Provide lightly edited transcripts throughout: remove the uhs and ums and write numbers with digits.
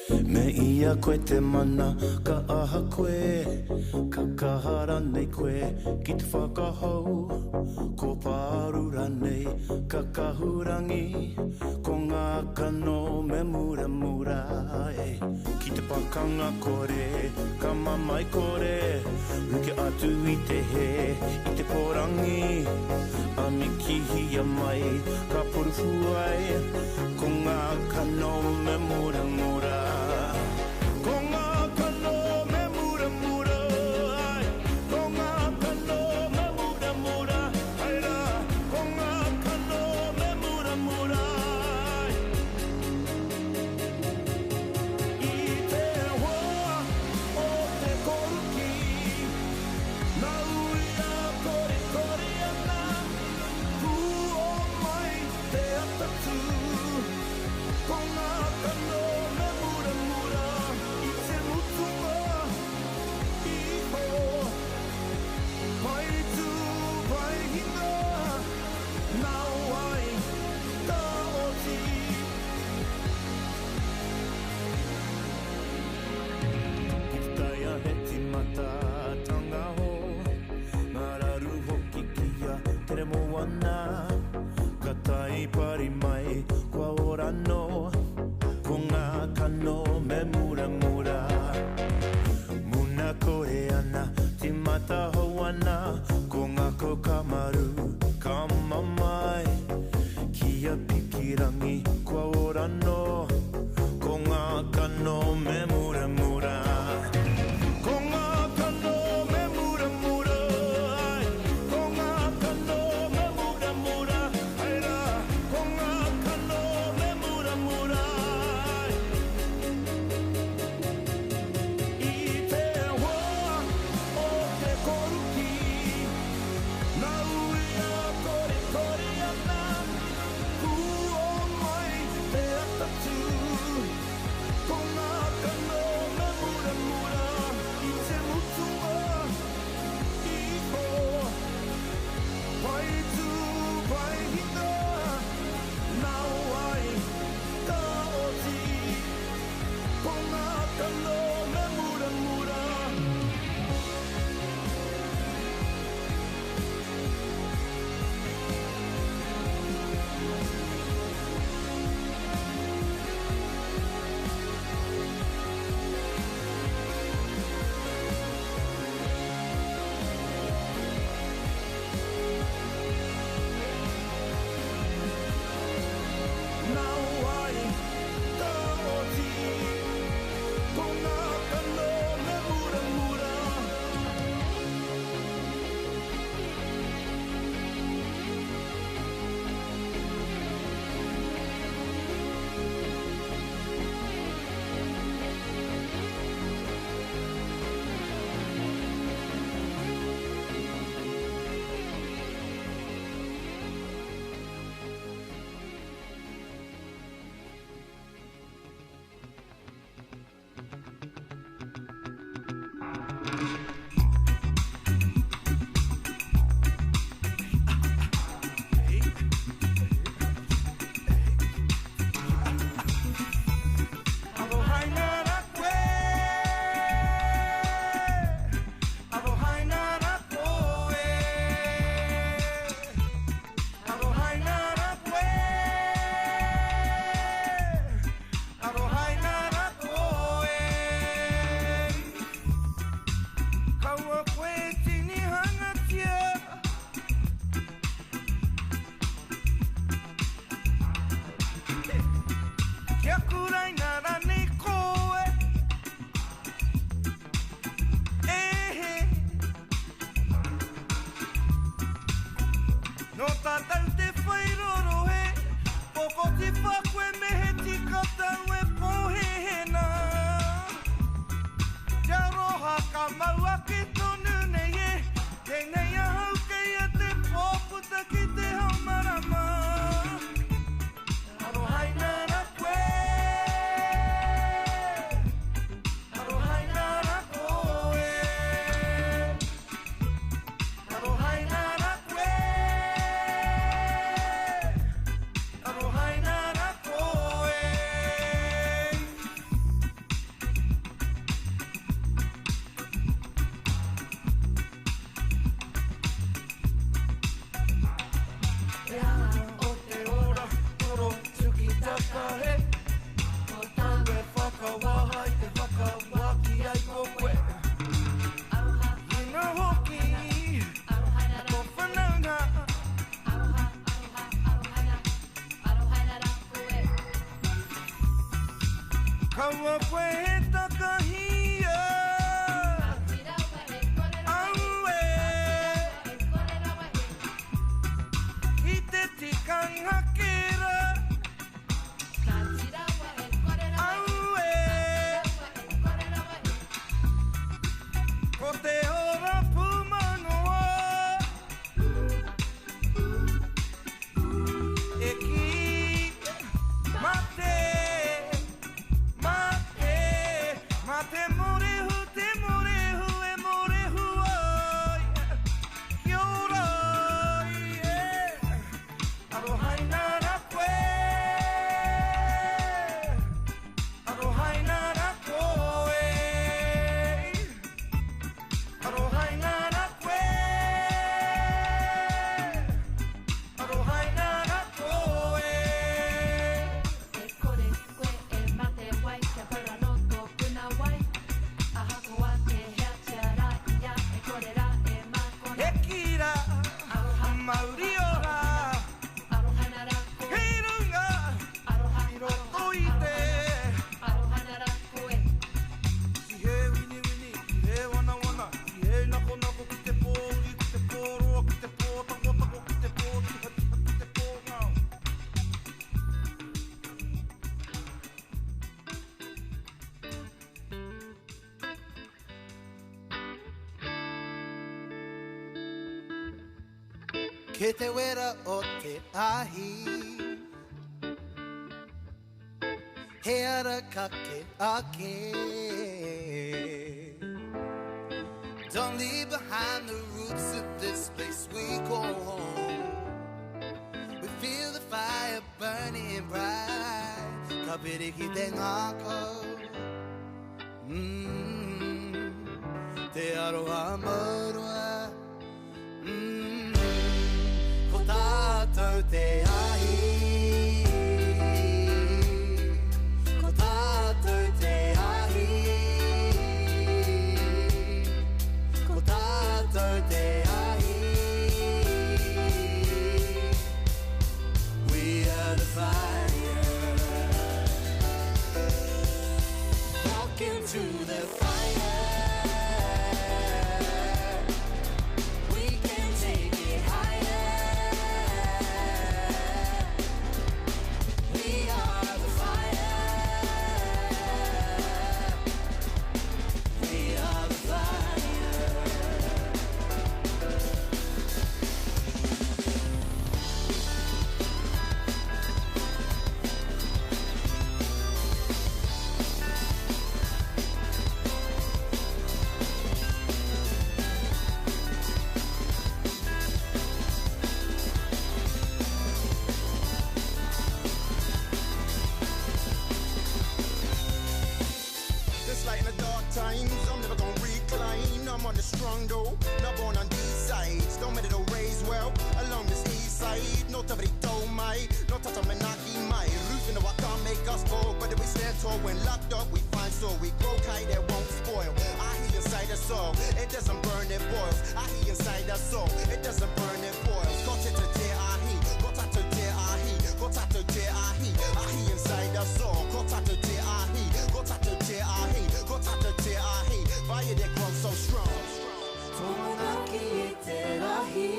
Me ia koe te mana, ka aha koe, ka kahara nei koe, ki te whakahau, ko pārura nei, ka kahurangi, ko ngā kano me mura mura, ki te pakanga kore, ka mamai kore, ruke atu I te he, I te porangi, a me kihia mai, ka porufu ai, ko ngā kano me mura mura. Awa koe he takahia Aue I te tikanga kera Aue Ko te ora pumanoa E ki mate Mate morehu, te morehu, e morehu ai Kia ora, arohai nara koe Arohai nara koe Arohai nara koe Arohai nara koe E kore koe e mate wai Kia para no tōpuna wai Aha koa te hea te ara ia E kore ra e makona E kira, Māori ora Aroha nara koe Hei runga, Aroha i roto i te Aroha nara koe Ki he wini wini, ki he wana wana Ki he nako nako, ki te pōuri, ki te pōroa Ki te pōtako tako, ki te pōtiha tiha, ki te pōngao Ke te wera o te ahi He ara kake ake Don't leave behind the roots of this place we call home We feel the fire burning bright Ka piri ki te ngako Te aroha marua Ko tātou te ahi Ko tātou te ahi Ko tātou te ahi We are the fire Walking through the fire We can take it higher We are the fire We are the fire This light in the dark times, I'm never gonna recline. I'm on the strong though, not born on these sides. Don't matter the raise well, along this east side. No tabrito mai, no tatamanaki mai. Roof in the waka make us fall, but if we stand tall when locked up, we find so we grow kite that won't spoil. I hear inside us all, it doesn't burn, it boils. I hear inside us all, it doesn't burn, it boils. Got it to tear, I hear, got it to tear, I hear, got it to tear, I hear. I hear inside us all, got it to tear, I hear, got it to tear, I hear, got it to tear, I hear. Fire that grows so strong. Tōnaki e te rahi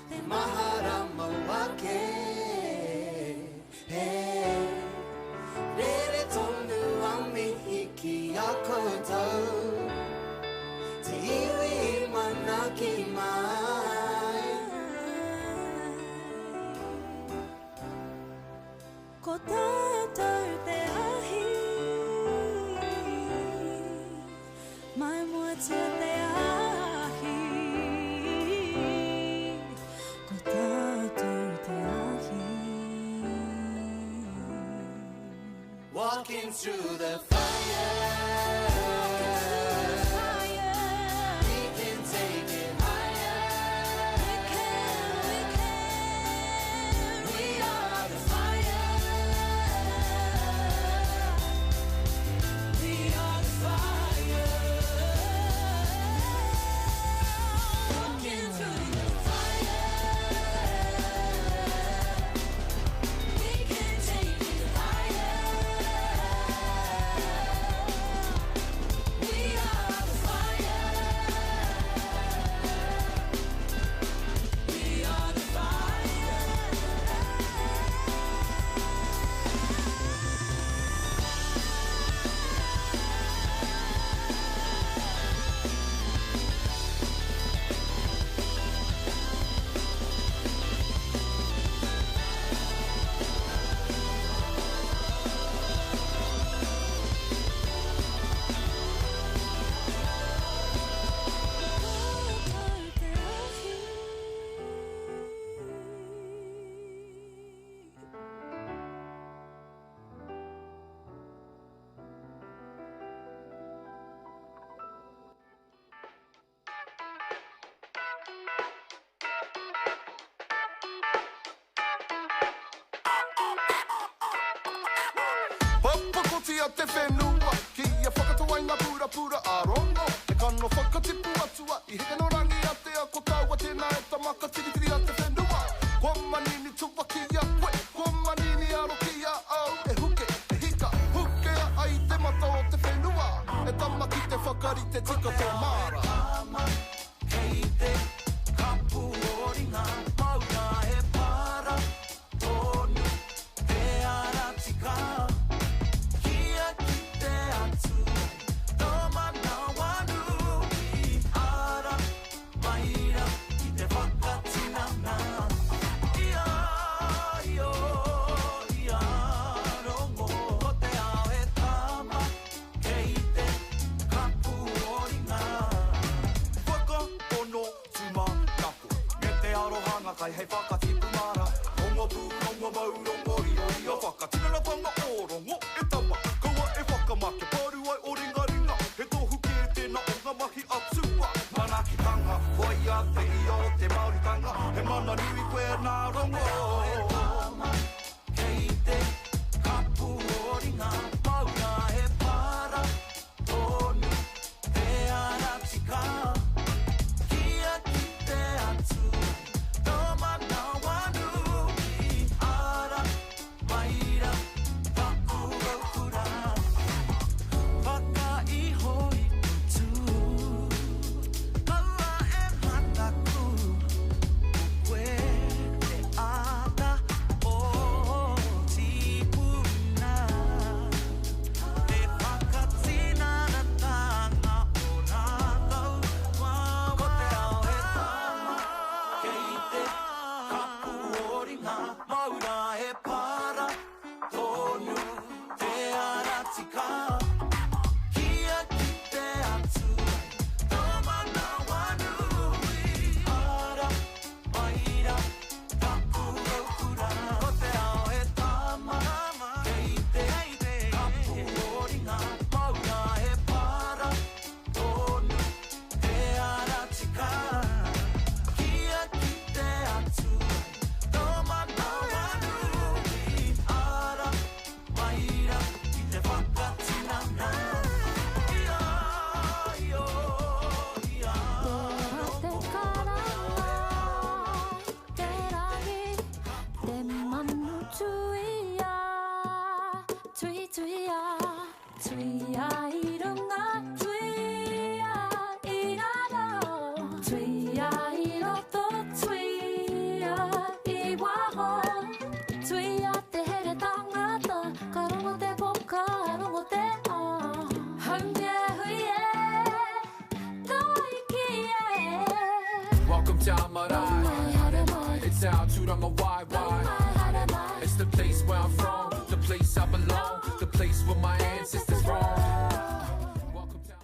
Te mahara mauake Hey, rere tonu a mihi ki a koutou Te iwi mana ki mai Ko tātou te ahi Mai mua tia te ahi Ko tātou te ahi Walking through the fire We can take it higher We are the fire We are the fire Walking through the fire We can take it a te whenua. Ki a whakatawai ngā pura pura a rongo. E kano whakatipu atua, I heke no rangi a te a ko tau a tēnā e tamaka tiritiri a te whenua. Kua manini tuwa ki a koe, kua manini aro ki a au. E huke, e hika, huke a ai te mata o te whenua. E tama ki te whakarite tika tō mara. Kei te kapu oringa, mauna he para, tonu te aratika. Kia ki te atu, tō mana wanu I ara, maira ki te whakatinanga. Ia, io, ia, rongo, ko te ao he tama, kei te kapu oringa. Whakapono tumanako, me te arohanga kai hei whakatipu mara. Rongo pū, rongo mau, rongo rio rio, whakatiraratanga o rongo e tama. Kaua e whakamake, paru ai o ringa ringa, he tohu ke tēnā o ngā mahi atua. Manaakitanga, hoi a te ia o te Māoritanga, he mana nui koe nā rongo. Kei te kapu oringa, mauna he para, tonu te aratika. Kia ki te atu, tō mana wanu I ara, maira, taku raukura. Whakaiho I putu, kaua e mataku, koe te ata o tipuna. Te whakatinanatanga o rākau, ko te ao he tama, kei te kapu oringa, mauna he para, tonu te aratika. Kia ki te atu, tō mana wanu I ara, maira, taku raukura. Ko te ao he tama, kei te kapu oringa, mauna he para, tonu te aratika. Kia ki te atu, tō mana wanu I ara, maira, ki te whakatinanga. Ia, io, ia, Te karanga, te rangi, te manu tuia, tui tuia, tuia I runga, tuia I raro, tuia I roto, tuia I waho, tuia te here tangata, ka rongo te poka, rongo te a, haunge huie, Welcome to Amara. It's our Turanga YY. It's the place where I'm from, the place I belong, the place where my ancestors roam. Welcome to Amara.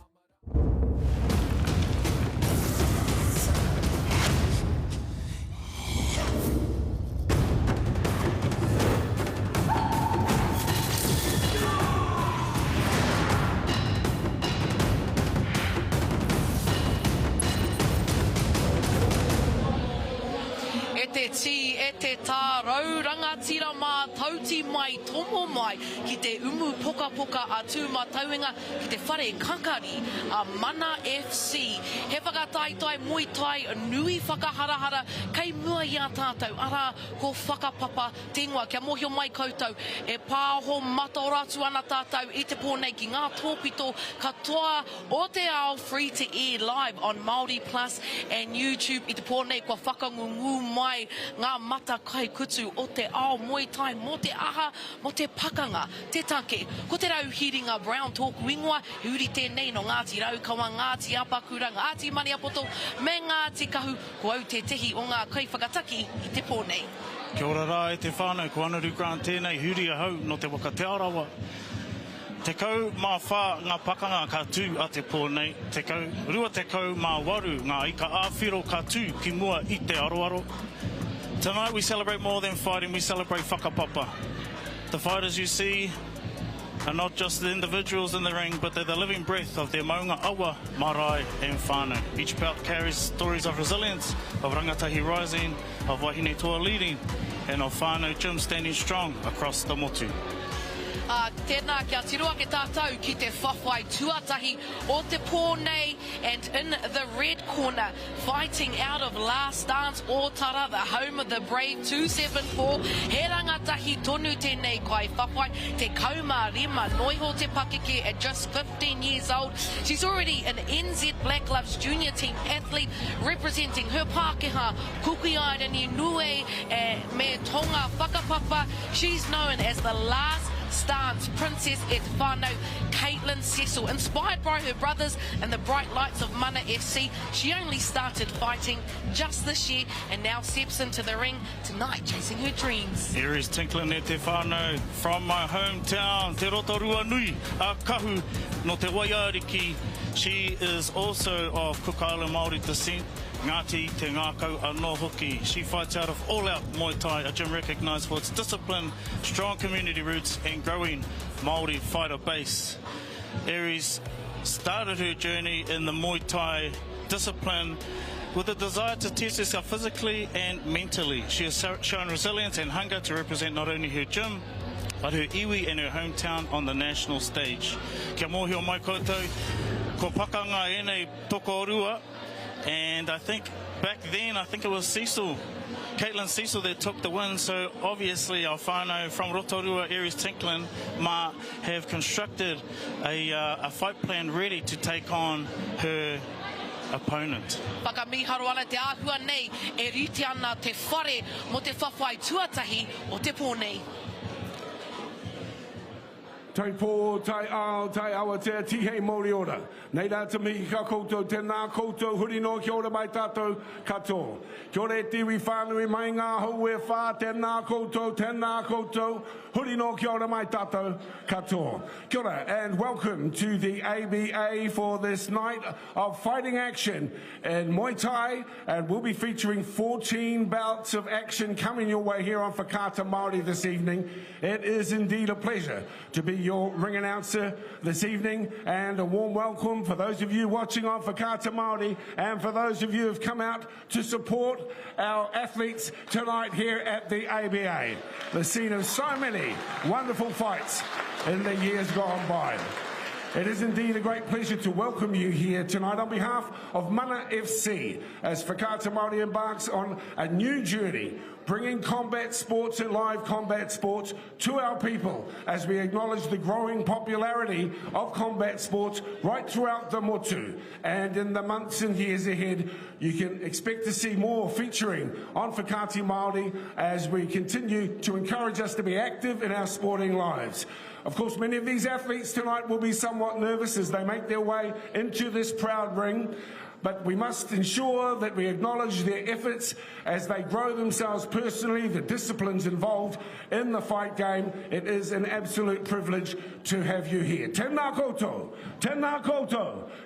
E te ti, e te tārau, rangatira mā tauti mai, tomo mai, ki te umu poka poka a tūma tauenga, ki te whare kakari, a Mana FC. He whakataitai Muay Thai, nui whakaharahara, kei mua I a tātou, ara ko whakapapa, tēnua, kia mohio mai koutou, e pāho matoratu ana tātou, I te pōnei ki ngā tōpito, katoa o te ao, free to air live on Māori Plus and YouTube, I te pōnei kua whakangungu mai, ngā mata kai kutu o te ao Muay Thai, mo te aha, mo te pakanga, te take. Ko te rau hiringa Brown Talk Wingwa, huri tēnei no Ngāti Raukawa, Ngāti Apakura, Ngāti Maniapoto, me Ngāti Kahu, ko au te tehi o ngā kai whakataki I te pōnei. Kia ora rā e te whānau, ko Anaru Grant tēnei, huri ahau no te waka te arawa. Te kau mā whā ngā pakanga ka tū a te pōnei, te kau rua te kau mā waru ngā ika āwhiro ka tū ki mua I te aroaro. Tonight we celebrate more than fighting, we celebrate whakapapa. The fighters you see are not just the individuals in the ring, but they're the living breath of their maunga awa, marae and whānau. Each bout carries stories of resilience, of rangatahi rising, of wahine toa leading, and of whānau Jim standing strong across the motu. Tēnā kia tirua ke tātou ki te whawhai tuatahi o te pōnei, and in the red corner, fighting out of last dance o Tara, the home of the brave 274, he rangatahi tonu tēnei kai whawhai, te kauma rima noiho te pakeke at just 15 years old. She's already an NZ Black Gloves junior team athlete representing her Pākehā, Kuki Aiden Nue, me Tonga Whakapapa. She's known as the last stance princess at whānau, Caitlyn Cecil. Inspired by her brothers and the bright lights of Mana FC, she only started fighting just this year and now steps into the ring tonight chasing her dreams. Here is Caitlyn e te whānau from my hometown, Te Rotorua Nui, a kahu no te Waiariki. She is also of Cook Island Māori descent. Ngāti te ngākau anō hoki. She fights out of all-out Muay Thai, a gym recognised for its discipline, strong community roots and growing Māori fighter base. Aries started her journey in the Muay Thai discipline with a desire to test herself physically and mentally. She has shown resilience and hunger to represent not only her gym, but her iwi and her hometown on the national stage. Kia mōhio mai koutou, ko pakanga enei toko orua. And I think back then, it was Cecil, Caitlyn Cecil that took the win. So obviously our whānau from Rotorua, Aries Caitlyn, have constructed a fight plan ready to take on her opponent. Whakamiharo ana te āhua nei, e rite ana te whare mo te whawhai tuatahi o te pōnei. Tai pō, tai ao, tai awa te tihei mori ora. Nei rā te mihi ka koutou, tēnā koutou, huri no kia ora mai tātou katoa. Kia ora e tiwi whānui mai ngā hou e whā, tēnā koutou, huri no kia ora mai tātou katoa. Kia ora, and welcome to the ABA for this night of fighting action in Muay Thai, and we'll be featuring 14 bouts of action coming your way here on Whakapapa Māori this evening. It is indeed a pleasure to be your ring announcer this evening, and a warm welcome for those of you watching on Whakapapa Māori, and for those of you who have come out to support our athletes tonight here at the ABA. The scene of so many wonderful fights in the years gone by. It is indeed a great pleasure to welcome you here tonight on behalf of Mana FC as Whakapapa Māori embarks on a new journey, bringing combat sports and live combat sports to our people as we acknowledge the growing popularity of combat sports right throughout the motu. And in the months and years ahead, you can expect to see more featuring on Whakapapa Māori as we continue to encourage us to be active in our sporting lives. Of course, many of these athletes tonight will be somewhat nervous as they make their way into this proud ring, but we must ensure that we acknowledge their efforts as they grow themselves personally, the disciplines involved in the fight game. It is an absolute privilege to have you here. Tēnā koutou,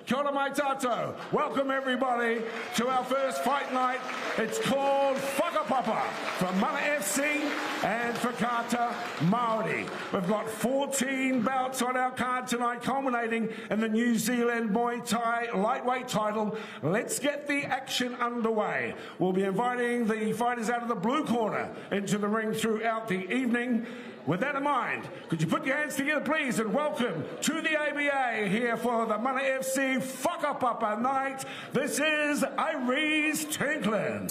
kia ora mai tātou. Welcome everybody to our first fight night. It's called Whakapapa from Mana FC and Whakapapa Māori. We've got 14 bouts on our card tonight, culminating in the New Zealand Muay Thai lightweight title. Let's get the action underway. We'll be inviting the fighters out of the blue corner into the ring throughout the evening. With that in mind, could you put your hands together, please, and welcome to the ABA here for the Mana FC Whakapapa night. This is Aries Caitlyn.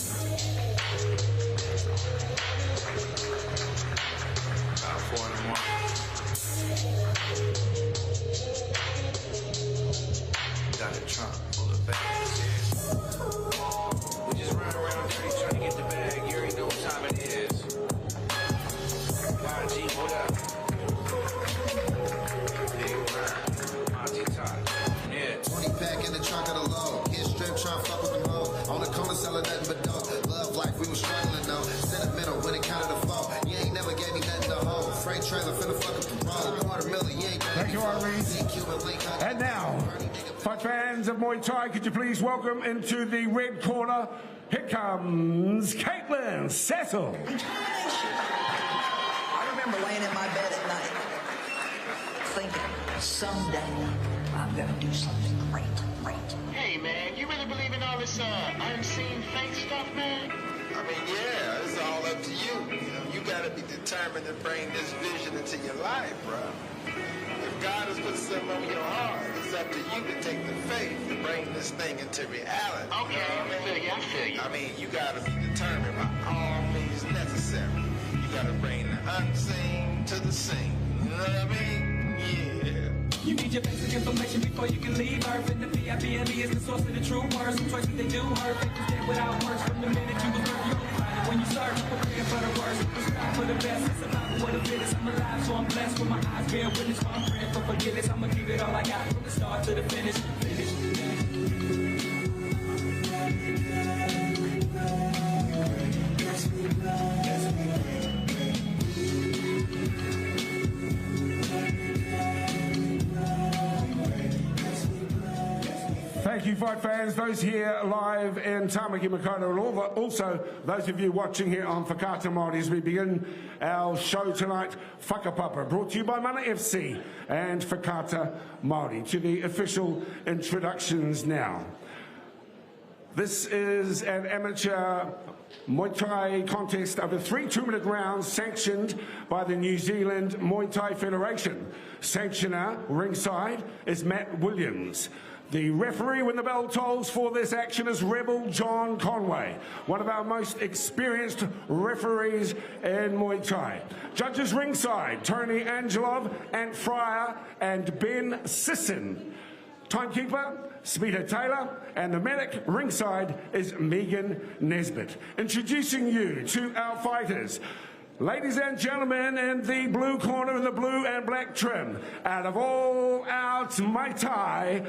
Got a trunk full of bags, yeah. We just run around the street trying to get the bag. You already know what time it is. God, G, what up? Big round. Auntie Todd. Yeah. 20 pack in the trunk of the low. Get stripped, trying to fuck with them all. On the corner selling nothing but dope. Love life, we was struggling though. Sentimental when it counted the phone. You ain't never gave me nothing to hold. Freight trailer finna fuck up the road. $250,000, you ain't gonna Thank you, Aries. And now, fight fans of Muay Thai, could you please welcome into the red corner, here comes Caitlyn Cecil. I remember laying in my bed at night, thinking, someday I'm gonna do something great. Hey man, you really believe in all this unseen fake stuff, man? I mean, yeah, it's all up to you. You gotta be determined. determined to bring this vision into your life, bro. If God has put something on your heart, it's up to you to take the faith to bring this thing into reality. Okay, I feel you. I mean, you gotta be determined by all means necessary. You gotta bring the unseen to the seen. You know what I mean? Yeah. You need your basic information before you can leave Earth. And the P-I-B-L-E is the source of the true words. Some choices they do hurt. They can stand without words. From the minute you was born, you only find it when you serve. Prepare for the worst, prescribe for the best. It's about what it is. I'm alive, so I'm blessed with my eyes bear witness. I'm praying for forgiveness. I'ma give it all I got from the start to the finish. Thank you, fight fans, those here live in Tamaki Makaurau, and also those of you watching here on Whakapapa Māori as we begin our show tonight, Whakapapa, brought to you by Mana FC and Whakapapa Māori. To the official introductions now. This is an amateur Muay Thai contest over 3 2-minute rounds sanctioned by the New Zealand Muay Thai Federation. Sanctioner ringside is Matt Williams. The referee when the bell tolls for this action is Rebel John Conway, one of our most experienced referees in Muay Thai. Judges ringside, Tony Angelov, Ant Fryer and Ben Sisson. Timekeeper, Speeder Taylor, and the medic ringside is Megan Nesbitt. Introducing you to our fighters. Ladies and gentlemen, in the blue corner in the blue and black trim, out of all out Muay Thai,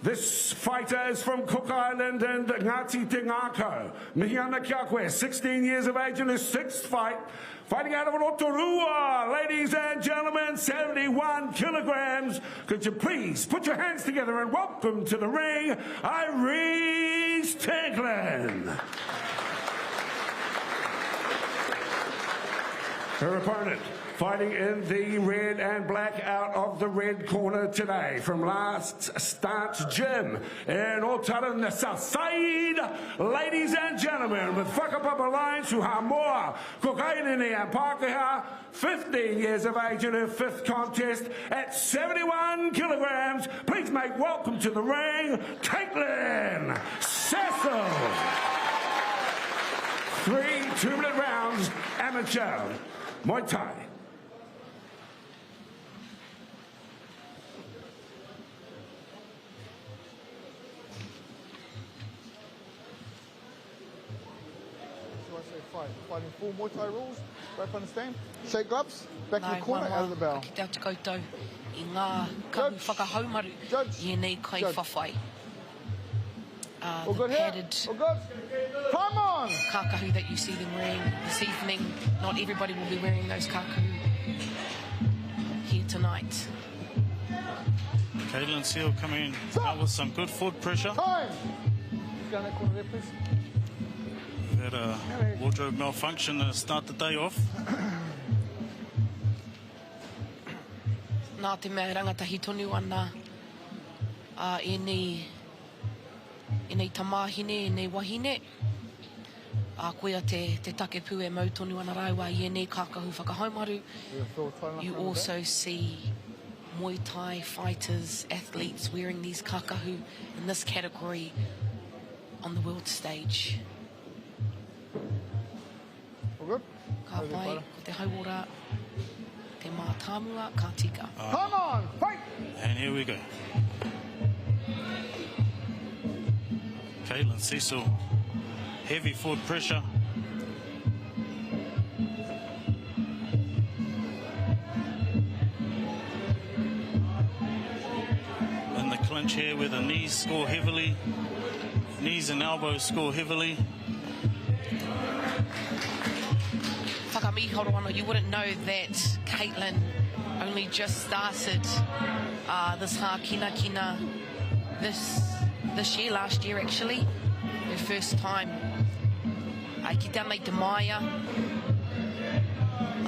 this fighter is from Cook Island and Rangatiratanga. Mihiana Kiakwe, 16 years of age in his 6th fight, fighting out of Rotorua. Ladies and gentlemen, 71 kilograms. Could you please put your hands together and welcome to the ring, Caitlyn. Her opponent, fighting in the red and black out of the red corner today from last start's gym in Otara, the south side. Ladies and gentlemen, with Whakapapa lines to Hamoa, Kokainini and Pākehā, 15 years of age in her 5th contest at 71 kilograms. Please make welcome to the ring, Caitlyn Cecil. 3 2-minute rounds, amateur Muay Thai. Fighting full Muay Thai rules, both understand? Shake gloves, back in the corner, out of the bell. Ki te atu koutou I ngā kahu whakahaumaru I nei kai whawhai. The padded Come on! kākahu that you see them wearing this evening, not everybody will be wearing those kākahu here tonight. Caitlyn Seal coming in out with some good foot pressure. Time! Go in that corner there, please. Had a wardrobe malfunction to start the day off. Nā te mea rangatahi tonu ana e nei tamahine, e nei wahine. Koea te take pū e mau tonu ana rauā I nei kākahu whakahaumaru. You also see Muay Thai fighters, athletes wearing these kākahu in this category on the world stage. Good. Ka pai, ko te hauora, te mātāmua, ka tika. Come on, fight! And here we go. Caitlyn Cecil, heavy forward pressure. In the clinch here where the knees score heavily, knees and elbows score heavily. You wouldn't know that Caitlyn only just started this kina this year, last year actually, her first time. Ki tēnei te maia,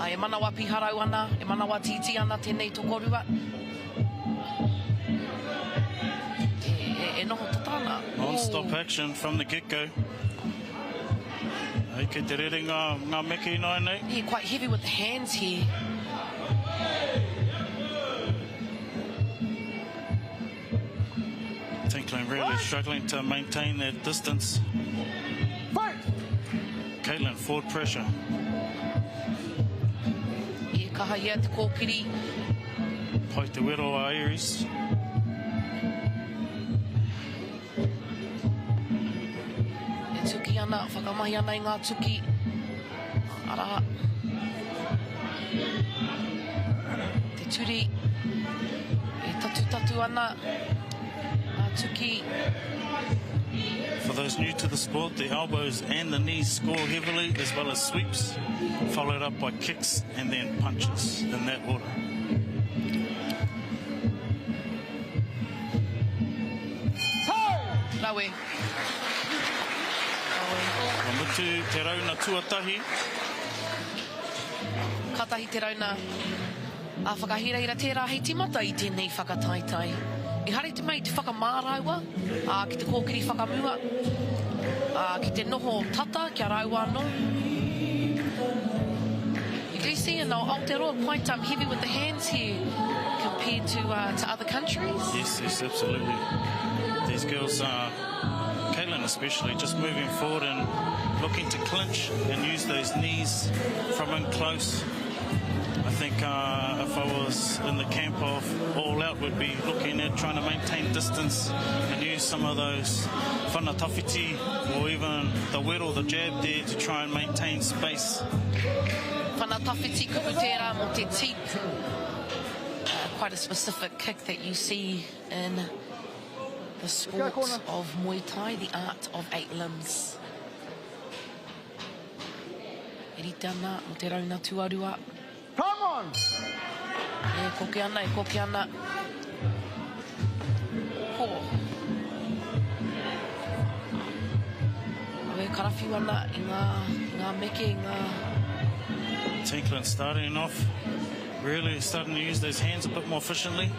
e manawa piharau ana, e manawa titi ana tēnei tokorua. E noho tatana. Non-stop action from the get-go. Hei, kei te rere ngā meke inoa nei. Yeah, quite heavy with the hands here. Caitlyn really struggling to maintain that distance. Caitlyn, forward pressure. Yeah, kaha ia te kōkiri. Pai te wero a Aries. E tuki ana, whakamahi ana I ngā tuki. Ara. Te turi. E tatu ana. Ngā tuki. For those new to the sport, the elbows and the knees score heavily, as well as sweeps, followed up by kicks and then punches, in that order. Rawe. Ka mutu te rauna tuatahi. Katahi te rauna. A whakahira tērā hei timata I tēnei whakataitai. I hare te mei te whakamāraua, ki te kōkiri whakamua, ki te noho tata, kia raua anō. You do see in Aotearoa quite heavy with the hands here compared to other countries. Yes, absolutely. These girls, Caitlyn especially, just moving forward and looking to clinch and use those knees from in close. I think if I was in the camp of all out, we'd be looking at trying to maintain distance and use some of those whanatawhiti or even the wero, the jab there to try and maintain space. Whanatawhiti kupu tērā mo te teep. Quite a specific kick that you see in the sport of Muay Thai, the art of 8 limbs. E rita ana mo te rauna tuarua. Come on! E koke ana. Ko. Awe karawhiu ana I ngā meke, Caitlyn starting off, really starting to use those hands a bit more efficiently.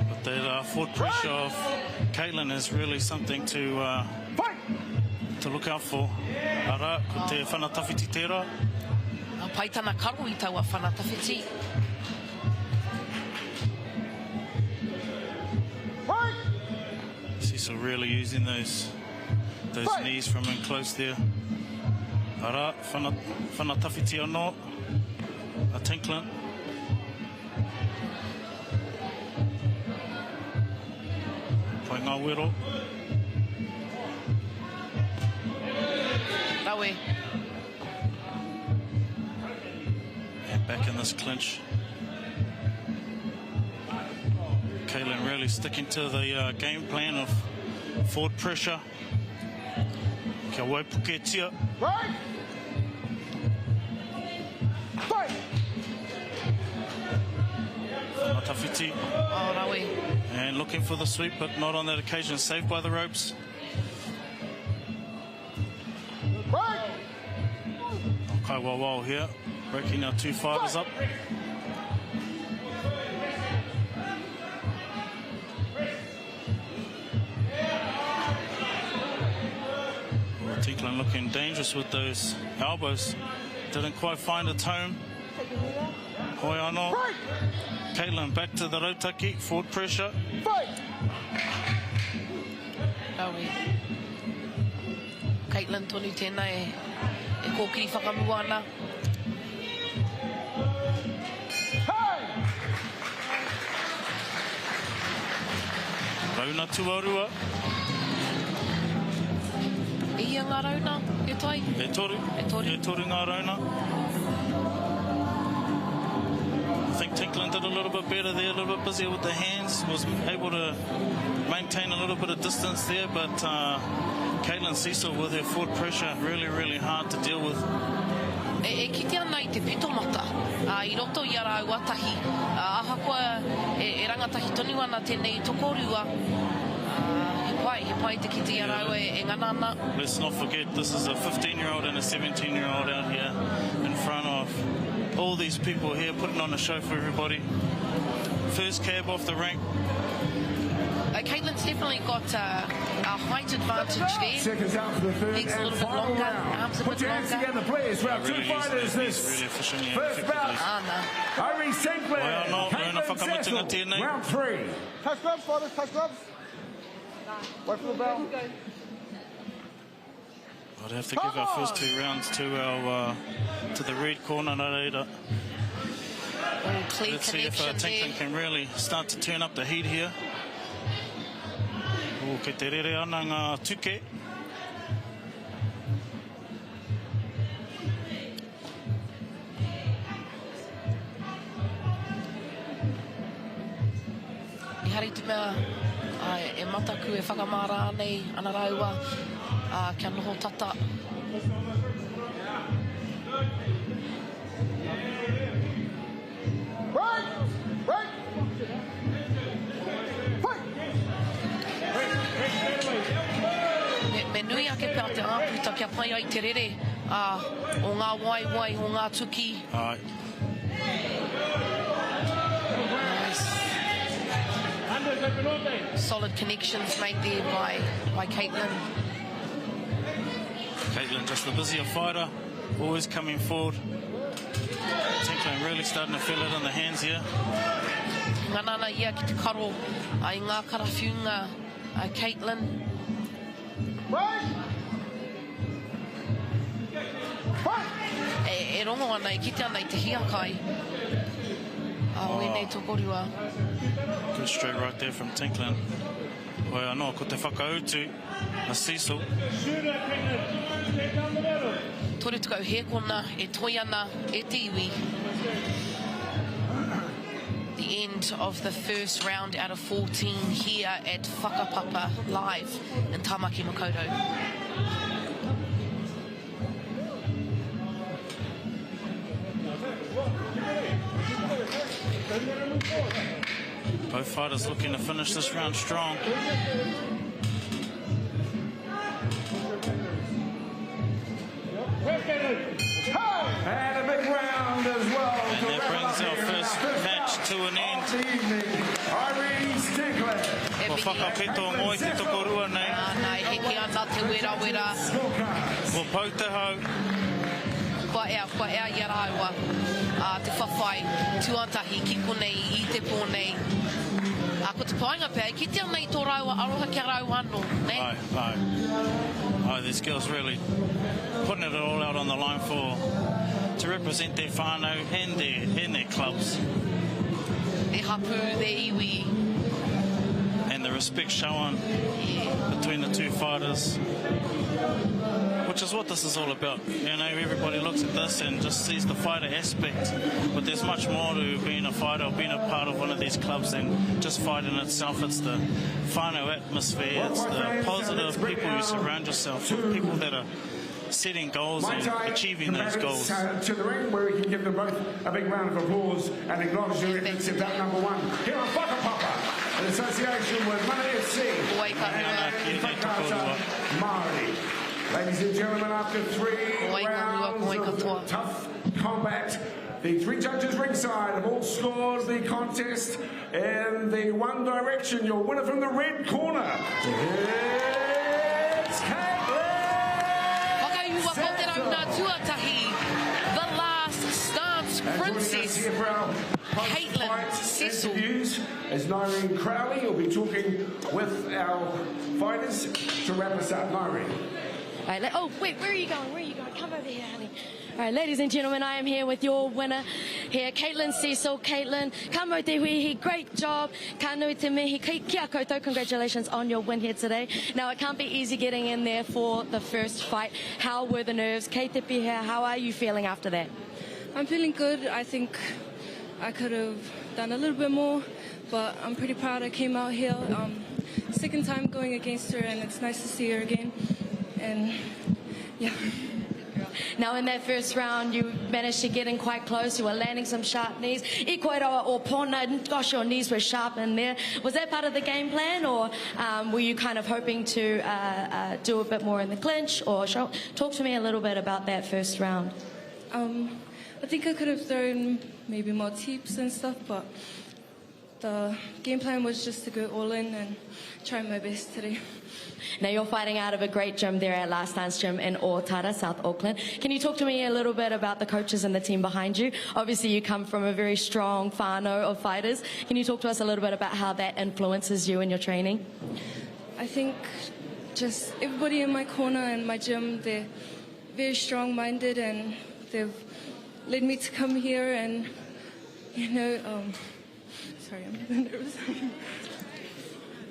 But that forward pressure of Caitlyn is really something to look out for. Ara, ko te whanatawhiti tērā. Paitana karu I taua whanatawhiti. She's really using those knees from in close there. Ara, whanatawhiti anō. A Caitlyn. Pai ngā wero. Rawe. Back in this clinch. Caitlyn really sticking to the game plan of forward pressure. Kia waipuke tia. Right! Fight! Whanatawhiti. Oh, rawe. And looking for the sweep, but not on that occasion. Saved by the ropes. Right! Okay, well here. Breaking our 2 fighters up. Caitlyn looking dangerous with those elbows. Didn't quite find a tone. Hoi anō. Caitlyn back to the rautaki. Forward pressure. Rawe. Caitlyn tonu tēnā e kōkiri whakamua ana. Rauna tuarua. Ia ngā rauna, e tai? E toru ngā rauna. I think Caitlyn did a little bit better there, a little bit busier with the hands, was able to maintain a little bit of distance there, but Caitlyn Cecil with her forward pressure, really hard to deal with. E kite ana I te pitomata, I roto I ara auatahi, aha koa e rangatahi tonu ana tēnei tokorua, he pai te kite ara au e ngana ana. Let's not forget, this is a 15-year-old and a 17-year-old out here in front of all these people here putting on a show for everybody. First cab off the rank. Caitlyn's definitely got a height advantage there. Seconds out for the third Legs a and little bit final longer, round. arms a Put bit your hands longer. together, please. We have two Really fighters easily, this really efficiently and first bout. effectively. Irene Sinclair, Well, no, Caitlyn whakaungatanga Cecil, tēnei. round 3. Touch gloves, fathers, touch gloves. Wait for the bell. I'd have to give our first 2 rounds to the red corner, Nareira. Clear Let's see if connection Caitlyn can really start to turn up the heat here. Kei te rere ana ngā tuke. I hari te mea, e mataku e whakamara nei ana raua, kia noho tata. Me nui ake pēr te āputa kia pai ai te rere o ngā wai, o ngā tuki. Ai. Solid connections made there by Caitlyn. Caitlyn, just the busier fighter, always coming forward. Caitlyn really starting to feel it in the hands here. Nganana ia ki te karo ai ngā karawhiunga Caitlyn. E rongo ana, e kite ana I te hiakai. Wēnei tokorua. Good straight right there from Caitlyn. Oi anō, ko te whakautu, a Cecil. Tore tukau he kona, e toi ana, e te iwi. The end of the first round out of 14 here at Whakapapa live in Tamaki Makaurau. Both fighters looking to finish this round strong. And a big round as well. And that brings our first match to an end. Irene Sinclair. Ko whakapeto ngoi te tokorua nei. Nei, heki ana te wera. Ko pau te hau. Kua ea I araua. Te whawhai, tuatahi, ki konei, I te pōnei. Ko te painga pēr, ki te anei tō raua, aroha kia rau anō, ne? Aye, these girls really putting it all out on the line to represent their whānau and their clubs. Their hapu, their iwi. And the respect shown between the two fighters, which is what this is all about. You know, everybody looks at this and just sees the fighter aspect, but there's much more to being a fighter or being a part of one of these clubs than just fighting itself. It's the whānau atmosphere, it's the positive people you surround yourself with, people that are setting goals and achieving those goals. To the ring where we can give them both a big round of applause and acknowledge their efforts in bout number 1. Here on Whakapapa, in association with Mana Māori. Ladies and gentlemen, after 3 rounds of tough combat, the 3 judges ringside have all scored the contest in the one direction. Your winner from the red corner, it's Tuatahi, the last stance princess, Caitlyn Cecil. As Nyreen Crowley will be talking with our fighters to wrap us up. Nyreen. Right, oh, wait, where are you going? Come over here, honey. All right, ladies and gentlemen, I am here with your winner here, Caitlyn Cecil. Caitlyn, ka mau te hui, great job. Ka nui te mihi, kia koutou, congratulations on your win here today. Now, it can't be easy getting in there for the first fight. How were the nerves? Kei te piha, how are you feeling after that? I'm feeling good. I think I could have done a little bit more, but I'm pretty proud I came out here. Second time going against her, and it's nice to see her again. And yeah. Now, in that first round, you managed to get in quite close. You were landing some sharp knees. I koe roa o pona, gosh, your knees were sharp in there. Was that part of the game plan, or were you kind of hoping to do a bit more in the clinch? Or talk to me a little bit about that first round. I think I could have thrown maybe more teeps and stuff, but the game plan was just to go all in and try my best today. Now you're fighting out of a great gym there at Last Dance Gym in Otara, South Auckland. Can you talk to me a little bit about the coaches and the team behind you? Obviously you come from a very strong whānau of fighters. Can you talk to us a little bit about how that influences you in your training? I think just everybody in my corner and my gym, they're very strong-minded and they've led me to come here and, you know, sorry, I'm a bit nervous.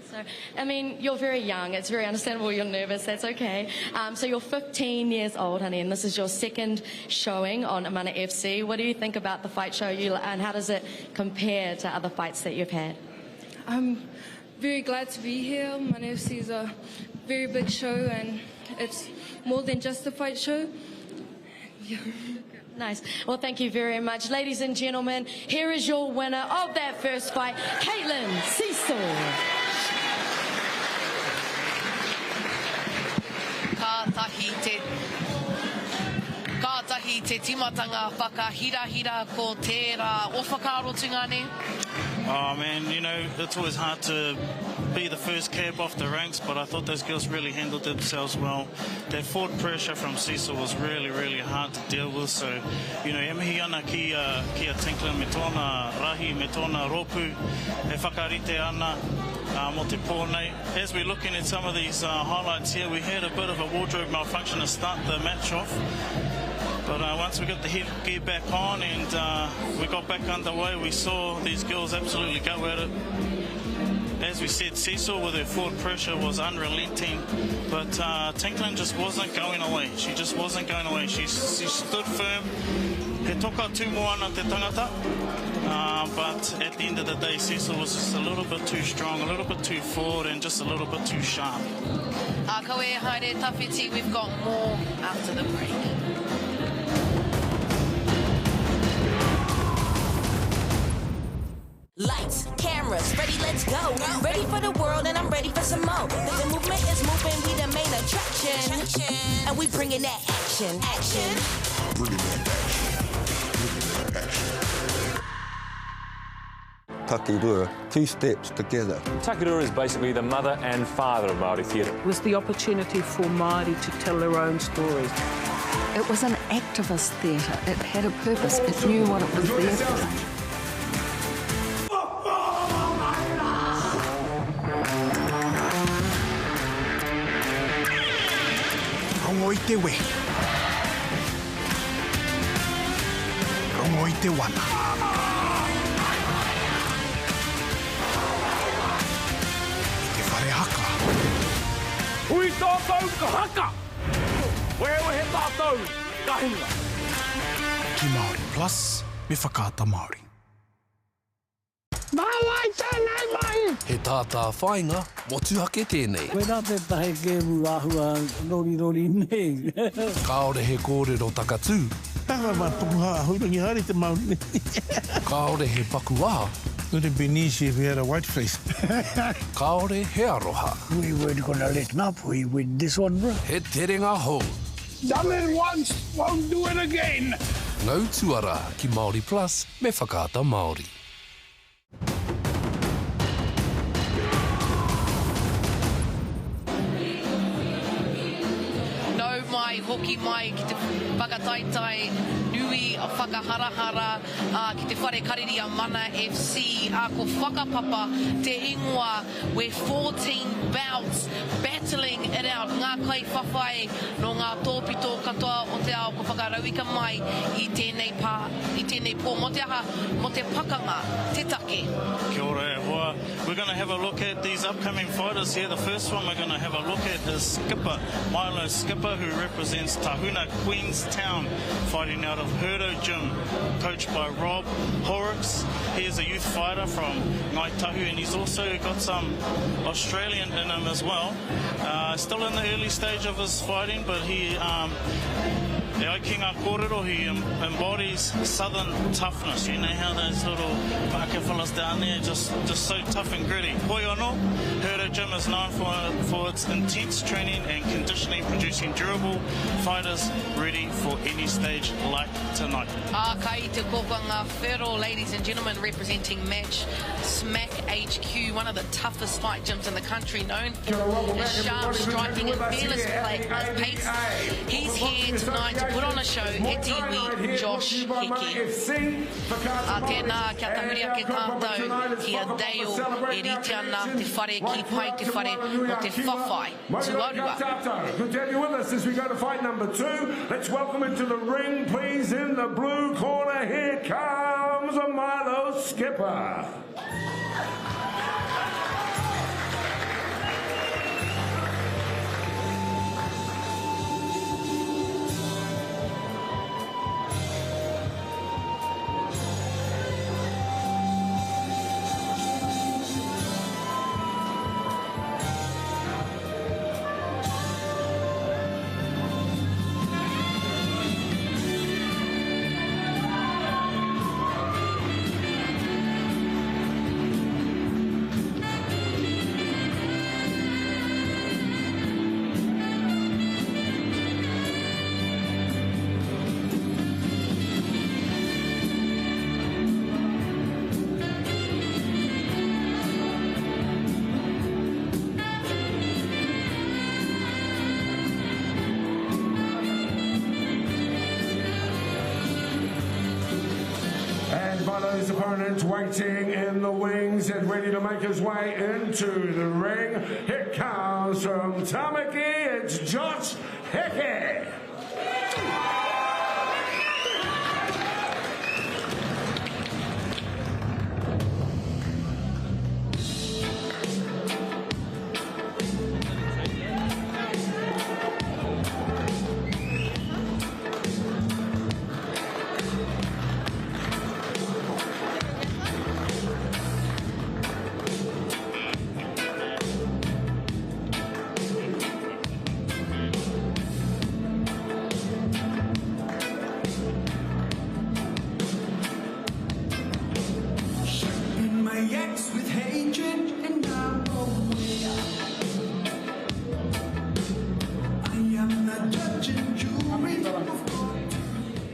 So, I mean, you're very young. It's very understandable you're nervous. That's okay. So you're 15 years old, honey, and this is your second showing on Mana FC. What do you think about the fight show, and how does it compare to other fights that you've had? I'm very glad to be here. Mana FC is a very big show, and it's more than just a fight show. Yeah. Nice. Well, thank you very much. Ladies and gentlemen, here is your winner of that first fight, Caitlyn Cecil. Kātahi te timatanga whakahirahira ko tērā o whakarotunga ne. Oh man, you know, it's always hard to be the first cab off the ranks, but I thought those girls really handled themselves well. That forward pressure from Cecil was really, really hard to deal with. So, you know, e mihi ana ki a Caitlyn me tōna rahi, me tōna ropu, e whakarite ana mo te pōnei. As we're looking at some of these highlights here, we had a bit of a wardrobe malfunction to start the match off. But once we got the headgear back on and we got back underway, we saw these girls absolutely go at it. As we said, Cecil with her forward pressure was unrelenting, but Caitlyn just wasn't going away. She just wasn't going away. She stood firm. He toka tū mo ana te tangata, but at the end of the day, Cecil was just a little bit too strong, a little bit too forward, and just a little bit too sharp. Kawe haere tawhiti, we've got more after the break. Lights, cameras, ready, let's go. Ready for the world and I'm ready for some more. Cause the movement is moving, we the main attraction. And we bringing that action. Bringing that action. Takirua, 2 steps together. Takirua is basically the mother and father of Māori theatre. It was the opportunity for Māori to tell their own stories. It was an activist theatre. It had a purpose. It knew what it was there for. Rongo i te we. Rongo i te wana. I te whare haka. Hui tātou ka haka! Wewe he tātou ka hinga. Ki Māori Plus, me whakaata Māori. Māwai tēnei mai! He tātā whainga, motuhake tēnei. Koe nā te tahe kēmu āhua rori nei. Kāore he kōrero takatū. Tawa ma pukuha hurangi hari te Māori. Kāore he pakuaha. Would have been easy if we had a white face. Kāore he aroha. We weren't going to let up. We win this one, bro. He terenga hou. Done it once, won't do it again. Ngau tuara ki Māori Plus me whakaata Māori. No mai, hoki mai, ki te whakataitai nui a whakaharahara, ki te whare kariri a Mana FC, ko Whakapapa, te ingoa, we're 14 bouts, battling it out, ngā kai whawhai, no ngā tōpito katoa o te ao, ko whakarauika mai i tēnei pō, mo te aha, mo te pakanga, te take. Kia ora e hoa. We're going to have a look at these upcoming fighters here. The first one we're going to have a look at is Skipper, Milo Skipper, who represents Tahana, Queenstown, fighting out of Herdo Gym, coached by Rob Horrocks. He is a youth fighter from Ngāi Tahu, and he's also got some Australian in him as well. Still in the early stage of his fighting, but he E ai ki ngā kōrero, he embodies southern toughness. You know how those little Whakapapa down there, just so tough and gritty. Hoi anō, Herder Gym is known for its intense training and conditioning, producing durable fighters ready for any stage like tonight. Kai te kokanga whero, ladies and gentlemen, representing Match Smack HQ, one of the toughest fight gyms in the country, known for his sharp striking and fearless pace. He's here tonight to put on a show. E tiwi Josh Hiki. Tēnā kia tahuria ke tātou, kia Dale, e rite ana te whare ki pai te whare no te whawhai, tuarua. Good to have you with us as we go to fight number 2. Let's welcome into the ring, please, in the blue corner. Here comes a Milo skipper. Milo's opponent waiting in the wings and ready to make his way into the ring. Here comes from Tamaki, it's Josh Hickey.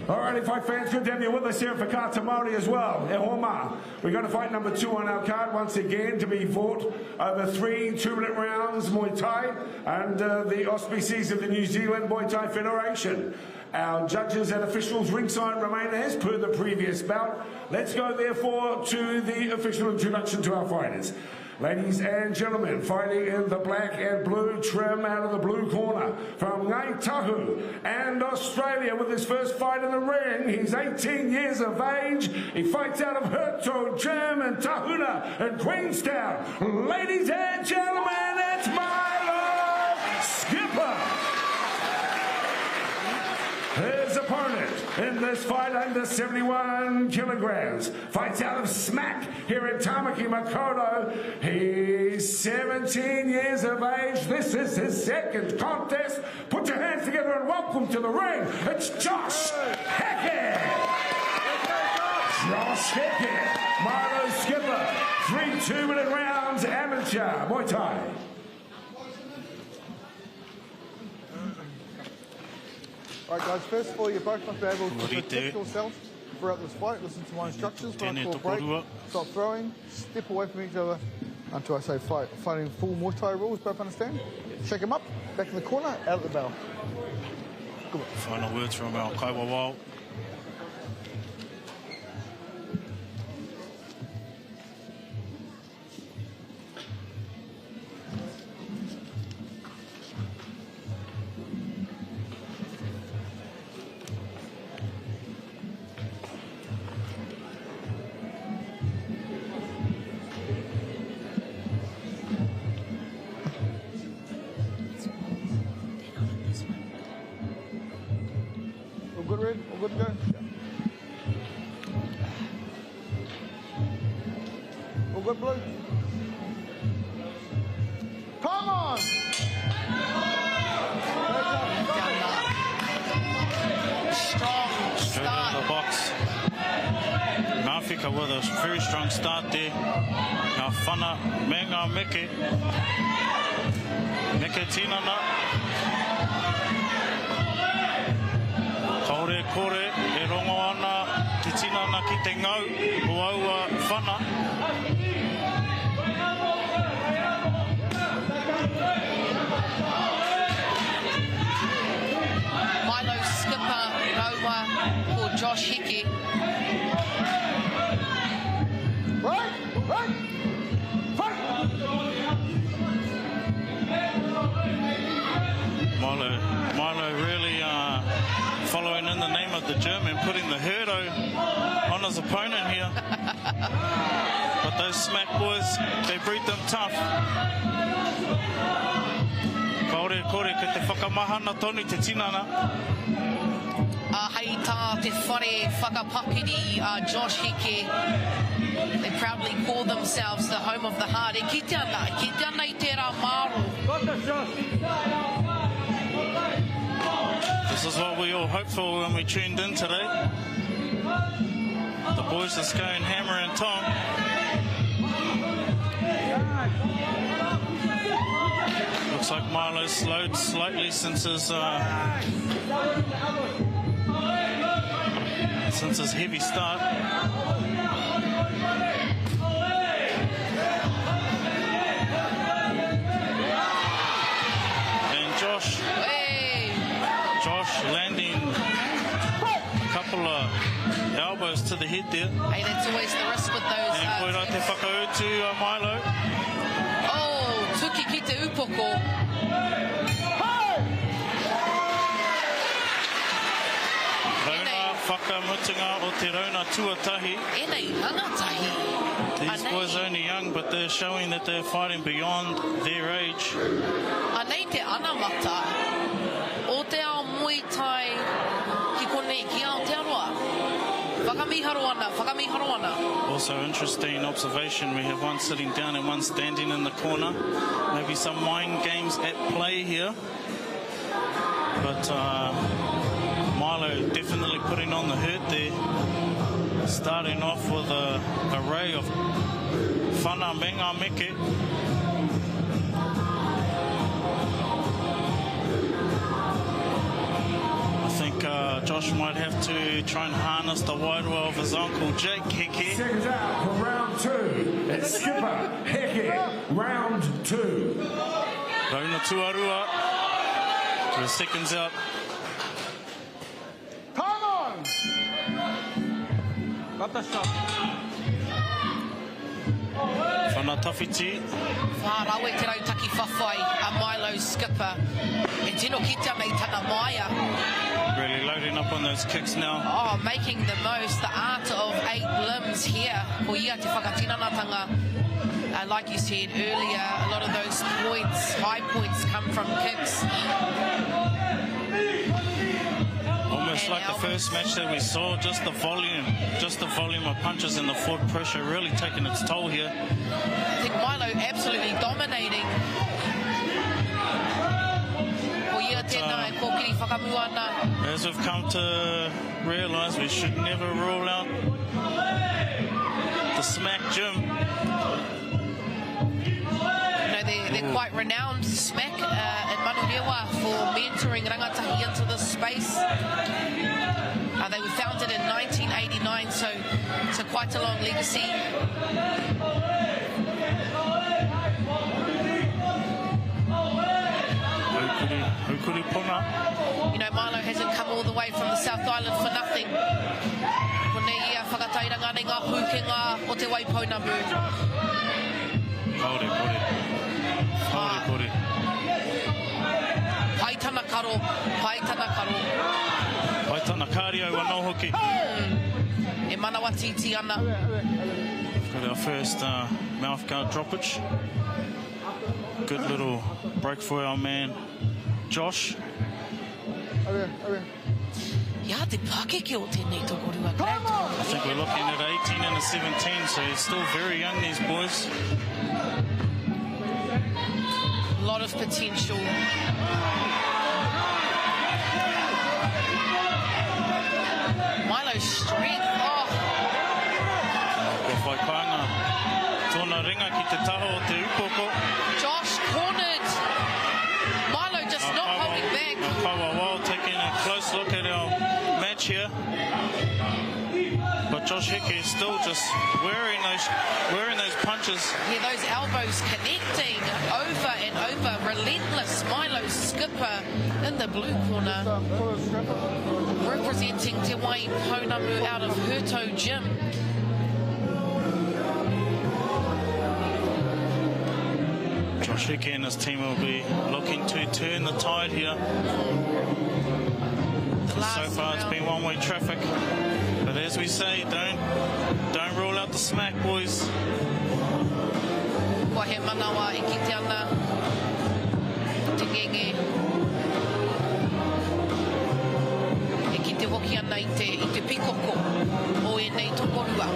Alrighty, fight fans, good to have you with us here for Mana Māori as well. E homa. We're going to fight number 2 on our card once again to be fought over 3 2-minute rounds Muay Thai under the auspices of the New Zealand Muay Thai Federation. Our judges and officials ringside remain as per the previous bout. Let's go therefore to the official introduction to our fighters. Ladies and gentlemen, fighting in the black and blue trim out of the blue corner from Ngāi Tahu and Australia with his first fight in the ring. He's 18 years of age. He fights out of Herto Gym in Tahana in Queenstown. Ladies and gentlemen, it's Milo Skipper. His opponent in this fight under 71 kilograms fights out of Smack here in Tamaki, Makoto. He's 17 years of age. This is his second contest. Put your hands together and welcome to the ring. It's Josh Hickey. Josh Hickey, Milo Skipper. 3 2-minute rounds, amateur Muay Thai. Alright guys, first of all, you both must be able to protect yourselves throughout this fight. Listen to my instructions. When I call break, stop throwing, step away from each other until I say fight. Fighting full Muay Thai rules, both understand? Shake them up, back in the corner, out at the bell. Good one. Final words from our Kaiwawao. All good, Red? All good to go? All good, Blue? Come on! Whika with a very strong start there. Ngā whana me ngā meke. Meke tinana. Kaore kore e rongo ana te tinana ki te ngau o aua whana. Milo skipper Noah for Josh Hickey. Milo really following in the name of the German, putting the herdo on his opponent here. But those smack boys, they breed them tough. Kaore kore ke te whakamahana tonu te tinana. Hei tā te whare whakapakiri Josh Hickey. They proudly call themselves the home of the heart. E ki te ana I te rā māro. This is what we all hoped for when we tuned in today. The boys just going hammer and tong. Looks like Milo slowed slightly since his heavy start. And Josh landing a couple of elbows to the head there. Hey, that's always the risk with those. And koera te whakau to Milo. Oh, tuki ki te upoko. Rauna whakamutunga o te rauna tuatahi. Enei rangatahi. These boys are only young, but they're showing that they're fighting beyond their age. Anei te anamata. O te ao Muay Thai ki kone ki Aotearoa. Whakamiharoana. Also interesting observation, we have one sitting down and one standing in the corner. Maybe some mind games at play here. But Milo definitely putting on the hurt there. Starting off with an array of whana me ngā meke. Josh might have to try and harness the wairua of his uncle Jake Hickey. Seconds out for round two. It's skipper Hickey, round two. Rauna tuarua. 3 seconds out. Come on! Got the shot. Whana tawhiti. Whārawe te rautaki whawhai a Milo skipper. E tino ki te mei tana maia. Really loading up on those kicks now. Oh, making the most, the art of 8 limbs here. Ko ia te whakatinanatanga. Like you said earlier, a lot of those points, high points, come from kicks. Almost like the first match that we saw, just the volume of punches and the forward pressure really taking its toll here. I think Milo absolutely dominating. As we've come to realise, we should never rule out the smack gym. They're quite renowned, Smack, in Manurewa for mentoring rangatahi into this space. They were founded in 1989, so quite a long legacy. You know, Milo hasn't come all the way from the South Island for nothing. Konei ia whakatairanga nei ngā pūkenga o te Waipounamu. Kaore. Paitana karo. Paitana kāri au anō hoki. E manawa titi ana. Got our first mouth guard droppage. Good little break for our man Josh. Ia te pakeke o tēnei tokorua. I think we're looking at 18 and a 17, so he's still very young, these boys. A lot of potential. Milo's strength. Oh, te taho o te upoko. Josh cornered. Milo just not holding back. Well, taking a close look at our match here. But Josh Hickey is still just wearing those punches. Yeah, those elbows connecting over and over. Relentless Milo skipper in the blue corner. Representing Te Wai Pounamu out of Hurto Gym. Josh Hickey and his team will be looking to turn the tide here. So far it's been one-way traffic. But as we say, don't rule out the smack, boys. Kua he manawa I ki te ana. Te ngenge. E ki te hoki ana I te pikoko. O e nei tokorua.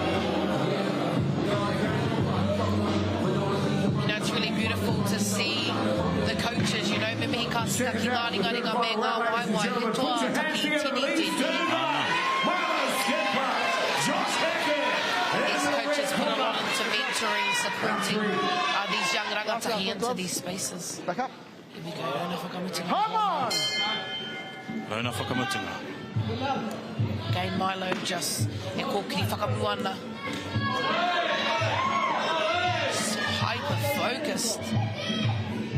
You know, it's really beautiful to see the coaches, you know, me mihi ka sika ki ngā ringa me ngā waiwai, he toa taki tini tini. These coaches put a lot into mentoring, supporting these young rangatahi into these spaces. Back up. Here we go, Ona Whakamutunga. Come on! Ona Whakamutunga. Again, Milo just e kōkiri whakamuana. Hyper-focused.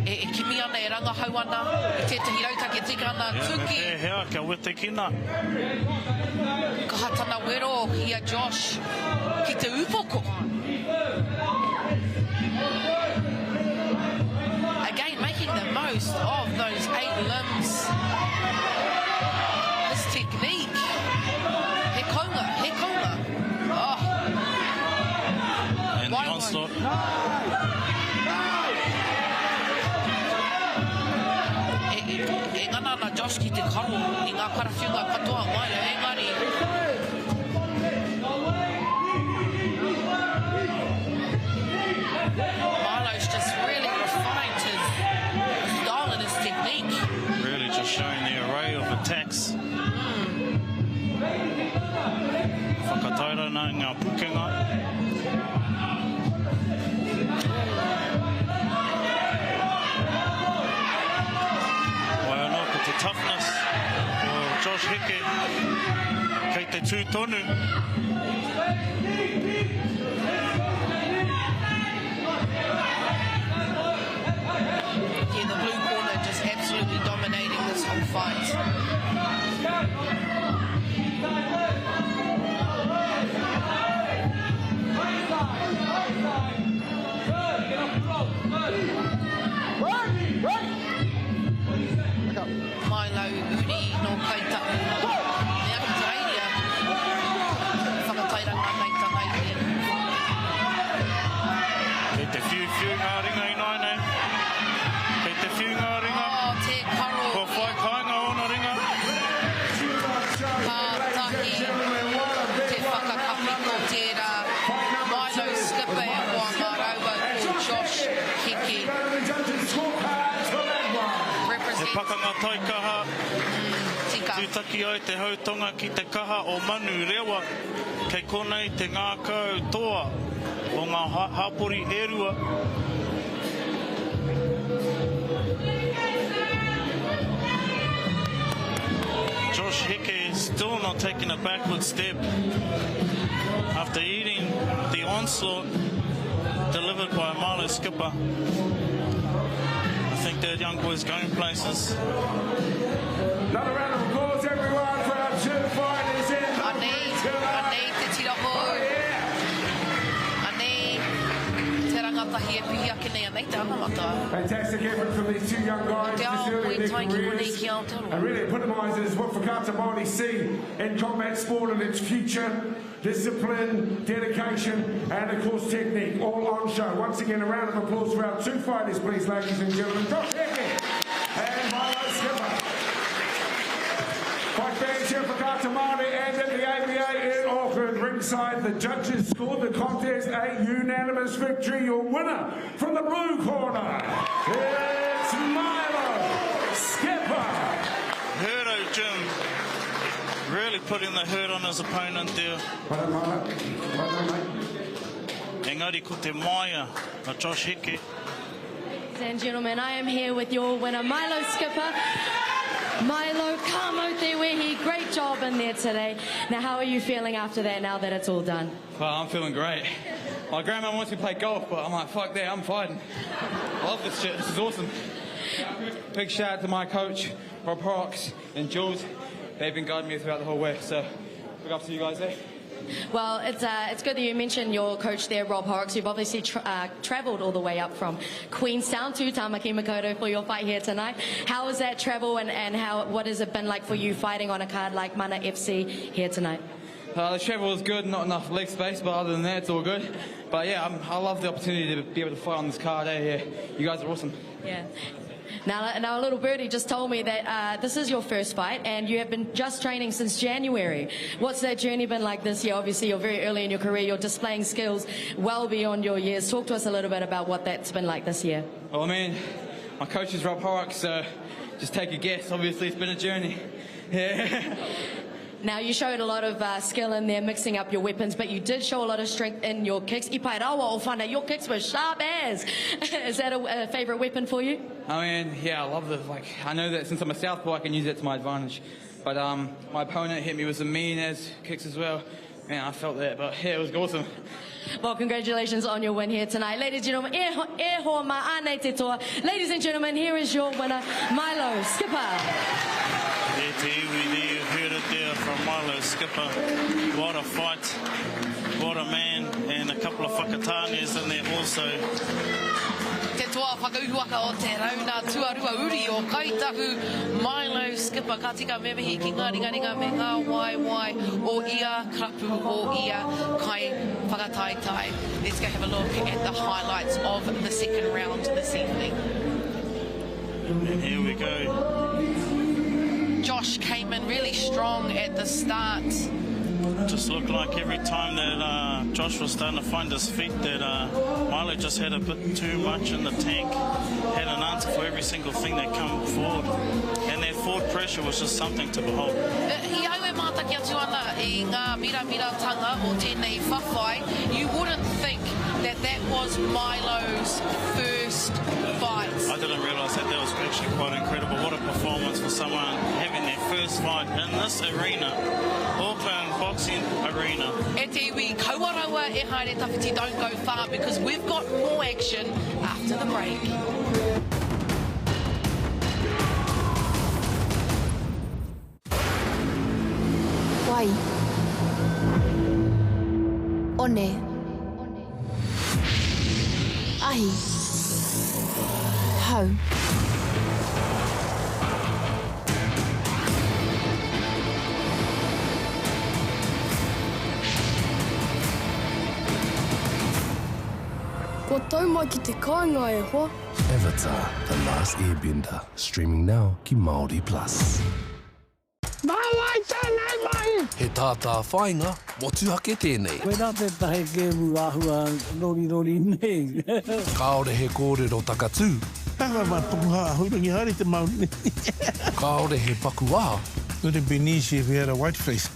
E kimi ana e ranga hau ana, e tētahi rautake tika ana tuki. E hea, kia wete kina. Ka hatana wero hia Josh ki te upoko. Again, making the most of those 8 limbs. This technique. He konga. Oh. And the onslaught. E ngana na Josh ki te karu I ngā karawhiunga katoa mai engari. Milo's just really refined his style and his technique. Really just showing the array of attacks. Whakataira na ngā pukenga. The toughness for Josh Hickey kei te tūtonu. Yeah, the blue corner just absolutely dominating this whole fight. Milo, Uri, no kaitapu. Me aki te reiria. Whakataira ngā neitanga I hea. Kei te whiu ngā ringa I nai nei. Kei te whiu ngā ringa. Oh, te karo. Ko whai kainga o na ringa. Tātahi. Te whakakapiko tērā. Milo skipper e hoa ngā raua ko Josh Hickey. He pakanga taikaha. Tūtaki ai te hautonga ki te kaha o manu rewa. Kei konei te ngākau toa o ngā hapori erua. Josh Hickey still not taking a backward step after eating the onslaught delivered by Milo skipper. I think that young boy's going places. Another round of applause, everyone, for our 2 fighters in. I need te tiraho. I need te rangatahi e pihi ake nei anei te anamata. Fantastic effort from these 2 young guys. Te ao Muay Thai ki monei ki ao And really epitomises what Whakapapa Māori see in combat sport and its future. Discipline, dedication, and of course technique, all on show. Once again, a round of applause for our 2 fighters, please, ladies and gentlemen. Josh Hickey and Milo skipper. Fight fans here for Whakapapa Māori and at the ABA in Auckland. Ringside, the judges scored the contest a unanimous victory. Your winner from the blue corner, it's Milo skipper. Hurto Jim really putting the hurt on his opponent there. Engari ko te maia, a Josh Heke. Ladies and gentlemen, I am here with your winner, Milo skipper. Milo, ka mau te wehi, great job in there today. Now, how are you feeling after that, now that it's all done? Well, I'm feeling great. My grandma wants me to play golf, but I'm like, fuck that, I'm fighting. I love this shit, this is awesome. Big shout out to my coach, Rob Horrocks and Jules. They've been guiding me throughout the whole way, so big up to you guys there. Well, it's good that you mentioned your coach there, Rob Horrocks. You've obviously travelled all the way up from Queenstown to Tamaki Makaurau for your fight here tonight. How was that travel, and what has it been like for you fighting on a card like Mana FC here tonight? The travel was good, not enough leg space, but other than that, it's all good. But yeah, I love the opportunity to be able to fight on this card. Yeah, you guys are awesome. Yeah. Now, a little birdie just told me that this is your first fight, and you have been just training since January. What's that journey been like this year? Obviously, you're very early in your career. You're displaying skills well beyond your years. Talk to us a little bit about what that's been like this year. Well, I mean, my coach is Rob Horrocks, so just take a guess. Obviously, it's been a journey. Yeah. Now, you showed a lot of skill in there, mixing up your weapons, but you did show a lot of strength in your kicks. I pai rawa o whana, your kicks were sharp as. Is that a favourite weapon for you? I mean, yeah, I love the, I know that since I'm a southpaw, I can use that to my advantage. But my opponent hit me with some mean-as kicks as well. Man, I felt that, but yeah, it was awesome. Well, congratulations on your win here tonight. Ladies and gentlemen, ladies and gentlemen, here is your winner, Milo skipper. You heard it there from Milo skipper. What a fight, what a man, and a couple of whakatanes in there also. Te toa whakauhuaka o te rauna tuarua uri o kaitahu Milo skipper ka tika memehi ki ngā ringaringa me ngā waiwai o ia krapu o ia kai whakataitai. Let's go have a look at the highlights of the second round this evening. And here we go. Josh came in really strong at the start. Just looked like every time that Josh was starting to find his feet that Milo just had a bit too much in the tank, had an answer for every single thing that come forward, and that forward pressure was just something to behold. I au e mātaki atu ana I ngā manaakitanga o tēnei whawhai. You wouldn't think that that was Milo's first fight. I didn't realise that. That was actually quite incredible. What a performance for someone having their first fight in this arena, Auckland Boxing Arena. E te iwi, kauparawa e haere tawhiti, don't go far because we've got more action after the break. Wai. One. Ahi. Hau. Ko tau mai ki te kāinga e hoa. Avatar, The Last Airbender, streaming now ki Māori Plus. Māwai tēnei mai! He tātā whainga, motu hake tēnei. Koe nā te tahe kēmu āhua Rory nei. Kāore he kōrero takatū. Tawa mai pukuha, hurangi hari te mauni. Kāore he pakuaha. Would have been easy if we had a white face.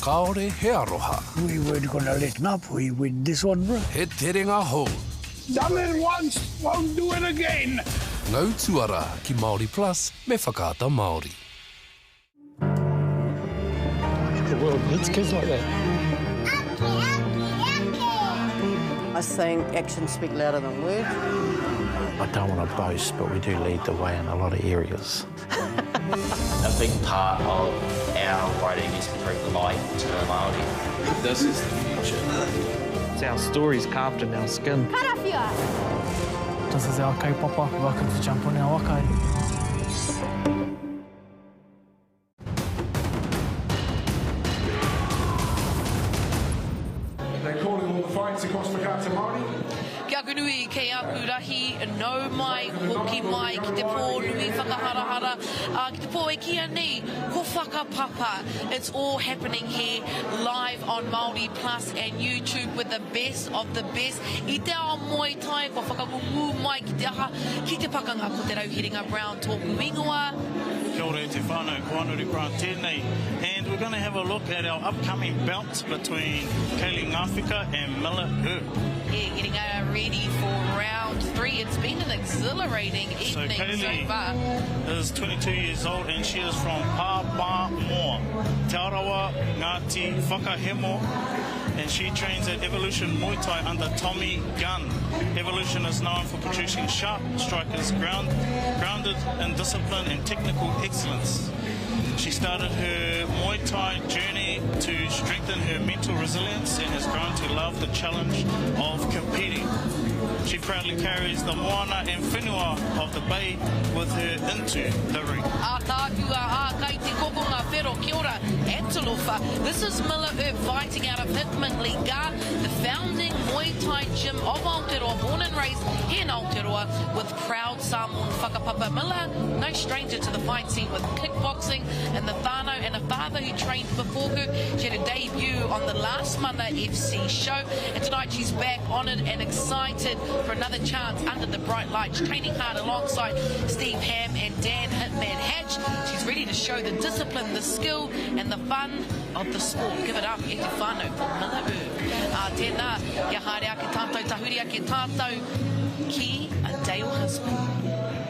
Kāore he aroha. We weren't going to let up. We win this one, bro. He terenga hou. Done it once, won't do it again. Ngau tuara ki Māori Plus me whakaata Māori. The world needs kids like that. I think actions speak louder than words. I don't want to boast, but we do lead the way in a lot of areas. A big part of our fighting is to bring light to the Māori. This is the future. It's our stories carved in our skin. Karawhia! This is our kaupapa. Welcome to jump on our wakai. They're calling all the fights across Whakapapa Māori. Kia kunui kei aku rahi, nau mai, hoki mai, ki te pō nui whakaharahara, ki te pō e kia nei, ko Whakapapa. It's all happening here, live on Māori Plus and YouTube with the best of the best. I te ao Muay Thai, ko whakamungu mai ki te aha, ki te pakanga ko te rauhiringa Brown tōku ingoa. Kia ora e te whānau, ko anuri grant tēnei. And we're going to have a look at our upcoming bouts between Kaylee and Milo. Yeah, getting ready for round 3. It's been an exhilarating evening so far. Is 22 years old and she is from Papamoa, Taroha, Ngāti Whakahemo, and she trains at Evolution Muay Thai under Tommy Gunn. Evolution is known for producing sharp strikers grounded in discipline and technical excellence. She started her Muay Thai journey to strengthen her mental resilience and has grown to love the challenge of competing. She proudly carries the moana and whenua of the bay with her into the ring. This is Miller fighting out of Hitman Liga, the founding Muay Thai gym of Aotearoa, born and raised here in Aotearoa, with proud Samoan Whakapapa. Miller, no stranger to the fight scene with kickboxing and the whānau, and a father who trained before her. She had a debut on the last Mana FC show, and tonight she's back honoured and excited for another chance under the bright lights, training hard alongside Steve Ham and Dan Hitman Hatch. She's ready to show the discipline, the skill and the fun of the sport. Give it up, e te whānau for Miller Tēnā, kia haere ake tātou, tahuri ake tātou ki a Dale husband.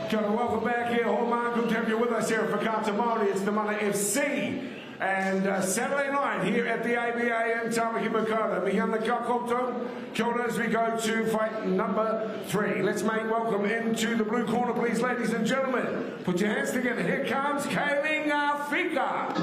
Kia ora, welcome back here. Hallmark, good to have you with us here at Mana Māori. It's the Mana FC. And Saturday night here at the ABA in Taroha. Mihana Kakoto. Kia ora as we go to fight number 3. Let's make welcome into the blue corner, please, ladies and gentlemen. Put your hands together. Here comes Kaylee Ngāwhika.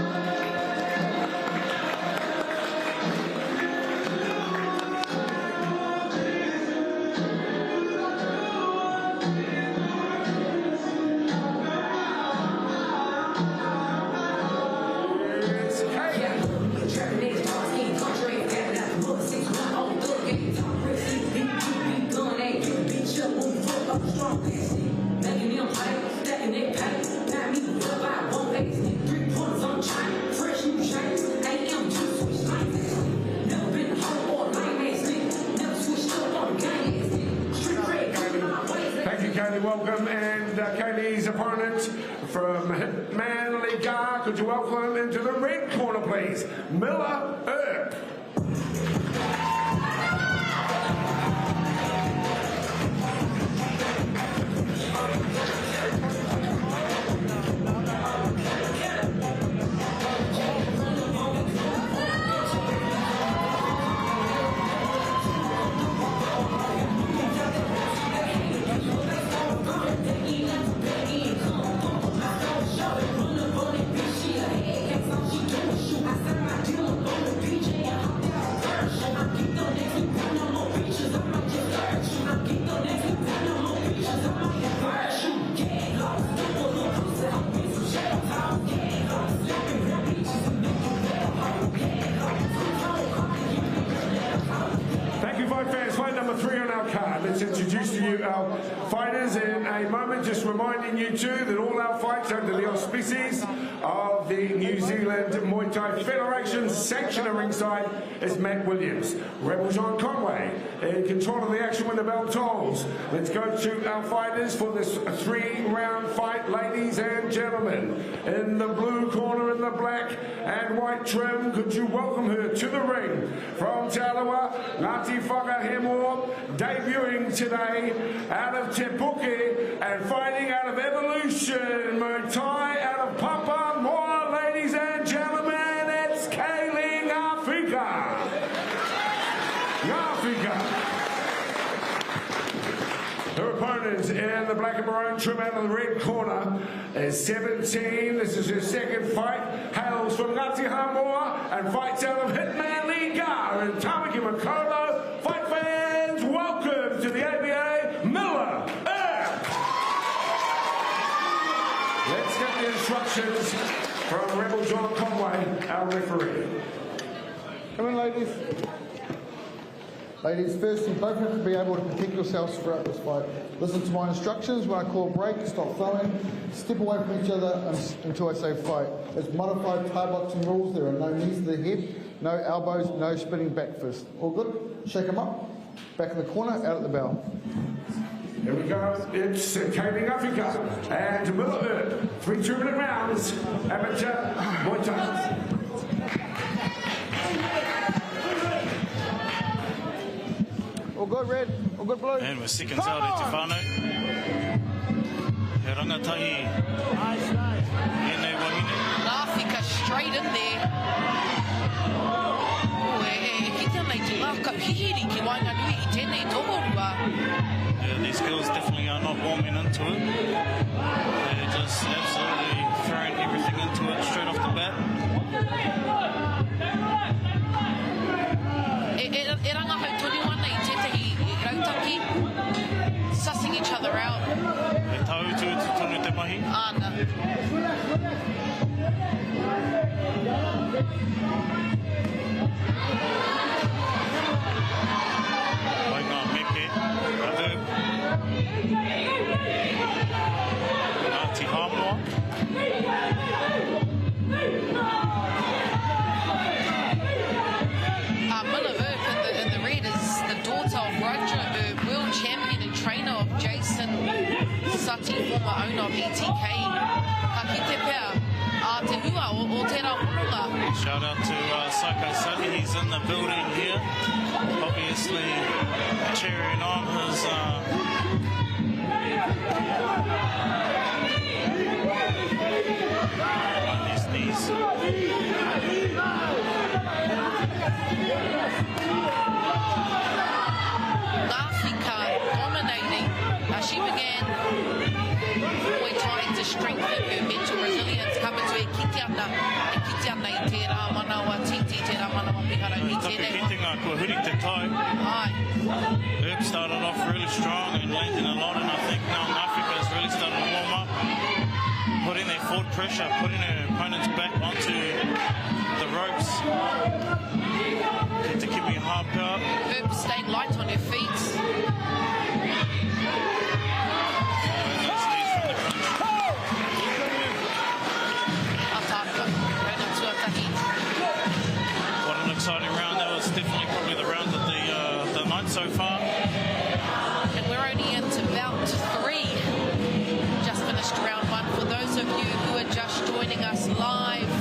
Welcome, and Kaylee's opponent from Hitman Liga, could you welcome him into the red corner, please, Miller Earp. Let's introduce to you our fighters in a moment. Just reminding you too that all our fights under the auspices of the New Zealand Muay Thai Federation. Sanctioner ringside is Matt Williams. Rebel John Conway in control of the action when the bell tolls. Let's go to our fighters for this 3-round fight, ladies and gentlemen. In the blue corner, in the black and white trim, could you welcome her to the ring from Taroha, Ngāti Whakahemo, debuting today out of Te Puke and fighting out of Evolution Muay Thai out of Papamoa, ladies and gentlemen, it's Kaylee Ngāwhika. Her opponent in the black and maroon trim out of the red corner is 17. This is her second fight. Hails from Ngāti Hamoa and fights out of Hitman Liga in Tamaki Makolo. Fight fans, welcome to the ABA, Miller Earp. Let's get the instructions from Rebel John Conway, our referee. Come in, ladies. Ladies, first, you both have to be able to protect yourselves throughout this fight. Listen to my instructions. When I call break, stop throwing, step away from each other until I say fight. It's modified Thai boxing rules. There are no knees to the head, no elbows, no spinning back fist. All good? Shake them up. Back in the corner, out at the bell. Here we go. It's Kaylee Ngāwhika and Miller Earp. 3 2-minute rounds. Amateur Muay Thai. All good? blue, red. All good, blue. And we're seconds out at Te whānau. He rangatahi. Ene wahine. Ngāwhika straight in there. Kita nei te ngākau hihiri ki Wainganui I tēnei tohorua. Yeah, these girls definitely are not warming into it. They're just absolutely throwing everything into it straight off the bat. E rangahau toni wana I tētahi rautaki, sussing each other out. E tau tu tonu te mahi. Ana. Wai ngā mepe, radu. Ngā ti hāmoa. Miller Earp in the red is the daughter of Roger Earp, world champion and trainer of Jason Sati, former owner of ETK. Ka ki te pēr, a te hua o tērā hononga. Shout out to Psycho Sati, he's in the building here. Obviously cheering on his on his knees. Ngāwhika dominating. She began Muay Thai to strengthen her mental resilience. Kama tu e kitiana I tērā manawa titi, tērā manawa pihara I tēnei. Kitinga kua huri te tai. Ai. Herb started off really strong and landing a lot, and I think now Ngāwhika has really started to warm up, putting their forward pressure, putting her opponents back onto the ropes. To give me a hard power. Herb staying light on her feet. What an exciting round. That was definitely probably the round of the night so far. And we're only into bout 3. Just finished round 1. For those of you who are just joining us live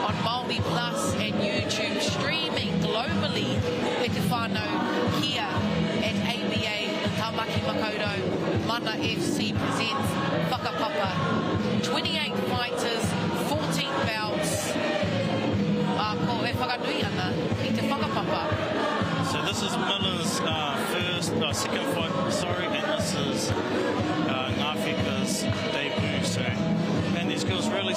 on Māori Plus and YouTube, streaming globally, e te whānau here at ABA in Tamaki Makaurau, Mana FC presents Whakapapa. 28 fighters, 14 bouts. Ko e whakanui ana I te whakapapa. So this is Miller's second fight, and this is Ngāwhika's debut. So, and these girls really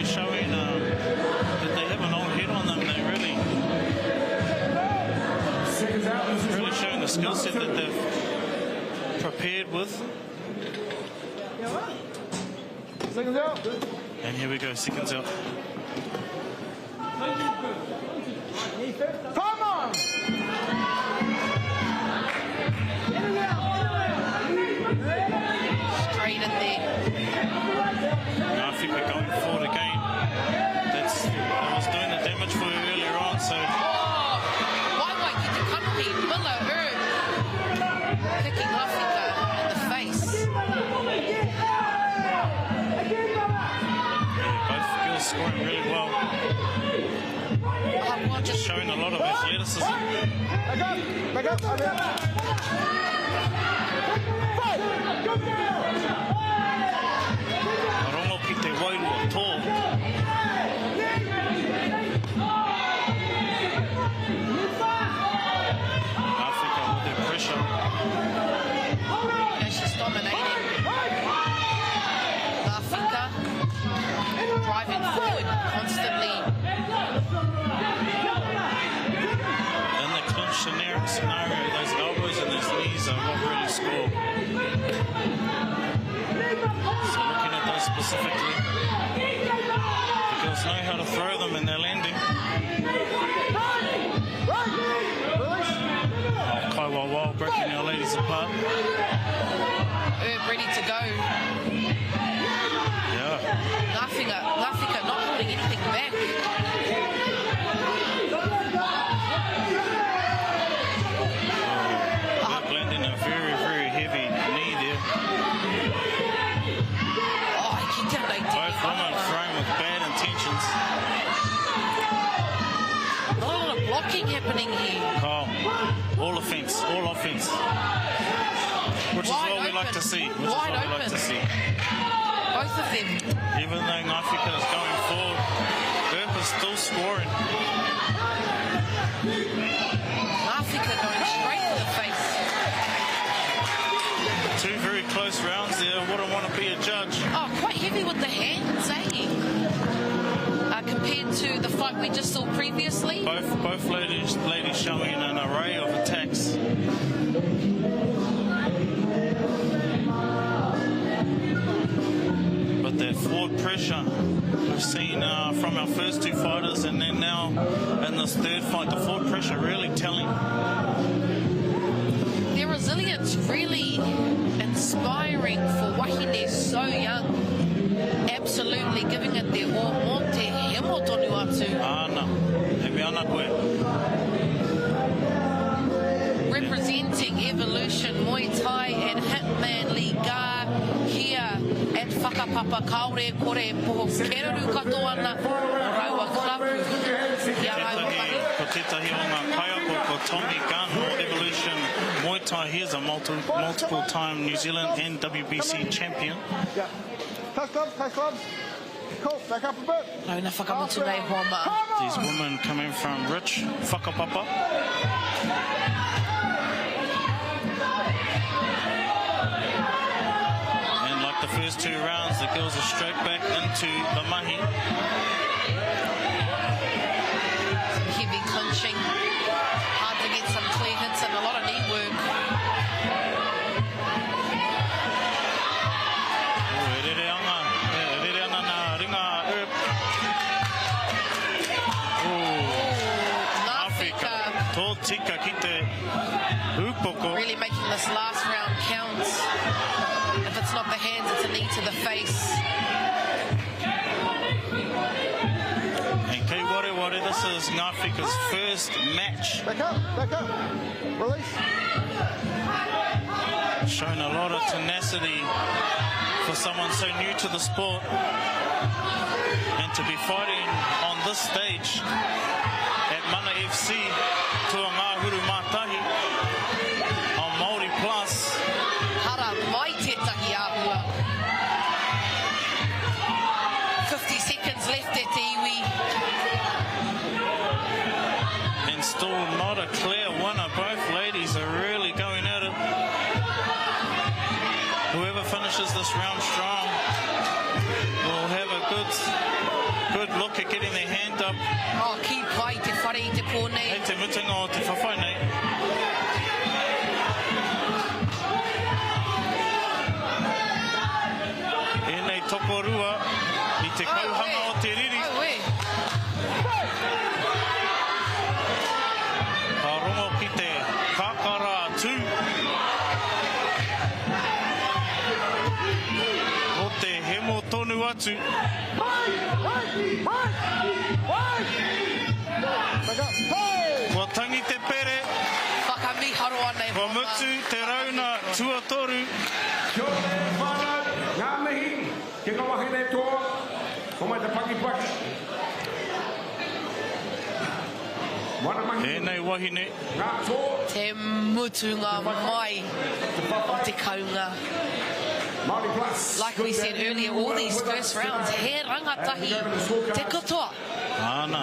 showing that they have an old head on them. They really showing the skill set that they've prepared with. Seconds out. And here we go, seconds out. Come on! Straight in there. Ngāwhika going forward again. That was doing the damage for her earlier on, so... Wai ki te kanumi, Miller Earp kicking Ngāwhika in the face. Yeah, both girls scoring really well. Just showing a lot of athleticism. Back up. Rongo ki te wairua tō. Ngāwhika with their pressure. Yeah, she's dominating. Ngāwhika driving forward constantly. In the clinch scenario, those elbows and those knees are what really score. So looking at those specifically, the girls know how to throw them and they're landing. Kaiwawa breaking our ladies apart. Herb ready to go. Yeah. Ngāwhika not holding anything back. Landing a very, very heavy knee there. Both women throwing with bad intentions. Not a lot of block kicking happening here. Oh, all offence. Which is what we like to see. Both of them. Even though Ngāwhika is going forward, Earp is still scoring. Ngāwhika going straight to the face. Two very close rounds there. Wouldn't want to be a judge. Oh, quite heavy with the hands, eh? Compared to the fight we just saw previously. Both ladies showing an array of attacks. But that forward pressure we've seen from our first two fighters, and then now in this third fight, the forward pressure really telling. Their resilience really inspiring for wahine so young. Absolutely giving it their all. Mo te hemo tonu atu. Ana, e me ana koe. Representing Evolution, Muay Thai and Hitman Liga here at Whakapapa Kaore Kore Poho Kereru katoana o Raua Klapu. Ko tētahi o ngā kaiako ko Tommy Gunn o Evolution Muay Thai. He is a multiple time New Zealand and WBC champion. Yeah. Touch gloves. Cool, back up a bit. Launa whakamotu nei hoa. These women coming from rich Whakapapa. And like the first two rounds, the girls are straight back into the mahi. Some heavy clinching. Hard to get some clear hits and a lot of knee work. Really making this last round count. If it's not the hands, it's a knee to the face. And kei ware, this is Ngāwhika's first match. Back up. Release. Showing a lot of tenacity for someone so new to the sport. And to be fighting on this stage at Mana FC to a Ngāhuru Mātahi on Māori Plus. Hara mai tētahi āhua. 50 seconds left at te iwi. And still not a clear winner. Both ladies are really going at it. Whoever finishes this round strong will have a good look at getting their hand up. Oh, ki pai te whare I te pōnei. Hei te mutunga o te whawhai nei. E nei tokorua I te kauhanga o te riri. Ka rongo ki te kakara atu. O te hemo tonu atu. Kua tangi te pere. Whakamiharo anei. Kua mutu te rauna tuatoru. Kia ora whānau, ngā mihi, ke ngā wahine toa, o mai te paki. Tēnei wahine. Te mutunga mai o te kaunga. Like we said earlier, all these first rounds, he rangatahi, te katoa. Ana.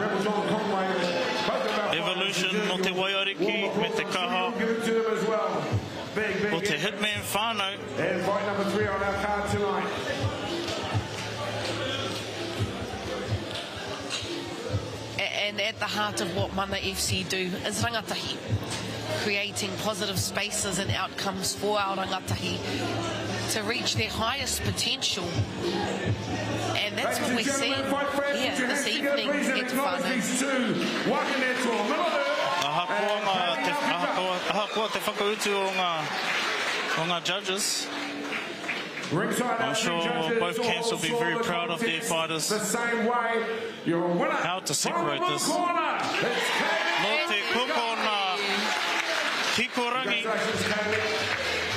Evolution no te waiariki me te kaha. O te hitman whānau. And fight number 3 on our card tonight. And at the heart of what Mana FC do is rangatahi. Creating positive spaces and outcomes for our rangatahi to reach their highest potential. And that's what we're seeing here this evening at Tahana. Ahakoa te whakautu o ngā judges. I'm sure both camps will be very proud of their fighters. How to separate this. No te kupona Kikorangi.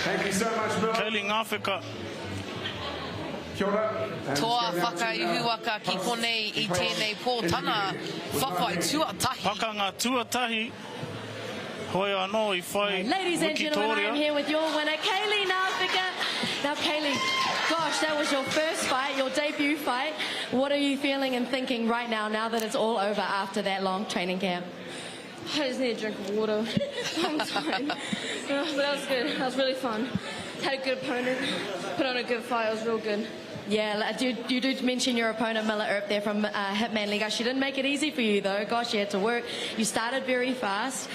Thank you so much, Bill. Kaylee Ngāwhika. Kia ora. Toa whakaihuaka ki konei I tēnei pōtana whawhai tuatahi. Pakanga tuatahi. Hoi anō I whai Ladies and gentlemen, I am here with your winner, Kaylee Nāwhika. Now, Kaylee, gosh, that was your first fight, your debut fight. What are you feeling and thinking right now that it's all over after that long training camp? I just need a drink of water. I'm tired. But that was good. That was really fun. Had a good opponent. Put on a good fight. It was real good. Yeah, you do mention your opponent, Miller Earp, there from Hitman Liga. She didn't make it easy for you, though. Gosh, you had to work. You started very fast.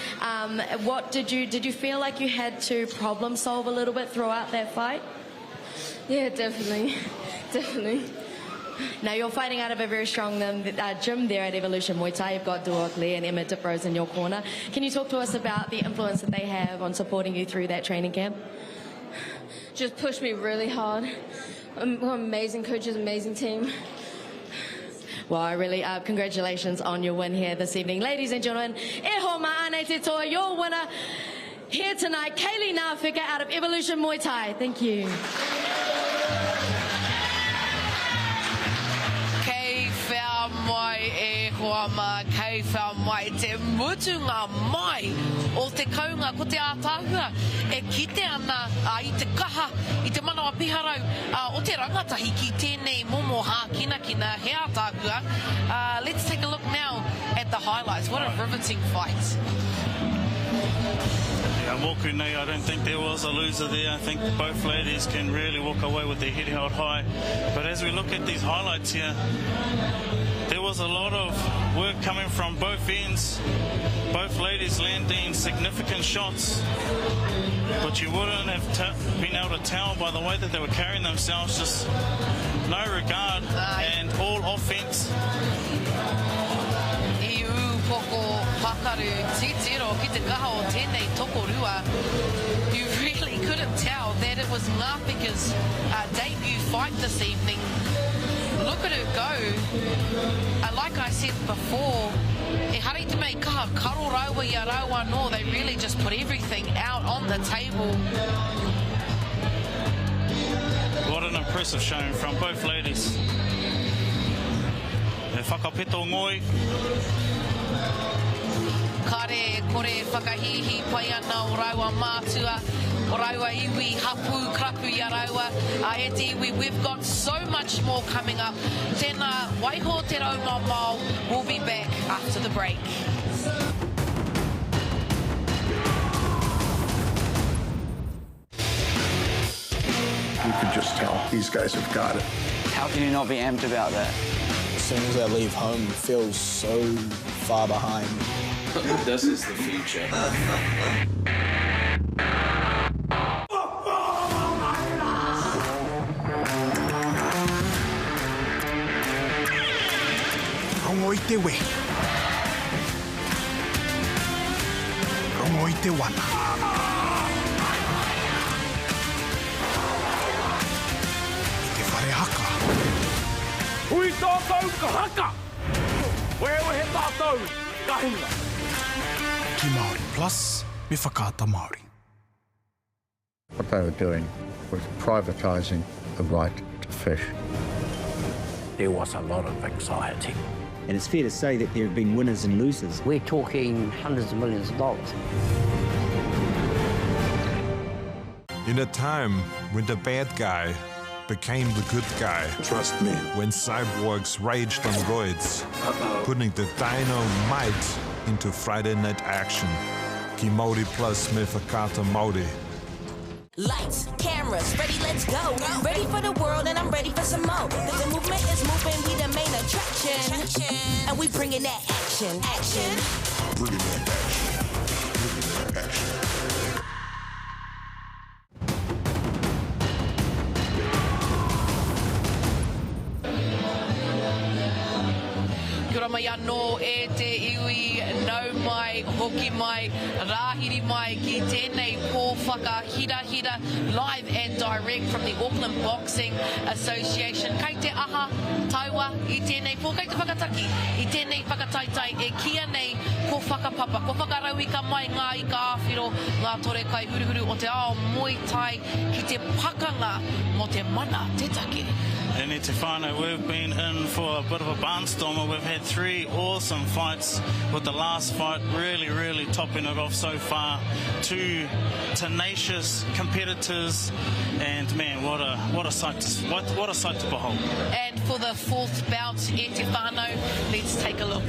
What did you feel like you had to problem solve a little bit throughout that fight? Yeah, definitely. Definitely. Now, you're fighting out of a very strong gym there at Evolution Muay Thai. You've got Duok Lee and Emma Diprose in your corner. Can you talk to us about the influence that they have on supporting you through that training camp? Just pushed me really hard. Amazing coaches, amazing team. Well, I really, congratulations on your win here this evening. Ladies and gentlemen, e ho maane te toa, your winner here tonight, Kaylee Nāwhika out of Evolution Muay Thai. Thank you. Mai e hoa ma kei whao mai te mutunga mai o te kaunga ko te ātāhua e kite ana I te kaha I te manawa piharau o te rangatahi ki tēnei momo hākina kina he ātāhua. Let's take a look now at the highlights. What a riveting fight. Yeah, moku nei, I don't think there was a loser there. I think both ladies can really walk away with their head held high. But as we look at these highlights here, there was a lot of work coming from both ends. Both ladies landing significant shots. But you wouldn't have been able to tell by the way that they were carrying themselves. Just no regard and all offense. Poko pakaru titiro ki te kaha o tēnei tokorua. You really couldn't tell that it was Ngāwhika's debut fight this evening. Look at her go. Like I said before, e hari te mei kaha karo raua I raua no. They really just put everything out on the table. What an impressive showing from both ladies. E whakapeto ngoi. Kare kore whakahihi pai ana o raua mātua, o raua iwi hapu krapu I raua. E te iwi, we've got so much more coming up. Tēnā waiho te rau mau. We'll be back after the break. You can just tell these guys have got it. How can you not be amped about that? As soon as I leave home, it feels so far behind. This is the future. Rongo I te we. Rongo I te wana. I te whare haka. Hui tātou ka haka! Wewe he tātou ka hinga. Ki Māori Plus, me whakaata Māori. What they were doing was privatising the right to fish. There was a lot of anxiety. And it's fair to say that there have been winners and losers. We're talking hundreds of millions of dollars. In a time when the bad guy became the good guy. Trust me. When cyborgs raged on roids, putting the dino might into Friday night action. Ki Māori Plus me whakaata Māori. Lights, cameras, ready, let's go. Ready for the world and I'm ready for some more. Cause the movement is moving, we the main attraction. And we bringing that action. Bringing that action. Kia ora mai anō e te iwi, nau mai, hoki mai, rāhiri mai ki tēnei pō whakahira live and direct from the Auckland Boxing Association. Kei te aha, taua, I tēnei pō, kei te whakataki, I tēnei whakataitai, e kia nei ko whaka whakapapa. Ko whakarau I ka mai ngā I ka āwhiro, ngā tore kai huruhuru o te ao Muay Thai ki te pakanga mo te mana te take. And te whānau, we've been in for a bit of a barnstormer. We've had 3 awesome fights, with the last fight really topping it off so far. 2 tenacious competitors, and man, what a sight to behold. And for the 4th bout, te whānau, let's take a look.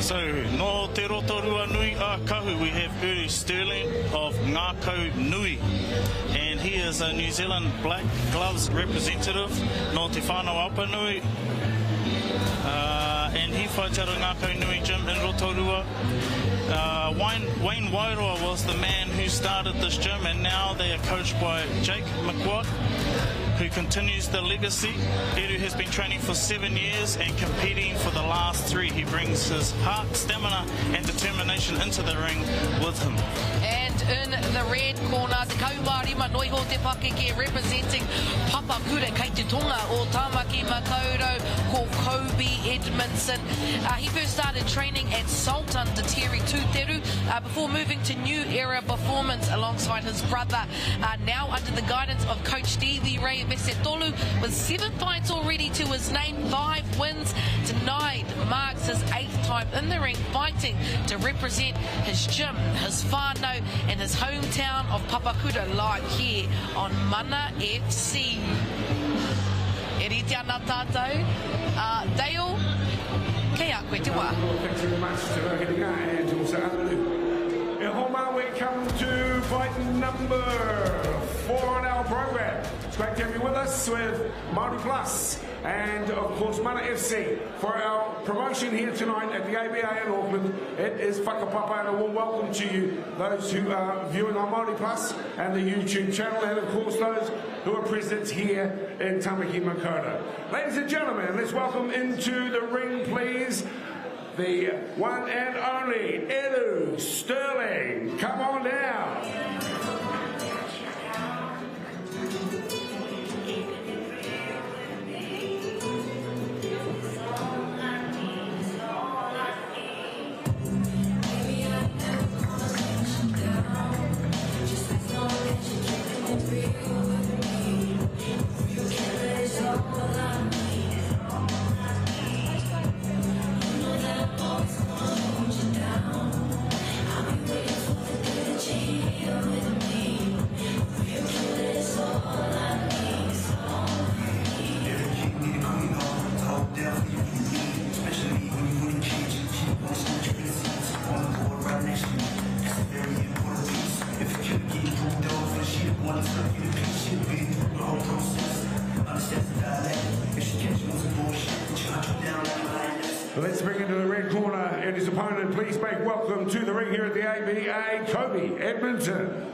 So, no te rotorua nui a kahu, we have Rory Sterling of Ngākau Nui, and he is a New Zealand Black Gloves representative, no te whānau apa nui, and he fights out of Ngākau Nui gym in Rotorua. Wayne Wairoa was the man who started this gym, and now they are coached by Jake McWatt, who continues the legacy. Eru has been training for 7 years and competing for the last 3. He brings his heart, stamina and determination into the ring with him. And in the red corner, te kaumārima noiho te pakeke representing Papakura kei te tonga o Tamaki Makaurau ko Kobe Edmondson. He first started training at Sultan de Terry Tuteru before moving to New Era Performance alongside his brother. Now under the guidance of Coach Stevie Ray Vesetolu, with 7 fights already to his name, 5 wins. Tonight marks his 8th time in the ring, fighting to represent his gym, his whānau and his hometown of Papakura, live here on Mana FC. E rite ana tātou. Dale, kei a koe te wā. Thanks very much to Rangatiratanga and also Anu. In Homa, we come to fight number 4 on our program. It's great to have you with us with Māori Plus and of course Mana FC for our promotion here tonight at the ABA in Auckland. It is Whakapapa, and a warm welcome to you, those who are viewing on Māori Plus and the YouTube channel, and of course those who are present here in Tamaki Makaurau. Ladies and gentlemen, let's welcome into the ring, please, the one and only Edu Sterling. Come on down. Let's bring into the red corner and his opponent. Please make welcome to the ring here at the ABA, Kobe Edmondson.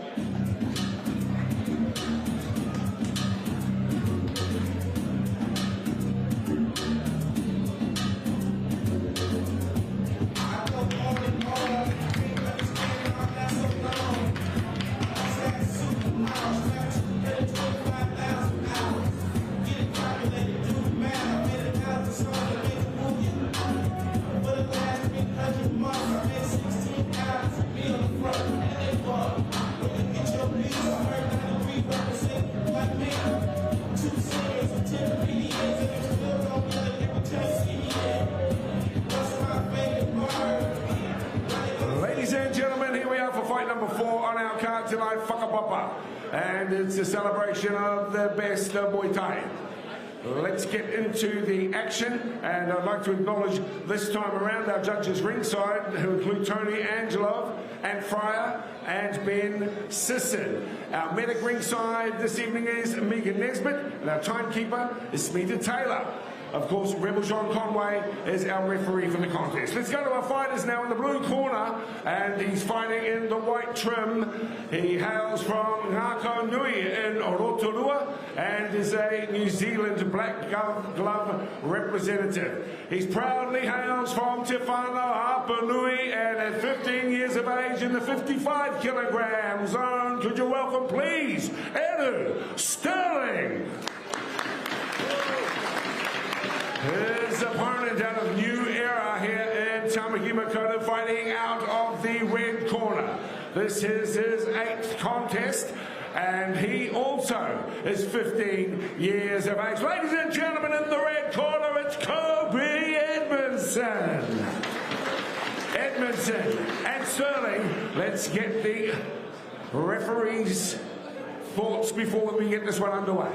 Tonight, Whakapapa, and it's a celebration of the best of Muay Thai. Let's get into the action, and I'd like to acknowledge this time around our judges ringside, who include Tony Angelov and Fryer and Ben Sisson. Our medic ringside this evening is Megan Nesbitt, and our timekeeper is Smita Taylor. Of course, Rebel John Conway is our referee for the contest. Let's go to our fighters now in the blue corner, and he's fighting in the white trim. He hails from Ngākau Nui in Rotorua and is a New Zealand Black Glove representative. He proudly hails from Te Whānau Hapa Nui, and at 15 years of age in the 55 kilogram zone, could you welcome, please, Edu Sterling. His opponent out of New Era here in Tamaki Makoto fighting out of the red corner. This is his 8th contest, and he also is 15 years of age. Ladies and gentlemen, in the red corner, it's Kobe Edmondson. Edmondson and Sterling, let's get the referees' thoughts before we get this one underway.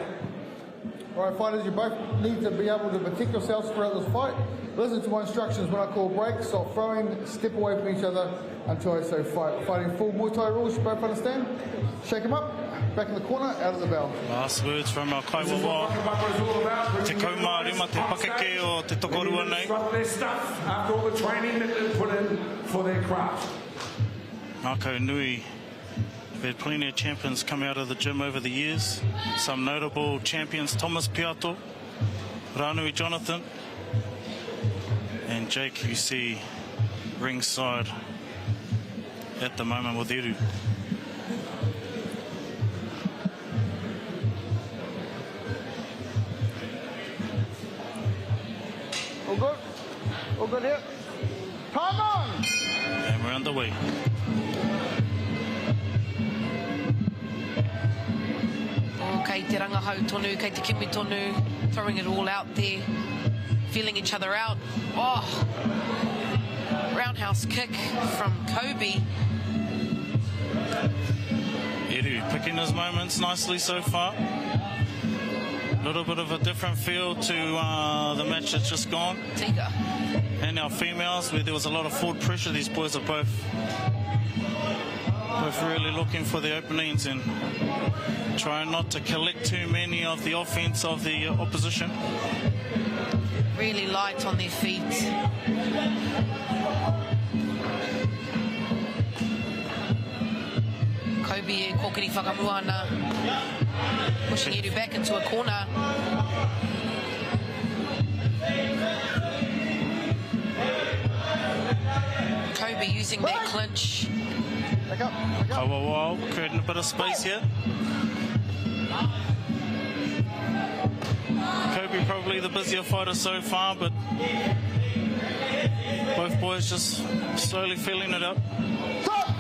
All right, fighters, you both need to be able to protect yourselves throughout this fight. Listen to my instructions when I call break. Stop throwing, step away from each other until I say fight. Fighting full Muay Thai rules, you both understand? Shake them up, back in the corner, out of the bell. Last words from our Kaiwawa. Te kaumārima, te pakeke o te tokorua nei. Their stuff after all the training that they've put in for their craft. Mako nui. We've had plenty of champions come out of the gym over the years. Some notable champions, Thomas Piato, Ranui Jonathan, and Jake, you see ringside at the moment with Eru. All good? All good here? Come on! And we're underway. Kei te rangahau tonu, kei te kimi tonu, throwing it all out there, feeling each other out. Oh, roundhouse kick from Kobe. Eru picking his moments nicely so far. A little bit of a different feel to the match that's just gone. Tika. And our females, where there was a lot of forward pressure, these boys are both really looking for the openings and trying not to collect too many of the offense of the opposition. Really light on their feet. Kobe e kokiri whakamuana, pushing Eru back into a corner. Kobe using that clinch. Kawawa creating a bit of space here. Kobe probably the busier fighter so far, but both boys just slowly filling it up.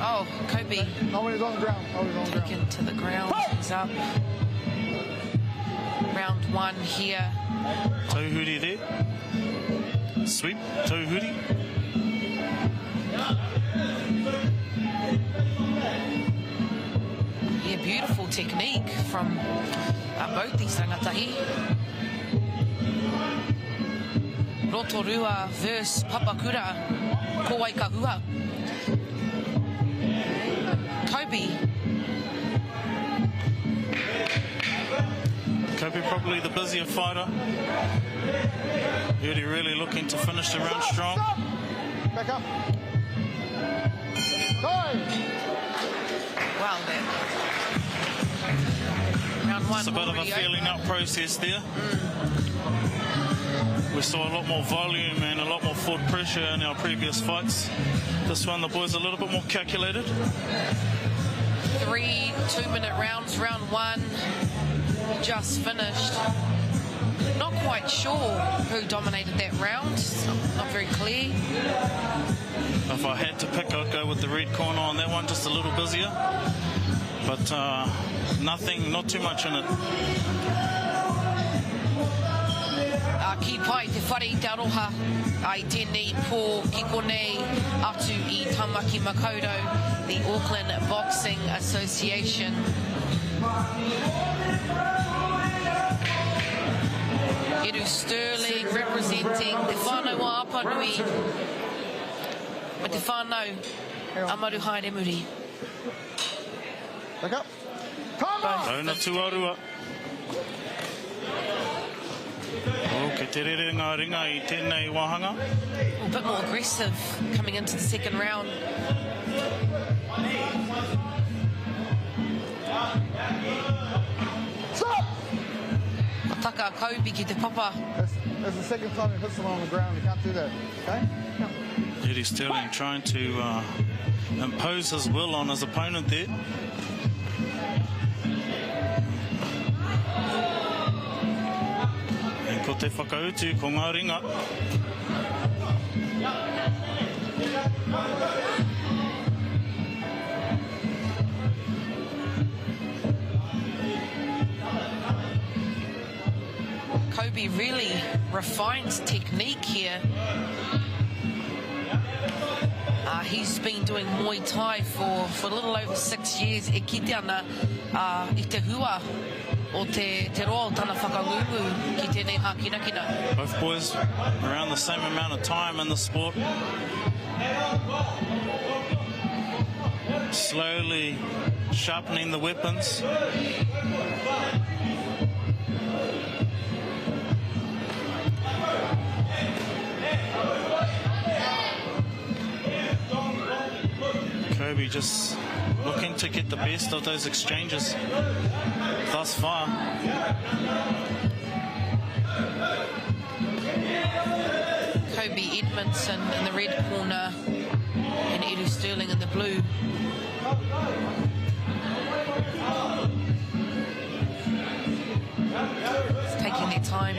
Oh, Kobe. Oh, he's on the ground. Oh, he's on the ground. Taken to the ground. He's up. Round one here. Tauhuri there. Sweep, Tauhuri. Yeah, beautiful technique from both these rangatahi. Rotorua versus Papakura. Kowai Kahua. Kobe. Kobe probably the busier fighter. Eru really looking to finish the round strong. Back up. Go! Wow, there. Round one. It's a bit of a feeling out process there. We saw a lot more volume and a lot more forward pressure in our previous fights. This one, the boys are a little bit more calculated. 3 2-minute rounds. Round one just finished. Not quite sure who dominated that round. Not very clear. If I had to pick, I'd go with the red corner on that one, just a little busier. But not too much in it. Ki pai te whare i Taroha, ai tēnei pō ki konei atu i Tamaki Makoto, the Auckland Boxing Association. Eru Sterling representing te whānau a Apanui, me te whānau Amaru Haere Muri. Back up. Tauna tuarua. Ke te rere ngā ringa I tēnei wahanga. A bit more aggressive coming into the second round. Stop! Taka Kobe ki te papa. That's the second time he hits someone on the ground. You can't do that. Okay? Eddie Sterling trying to impose his will on his opponent there. Ko te whakautu ko ngā ringa. Kobe really refines technique here. He's been doing Muay Thai for a little over 6 years. E kite ana I te hua o te roa o tana whakangungu ki tēnei hākinakina. Both boys around the same amount of time in the sport. Slowly sharpening the weapons. Kobe just looking to get the best of those exchanges thus far. Kobe Edmondson in the red corner and Edu Sterling in the blue. Taking their time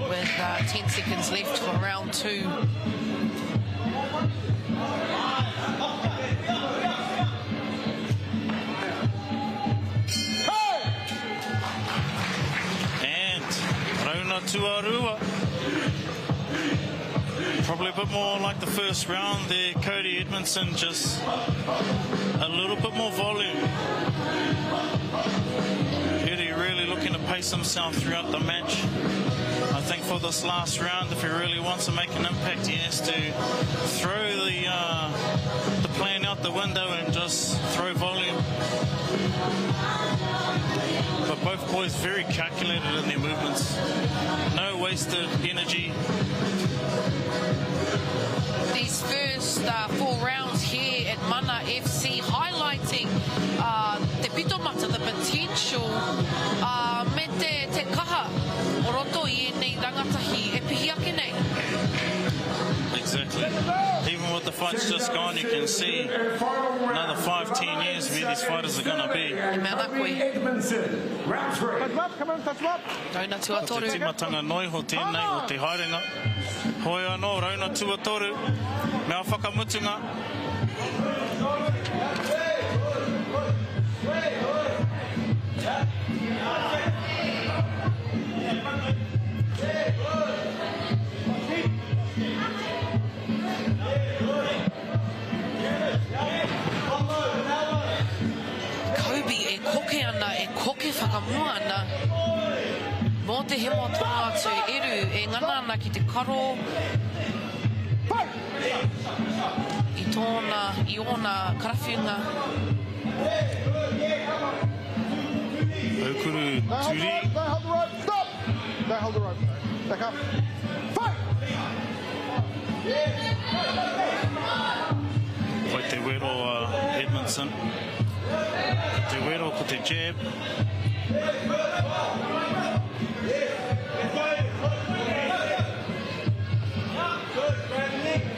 with 10 seconds left for round 2. Tuarua. Probably a bit more like the first round there. Cody Edmondson just a little bit more volume. Eddie really looking to pace himself throughout the match. I think for this last round, if he really wants to make an impact, he has to throw the plan out the window and just throw volume. But both boys very calculated in their movements. No wasted energy. These first 4 rounds here at Mana FC highlighting te pitomata, the potential me te kaha o roto I nei rangatahi e pihi ake nei. Exactly. Even with the fights just gone, you can see another 5-10 years where these fighters are going to be. Rauna tuatoru. Te timatanga noi ho tēnei o te haerenga. Hoi anō, rauna tuatoru. Mea whakamutunga. Koke ana, e koke whakamua ana. Mō te hemo tonga atu eru, e ngana ana ki te karo. I tōna, I ona karawhiunga. Aukuru turi. Don't hold the rope, stop! Don't hold the rope, back up. Fight! Wai te wero Edmondson. Te wero ko te jab.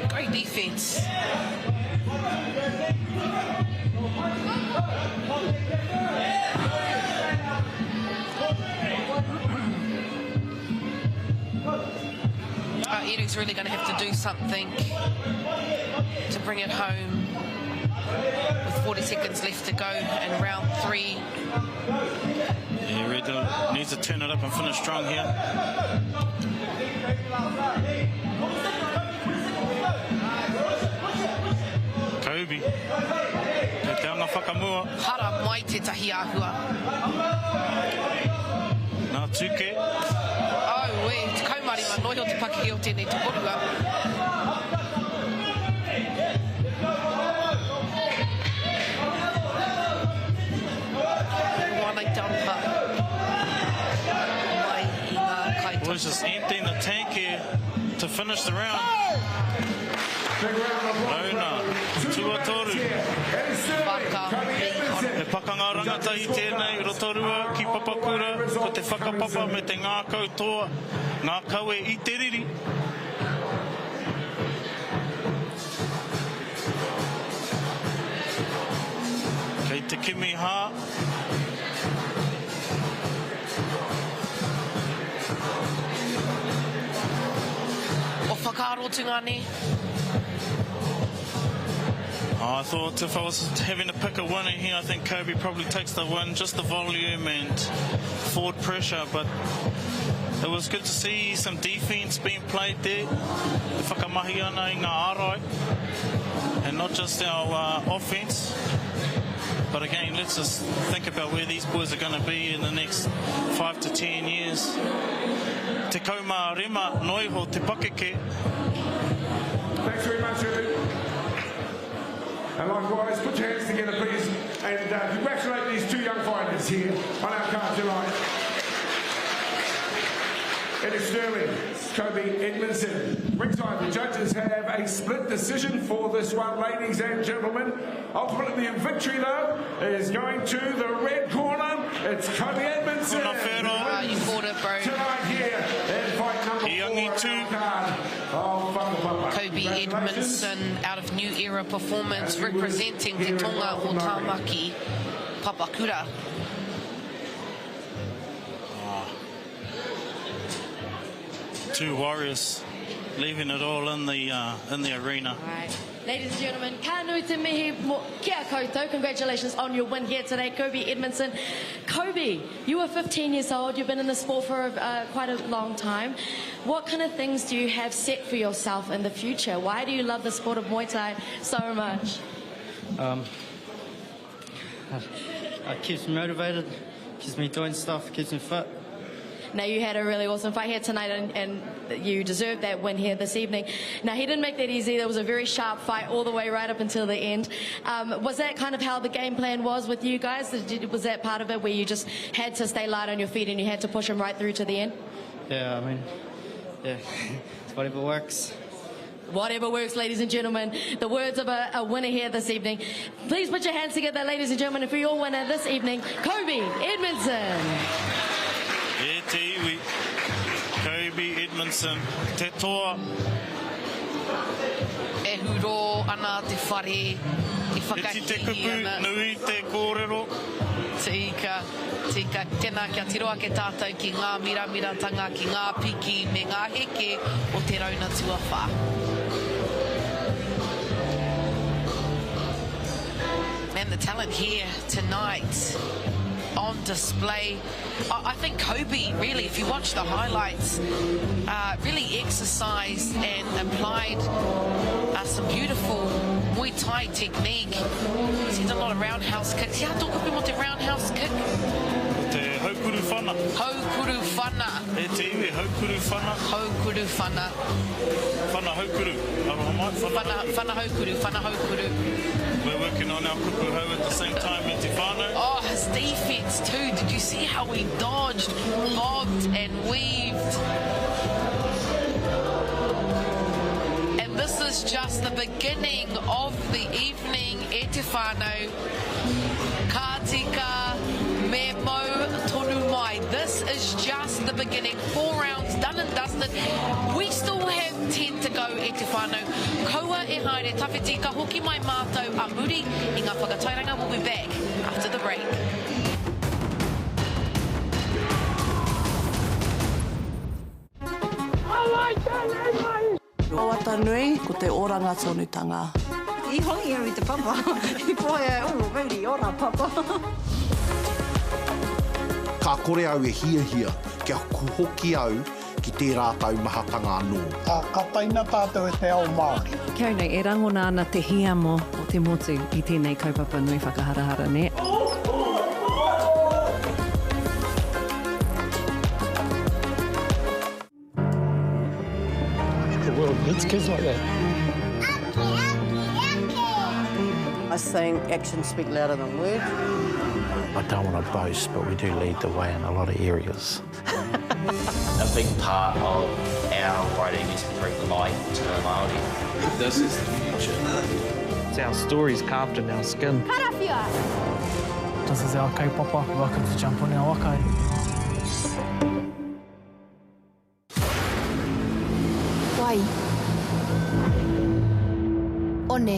Great defense. Edu's really going to have to do something to bring it home. With 40 seconds left to go in round 3. Yeah, Red needs to turn it up and finish strong here. Kobe. Te teanga whakamua. Hara mai te tahi āhua. Nā tuke. Oh, we, te kaumari ma noi o te pakeke o tēnei tokorua. Boys just emptying the tank here to finish the round. Rauna, tuatoru. He pakanga rangatahi tēnei, rotorua, ki papakura, ko te whakapapa me te ngā koutoa, ngā kaue I te riri. Kei te kimi hā. O whakaaro tungane. I thought if I was having to pick a winner here, I think Kobe probably takes the win, just the volume and forward pressure, but it was good to see some defence being played there. The whakamahi ana I ngā ārai, and not just our offence. But again, let's just think about where these boys are going to be in the next 5 to 10 years. Te kaumā rema noi ho te pakeke. Thanks very much, Evan. And likewise, put your hands together, please, and congratulate these two young fighters here on our card tonight. Eddie Sterling, Kobe Edmondson. Ringside, the judges have a split decision for this one, ladies and gentlemen. Ultimately, the victory, though, is going to the red corner. It's Kobe Edmondson. You fought it, bro. Tonight here in fight number 4 Kobe Edmondson out of New Era Performance, representing Te Tonga o Tāmaki Papakura. Two warriors leaving it all in the arena. All right. Ladies and gentlemen, ka nui te mihi mo kia koutou. Congratulations on your win here today, Kobe Edmondson. Kobe, you were 15 years old. You've been in the sport for quite a long time. What kind of things do you have set for yourself in the future? Why do you love the sport of Muay Thai so much? It keeps me motivated, keeps me doing stuff, keeps me fit. Now, you had a really awesome fight here tonight, and you deserved that win here this evening. Now, he didn't make that easy. There was a very sharp fight all the way right up until the end. Was that kind of how the game plan was with you guys? Was that part of it, where you just had to stay light on your feet and you had to push him right through to the end? Yeah, I mean, yeah, it's whatever works. Whatever works, ladies and gentlemen. The words of a winner here this evening. Please put your hands together, ladies and gentlemen, for your winner this evening, Kobe Edmondson. E te iwi, Kobe Edmondson, te toa. E huro ana te whare, i whakahingi ana. Nui te kōrero. Te ika, tēnā kia tiroa ke tātou ki ngā mira-miratanga, ki ngā piki, me ngā heke o te rauna tuawha. And the talent here tonight on display. I think Kobe, really, if you watch the highlights, really exercised and applied some beautiful Muay Thai technique. He's had a lot of roundhouse kicks. Ia tō kupi mo te roundhouse kick? Te haukuru whana. Haukuru whana. E te iwi, haukuru whana. Haukuru whana. Whana haukuru. Aroha mai, whana haukuru, whana haukuru. We're working on our kupu hau at the same time in te whānau. Oh, his defense too. Did you see how he dodged, bobbed and weaved? And this is just the beginning of the evening. E te whānau, ka tika me mau tonu mai. This is just the beginning. 4 rounds done and dusted. We still have 10 to go, e te whānau. Kaua e haere, tawhiti ka hoki mai mātou a muri i ngā whakatairanga. We'll be back after the break. Rawata nui ko te oranga tonutanga. I hongi au i te papa. I poe ai, really, ora papa. Ka kore au e hia, kia kuhoki au ki te rātau mahatanga anō. Ka taina tātou e te ao Māori. Kia nei, e rangona ana te hiamo o te motu i tēnei kaupapa nui whakaharahara ne. The world needs kids like that. I think actions speak louder than words. I don't want to boast, but we do lead the way in a lot of areas. A big part of our writing is to bring light to Māori. This is the future. It's our stories carved in our skin. Karawhia! This is our kaupapa. Welcome to jump on our wakai. Wai. One.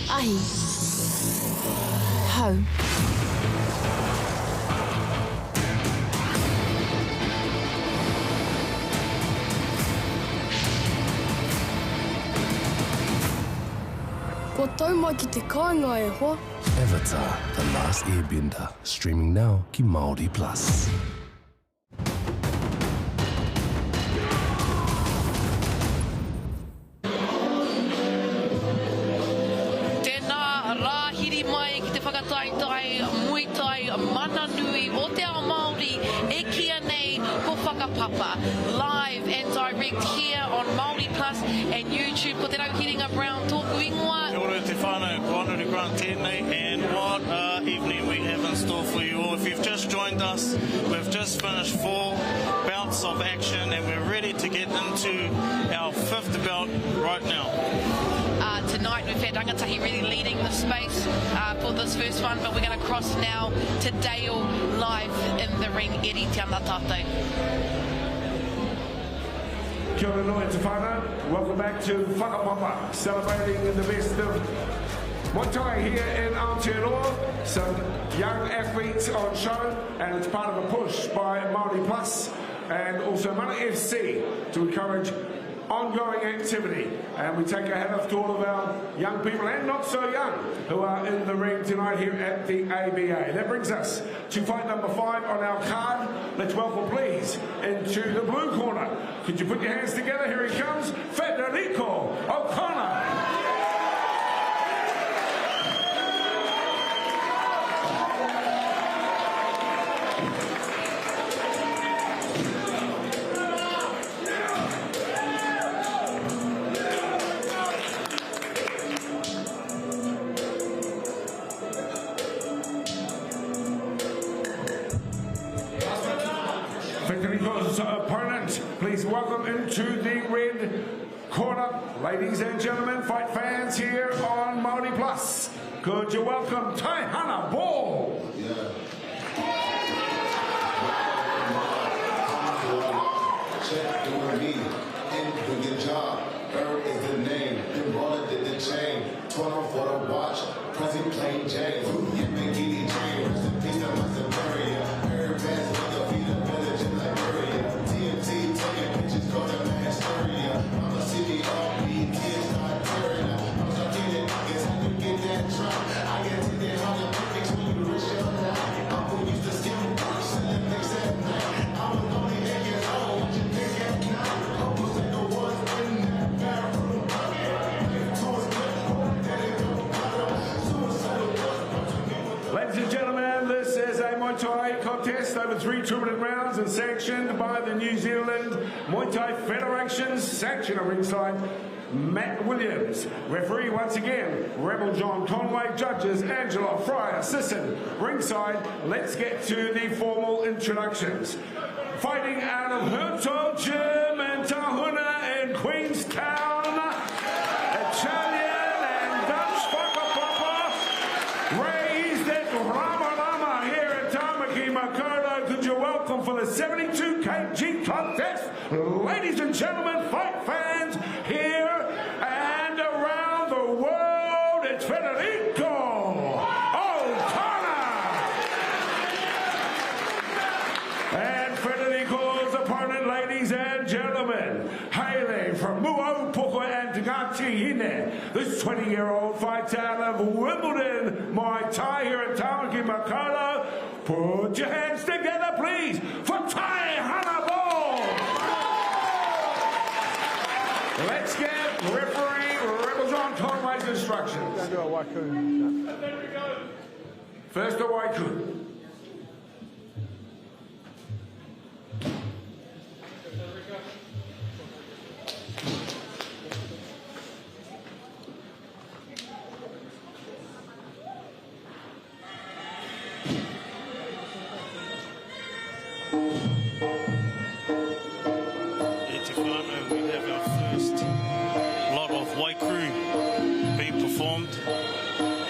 Ahi. Hau. Ko tau mai ki te kāinga e hoa. Avatar, The Last Airbender, streaming now ki Māori Plus. Tēnā rāhiri mai ki te whakataitai Muay Thai mana nui o te ao Māori e kia nei ko Whakapapa. Live and direct here on Māori Plus and YouTube. Ko te rauhiringa Brown tōku ingoa. Kia ora te whānau, ko Honoru Grant tēnei, and what evening we have in store for you all. If you've just joined us, we've just finished 4 bouts of action and we're ready to get into our 5th bout right now. Tonight we've had Rangatahi really leading the space for this first one, but we're going to cross now to Dale live in the ring. Eri te ana tātou. Kia ora noi te whānau. Welcome back to Whakapapa, celebrating the best of Muay Thai here in Aotearoa. Some young athletes on show, and it's part of a push by Māori Plus and also Mana FC to encourage ongoing activity. And we take a hat off to all of our young people and not so young who are in the ring tonight here at the ABA. That brings us to fight number 5 on our card. Let's welcome please into the blue corner. Could you put your hands together? Here he comes, Federico O'Connor. Federico's opponent, please welcome into the red corner, ladies and gentlemen, fight fans here on Māori Plus. Could you welcome Tahana Ball? Check doing me, and do your job. Bird is the name, the baller did the chain. 12 for the watch, present plain Jane. Yeah, Maggie Jane, rest in peace, that was the barrier. Herb Bass, look up, feed the village in Liberia. TNT, taking pictures, call them the hysteria. Mama City, all beat, kids, not carrying up. I'm stuck in it, guess I could get that drop. I get to that hard and fix when you reach your life. Uncle used to skip work, selling things at night. I was only 8 years old, what you think at night? Almost like the ones in that bathroom. Ladies and gentlemen, this is a Muay Thai contest over 3 2-minute rounds and sanctioned by the New Zealand Muay Thai Federation. Sanctioner ringside, Matt Williams. Referee once again, Rebel John Conway. Judges, Angela Fryer Sisson. Ringside, let's get to the formal introductions. Fighting out of Herto Gym and Tahana and Queenstown, Italian and Dutch Whakapapa, raised at Rama here at Tamaki Makaurau. Could you welcome for the 72 kg contest, ladies and gentlemen, fight fans here and around the world, it's Federico O'Connor. And Federico's opponent, ladies and gentlemen, hailing from Muay Thai and Tagati, this 20-year-old fights out of Wimbledon, Muay Thai here at Tamaki Makaurau. Put your hands together, please, for Tahana Ball. Let's get referee Rebel John Conway's instructions. First a Waiku. We have our first lot of Waikuru being performed.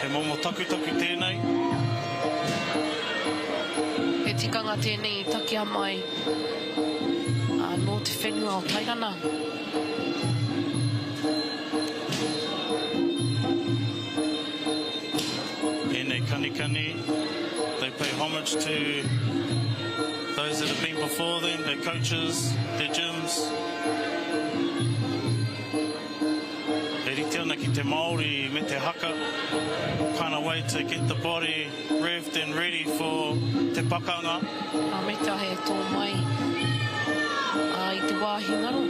He momo taku tēnei. He tikanga tēnei takia mai no te whenua o Tairana. Tēnei kanikani, they pay homage to those that have been before them, their coaches, their gyms. He rite ana ki te Māori me te haka. Kind of way to get the body revved and ready for te pakanga. Me tahe tō mai I te wāhi ngaro.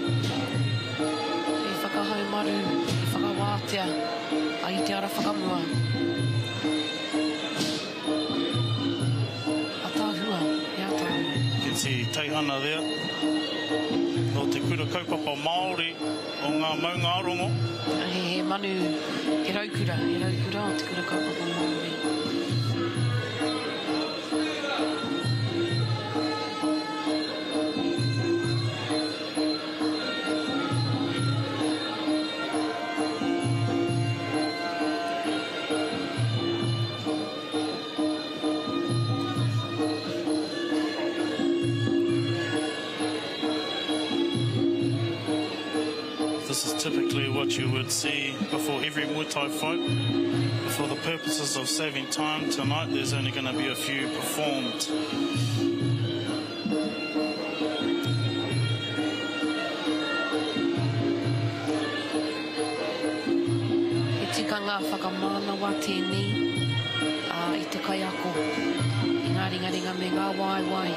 E whakahaumaru, e whakawātea, I te ara whakamua. Atahua, e atahua. You can see Tahana there. No te kura kaupapa Māori o ngā maunga arongo. He manu, he raukura o te kura kaupapa Māori. This is typically what you would see before every Muay Thai fight. For the purposes of saving time tonight, there's only going to be a few performed. E tika ngā whakamānawa tēnei I te kai ako. I ngā ringaringa me ngā waiwai.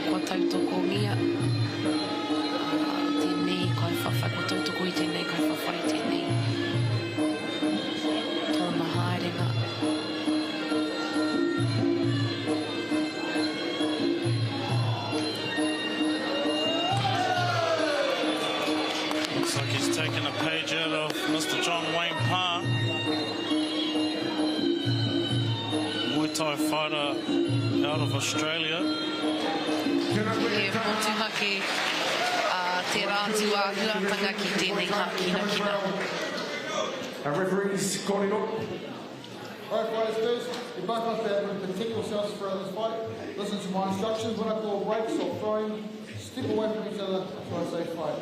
Kua tautoko ngia. Whawhai ko tautoko I tēnei, kai whawhai tēnei. Tōna haerenga. Looks like he's taken a page out of Mr. John Wayne Parr. Muay Thai fighter out of Australia. E motuhake te rātu āhuatanga ki tēnei hākina. Our referees got it up. All right, fighters, first, you both must be able to protect yourselves throughout this fight. Listen to my instructions. When I call breaks or throwing, step away from each other until I say fight.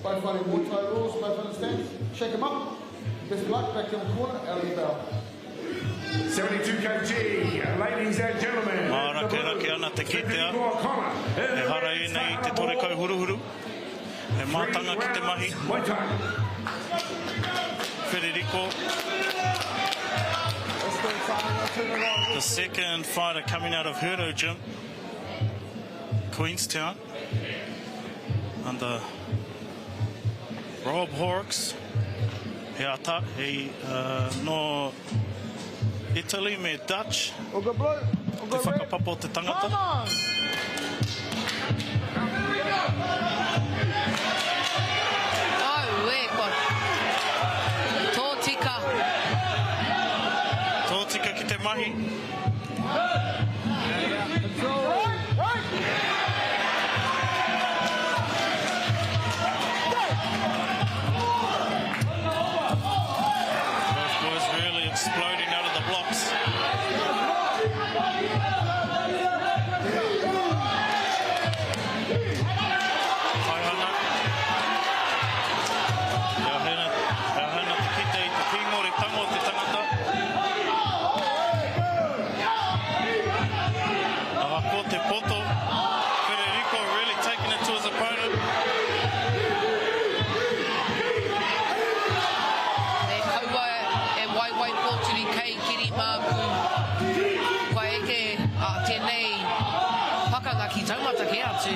Both fighting Muay Thai rules, both understand. Shake them up. Best of luck, back in the corner, out of the bell. 72 kg, ladies and gentlemen. Rake ana te kitea. E hara e nei te tore kau huruhuru. E mātanga ki te mahi. Federico. The second fighter coming out of Hurdo Gym, Queenstown, under Rob Horrocks. He ata, he no Italy me Dutch. Te whakapapa o te tangata. Tōtika ki te mahi. Both boys really exploding out of the blocks. Tahana te kite I te pingore tango te tangata. Te poto. Federico really taking it to his opponent. E kaua e waiwai pōturi kei kiri māku. Kua eke a tēnei pakanga ki taumata ke atu.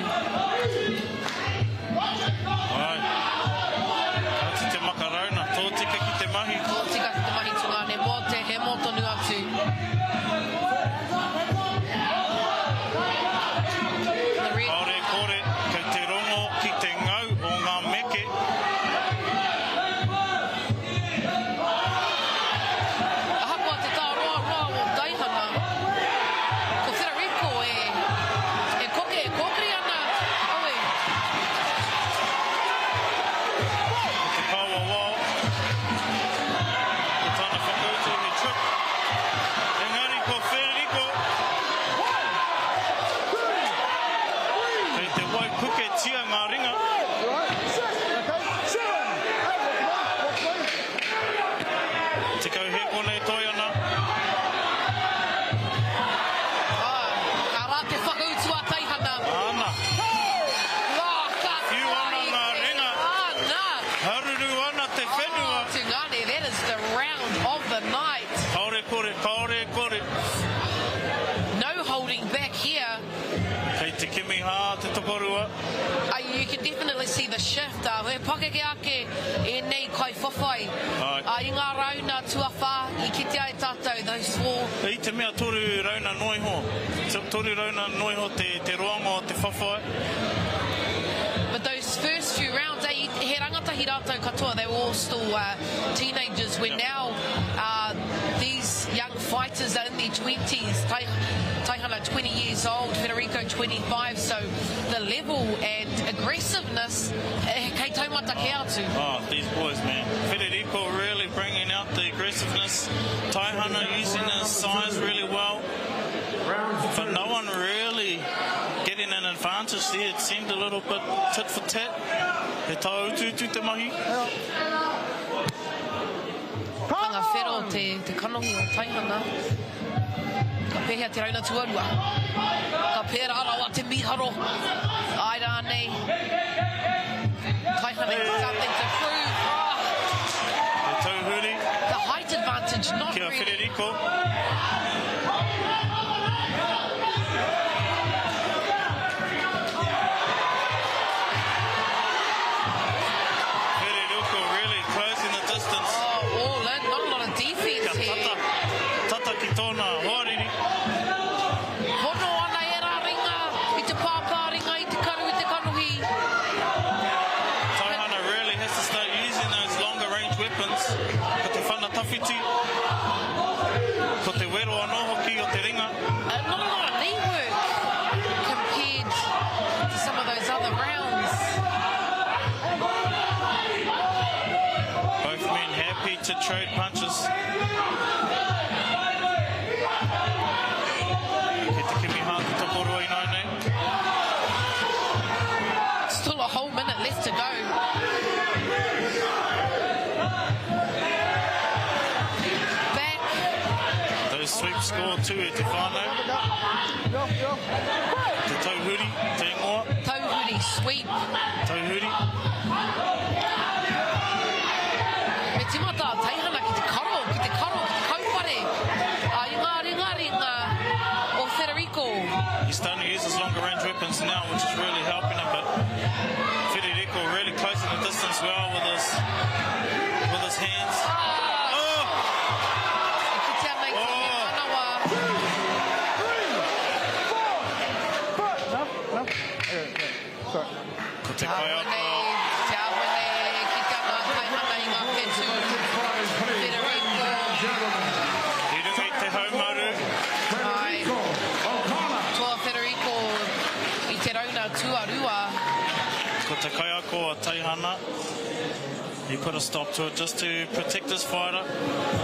Alright. Ati te makarona. Tōtika ki te mahi. Tōtika ki te mahi tunga ne mō te he mōtonu atu. the shift. He pakeke ake e nei kai whawhai. I ngā rauna tuawha I kitea e tātou, those four. I te mea toru rauna noiho. Toru rauna noiho te roanga o te whawhai. But those first few rounds, he rangatahi rātou katoa, they were all still teenagers, when now these young fighters are in their 20s. Tahana 20 years old, Federico 25, so the level and aggressiveness, kei taumata ke atu. Oh, these boys, man. Federico really bringing out the aggressiveness. Tahana using his size really well. But no one really getting an advantage there. It seemed a little bit tit for tat. He tau utu te mahi. Hanga whero te kanohi o Tahana. Ka pēhea te rauna tuarua. Ka pēra arawa te miharo. Ai rānei. Tahana something to prove. Te tauhuri. The height advantage, not Kia really. Federico. To trade punches. Still a whole minute left to go. Back. Those sweeps score too at Tahana. Te tauhuri, te ingoa. Tauhuri, sweep. Tauhuri. Timata, Tahana ki te karo, ki te kaupare. I ngā ringa o Federico. He's starting to use his longer range weapons now, which is really helping him, but Federico really closing the distance well with his hands. Te kaiako a Tahana. He put a stop to it just to protect his fighter.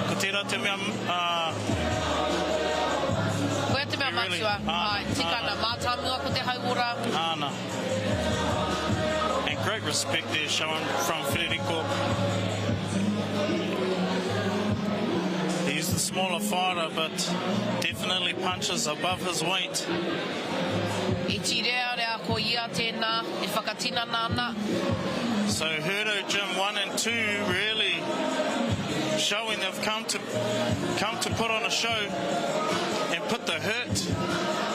Ko tērā te mea... Koe te mea matua. Ai, tikana, mātāmua ko te hauora. Ana. And great respect there shown from Federico. He's the smaller fighter, but definitely punches above his weight. I tirea rea ko ia tēnā, e whakatina nāna. So Hurdo Gym 1 and 2 really showing they've come to put on a show and put the hurt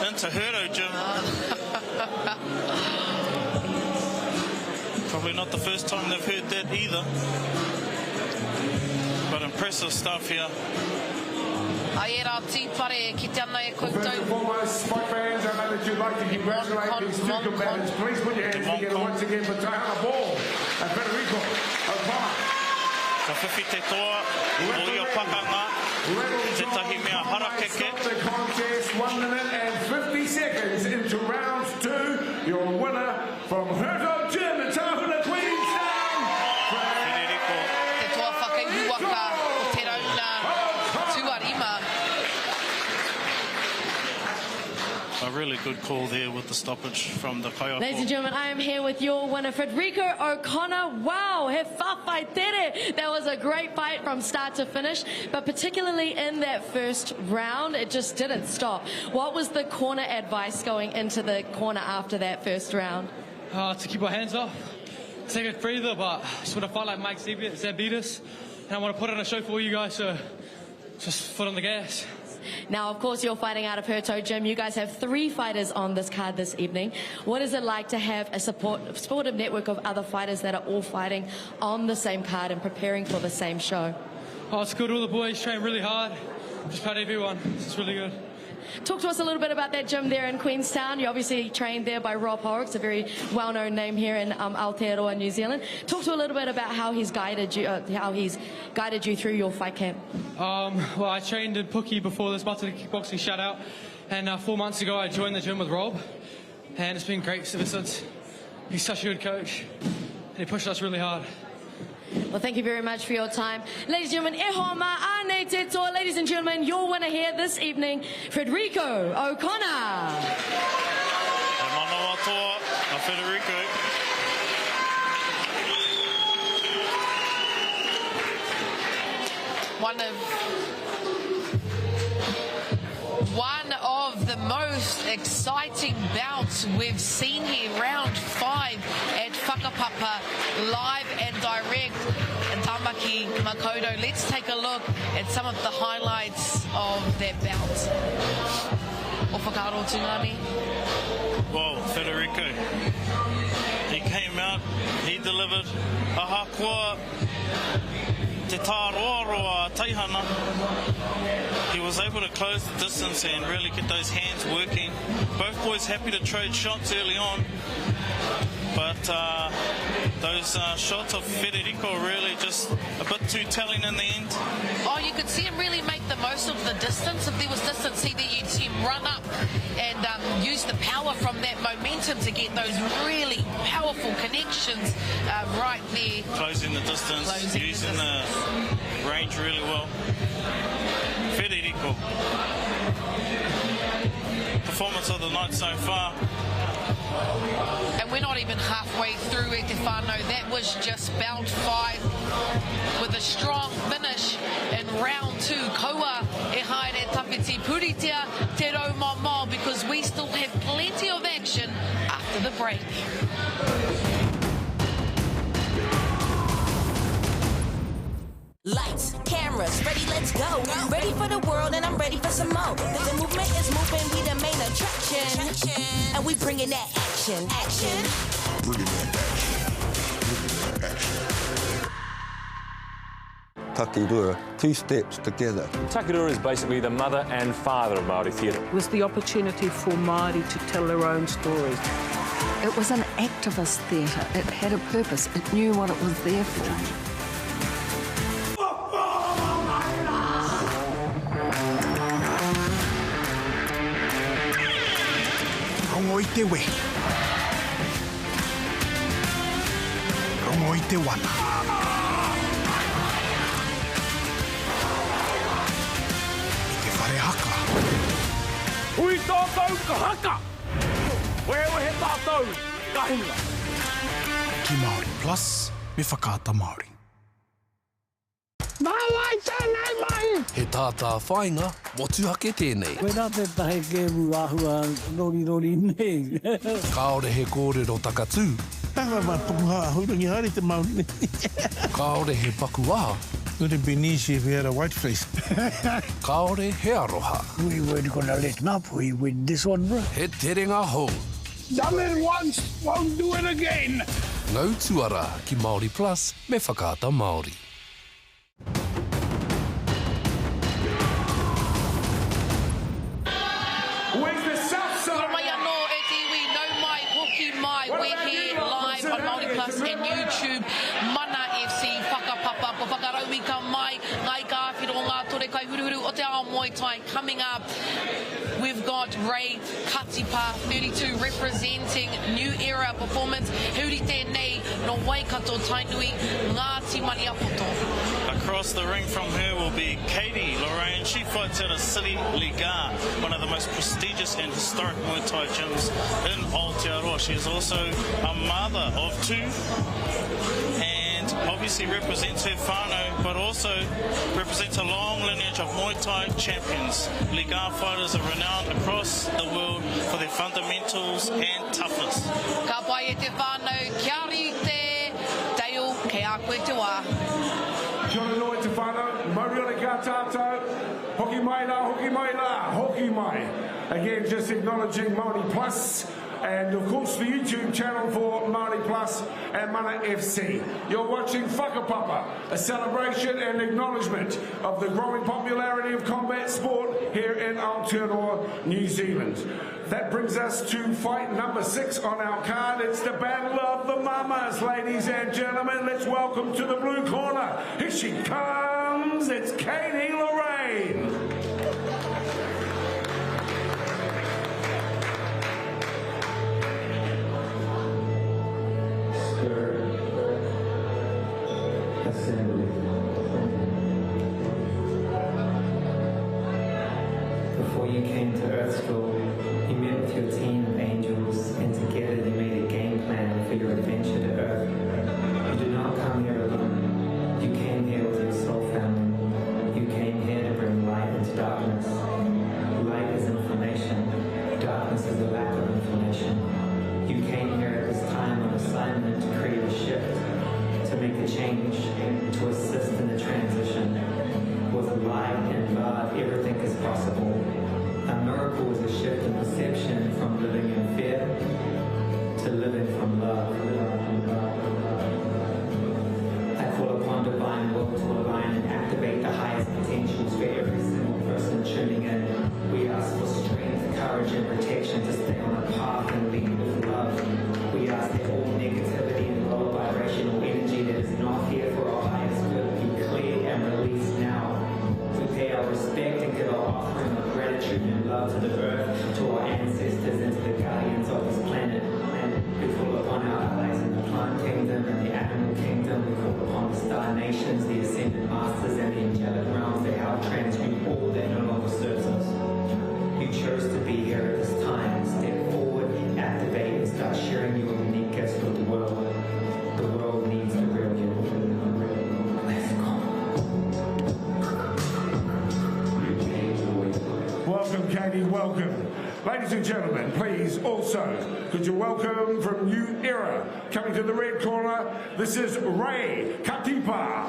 into Hurdo Gym. Probably not the first time they've heard that either. But impressive stuff here. Ai e rā tīpare ki te ana e koutou. First and foremost, sport fans, I know that you'd like to congratulate these two combatants. Please put your hands together once again for Tahana Ball and Federico Amara. Ka whiwhi te toa, o ia pakanga, te tahi mea harakeke. The contest 1 minute and 50 seconds into round 2. Your winner from Hurdo Gym in Tahana, Queenstown, Federico. Te toa whakaihuaka o te rauna tuarima. A really good call there with the stoppage from the kaiako. Ladies and gentlemen, I am here with your winner, Federico O'Connor. Wow, he whawhai tere. That was a great fight from start to finish, but particularly in that first round, it just didn't stop. What was the corner advice going into the corner after that first round? To keep our hands off, take a breather, but I just want to fight like Mike Zambitas, and I want to put on a show for you guys, so just foot on the gas. Now, of course, you're fighting out of Herto Gym. You guys have 3 fighters on this card this evening. What is it like to have a supportive network of other fighters that are all fighting on the same card and preparing for the same show? Oh, it's good. All the boys train really hard. Just proud of everyone. It's really good. Talk to us a little bit about that gym there in Queenstown. You obviously trained there by Rob Horrocks, a very well-known name here in Aotearoa, New Zealand. Talk to a little bit about how he's guided you through your fight camp. Well, I trained in Pookie before this Mata kickboxing shutout, and 4 months ago I joined the gym with Rob, and it's been great ever since. He's such a good coach, and he pushed us really hard. Well, thank you very much for your time. Ladies and gentlemen, e hoa ma ane te toa. Ladies and gentlemen, your winner here this evening, Federico O'Connor. Mana toa, Federico. One of the most exciting bouts we've seen here, round 5 at Whakapapa, live and direct. And Tamaki Makoto, let's take a look at some of the highlights of that bout. O whakaaro tungani? Well, Federico, he came out, he delivered. Aha kua te Taroha Tahana. He was able to close the distance and really get those hands working. Both boys happy to trade shots early on, but those shots of Federico really just a bit too telling in the end. Oh, you could see him really make the most of the distance. If there was distance there, you'd see him run up and use the power from that momentum to get those really powerful connections right there. Closing the distance, using the range really well. Federico. Performance of the night so far. And we're not even halfway through it, Stefano. That was just bout 5 with a strong finish in round 2. Kaua e haere tapiti puritia te rau mama, because we still have plenty of action after the break. Lights, cameras, ready, let's go. Ready for the world and I'm ready for some more. The movement is moving, we the main attraction. And we bringing that action. Bringing that action. Takirura, 2 steps together. Takirura is basically the mother and father of Māori theatre. It was the opportunity for Māori to tell their own stories. It was an activist theatre. It had a purpose. It knew what it was there for. Rongo i te we. Rongo i te wana. I te whare haka. Ui tātou ka haka! Wewe he tātou ka hinga. Ki Māori Plus, me whakaata Māori. Māwai tēnei mai! He tātā whainga, motuhake tēnei. Koe nā te tahe kēmu āhua rori nei. Kāore he kōrero takatū. Tawa ma pukuha hurangi hari te Māori. Kāore he pakuaha. Would have been easy if we had a white face. Kāore he aroha. We weren't gonna let up. We win this one, bro. He terenga hou. Done it once, won't do it again. Ngau tuara ki Māori Plus, me whakaata Māori. We're here live on Māori Plus and YouTube. Mana FC, Whakapapa, ko whakaraumi ka mai, ngai ka whiro ngā tore kai huruhuru o te ao Muay Thai coming up. We've got Ray Katipa, 32, representing New Era Performance. Huri tēnei no Waikato Tainui, Ngāti Maniapoto. Across the ring from her will be Kaylee Lorraine. She fights at a City Liga, one of the most prestigious and historic Muay Thai gyms in Aotearoa. She is also a mother of 2 and obviously represents her whānau, but also represents a long lineage of Muay Thai champions. Liga fighters are renowned across the world for their fundamentals and toughness. Ka pai e te whānau, kia rite, Dale, kei a koe te wā. Kia ora te whānau, Mariona kia tātou. Hoki mai la, hoki mai la, hoki mai. Again, just acknowledging Māori Plus. And of course the YouTube channel for Māori Plus and Mana FC. You're watching Whakapapa, a celebration and acknowledgement of the growing popularity of combat sport here in Aotearoa, New Zealand. That brings us to fight number 6 on our card. It's the Battle of the Mamas, ladies and gentlemen. Let's welcome to the blue corner. Here she comes. It's Kaylee Lorraine. Before you came to Earth School, you met with your team of angels, and together you made a game plan for your adventure to Earth. You did not come here alone. You came here with your soul family. You came here to bring light into darkness. Light is information. Darkness is a lack of information. You came here at this time on assignment to create a shift, to make a change, to assist in the transition. With light and love, everything is possible. A miracle is a shift in perception from living in fear to living from love. I call upon divine will to align and activate the highest potentials for every single person tuning in. We ask for strength, courage, and protection to stay on a path and lead with love. We ask that all negativity and low vibrational energy that is not here for our highest good be cleared and released now. We pay our respect and give our offering of gratitude and love to the earth, to our ancestors, and to the guardians of this planet. And we call upon our allies in the plant kingdom and the animal kingdom. We call upon the star nations, the ascended masters, and the angelic realms to help transmute all that no longer serves us. You chose to be here at this time. Step forward, activate, and start sharing your unique gifts with the world. The world needs the real you. Let's go. Welcome, Katie, welcome. Ladies and gentlemen, please also, could you welcome from New Era, coming to the red corner, this is Ray Katipa.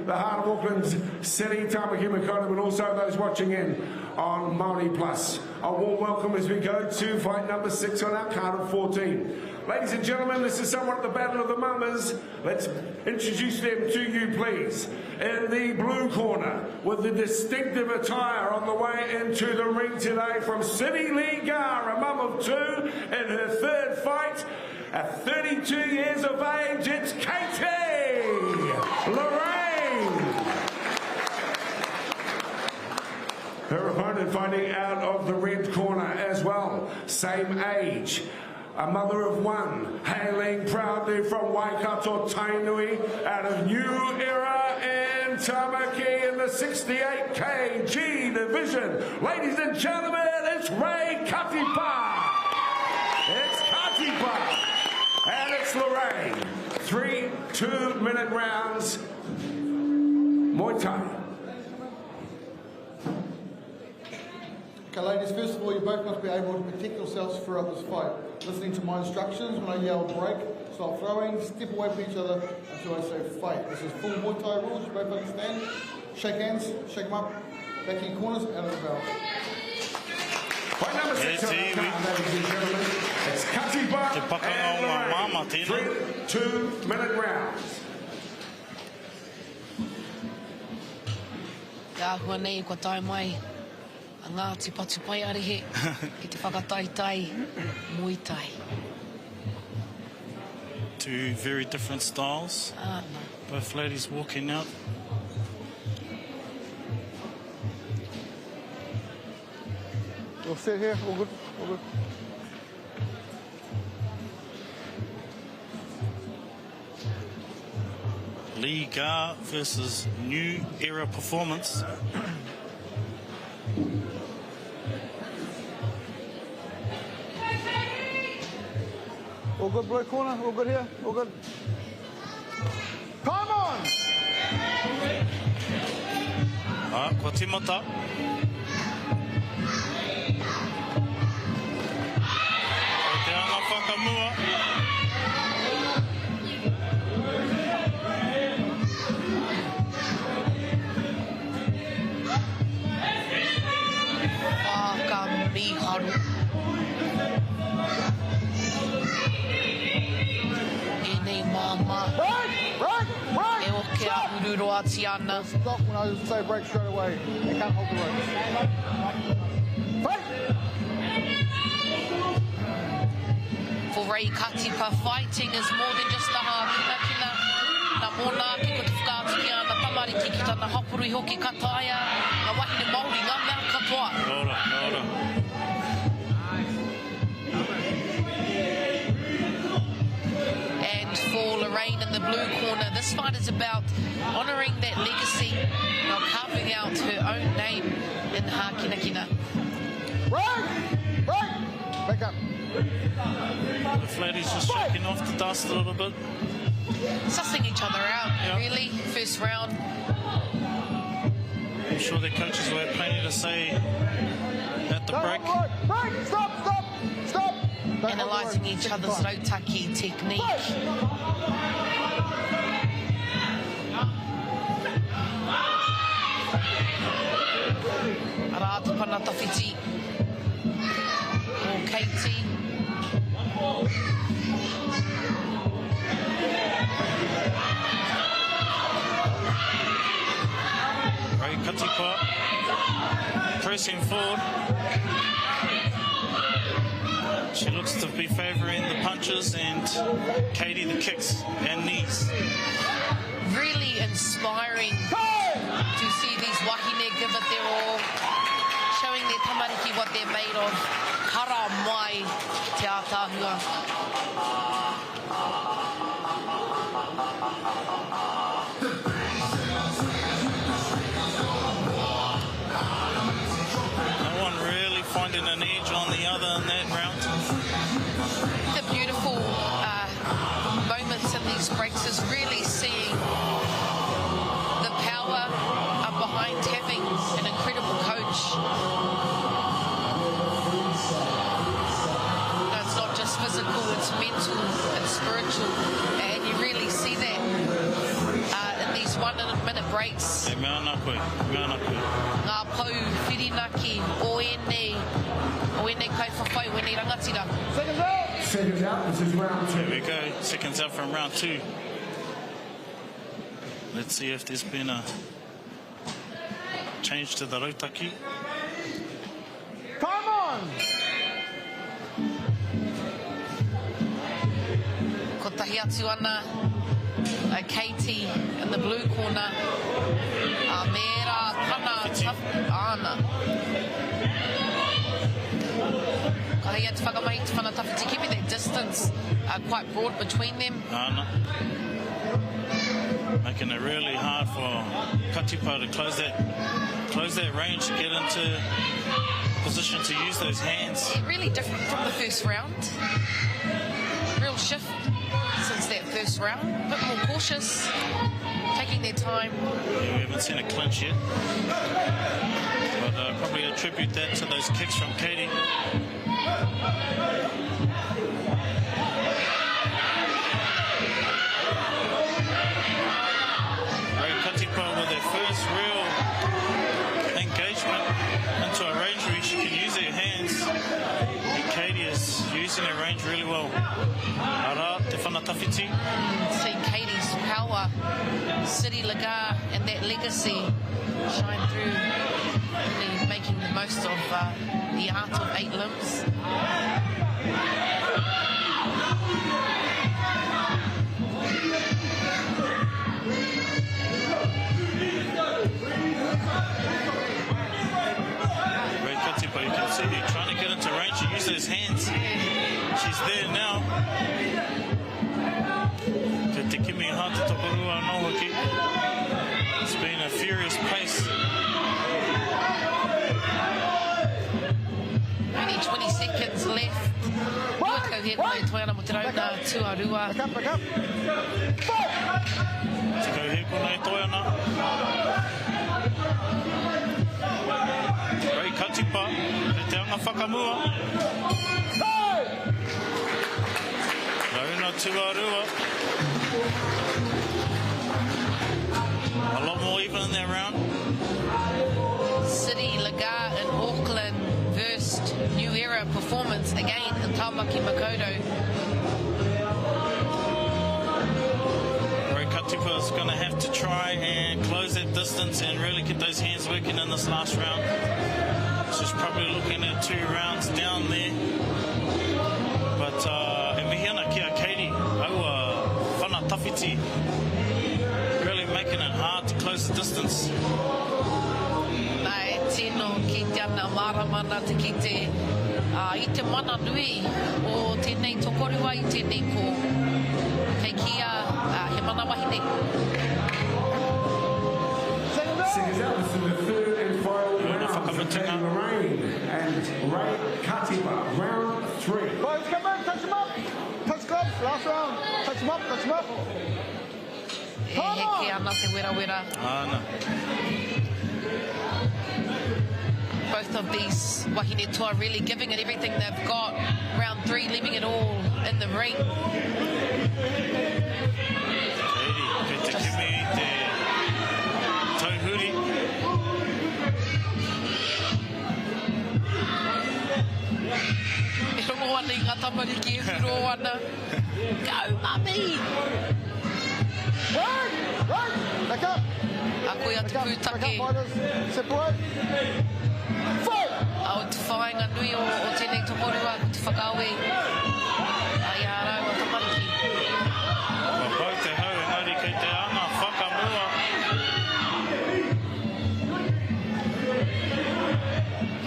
The heart of Auckland's city, Tamaki Makaurau, but also those watching in on Māori Plus. A warm welcome as we go to fight number 6 on our card of 14. Ladies and gentlemen, this is somewhat the Battle of the Mamas. Let's introduce them to you, please. In the blue corner, with the distinctive attire on the way into the ring today from City Liga, a mum of 2 in her 3rd fight. At 32 years of age, it's Caitlyn Lorraine. Her opponent fighting out of the red corner as well, same age. A mother of 1, hailing proudly from Waikato Tainui, out of New Era in Tamaki in the 68 kg division. Ladies and gentlemen, it's Ray Katipa. It's Katipa. And it's Lorraine. 3 2-minute rounds. Muay Thai. Okay, ladies, first of all, you both must be able to protect yourselves throughout this fight. Listening to my instructions, when I yell break, stop throwing, step away from each other until I say fight. This is full Muay Thai rules, you both understand. Shake hands, shake them up, back in corners, out of the belt. Fight number 6 on the card, ladies and gentlemen. It's Katipa and Lorraine. 3 2-minute rounds. Ka hua nei ko tai mai. A ngā tipatupai arehe ki te whakataitai Muay Thai. 2 very different styles. Both ladies walking out. You'll sit here, all good, all good. Aiga versus New Era Performance. All good, blue corner. All good here. All good. Come on! Kua timata. O te anga whakamua. Whakamiharu. Break! Stop when I say break straight away. You can't hold the ropes. Fight! For Ray Katipa, fighting is more than just the hākina. Na mōna ki ko te whakātukia, na tamariki ki tana hapuri hoki kataia, na wahine Māori ngā mea katoa. Nora. And for Lorraine in the blue corner, this fight is about honouring that legacy while carving out her own name in Hākinakina. Break! Back up. The ladies just shaking off the dust a little bit. Sussing each other out, really, first round. I'm sure their coaches will have plenty to say at the break. Break! Stop! Analysing each other's rautaki technique. Arata panatawhiti. Or Katie. Ray Katipa pressing forward. She looks to be favouring the punches and Katie the kicks and knees. Really inspiring to see these wahine give it their all, showing their tamariki what they're made of. Hara mai te ātāhua. No one really finding an edge on the other in that round. The beautiful moments in these breaks is really seeing the power behind having an incredible coach. No, it's not just physical, it's mental, it's spiritual, and you really see that in these 1 minute breaks. E mea nā koe. Ngā pau, whirinaki, oene kai whawhau, oene rangatira. Seconds out, this is round 2. There we go, seconds out from round 2. Let's see if there's been a change to the rautaki. Come on! Ko tahi atu ana, Katie in the blue corner. Amara, Pana, Tahana. Kahi atu whakamahi te whanatawhiti, keeping that distance quite broad between them. Tahana. Making it really hard for Katipa to close that range, to get into position to use those hands. Yeah, really different from the first round. Real shift since that first round. A bit more cautious, taking their time. Yeah, we haven't seen a clinch yet. But probably attribute that to those kicks from Katie. Katipa with their first real engagement into a range where she can use her hands, and Katie is using her range really well. Ara te whanatawhiti. See Katie's power, City Lagar, and that legacy shine through, really making the most of the art of 8 limbs. But you can see they're trying to get into range to use those hands. She's there now. Te kimi hata tokorua. rua no hoki. It's been a furious pace. Only 20 seconds left. Rua kauhia koe toiana mo te rauna tuarua. Te kauhia koe toiana. Rei katipa, re te anga whakamua. Rauna tuarua. A lot more even in that round. City Lagar in Auckland versed New Era performance again in Taumaki Makoto. Rory Katipa is going to have to try and close that distance and really get those hands working in this last round. She's probably looking at 2 rounds down there. But e mihi ana kia Kaylee, aua whana tawhiti, really making it hard to close the distance. Nai tino ki te ana Amara mana te ki te i te mana nui o tēnei tokorua i tēnei ko kei kia he mana wahine. Singers out to the third and final round for Kaylee and Ray Katipa, round 3. Boys, come on, touch them up. Touch gloves, last round. Touch them up, touch them up. He ke ana te wera wera. Both of these wahine toa really giving it everything they've got. Round 3, leaving it all in the ring. Kei te kimi te tauhuri. E rongo ana I ngā tamariki e whiro ana. Go, mummy! Run! Run! Back up! A koe atu pūtake. Separate. Fight! Au te whaenga nui o tēnei tokorua ko te whakaue. Ai a rau a tamariki. Wa pau te hau engari kei te anga whakamua.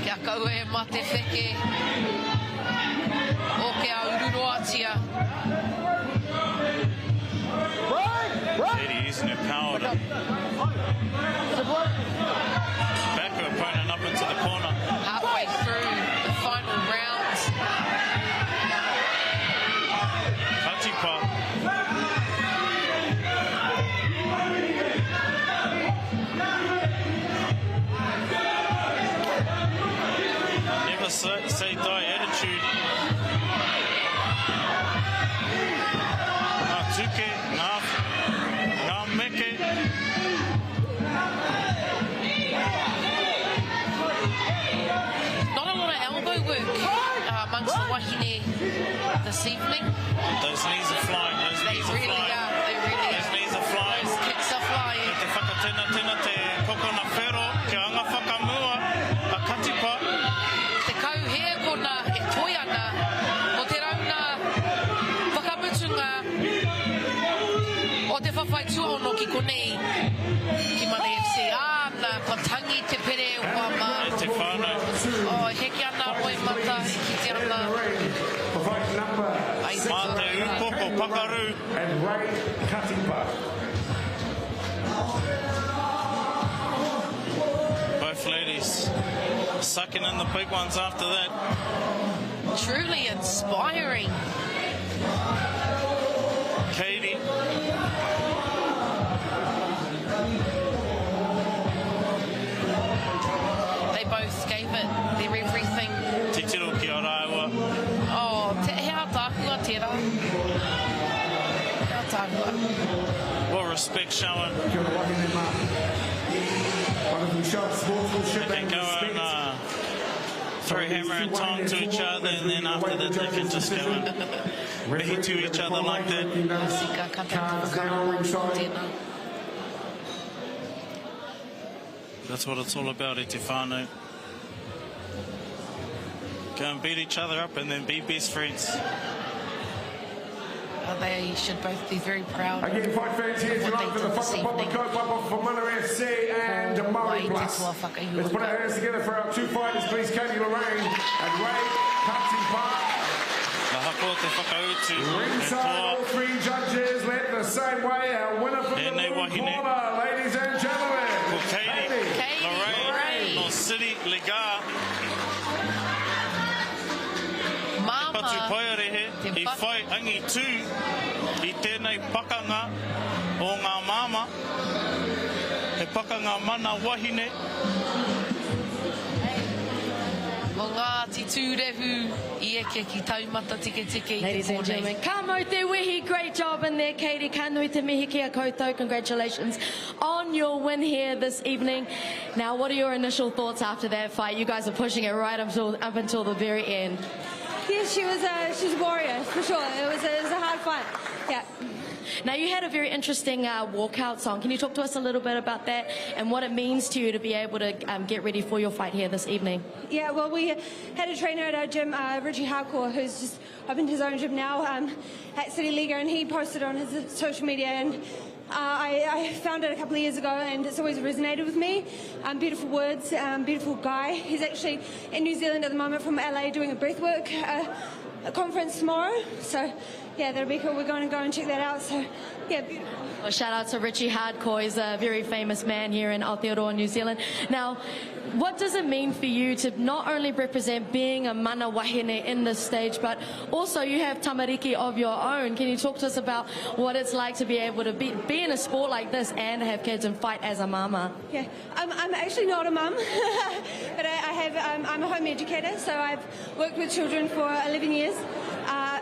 Kia kaue e mate wheke. O ke a ururoatia. Kaylee using her power to back her opponent up into the corner. Halfway through the final round. Katipa. Never say die attitude. Ngā tuke, ngā meke. Not a lot of elbow work amongst the wahine this evening. Those knees are flying. Those knees are flying. They really are. Those knees are flying. Those kicks are flying. Te whakatena tena te kokona whero, ke anga whakamua, a Katipa. Te kauhea kona e toi ana o te rauna whakamutunga o te whawhai tuono ki konei ki Mana FC. Ana, ka tangi te pere o wama. E te whānau. O, heki ana roi mata ki te ana. Mā te upoko pakaru. And Ray Katipa. Both ladies sucking in the big ones after that. Truly inspiring. Kaylee. They both gave it their everything. Titiro ki a raiwa. Oh, te hea tākua tērā. Hea tākua. Well, respect shown. They can go and throw hammer and tongue to each other, and then after that they can just go and mihi to each other like that. That's what it's all about, e te whānau. Go and beat each other up and then be best friends. They should both be very proud of Again, fight fans here tonight for the Whakapapa for Mana FC and Māori Plus. Let's put our hands together for our 2 fighters, please. Kaylee and Ray Katipa. hako te whakautu. Ringside, all three judges went the same way. Our winner from the blue corner, ladies and gentlemen. Ko Kaylee, Lorraine, no City Lega. Mama. Patu Paiarehe, I whai angi tū I tēnei pakanga o ngā mama. He pakanga mana wahine. Mo ngā titu rehu I eke ki taumata tike tike. Ladies and gentlemen, ka mau te wihi, great job in there, Katie. Ka nui te mihi kia koutou. Congratulations on your win here this evening. Now, what are your initial thoughts after that fight? You guys are pushing it right up until the very end. Yes, she was a warrior, for sure. It was a hard fight, yeah. Now, you had a very interesting walkout song. Can you talk to us a little bit about that and what it means to you to be able to get ready for your fight here this evening? Yeah, well, we had a trainer at our gym, Richie Hardcore, who's just opened his own gym now at City Liga, and he posted on his social media, and I found it a couple of years ago, and it's always resonated with me. Beautiful words, beautiful guy. He's actually in New Zealand at the moment from LA doing a breathwork a conference tomorrow. So, yeah, that'll be cool. We're going to go and check that out. So, yeah, beautiful. Well, shout out to Richie Hardcore. He's a very famous man here in Aotearoa, New Zealand. Now, what does it mean for you to not only represent being a mana wahine in this stage, but also you have tamariki of your own? Can you talk to us about what it's like to be able to be in a sport like this and have kids and fight as a mama? Yeah, I'm actually not a mum, but I'm a home educator, so I've worked with children for 11 years.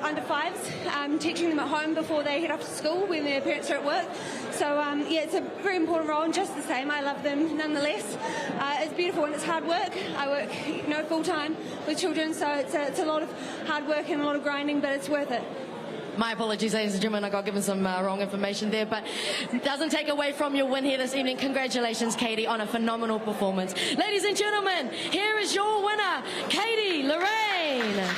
Under fives, teaching them at home before they head off to school when their parents are at work. So yeah, it's a very important role, and just the same, I love them nonetheless. It's beautiful and it's hard work. I work, full time with children, so it's a lot of hard work and a lot of grinding, but it's worth it. My apologies, ladies and gentlemen, I got given some wrong information there, but it doesn't take away from your win here this evening. Congratulations, Katie, on a phenomenal performance. Ladies and gentlemen, here is your winner, Katie Lorraine.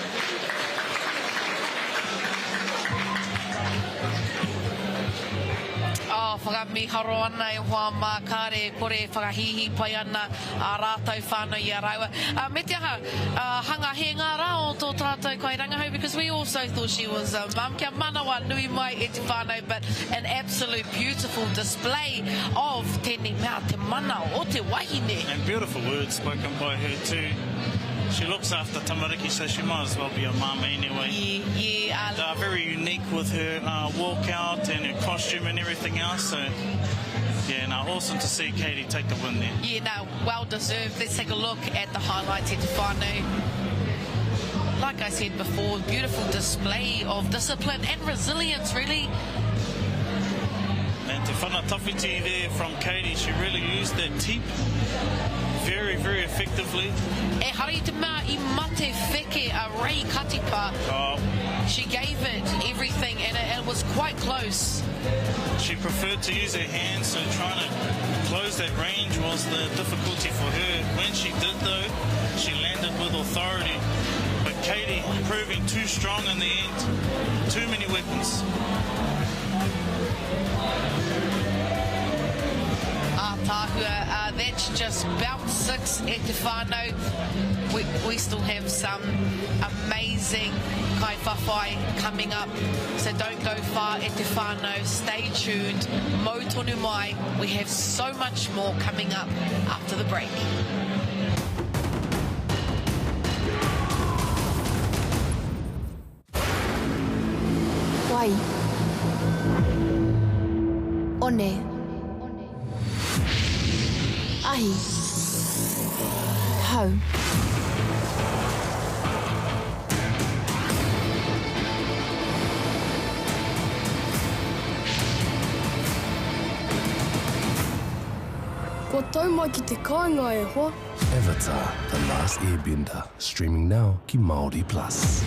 Whakamiharo ana e hoa mākare kore whakahihi pai ana a rātou whānau I a raiwa. Me te aha, hanga he ngā rā o tō tātou kai rangahau, because we also thought she was a mum. Kia manawa nui mai e te whānau, but an absolute beautiful display of tēnei mea te mana o te wahine. And beautiful words spoken by her too. She looks after tamariki, so she might as well be a mum anyway. Yeah. And very unique with her walkout and her costume and everything else. So, yeah, awesome to see Katie take the win there. Yeah, well deserved. Let's take a look at the highlights at the whānau. Like I said before, beautiful display of discipline and resilience, really. And te whanatawhiti there from Katie, she really used that teep very, very effectively. E hari te mea I mate wheke a rei katipa. She gave it everything, and it was quite close. She preferred to use her hands, so trying to close that range was the difficulty for her. When she did, though, she landed with authority. But Katie proving too strong in the end. Too many weapons. Tahua, that's just bout 6 at te whānau. We still have some amazing kai whawhai coming up, so don't go far at te whānau. Stay tuned. Mo tonu mai. We have so much more coming up after the break. Wai. One. Ahi. Hau. Ko tau mai ki te kāinga e hoa. Avatar, The Last Airbender, streaming now ki Māori Plus.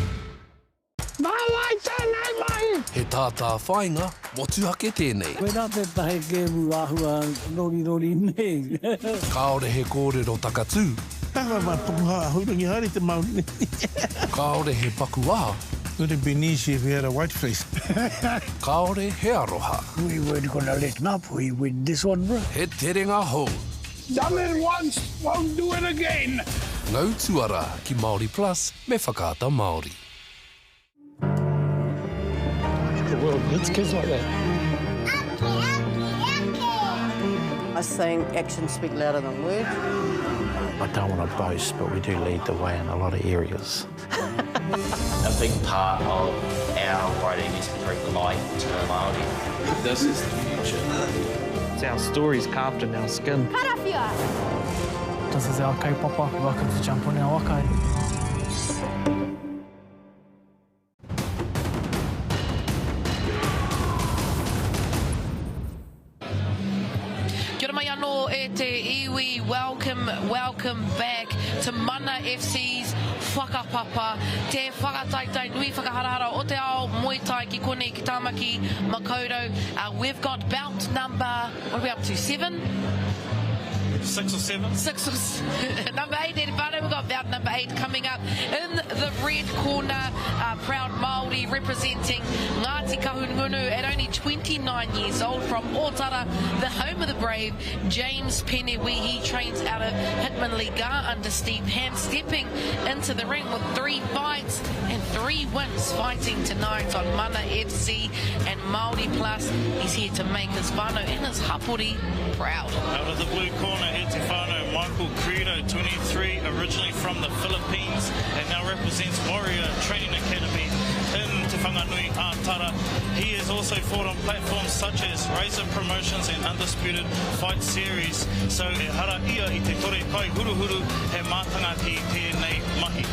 Māwai tēnei mai! He tātā whainga, motuhake tēnei. Koe rā te tahe kēmu āhua Rory nei. Kāore he kōrero takatū. Tawa ma pukuha hurangi hari te Māori. Kāore he pakuaha. Would have been easy if we had a white face. Kāore he aroha. We weren't gonna let up, we win this one, bro. He terenga hou. Done it once, won't do it again. Ngau tuara ki Māori Plus me whakaata Māori. world. It's kids like that. I think actions speak louder than words. I don't want to boast, but we do lead the way in a lot of areas. A big part of our writing is to bring light to the Māori. This is the future. It's our stories carved in our skin. Karawhia! This is our kaupapa. Welcome to jump on our wakaere. Kia ora mai anō e te iwi, welcome back to Mana FC's Whakapapa, te whakataitai nui whakaharahara o te ao Muay Thai ki kone ki tāmaki Makoto. We've got bout number, what are we up to, 7? 6 or 7. Number 8, we've got bout number 8 coming up in the red corner. Proud Māori representing Ngāti Kahungunu at only 29 years old from Otara, the home of the brave, James Penewi. He trains out of Hitman Liga under Steve Ham, stepping into the ring with 3 fights and 3 wins, fighting tonight on Mana FC and Māori Plus. He's here to make his whānau and his hapori proud. Out of the blue corner, Te whānau Michael Credo, 23, originally from the Philippines, and now represents Warrior Training Academy in Te Whanganui Ātara. He has also fought on platforms such as Razor Promotions and Undisputed Fight Series. So e hara ia I te tore kai huruhuru he mātanga ki tēnei mahi.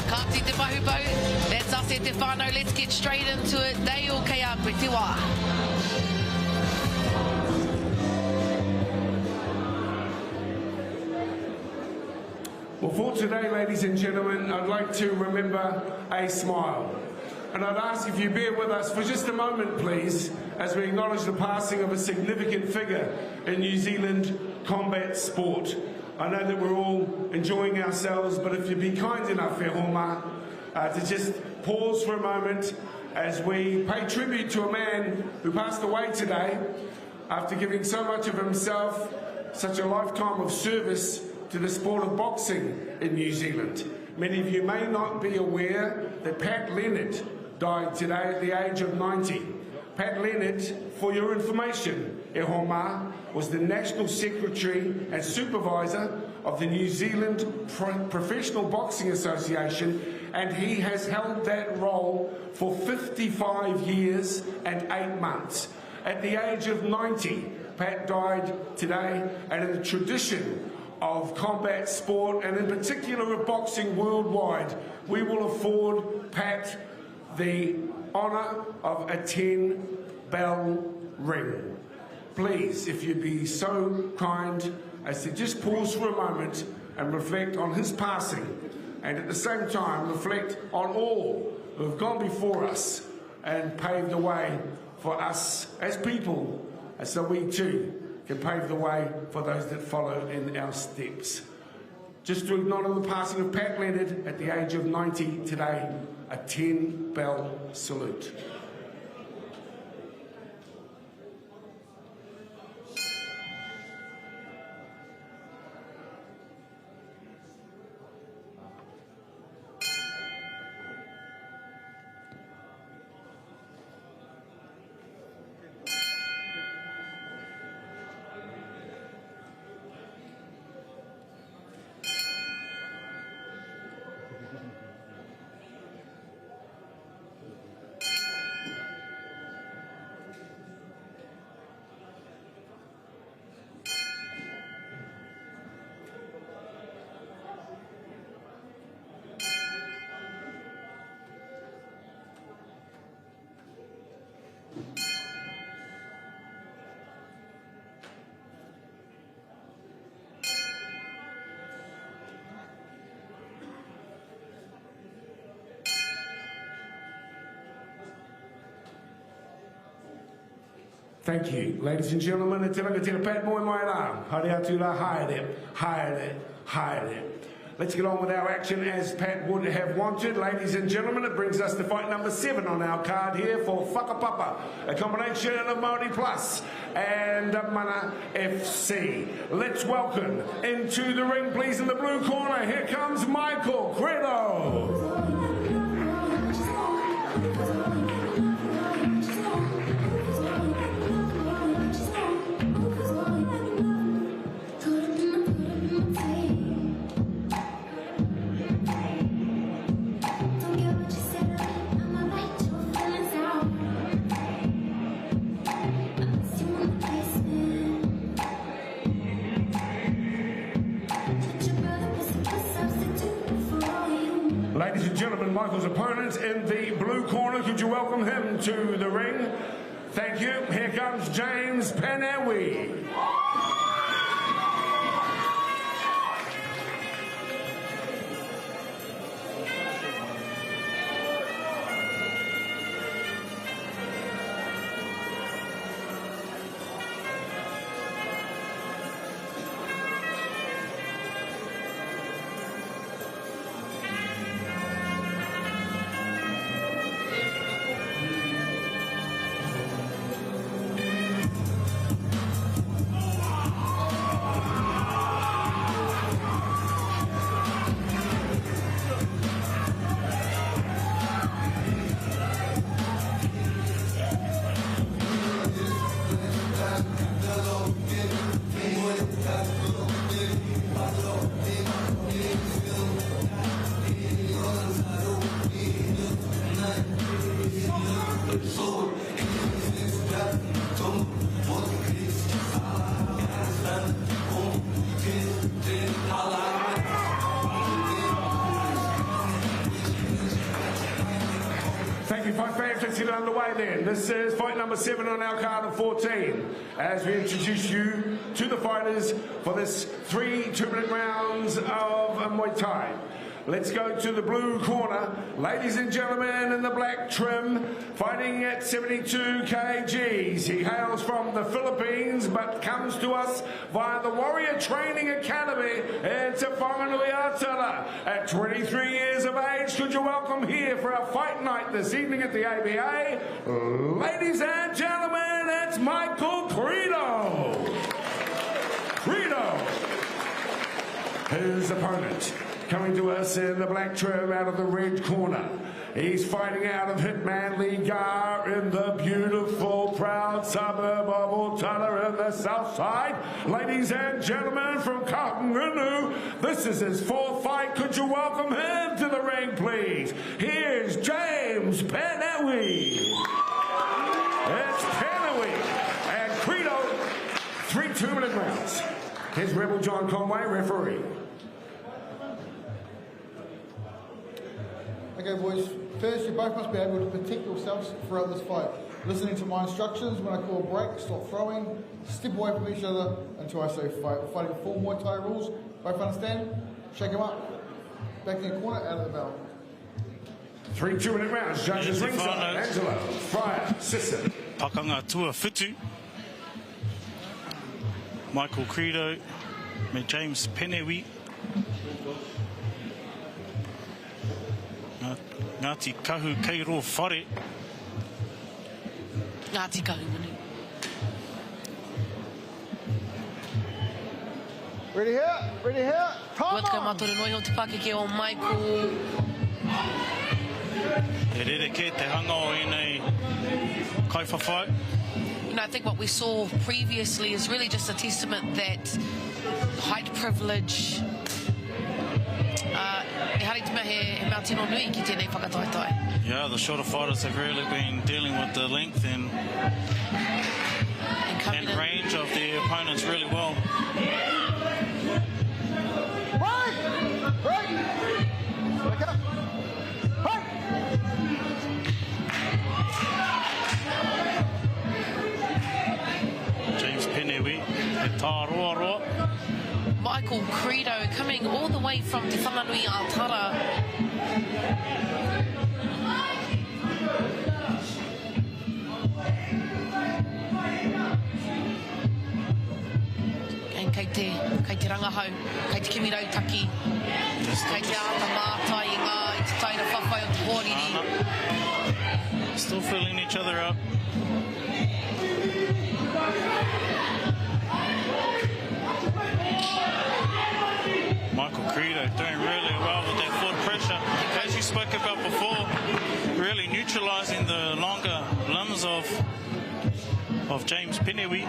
Kāti te pahupau, that's us e te whānau. Let's get straight into it. Dale kei a koe te wā. Well, for today, ladies and gentlemen, I'd like to remember a smile. And I'd ask if you bear with us for just a moment, please, as we acknowledge the passing of a significant figure in New Zealand combat sport. I know that we're all enjoying ourselves, but if you'd be kind enough, Homa, to just pause for a moment as we pay tribute to a man who passed away today after giving so much of himself, such a lifetime of service to the sport of boxing in New Zealand. Many of you may not be aware that Pat Leonard died today at the age of 90. Pat Leonard, for your information, e Homa, was the National Secretary and Supervisor of the New Zealand Professional Boxing Association, and he has held that role for 55 years and 8 months. At the age of 90, Pat died today, and in the tradition of combat sport, and in particular of boxing worldwide, we will afford Pat the honour of a 10-bell ring. Please, if you'd be so kind as to just pause for a moment and reflect on his passing, and at the same time reflect on all who have gone before us and paved the way for us as people, and so we too can pave the way for those that follow in our steps. Just to acknowledge the passing of Pat Leonard at the age of 90 today, a 10-bell salute. Thank you. Ladies and gentlemen, te rangatira Pat Moe mai rā. Haere atu rā, haere. Let's get on with our action as Pat would have wanted. Ladies and gentlemen, it brings us to fight number 7 on our card here for Whakapapa, a combination of Māori Plus and Mana FC. Let's welcome into the ring, please, in the blue corner. Here comes Michael Credo. Ladies and gentlemen, Michael's opponent in the blue corner, could you welcome him to the ring? Thank you. Here comes James Penewi. Underway then. This is fight number 7 on our card of 14 as we introduce you to the fighters for this 3 2-minute rounds of Muay Thai. Let's go to the blue corner. Ladies and gentlemen, in the black trim, fighting at 72 kgs. He hails from the Philippines, but comes to us via the Warrior Training Academy in Whanaungatanga. At 23 years of age, could you welcome here for our fight night this evening at the ABA? Ladies and gentlemen, it's Michael Credo. Credo. His opponent, coming to us in the black trim out of the red corner. He's fighting out of Hitmanly Gar in the beautiful, proud suburb of Otala in the south side. Ladies and gentlemen, from Kaungunu, this is his 4th fight. Could you welcome him to the ring, please? Here's James Penewi. It's Penewi and Credo, 3 2-minute rounds. Here's Rebel John Conway, referee. Okay, boys. First, you both must be able to protect yourselves throughout this fight. Listening to my instructions, when I call a break, stop throwing, step away from each other until I say fight. Fighting full Muay Thai rules. Both understand? Shake them up. Back in the corner, out of the bell. 3 2-minute rounds. Judges ringside. Angelo, Fryer, Sisson. Pakanga tua whitu. Michael Credo, me James Penewi. Ngāti kahu keiro whare. Ngāti kahu manu. Ready here, ready here. Ua te kamatore noi ho te pakeke o Michael. E rere ke te hanga o enei kaiwhawhai. You know, I think what we saw previously is really just a testament that height privilege Yeah, the shorter fighters have really been dealing with the length and range of their opponents really well. James Penewi, Taroha. Michael Credo coming all the way from Te Whanganui Altara. And kei te rangahau, kei te kimirautaki, kei te ata mātai i ngā i te taira whawhai o te hōriri. Still filling each other up. Michael Credo doing really well with that foot pressure. As you spoke about before, really neutralising the longer limbs of James Penewi.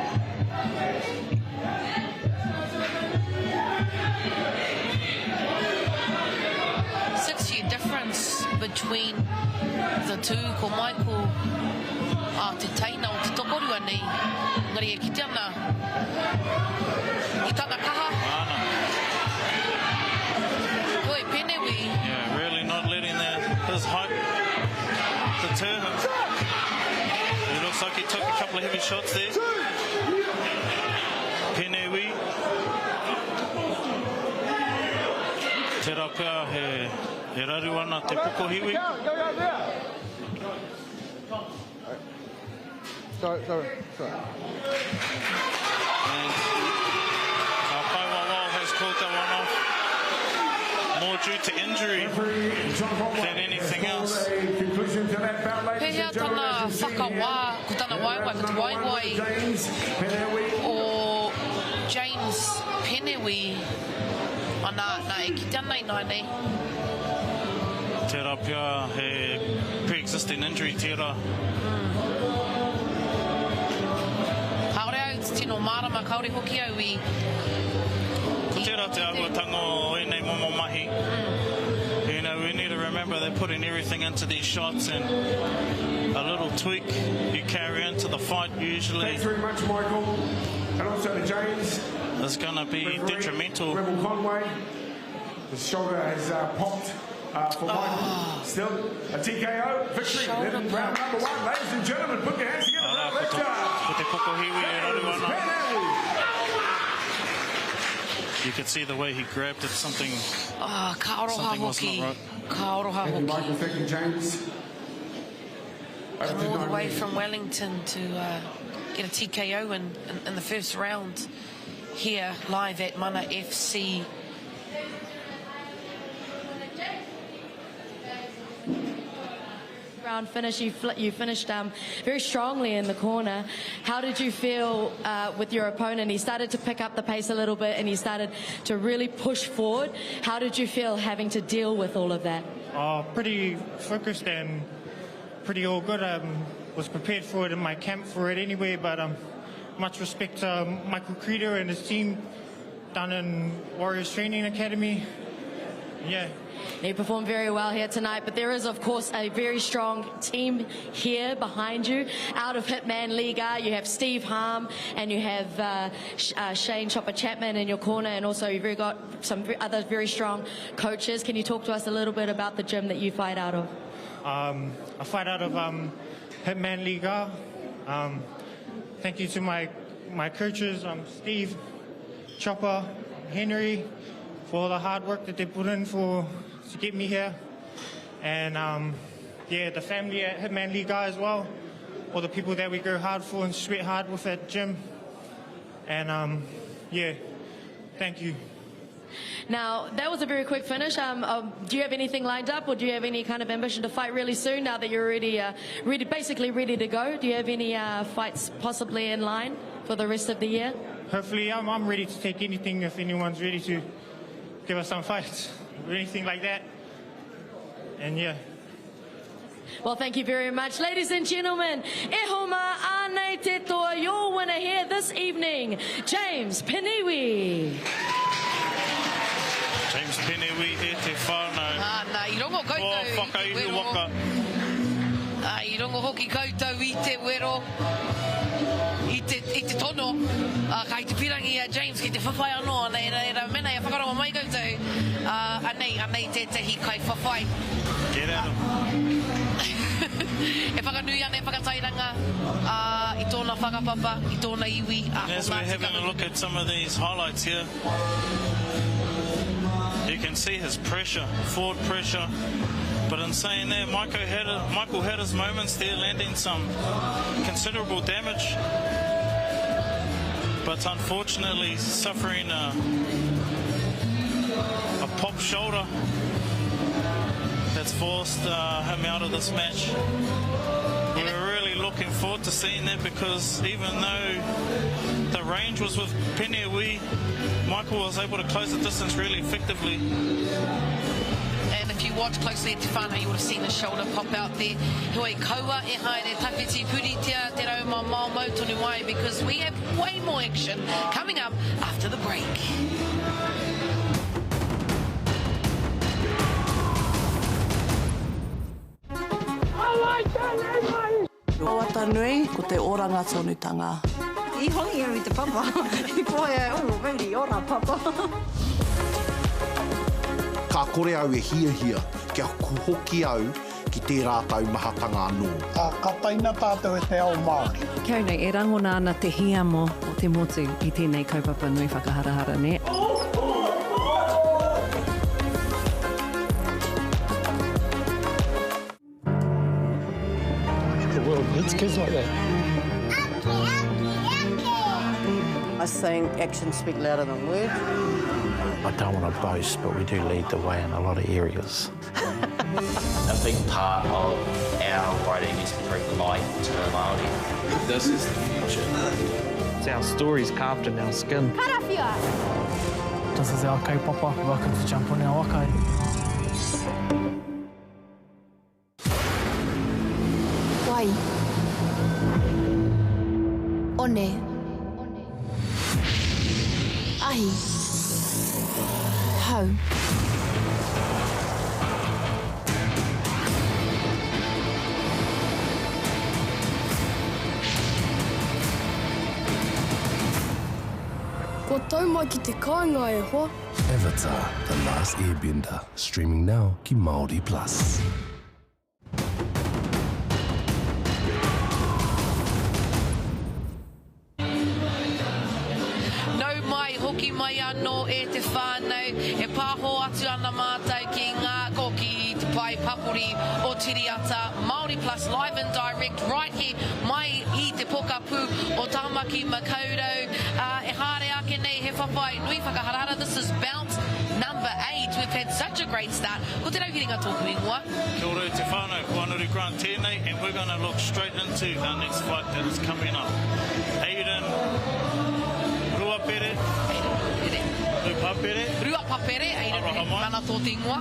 Six-year difference between the two, ko Michael a te taina o te tokorua nei. Ngari e kite ana. I tana kaha. Mana. Koe Penewi. Yeah, really not letting of heavy shots there. Penewi. Te raka he raru ana te pukohiwi. Sorry. And Kaiwawa has called that one off. More due to injury than anything else. Pehea tana whakawā, ko tana waiwai, ko te waiwai o James Penewi. Ana e ki tanai nai nei. Tērā pia he pre-existing injury tērā. Haore au te tino marama, kaore hoki au I. Ko tērā te ahuatanga o enei momo mahi. You know, we need to remember they're putting everything into these shots, and a little tweak you carry into the fight usually. Thanks very much, Michael. And also to James. It's going to be detrimental. Rebel Conway. The shoulder has popped for Michael. Still a TKO victory. Round number 1. Ladies and gentlemen, put your hands together. You could see the way he grabbed it. Something was not right. Kaoroha hoki. Michael, thank you, James. Come all the way from Wellington to get a TKO in the first round here live at Mana FC. Round finish, you finished very strongly in the corner. How did you feel with your opponent? He started to pick up the pace a little bit and he started to really push forward. How did you feel having to deal with all of that? Pretty focused and pretty all good. Was prepared for it in my camp for it anyway, but much respect to Michael Creeder and his team down in Warriors Training Academy. Yeah. You performed very well here tonight, but there is, of course, a very strong team here behind you. Out of Hitman Liga, you have Steve Harm and you have Shane Chopper Chapman in your corner, and also you've got some other very strong coaches. Can you talk to us a little bit about the gym that you fight out of? I fight out of Hitman Liga. Thank you to my coaches, Steve, Chopper, Henry, for all the hard work that they put in to get me here. And yeah, the family at Hitman Liga as well, all the people that we go hard for and sweat hard with at gym. And yeah, thank you. Now, that was a very quick finish. Do you have anything lined up, or do you have any kind of ambition to fight really soon now that you're basically ready to go? Do you have any fights possibly in line for the rest of the year? Hopefully, I'm ready to take anything if anyone's ready to give us some fights or anything like that. And yeah. Well, thank you very much. Ladies and gentlemen, e homa anei te toa, your winner here this evening, James Penewi. James Penewi e te whānau. Nā, I rongo koutou. O whakaihu waka. I rongo hoki koutou I te wero. I te tono. Kai te pirangi James ki te whawhai anō. Ana mena ia whakarongo mai koutou. Anei te tehi kai whawhai. Get at him. E whakanui ana e whakatairanga. I tōna whakapapa, I tōna iwi. As we're having a look at some of these highlights here, you can see his pressure, forward pressure. But in saying that, Michael had his moments there, landing some considerable damage. But unfortunately, suffering a pop shoulder that's forced him out of this match. We were really looking forward to seeing that, because even though the range was with Penewi, Michael was able to close the distance really effectively. And if you watch closely at Tahana, you would have seen the shoulder pop out there. Hoi kaua e haere tapiti puritia te rau ma mau tonu mai, because we have way more action coming up after the break. Rawata nui ko te rangatiratanga. I hongi au I te papa. I koe really ora papa. Ka kore au e hia, kia hoki au, ki tī rātau mahatanga anō. Ka taina tātou e te ao Māori. Kia nei, e rangona ana te hiamo o te motu I tēnei kaupapa nui whakaharahara ne. The world needs kids like that. I think actions speak louder than words. I don't want to boast, but we do lead the way in a lot of areas. A big part of our writing is to bring light to Māori. This is the future. It's our stories carved in our skin. Karawhia! This is our kaupapa. Welcome to jump on our wakai. Wai. One. Ahi. Hau. Ko tau mai ki te kāinga e hoa. Avatar, The Last Airbender, streaming now ki Māori Plus. Nau mai, hoki mai anō e te whānau, e pāho atu ana mātou ki ngā koki te pai papuri o Tiriata. Māori Plus live and direct right here, mai I te pokapū o Tāmaki Makaurau. E haere ake nei he whawhai nui whakaharara. This is bout number 8. We've had such a great start. Ko te rauhiringa tōku ingoa. Kia ora te whānau, ko anuru grant tēnei, and we're going to look straight into our next fight that is coming up. Aiden, Ruapere, Ruapapere, Aiden, mana tō te ingoa.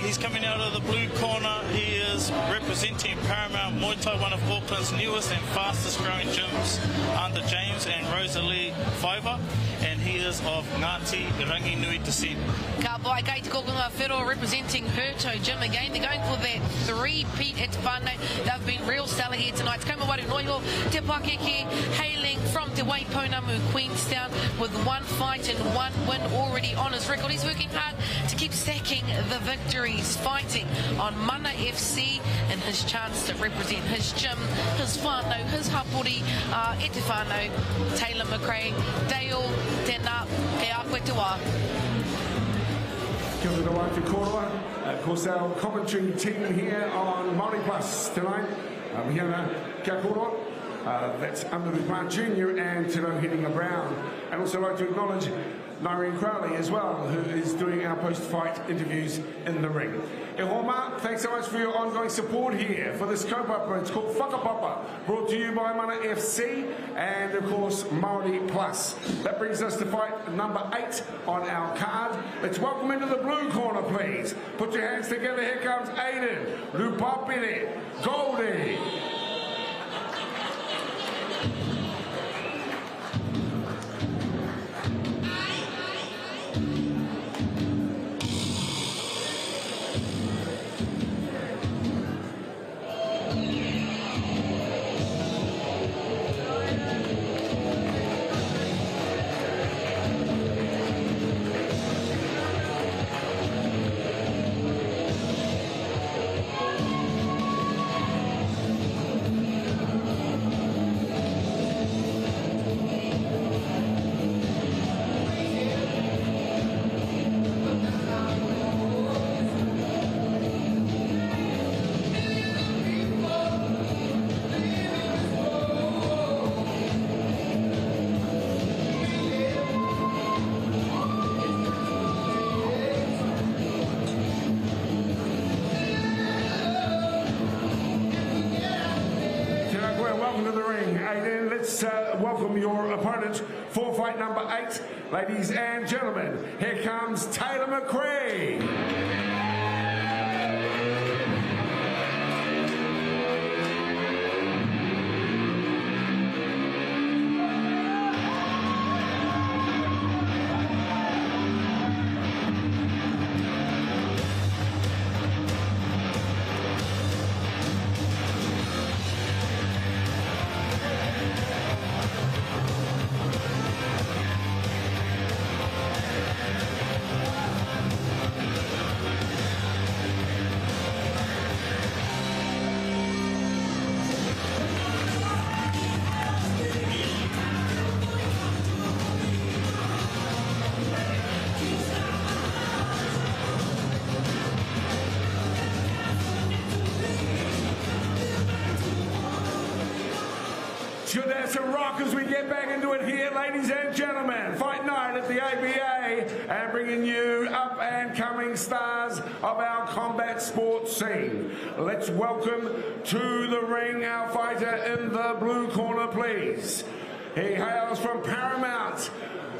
He's coming out of the blue corner. He is representing Paramount Muay Thai, one of Auckland's newest and fastest growing gyms under James and Rosalie Fiver, and he is of Ngāti Rangi Nui descent. Ka bai kai te kokunga whero representing Herto Gym again. They're going for their 3-peat at whānau. They've been real stellar here tonight. Kauma Waru Noiho, Te Pakeke, hailing from Te Waiponamu, Queenstown, with 1 fight and 1 win already on his record. He's working hard to keep stacking the victories, fighting on Mana FC and his chance to represent his gym, his whānau, his hapori, e te whānau, Taylor McRae, Dale, tēnā, ke a koe te wā. Kia ora wā te koroa. Of course, our commentary team here on Māori Plus tonight. Hiana kia koroa. That's Amara Clark Jr. and Te Rauhiringa Brown. And also like to acknowledge Noreen Crowley as well, who is doing our post-fight interviews in the ring. E Homa, thanks so much for your ongoing support here for this kaupapa. It's called Whakapapa, brought to you by Mana FC and, of course, Māori Plus. That brings us to fight number 8 on our card. Let's welcome into the blue corner, please. Put your hands together. Here comes Aiden, Lupapere, Goldie. Welcome your opponent for fight number 8. Ladies and gentlemen, here comes Taylor McRae. Should there some rock as we get back into it here, ladies and gentlemen. Fight night at the ABA and bringing you up and coming stars of our combat sports scene. Let's welcome to the ring our fighter in the blue corner, please. He hails from Paramount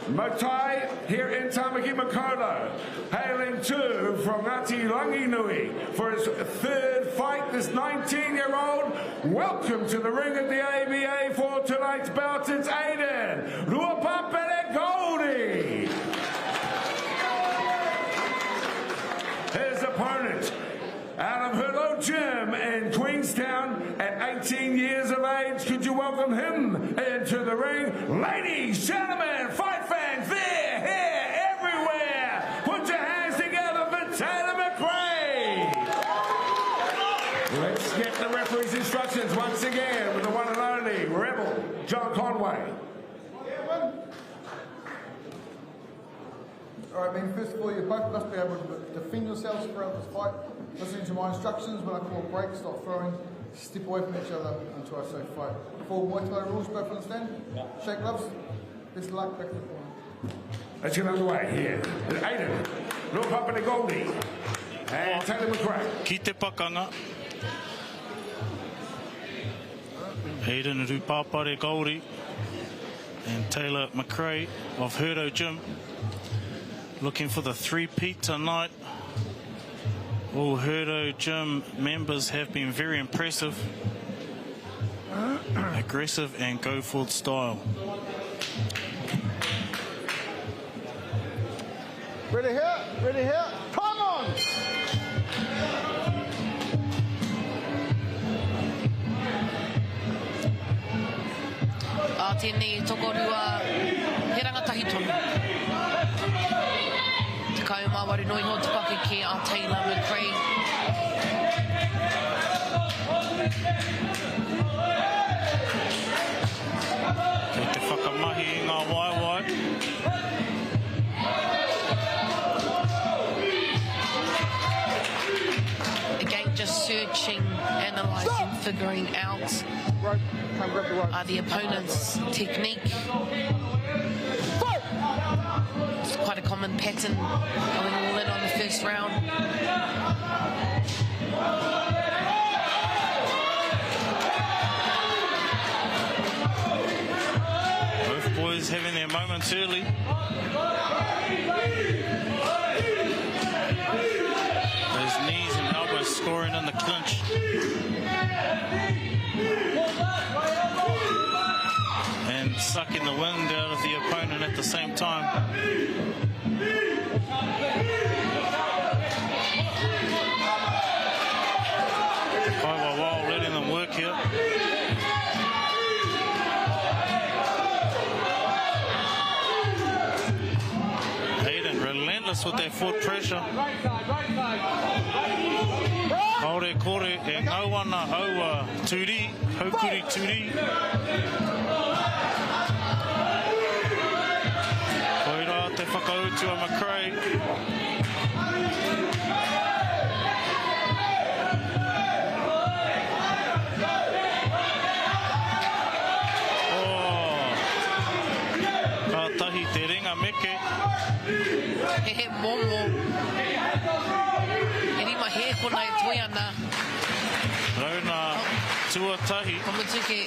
Muay Thai here in Tamaki Makaurau, hailing too from Ngati Ranginui for his third fight, this 19-year-old. Welcome to the ring at the ABA for tonight's bout. It's Aiden Whakapapa Goldie. His opponent, out of Hurlo Gym in Queenstown at 18 years of age. Could you welcome him into the ring? Ladies, gentlemen, fight fans, there, here, everywhere. Put your hands together for Taylor McRae. Let's get the referee's instructions once again with the one and only Rebel John Conway. All right, men, first of all, you both must be able to defend yourselves throughout this fight. Listening to my instructions, when I call a break, stop throwing, step away from each other until I say fight. Full Muay Thai rules, both understand? Yeah. Shake gloves. Best of luck, back to the corner. Let's get underway here. Aiden, Whakapapa Goldie, and Taylor McRae. Ki te pakanga. Aiden Whakapapa Goldie and Taylor McRae of Hurlo Gym. Looking for the three-peat tonight. All Hurlo Gym members have been very impressive, aggressive and go-forward style. Ready here, ready here, come on! Tēnei tokorua, he rangatahi tonu. Te kaumāwari noi ho tupake ki a Taylor McRae. Kei te whakamahi i ngā waiwai. Again, just searching, analysing, figuring out the opponent's technique. It's quite a common pattern, going all in on the first round. Both boys having their moments early. Those knees and elbows scoring in the clinch. And sucking the wind out of the opponent at the same time. Wow, letting them work here. Aiden relentless with that foot pressure. Haere kore e ngauana aua turi, haukuri turi. Koira te whakautu a McRae. Tahi te ringa meke. He momo. E rima he kona e toi ana. Rauna tuatahi. Komatuke.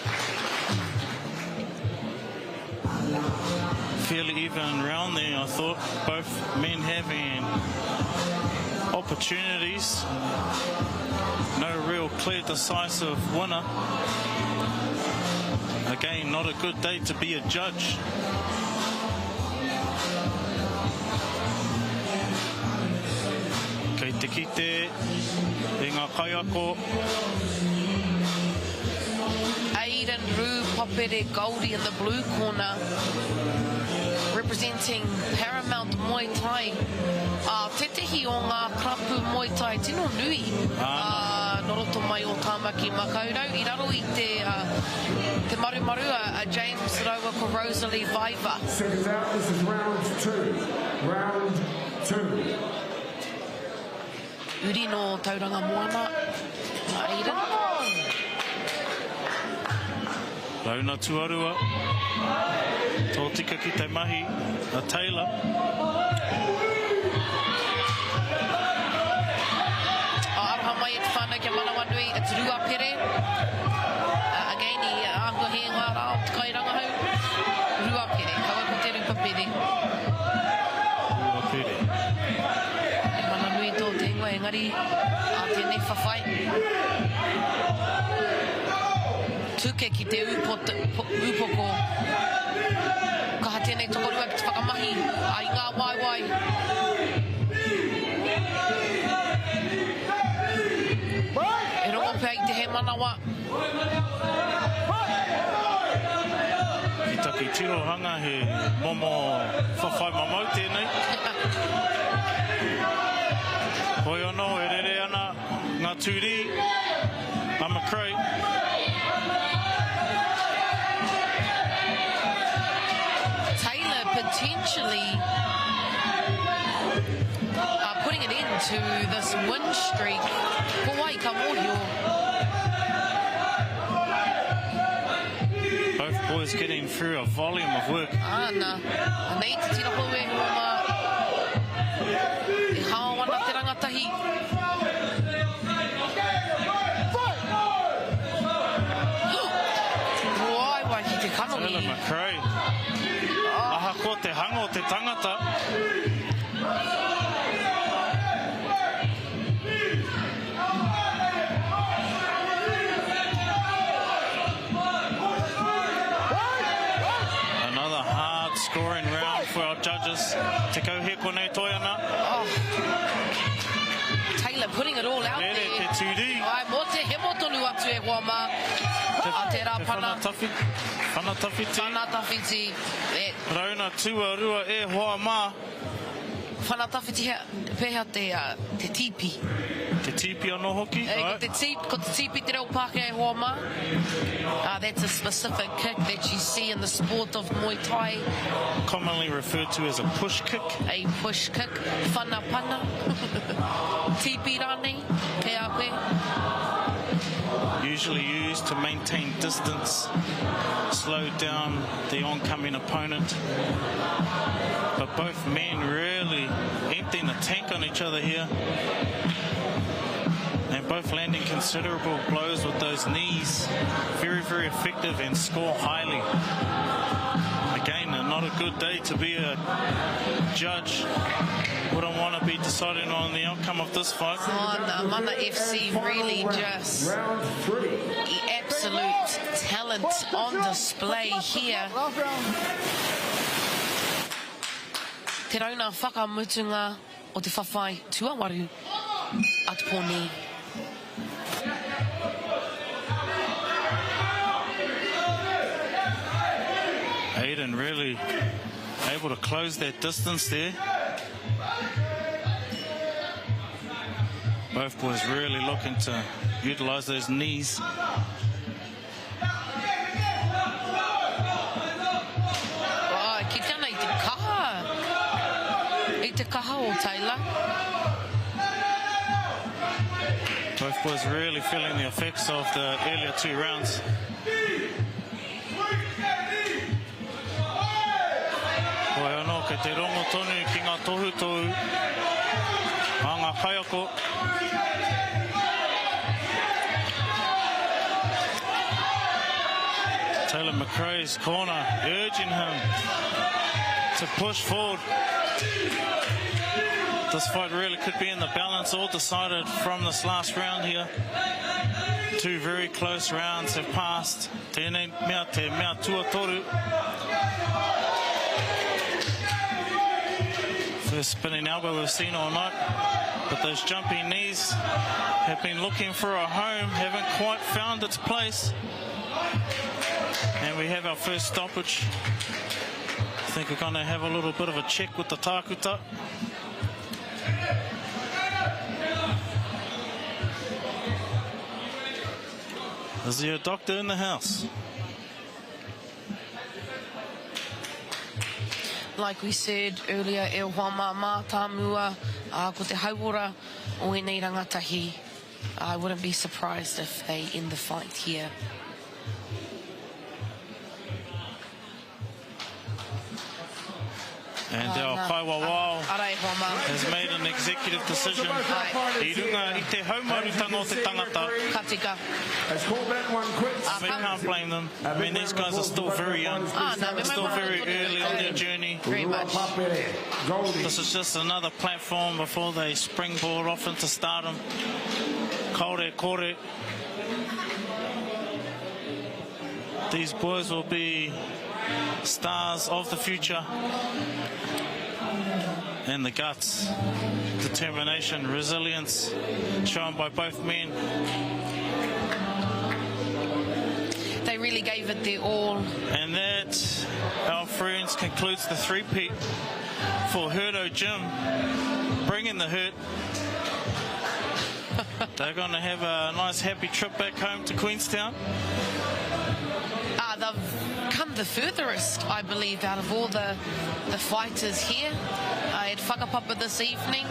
Fairly even round there, I thought. Both men having opportunities. No real clear decisive winner. Again, not a good day to be a judge. Kei te kite, e ngā kaiako. Aiden Whakapapa Goldie in the blue corner, representing Paramount Muay Thai. Te tehi o ngā krapu Muay Thai tino nui. Noroto mai o Tāmaki Makaurau. I raro I te marumaru a James Raua ko Rosalie Vaiva. Seconds out, this is round two. Round two. Uri no tauranga moana, Aiden. Rauna tuarua. Tō tika ki te mahi, a Taylor. Aroha mai e te whānau kia mana wanui, it's rua pere. Again, I ango he ngā rā o te kairanga hau. Rua pere, kawa ko te rupa pere. Rua pere. E mana nui tō te ingoa, engari, a tēnei whawhai. Tuke ki te upoko. Kaha tēnei tokorua ki te whakamahi, ai ngā waiwai. E rongo pēi te he manawa. Ki taki tirohanga he momo whawhai mamau tēnei. Hoi ono, e rere ana, ngā tūri, a McRae. Taylor potentially putting it into this win streak. Ko wai ka mōhio. Both boys getting through a volume of work. Ana, nei te tira hou e hoa mā. E hawana te rangatahi. Wai ki te kanoni. Taylor McRae. Aha ko te hanga o te tangata. Another hard scoring round for our judges. Te kauheko nei toiana. Taylor putting it all out there. Te tūri. Ai, mo te he motonu atu e hoa mā. A te rā pana. Whanatawhiti. Rauna tuarua e hoa mā. Whanatawhiti pēhea te tipi. Te tipi anō hoki? Ko te tipi te reo pāke e hoa mā. That's a specific kick that you see in the sport of Muay Thai. Commonly referred to as a push kick. A push kick. Whanapana. Tipi rānei. Ke a koe. Usually used to maintain distance, slow down the oncoming opponent. But both men really emptying the tank on each other here. And both landing considerable blows with those knees. Very, very effective and score highly. Again, not a good day to be a judge. Wouldn't want to be deciding on the outcome of this fight. Mana FC really just the absolute talent on display here. Te rauna whakamutunga o te whawhai tuawaru at Pōni. Aiden really able to close that distance there. Both boys really looking to utilise those knees. Ki tana i te kaha. I te kaha o Taylor. Both boys really feeling the effects of the earlier two rounds. Hoi anō, ke te rongo tonu ki ngā tohu tōu. A ngā kaiako. Taylor McRae's corner urging him to push forward. This fight really could be in the balance, all decided from this last round here. Two very close rounds have passed. Tēnei mea te mea tuatoru. First spinning elbow we've seen all night. But those jumping knees have been looking for a home, haven't quite found its place. And we have our first stoppage. I think we're going to have a little bit of a check with the tākuta. Is there a doctor in the house? Like we said earlier, e hoa mā tāmua ko te hauora o enei rangatahi. I wouldn't be surprised if they end the fight here. And our Kaiwawao has made an executive decision. I runga I te haumarutanga o te tangata. Katika. We can't blame them. I mean, these guys are still very young. Still very early on their journey. Very much. This is just another platform before they springboard off into stardom. Kore, kore. These boys will be stars of the future. And the guts, determination, resilience shown by both men. They really gave it their all. And that, our friends, concludes the three-peat for Hurto Gym. Bringing the hurt. They're going to have a nice happy trip back home to Queenstown. They've come the furthest, I believe, out of all the fighters here. At Whakapapa this evening.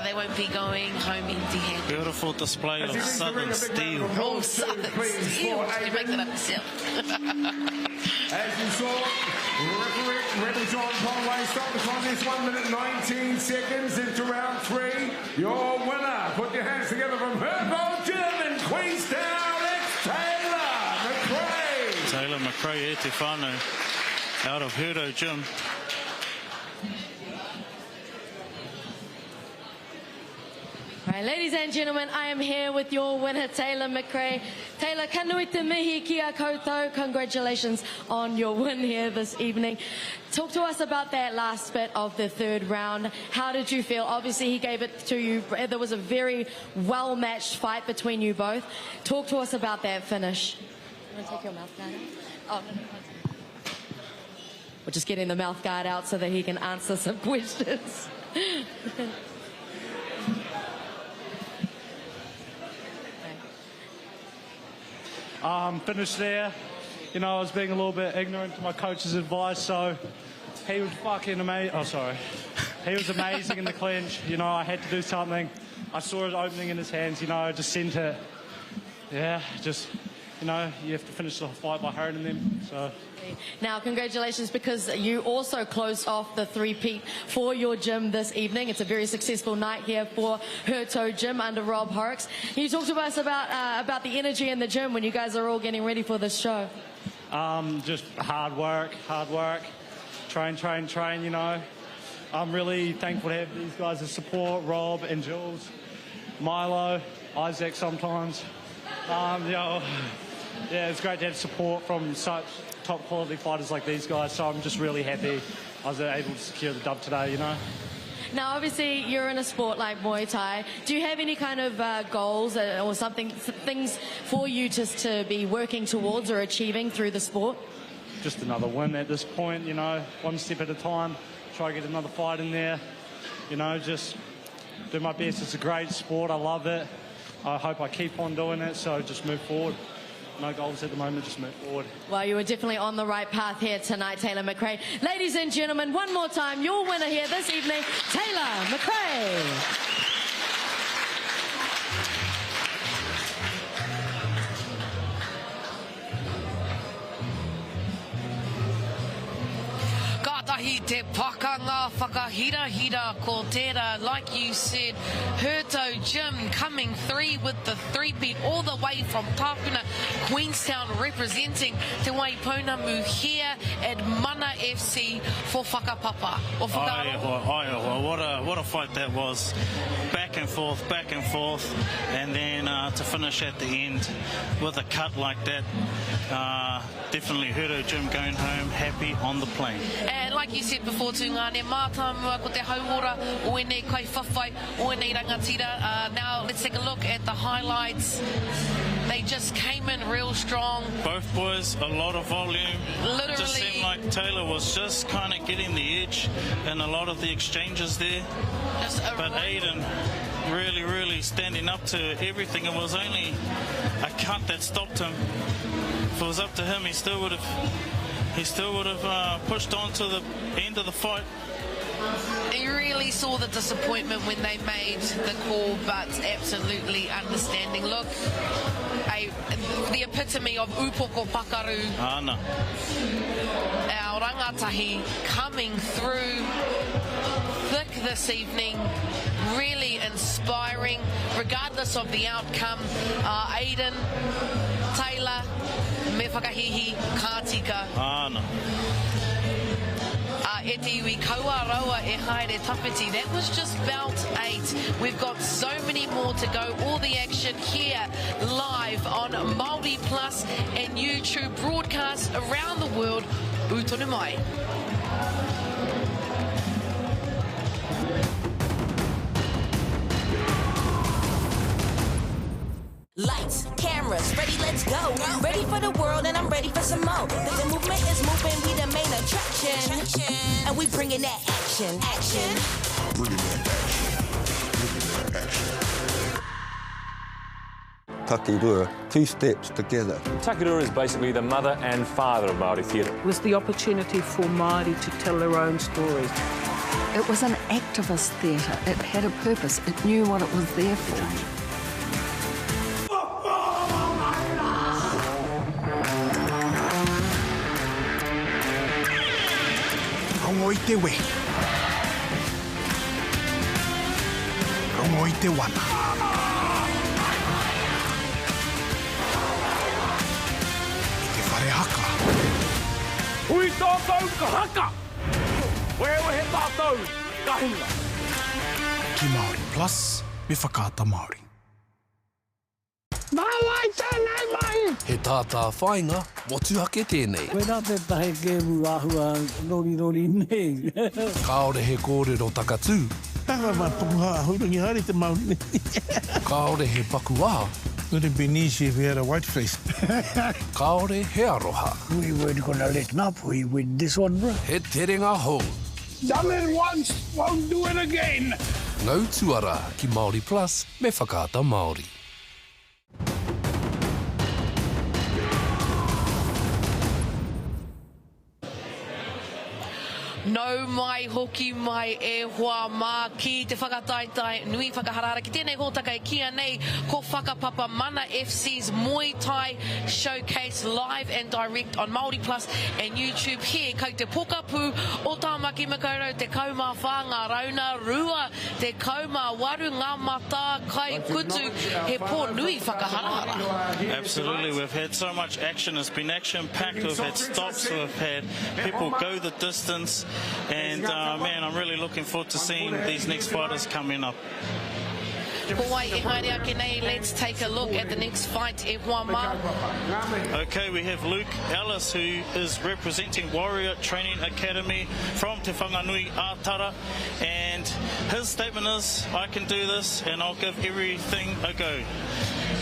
They won't be going home empty-handed. Beautiful display of Southern steel. Oh, Southern steel. Did you make that up yourself? As you saw, referee John Conway stopped the contest 1 minute 19 seconds into round 3. Your winner, put your hands together from Hurto Gym in Queenstown, it's Taylor McRae. Taylor McRae, te whānau, out of Hurto Gym. All right, ladies and gentlemen, I am here with your winner, Taylor McRae. Taylor, ka nui te mihi ki a koutou. Congratulations on your win here this evening. Talk to us about that last bit of the third round. How did you feel? Obviously, he gave it to you. There was a very well-matched fight between you both. Talk to us about that finish. You want to take your mouth guard out? Oh, no. We're just getting the mouth guard out so that he can answer some questions. Finished there. You know, I was being a little bit ignorant to my coach's advice, so he was fucking amazing. Oh, sorry. He was amazing in the clinch. You know, I had to do something. I saw it opening in his hands, you know, just sent it. Yeah, just, you know, you have to finish the fight by hurting them, so. Now, congratulations, because you also closed off the three-peat for your gym this evening. It's a very successful night here for Hurto Gym under Rob Horrocks. Can you talk to us about the energy in the gym when you guys are all getting ready for this show? Just hard work, train, you know. I'm really thankful to have these guys' support, Rob and Jules, Milo, Isaac sometimes. You know, yeah, it's great to have support from such top quality fighters like these guys, so I'm just really happy I was able to secure the dub today, you know. Now, obviously, you're in a sport like Muay Thai. Do you have any kind of goals or things for you just to be working towards or achieving through the sport? Just another win at this point, you know, one step at a time, try to get another fight in there, you know, just do my best. It's a great sport, I love it. I hope I keep on doing it, so just move forward. No goals at the moment, just move forward. Well, you were definitely on the right path here tonight, Taylor McRae. Ladies and gentlemen, one more time, your winner here this evening, Taylor McRae. Katahi te pakanga whakahira ko tērā. Like you said, Hurto Gym coming through with the three-peat all the way from Tahana, Queenstown, representing Te Waiponamu here at Mana FC for Whakapapa. What a fight that was. Back and forth, and then to finish at the end with a cut like that. Definitely Hurto Gym going home happy on the plane. And like you said before, Tungane, mātamua ko te hauora, oenei kai whawhai, oenei rangatira. Now let's take a look at the highlights. They just came in real strong. Both boys, a lot of volume. Literally. It just seemed like Taylor was just kind of getting the edge in a lot of the exchanges there. But Aiden really standing up to everything. It was only a cut that stopped him. If it was up to him, he still would have pushed on to the end of the fight. You really saw the disappointment when they made the call, but absolutely understanding. Look, the epitome of upoko pakaru. Tahana. Our rangatahi coming through thick this evening, really inspiring, regardless of the outcome. Aiden, Taylor, me whakahihi, kātika. Tahana. E te iwi kaua raua e haere tawhiti. That was just bout 8. We've got so many more to go. All the action here live on Māori Plus and YouTube broadcast around the world. Utonu mai. Lights, cameras, ready, let's go. Ready for the world and I'm ready for some more. The movement is moving, we the main attraction. And we bringing that action. Bringing that action. Takirua, 2 steps together. Takirua is basically the mother and father of Māori theatre. It was the opportunity for Māori to tell their own stories. It was an activist theatre. It had a purpose. It knew what it was there for. Rongo i te we. Rongo i te wana. I te whare haka. Ui tātou ka haka! Wewe he tātou ka hinga. Ki Māori Plus, me whakaata Māori. Māwai tēnei mai! He tātā whainga, motuhake tēnei. Koe nā te tahe kēmu āhua rori nei. Kāore he kōrero takatū. Tawa ma pukuha hurungi hari te Māori. Kāore he pakuā. Would have been easy if we had a white face. Kāore he aroha. We weren't gonna let up. We win this one, bro. He terenga hou. Done it once, won't do it again. Ngau tuara ki Māori Plus, me whakaata Māori. No mai hoki mai e hoa mā ki te whakataitai nui whakaharara ki tēnei hōtaka e kia nei ko Whakapapa Mana FC's Muay Thai showcase live and direct on Māori Plus and YouTube here kei te pokapū o tāmaki makaurau te kaumā whanga rauna rua te kaumā waru ngā mata kai kutu he pō nui whakaharara. Absolutely, we've had so much action. It's been action-packed. We've had stops. We've had people go the distance. And man, I'm really looking forward to seeing these next fighters coming up. Let's take a look at the next fight. Okay, we have Luke Ellis, who is representing Warrior Training Academy from Te Whanganui Ātara, and his statement is, I can do this and I'll give everything a go.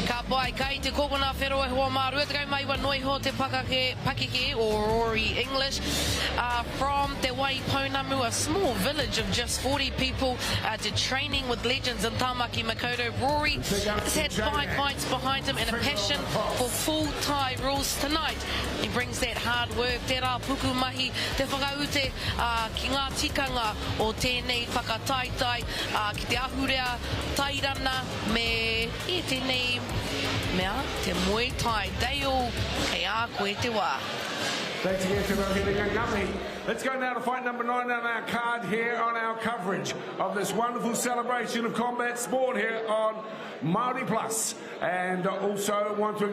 Ka pai kai te kokona whero e hoa mā ruatakau mai wa noi ho te pakike or Rory English from Te Waipounamu, a small village of just 40 people, to training with legends in Tāmaki Makaurau. Rory has had 5 fights behind him and a passion for full Thai rules tonight. He brings that hard work, te rā puku mahi, te whakaute ki ngā tikanga o tēnei whakataitai, ki te ahurea tairana me i tēnei mea, te Muay Thai Dale, kei a koe te wā. Thanks again to Ngami. Let's go now to fight number 9 on our card here on our coverage of this wonderful celebration of combat sport here on Māori Plus. And also want to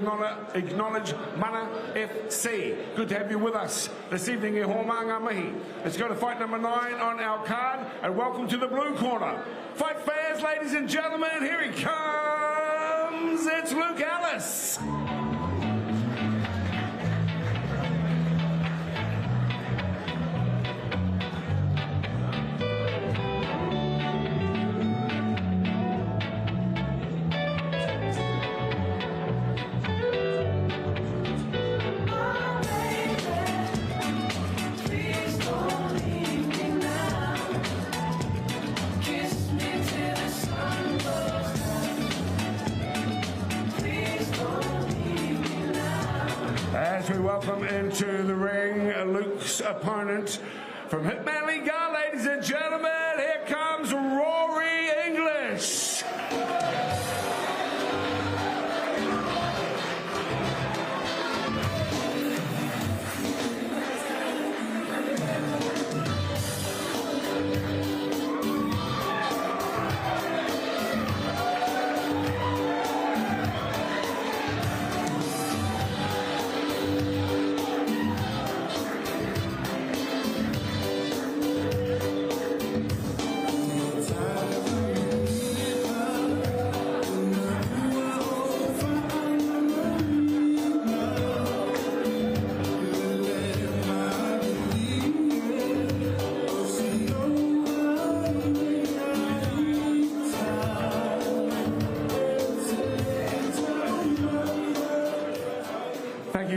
acknowledge Mana FC. Good to have you with us this evening in Homanga Mihi. Let's go to fight number 9 on our card, and welcome to the blue corner. Fight fans, ladies and gentlemen, here he comes. It's Luke Ellis. As we welcome into the ring Luke's opponent from Hitman Liga, ladies ladies and gentlemen, here comes Rory English.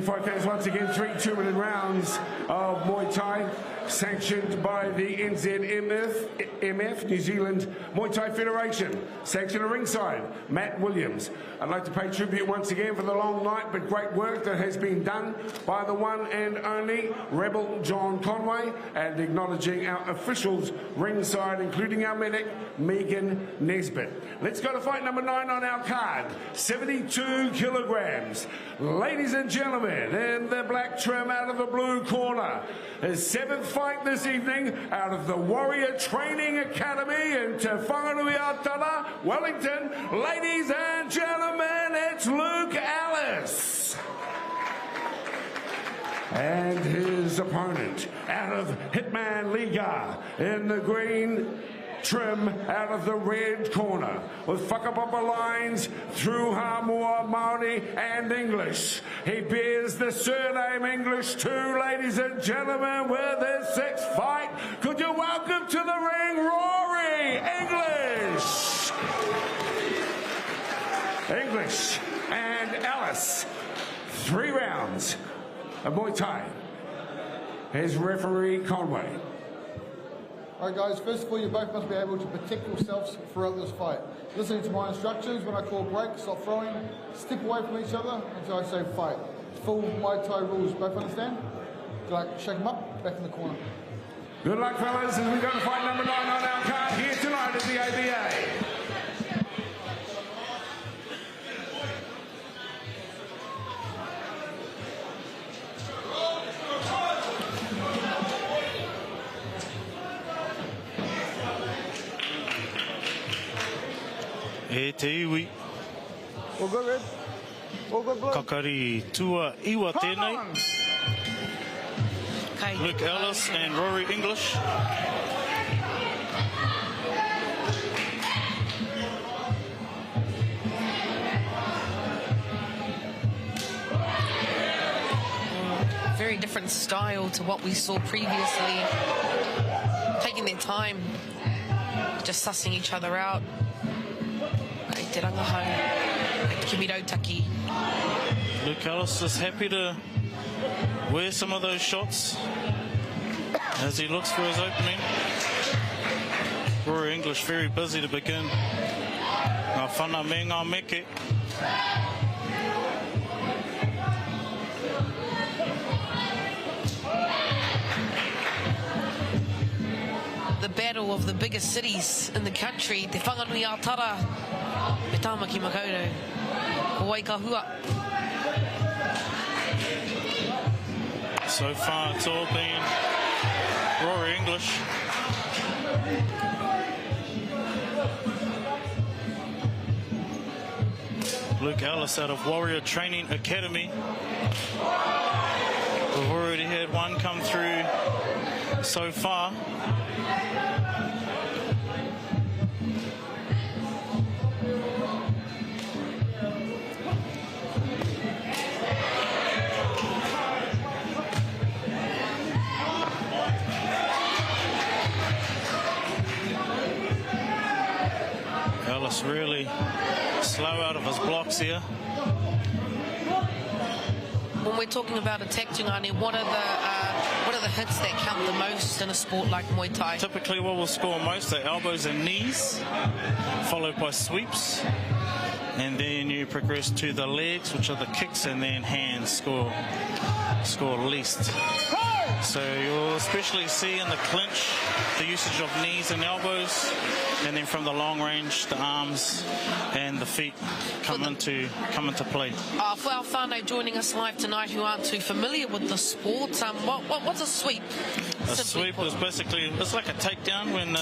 Fighters, once again, 3 2-minute rounds of Muay Thai, sanctioned by the NZMF, New Zealand Muay Thai Federation. Sanctioned at ringside, Matt Williams. I'd like to pay tribute once again for the long night, but great work that has been done by the one and only Rebel John Conway, and acknowledging our officials ringside, including our medic, Megan Nesbitt. Let's go to fight number 9 on our card, 72 kilograms. Ladies and gentlemen, in the black trim out of the blue corner, his 7th fight this evening out of the Warrior Training Academy in Tahana, Wellington. Ladies and gentlemen, it's Luke Ellis. And his opponent out of Hitman Liga in the green trim out of the red corner with Whakapapa lines through Mana Māori and English. He bears the surname English too, ladies and gentlemen, with his 6th fight. Could you welcome to the ring Rory English? English and Ellis. 3 rounds of Muay Thai. Here's referee Conway. Alright guys, first of all, you both must be able to protect yourselves throughout this fight. Listening to my instructions, when I call break, stop throwing, step away from each other until I say fight. Full Muay Thai rules, both understand? Good luck, shake them up, back in the corner. Good luck fellas, as we go to fight number 9 on our card here tonight at the ABA. E te iwi. All good, Red? All good, Blue? Kakari tua iwa tēnei. Luke Ellis and Rory English. Very different style to what we saw previously. Taking their time, just sussing each other out. Te rangahau, Kimiroutaki. Luke Ellis is happy to wear some of those shots as he looks for his opening. Rory English very busy to begin. Ngā whana me ngā meke. The battle of the biggest cities in the country, Te Whanganuiatara, me tāmaki makaurau, ko Waikahua. So far it's all been Rory English. Luke Ellis out of Warrior Training Academy. We've already had one come through so far. Ellis really slow out of his blocks here. When we're talking about attack, Tungani, what are the hits that count the most in a sport like Muay Thai? Typically what will score most are elbows and knees, followed by sweeps, and then you progress to the legs, which are the kicks, and then hands score least. So you'll especially see in the clinch the usage of knees and elbows, and then from the long range, the arms and the feet come into play. For our whānau joining us live tonight who aren't too familiar with the sport, what's a sweep? A sweep is basically, it's like a takedown when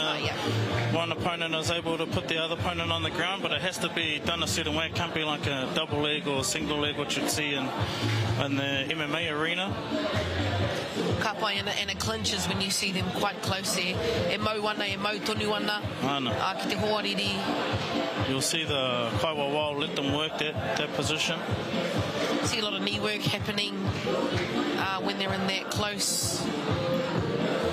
one opponent is able to put the other opponent on the ground, but it has to be done a certain way. It can't be like a double leg or a single leg, which you'd see in the MMA arena. Kapai and it clinches when you see them quite close there. E mau wana, e mau tonu wana. Ki te hoariri. You'll see the kaiwa let them work that position. See a lot of knee work happening when they're in that close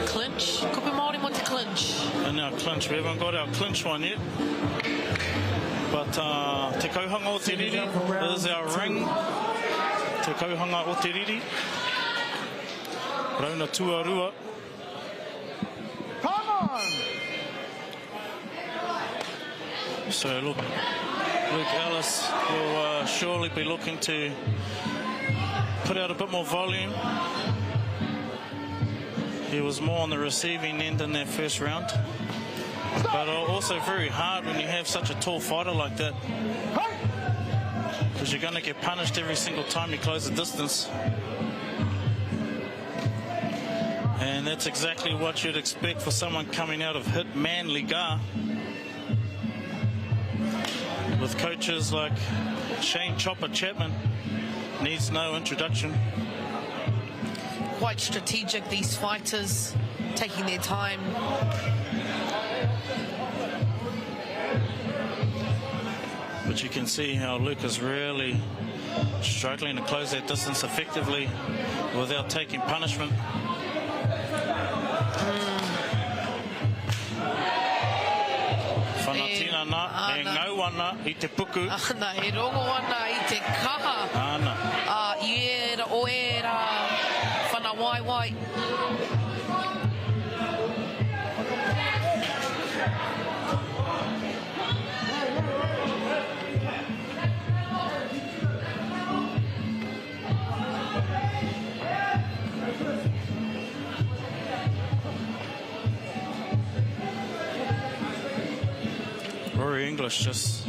clinch. Kupu Māori mo te clinch. And our clinch, we haven't got our clinch one yet. But te kauhanga o te riri is our ring. Te kauhanga o te riri. Rauna tuarua. Come on! So look, Luke Ellis will surely be looking to put out a bit more volume. He was more on the receiving end in that first round. But also very hard when you have such a tall fighter like that. Because you're going to get punished every single time you close the distance. And that's exactly what you'd expect for someone coming out of Hitman Liga. With coaches like Shane Chopper Chapman, needs no introduction. Quite strategic, these fighters, taking their time. But you can see how Luke is really struggling to close that distance effectively without taking punishment. Whanaungatanga, e ngau wana I te puku. Ana, e rongo wana I te kaha. Ana. I era o era whanawaiwai. Rory English just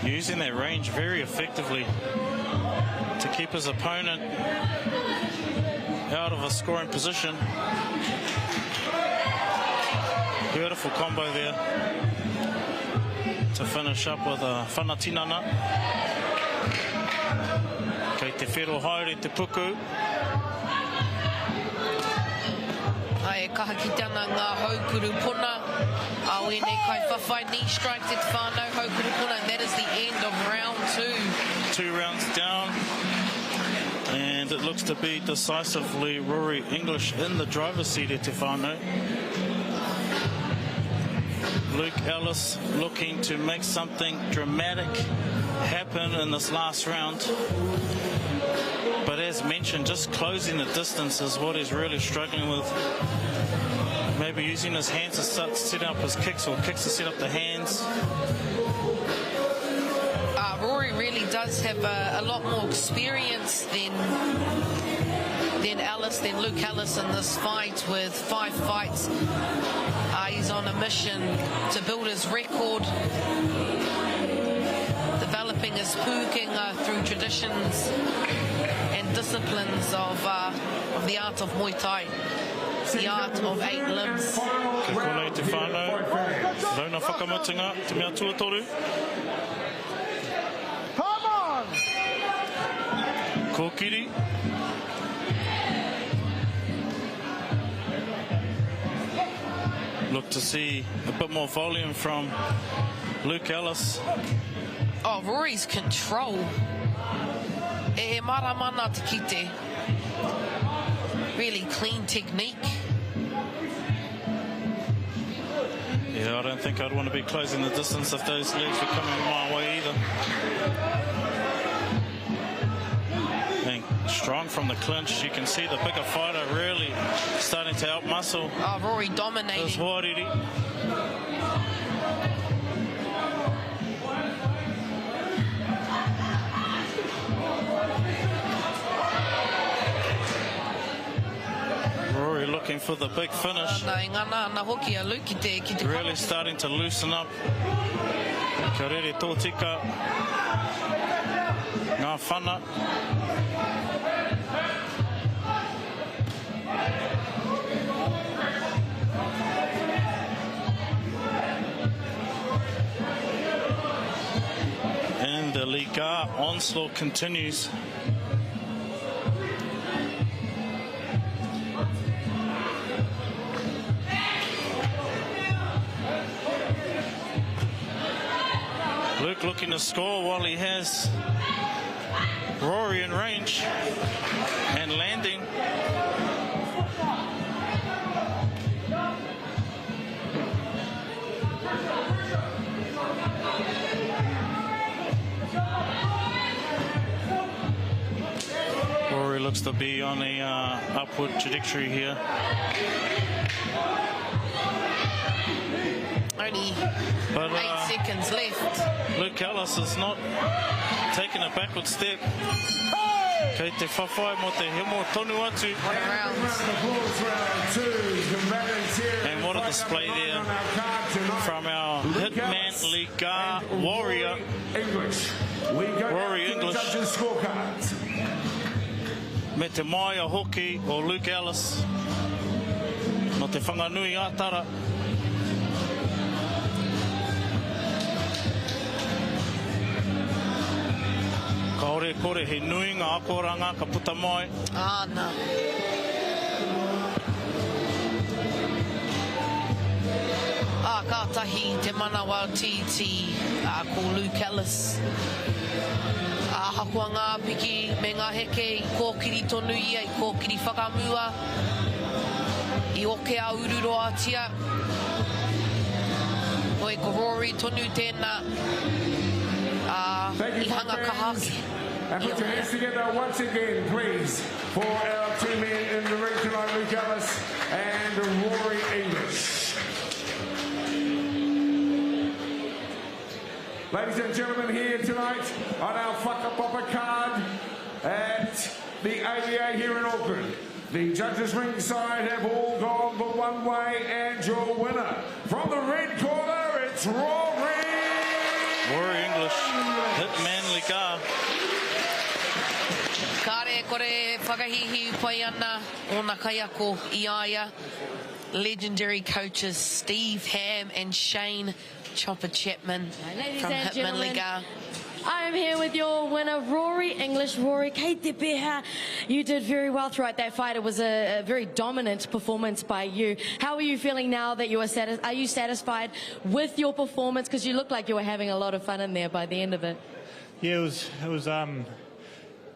using that range very effectively to keep his opponent out of a scoring position. Beautiful combo there to finish up with a whanatinana. Kei te whero haere te puku. Ai, kaha ki tana ngā haukuru puna. Awe nei kai whawhai knee strike te whānau haukuru puna. And that is the end of round 2. 2 rounds down. And it looks to be decisively Rory English in the driver's seat at te whānau. Luke Ellis looking to make something dramatic happen in this last round. But as mentioned, just closing the distance is what he's really struggling with. Maybe using his hands to set up his kicks, or kicks to set up the hands. Rory really does have a lot more experience than Luke Ellis in this fight, with 5 fights. He's on a mission to build his record, developing his pūkenga through traditions and disciplines of the art of Muay Thai, the art of 8 limbs. Kia kore te whānau, rauna whakamutunga, te mea tuatoru. Come on! Kōkiri. Look to see a bit more volume from Luke Ellis. Oh, Rory's control. E mara mana te kite. Really clean technique. Yeah, I don't think I'd want to be closing the distance if those legs were coming my way either. Being strong from the clinch, you can see the bigger fighter really starting to outmuscle. Oh, Rory dominating. This Hoariri. for the big finish. Really starting to loosen up. Kia rere tō tika. Ngā whana. And the Liga onslaught continues. Luke looking to score while he has Rory in range and landing. Rory looks to be on a upward trajectory here. Only 8 seconds left. Luke Ellis is not taking a backward step. Kei te whawhai mo te hemo tonu atu. And what a display there from our Hitman Liga warrior, Rory English. Me te mai a hoki o Luke Ellis. No te whanganui ātara. Kaore kore he nui ngā akoranga ka puta mai. Nā. Kātahi te mana wau titi ko Luke Ellis. Hakua ngā piki me ngā heke I kōkiri tonu ia, I kōkiri whakamua. I oke a ururo atia. Oi ko Rory tonu tēnā. Thank you, friends. And put your hands together once again, please, for our two men in the ring tonight, Luke Ellis and Rory English. Ladies and gentlemen, here tonight on our Whakapapa card at the AVA here in Auckland. The judges ringside have all gone but one way, and your winner from the red corner, it's Rory. Rory English, Hitman Liga. Kare kore whakahihi pai ana o na kaiako I aia. Legendary coaches Steve Ham and Shane Chopper Chapman Ladies from and Hitman gentlemen, Liga. I am here with your winner, Rory English. Rory, kei te peha. You did very well throughout that fight. It was a very dominant performance by you. How are you feeling now that you are satisfied? Are you satisfied with your performance? Because you looked like you were having a lot of fun in there by the end of it. Yeah, it was a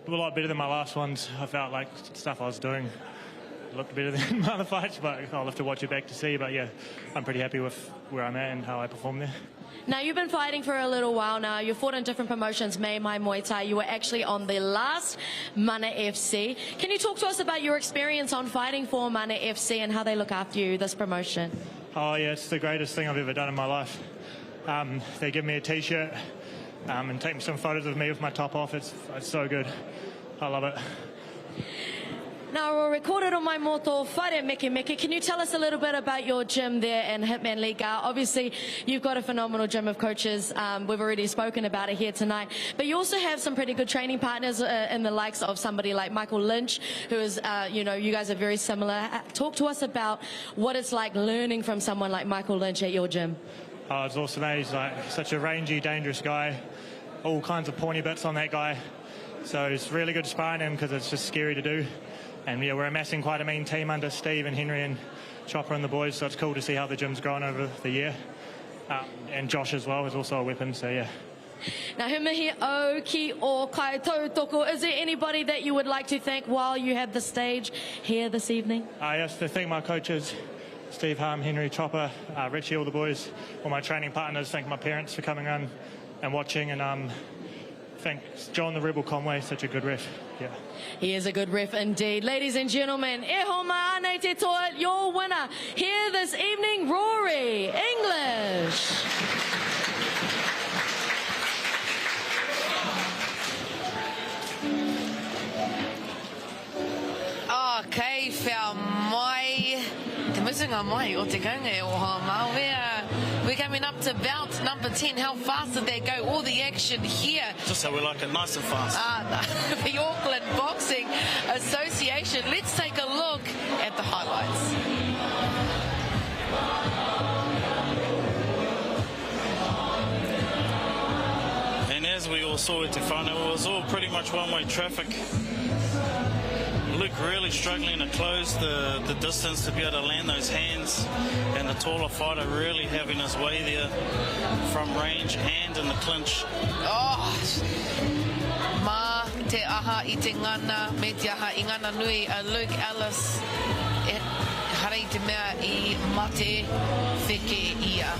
lot better than my last ones. I felt like stuff I was doing looked better than my other fights, but I'll have to watch it back to see. But yeah, I'm pretty happy with where I'm at and how I performed there. Now, you've been fighting for a little while now. You've fought in different promotions, Muay Thai. You were actually on the last Mana FC. Can you talk to us about your experience on fighting for Mana FC and how they look after you, this promotion? Oh yeah, it's the greatest thing I've ever done in my life. They give me a t-shirt and take some photos of me with my top off. It's so good. I love it. Now, we're recorded on my moto, Whare Meke Meke. Can you tell us a little bit about your gym there in Hitman Liga? Obviously, you've got a phenomenal gym of coaches. We've already spoken about it here tonight. But you also have some pretty good training partners in the likes of somebody like Michael Lynch, who is, you know, you guys are very similar. Talk to us about what it's like learning from someone like Michael Lynch at your gym. Oh, it's awesome. He's like such a rangy, dangerous guy. All kinds of pointy bits on that guy. So it's really good sparring him because it's just scary to do. And yeah, we're amassing quite a mean team under Steve and Henry and Chopper and the boys, so it's cool to see how the gym's grown over the year. And Josh as well is also a weapon, so yeah. Now, he mihi o ki o kai tautoko. Is there anybody that you would like to thank while you have the stage here this evening? Yes, to thank my coaches, Steve, Harm, Henry, Chopper, Richie, all the boys, all my training partners. Thank my parents for coming on and watching, and thank John the Rebel Conway, such a good ref. Yeah. He is a good ref indeed. Ladies and gentlemen, e ho mai anei te toa, your winner here this evening, Rory English. Okay, whea mai Runga mai o te kaunga e oha mau. We're coming up to bout number 10. How fast did they go? All the action here. Just so we like it nice and fast. The Auckland Boxing Association. Let's take a look at the highlights. And as we all saw at Tahana, it was all pretty much one-way traffic. Luke really struggling to close the distance to be able to land those hands, and the taller fighter really having his way there from range and in the clinch. Ma te aha I te ngana, me te aha I ngana nui a Luke Ellis. Harei te mea I mate whike ia.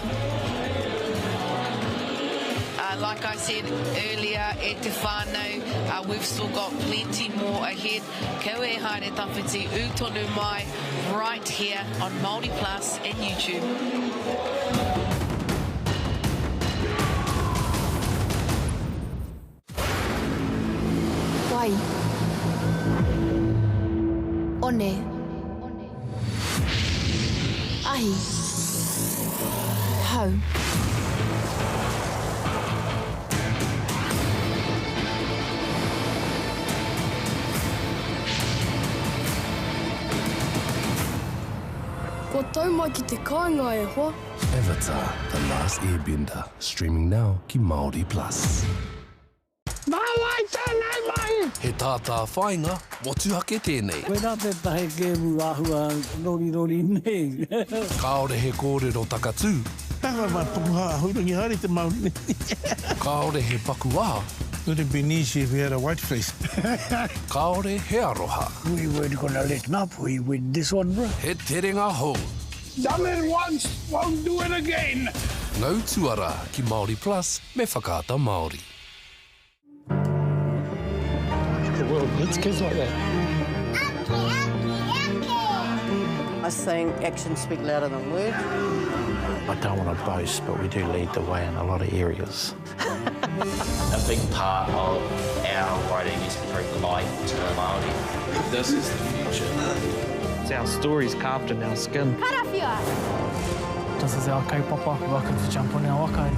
Like I said earlier, e te whānau, we've still got plenty more ahead. Kau e haere tawhiti utonu mai right here on Māori Plus and YouTube. Wai. One. Ahi. Hau. Ko tau mai ki te kāinga e hoa. Avatar, The Last Airbender, streaming now ki Māori Plus. Māwai tēnei mai! He tātā whainga, motuhake tēnei. Koe nā te tahe kēmu ahua Rory nei. Kāore he kōrero takatū. Tawa mai pukuha hurangi hari te Māori. Kāore he pakuaha. Would have been easy if we had a white face. Kāore he aroha. We weren't gonna let him up. We win this one, bro. He terenga hou. Done it once, won't do it again. Ngau tuara ki Māori Plus me whakaata Māori. The world needs kids like that. I think actions speak louder than words. I don't want to boast, but we do lead the way in a lot of areas. A big part of our writing is to bring light to Māori. This is the future. It's our stories carved in our skin. Karawhia! This is our Whakapapa. Welcome to jump on our wakai.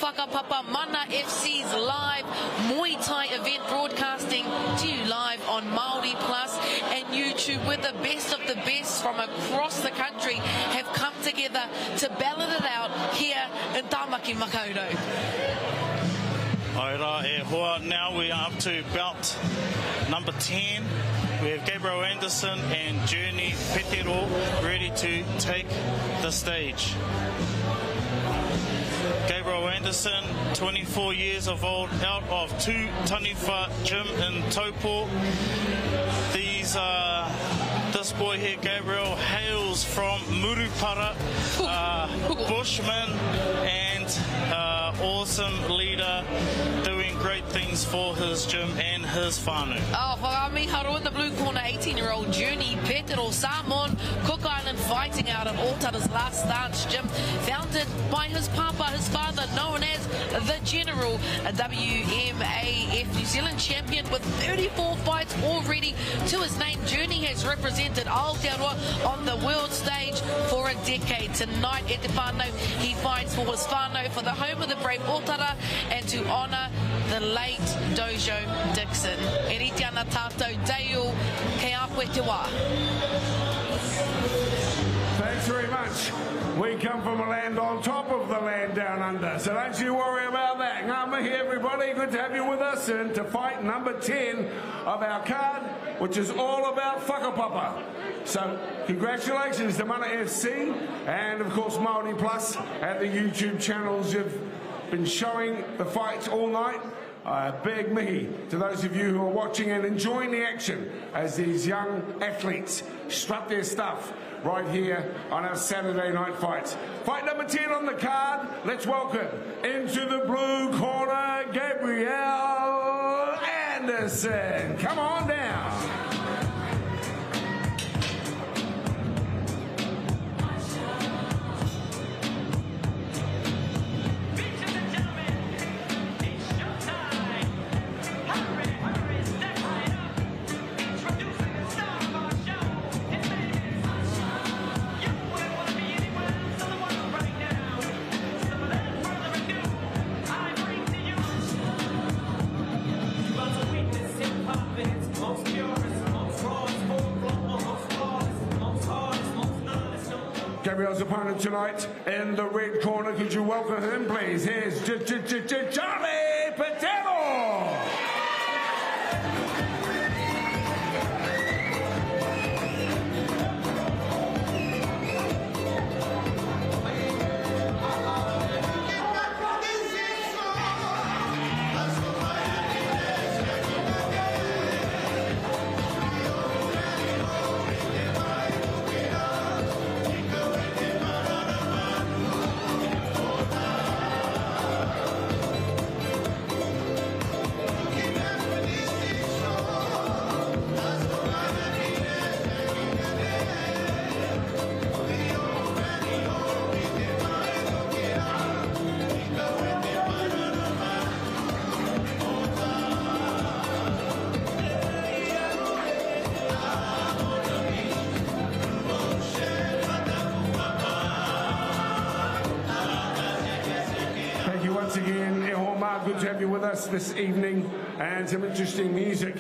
Whakapapa Mana FC's live Muay Thai event broadcasting to you live on Māori Plus and YouTube, where the best of the best from across the country have come together to ballot it out here in Tāmaki Makaurau. Aira e hoa, now we are up to bout number 10. We have Gabriel Anderson and Journey Petero ready to take the stage. Gabriel Anderson, 24 years of old, out of Tu Taniwha Gym in Taupo. This boy here, Gabriel, hails from Murupara, bushman and awesome leader, doing great things for his gym and his whānau. Whakami haro in the blue corner, 18-year-old Journey Petero Samoan, Cook Island fighting out at Altara's Last Dance Gym, founded by his papa, his father, known as The General, a WMAF New Zealand champion with 34 fights already to his name. Journey has represented Aotearoa on the world stage for a decade. Tonight at Te Whānau, he fights for his whānau, for the home of the brave Altara, and to honour the late Dojo Dixon. E riti ana tātou deo kei apwe te wā. Thanks very much. We come from a land on top of the land down under, so don't you worry about that. Ngā mihi everybody, good to have you with us and to fight number 10 of our card, which is all about Whakapapa. So congratulations to Mana FC and of course Māori Plus at the YouTube channels. You've been showing the fights all night. Big mihi to those of you who are watching and enjoying the action as these young athletes strut their stuff right here on our Saturday night fights. Fight number 10 on the card. Let's welcome into the blue corner, Gabriel Anderson. Come on down. his opponent tonight in the red corner. Could you welcome him, please? Here's Charlie Patero. Good to have you with us this evening, and some interesting music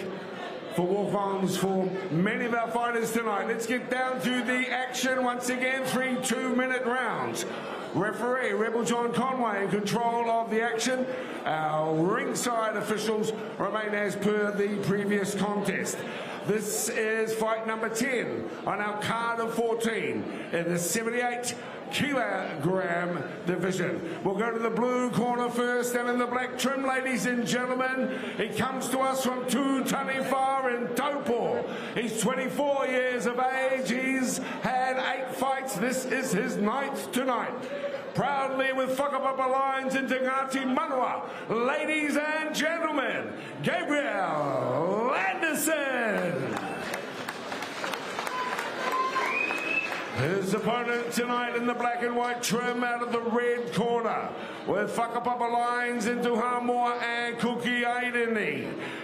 for walk-ons for many of our fighters tonight. Let's get down to the action once again. 3 2-minute rounds. Referee Rebel John Conway in control of the action. Our ringside officials remain as per the previous contest. This is fight number 10 on our card of 14 in the 78-kilogram division. We'll go to the blue corner first, and in the black trim, ladies and gentlemen, he comes to us from Tūtaniwha in Taupo. He's 24 years of age. He's had 8 fights. This is his 9th tonight. Proudly with Whakapapa lines into Ngāti Manua, ladies and gentlemen, Gabriel Anderson. His opponent tonight in the black and white trim out of the red corner with Whakapapa lines into Hamoa and Cookie Aiden.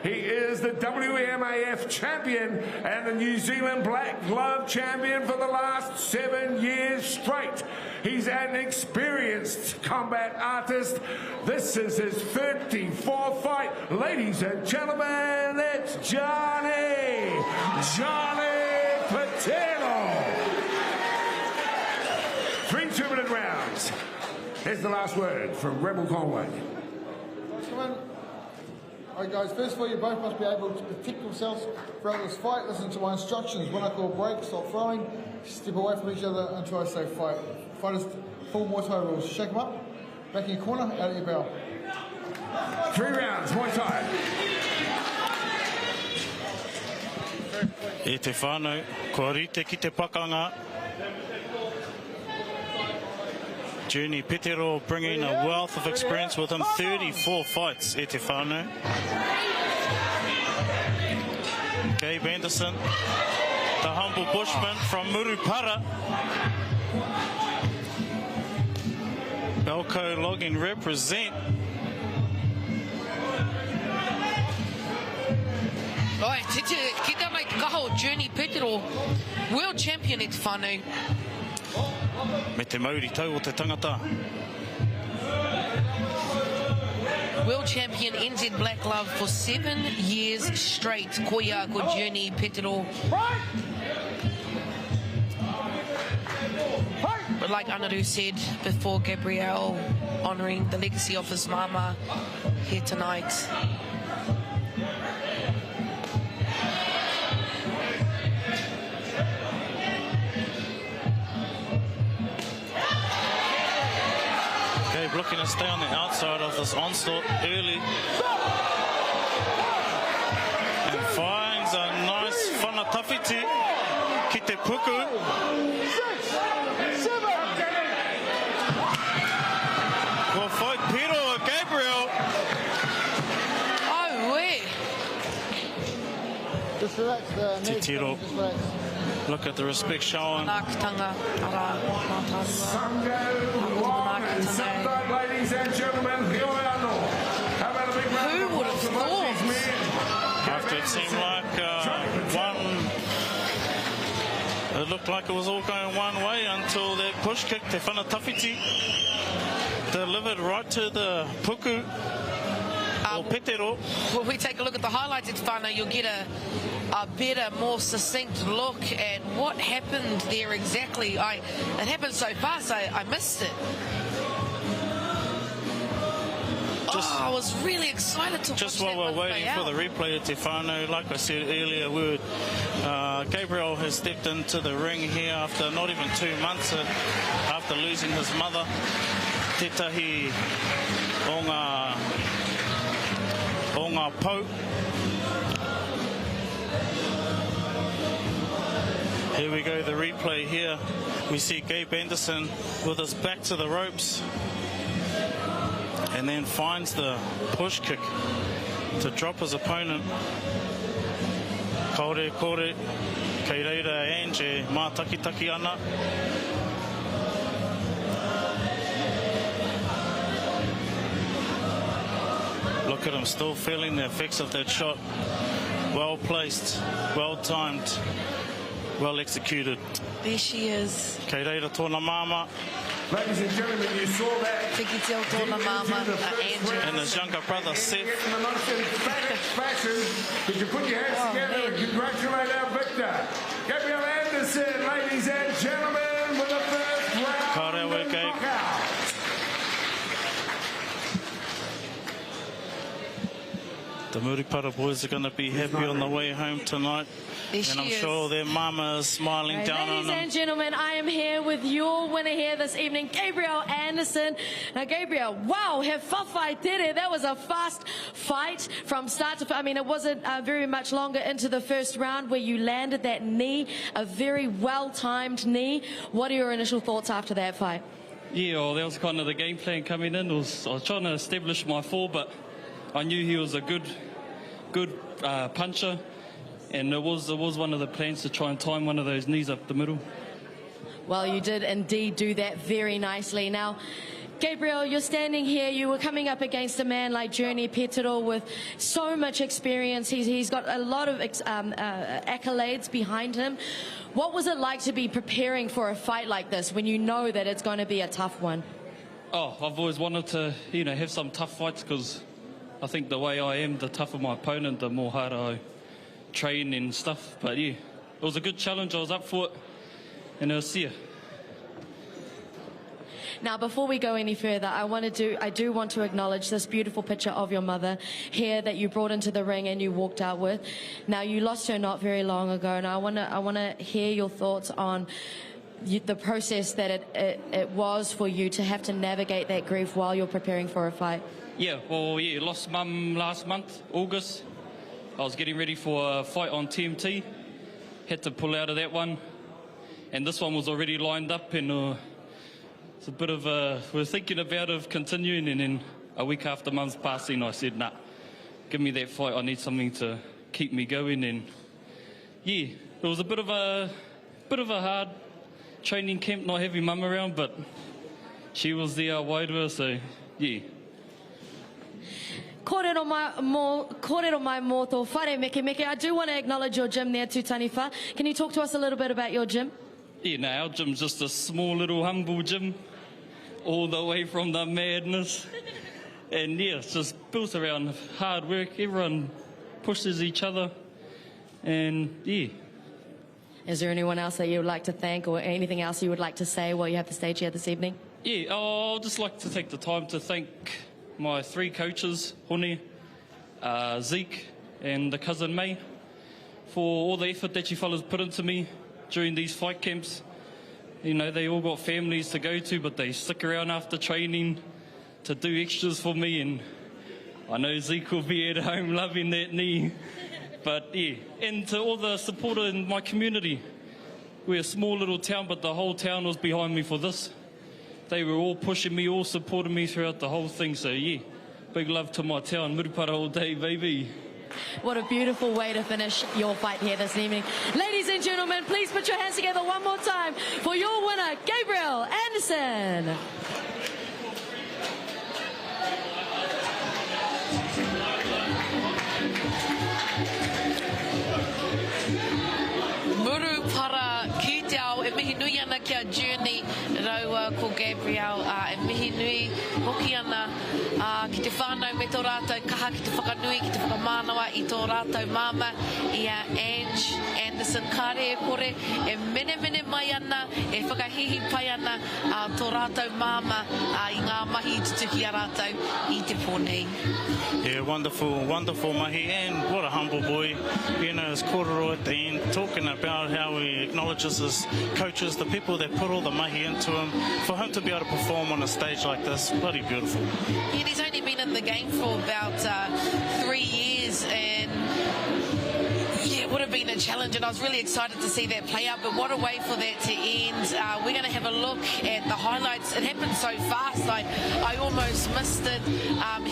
He is the WMAF champion and the New Zealand Black Glove champion for the last 7 years straight. He's an experienced combat artist. This is his 34th fight. Ladies and gentlemen, it's Johnny Patero. 3 2-minute rounds. Here's the last word from Rebel Conway. Come on. All right, guys, first of all, you both must be able to protect yourselves throughout this fight. Listen to my instructions. When I call break, stop throwing. Step away from each other until I say fight. Fighters, full Muay Thai rules. Shake them up. Back in your corner, out of your bell. 3 rounds, Muay Thai. E te whānau, kua rite ki te pakanga. Journey Petero bringing a wealth of experience with him, 34 fights, e te whānau. Gabe Anderson, the humble bushman from Murupara. Belco Logging represent. Oi, ki tā mai kaho Journey Petero, world champion e te whānau. Me te Māori tau o te tangata. World champion NZ Black Glove for 7 years straight. Koia ko Journey Petero. But like Anaru said before, Gabriel honouring the legacy of his mama here tonight. Looking to stay on the outside of this onslaught early. And finds a nice whanatawhiti ki te puku. Ko whai Pero Gabriel. Oh, weh. Just relax there. Titiro. Look at the respect shown. Manaakitanga. Ladies and gentlemen, here we are now. How about a big round? Who would have thought? After it seemed like it looked like it was all going one way until that push kick, te whanatawhiti, delivered right to the puku. o Petero. When we take a look at the highlights, it's fun. You'll get a better, more succinct look at what happened there exactly. It happened so fast, I missed it. I was really excited to just watch while that we're waiting for the replay at Te Whānau, like I said earlier, Gabriel has stepped into the ring here after not even 2 months after losing his mother. Tētahi o ngā pou. Here we go, the replay here. We see Gabe Anderson with his back to the ropes, and then finds the push kick to drop his opponent. Kore, kei reira Ange, mā taki ana. Look at him, still feeling the effects of that shot. Well placed, well timed, well executed. There she is. Kei reira tōna māma. Ladies and gentlemen, you saw that. And his younger brother, Seth. In the most emphatic fashion, could you put your hands together and congratulate our victor, Gabriel Anderson, ladies and gentlemen, with the first round knockout. The Muripara boys are going to be happy on the way home tonight. And I'm sure their mama is smiling down on them. Ladies and gentlemen, I am here with your winner here this evening, Gabriel Anderson. Now, Gabriel, wow, he whawhai tere. That was a fast fight from start to... I mean, it wasn't very much longer into the first round where you landed that knee, a very well-timed knee. What are your initial thoughts after that fight? Yeah, well, that was kind of the game plan coming in. I was trying to establish my fall, but I knew he was a good puncher, and it was one of the plans to try and time one of those knees up the middle. Well, you did indeed do that very nicely. Now, Gabriel, you're standing here. You were coming up against a man like Journey Petero with so much experience. He's got a lot of accolades behind him. What was it like to be preparing for a fight like this when you know that it's going to be a tough one? Oh, I've always wanted to, have some tough fights, because I think the way I am, the tougher my opponent, the more harder I train and stuff. But yeah, it was a good challenge. I was up for it, and I'll see you. Now, before we go any further, I do want to acknowledge this beautiful picture of your mother here that you brought into the ring and you walked out with. Now, you lost her not very long ago, and I want to hear your thoughts on the process that it was for you to have to navigate that grief while you're preparing for a fight. Yeah, lost mum last month, August. I was getting ready for a fight on TMT. Had to pull out of that one. And this one was already lined up, and it's a bit of we're thinking about continuing, and then a week after mum's passing, I said, nah, give me that fight. I need something to keep me going. And yeah, it was a bit of a hard training camp not having mum around, but she was there wairua, so yeah. Kōrero mai mō tō whare meke meke. I do want to acknowledge your gym there, Tūtaniwha. Can you talk to us a little bit about your gym? Yeah, no, our gym's just a small little humble gym, all the way from the madness. And yeah, it's just built around hard work. Everyone pushes each other, and yeah. Is there anyone else that you would like to thank, or anything else you would like to say while you have the stage here this evening? Yeah, I'd just like to take the time to thank my 3 coaches, Hone, Zeke and the cousin May, for all the effort that you fellas put into me during these fight camps. They all got families to go to, but they stick around after training to do extras for me, and I know Zeke will be at home loving that knee. But yeah, and to all the supporter in my community. We're a small little town, but the whole town was behind me for this. They were all pushing me, all supporting me throughout the whole thing. So yeah, big love to my town, Murupara all day, baby. What a beautiful way to finish your fight here this evening. Ladies and gentlemen, please put your hands together one more time for your winner, Gabriel Anderson. Murupara ki te ao, e mihi nui ana kia journey raua ko Gabriel, e mihi nui hoki ana ki te whānau me tō rātou kaha ki te whakanui, ki te whakamānawa i tō rātou māma, i a Ange Anderson kāre e kore, e mene mai ana, e whakahihi pai ana tō rātou māma I ngā mahi tutuki a rātou I te pōnei. Yeah, wonderful mahi, and what a humble boy. You know, his kōrero at the end, talking about how he acknowledges his coaches, the people that put all the mahi into him, for him to be able to perform on a stage like this, bloody beautiful. Yeah, he's only been in the game for about 3 years, and yeah, it would have been a challenge, and I was really excited to see that play out, but what a way for that to end. We're going to have a look at the highlights. It happened so fast, I almost missed it.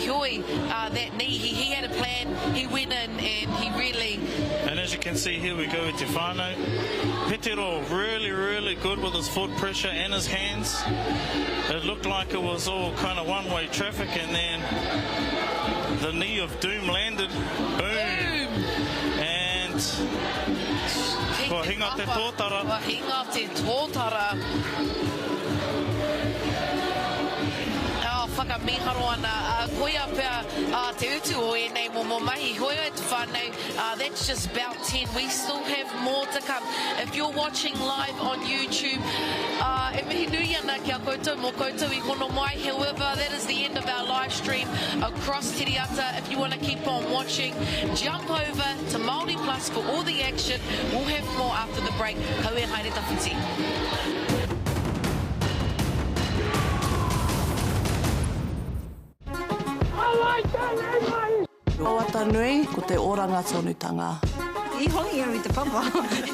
Hioi, that knee, he had a plan, he went in, and he really... And as you can see here, we go with Te Whānau. Petero really good with his foot pressure and his hands. It looked like it was all kind of one-way traffic, and then the knee of doom landed. Boom! And... Ko hinga te tōtara. Ko hinga te tōtara. Whakamiharo ana, koia pia te utu o e nei mo mahi, hoia e te whānau, that's just about 10. We still have more to come. If you're watching live on YouTube, e mihi nui ana ki a koutou, mo koutou I hono mai. However, that is the end of our live stream across Tiriata. If you want to keep on watching, jump over to Māori Plus for all the action. We'll have more after the break. Kau e haere tawhiti. O atanui, ko te rangatiratanga. I hongi au I te papa.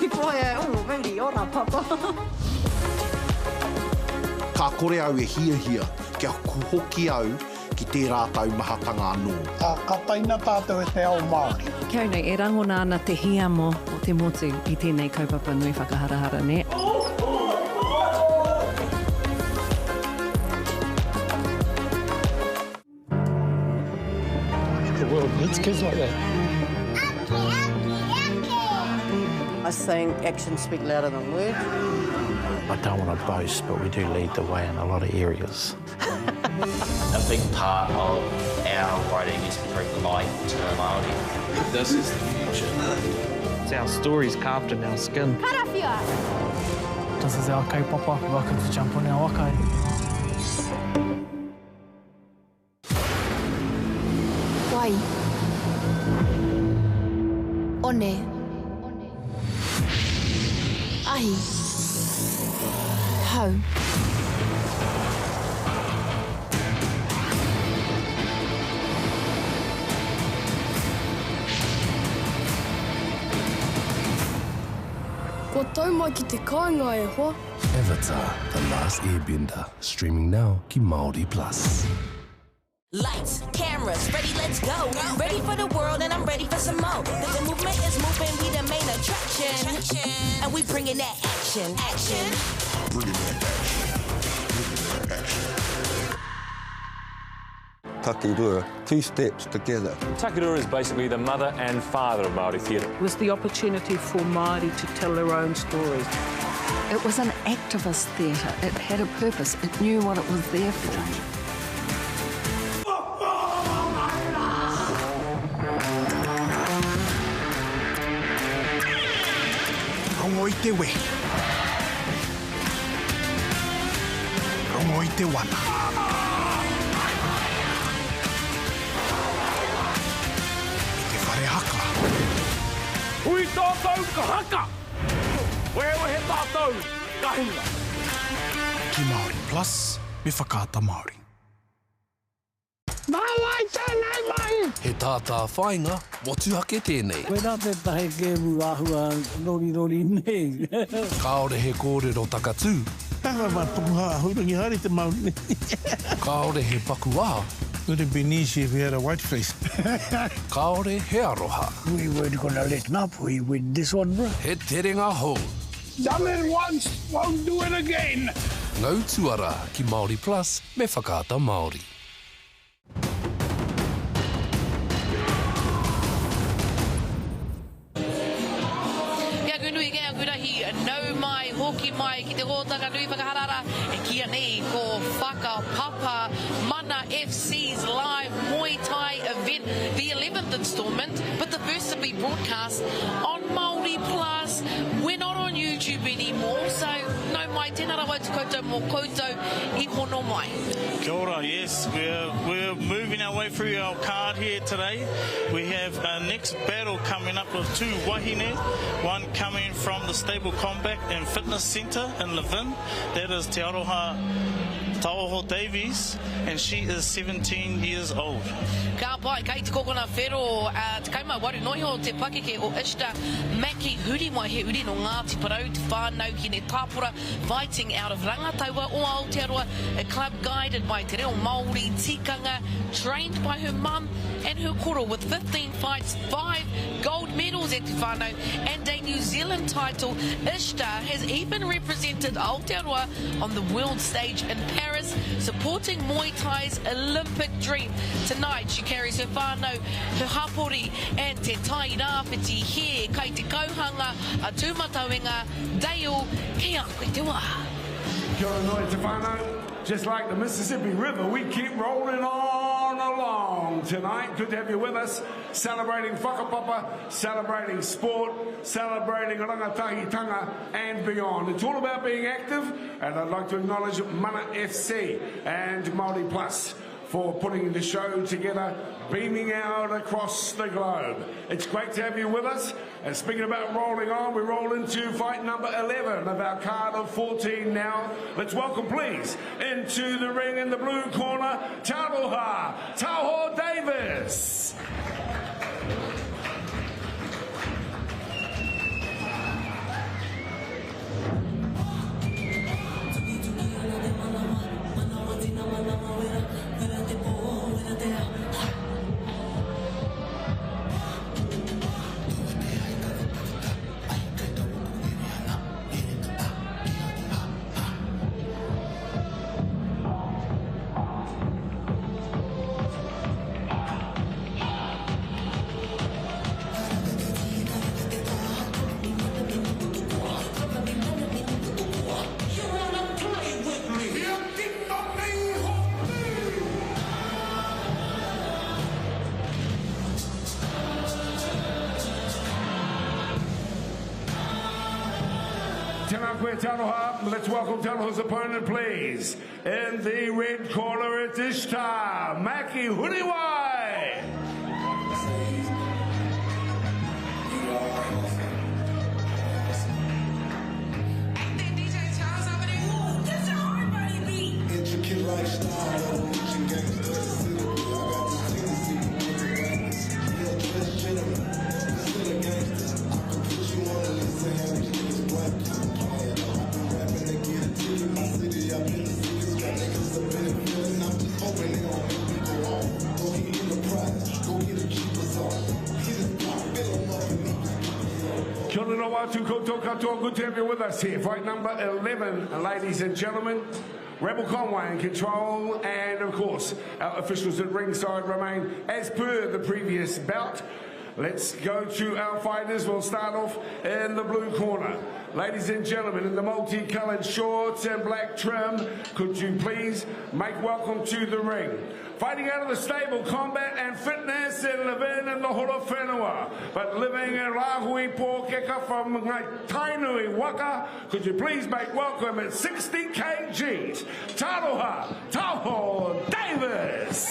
I koe mauri ora papa. Ka kore au e hia, kia kuhoki au ki te rātau mahatanga anō. Ka taina tātou e te ao Māori. Kia nei, e rangona ana te hiamo o te motu I tēnei kaupapa nui whakaharahara ne. The world needs kids like that. I think actions speak louder than words. I don't want to boast, but we do lead the way in a lot of areas. A big part of our writing is to bring light to Māori. This is the future. It's our stories carved in our skin. Karawhia! Das ist our kaupapa. Welcome to jump on our wakai. Wai. One. Ahi. Hau. Ko tau mai ki te kāinga e hoa. Avatar, The Last Airbender, streaming now ki Māori Plus. Lights, cameras, ready, let's go. Ready for the world and I'm ready for some more. The movement is moving, we the main attraction. And we bringing that action. Bringing that action. Takirua, 2 steps together. Takirua is basically the mother and father of Māori theatre. It was the opportunity for Māori to tell their own stories. It was an activist theatre. It had a purpose. It knew what it was there for. Rongo I te wehi. Rongo I te wana. I te whare haka. Ui tātou ka haka! Wewe he tātou ka hinga. Ki Māori Plus, me whakaata Māori. Māwai tēnei mai! He tātā whainga, motuhake tēnei. Koe nā te tahe kēmu āhua Rory nei. Kāore he kōrero takatū. Taha mai pukuha, hurangi hari te Māori. Kāore he pakuaha. Would have been easy if we had a white face. Kāore he aroha. We weren't gonna let up, we win this one, bro. He terenga hou. Done it once, won't do it again. Ngau tuara ki Māori Plus, me whakaata Māori. Nau mai, hoki mai, ki te hōtanga nui whakaharara, e kia nei ko Whakapapa, Mana FC's live Muay Thai instalment, but the first to be broadcast on Māori Plus. We're not on YouTube anymore, so no mai tēnā rawa te koutou mō koutou I hono mai. Kia ora, yes, we're moving our way through our card here today. We have our next battle coming up with two wahine, one coming from the Stable Combat and Fitness Centre in Eleventh. That is Taroha Davies, and she is 17 years old. Ka pai, kai te kokona whero, te kaima waru noi ho te pakeke o Ishtar, Maki huri mai he uri no Ngāti Parau, te whānau ki ne tāpura, fighting out of Rangataua o Aotearoa, a club guided by te reo Māori tikanga, trained by her mum and her koro with 15 fights, 5 gold medals at te whānau, and a New Zealand title. Ishtar has even represented Aotearoa on the world stage in Paris, supporting Muay Thai's Olympic dream. Tonight she carries her whānau, her hapori and te tai rāwhiti here, kai te kauhanga, a tūmatauenga, Dale, kia koe te wā. Kia ora noi te whānau. Just like the Mississippi River, we keep rolling on along tonight. Good to have you with us, celebrating Whakapapa, celebrating sport, celebrating rangatiratanga and beyond. It's all about being active, and I'd like to acknowledge Mana FC and Māori Plus for putting the show together, beaming out across the globe. It's great to have you with us. And speaking about rolling on, we roll into fight number 11 of our card of 14 now. Let's welcome, please, into the ring in the blue corner, Taroha Davis. Taroha, let's welcome Taroha's opponent, please. In the red corner, it's Ishtar, Maki Huriwai. Intricate lifestyle, reaching gangsters. Good to have you with us here. Fight number 11, ladies and gentlemen. Rebel Conway in control, and of course, our officials at ringside remain as per the previous bout. Let's go to our fighters. We'll start off in the blue corner. Ladies and gentlemen, in the multicoloured shorts and black trim, could you please make welcome to the ring? Fighting out of the Stable Combat and Fitness in Eleventh in the Hora Whenua, but living in Rahui Pōkeka from Tainui Waka, could you please make welcome at 60 kgs, Taroha Davis.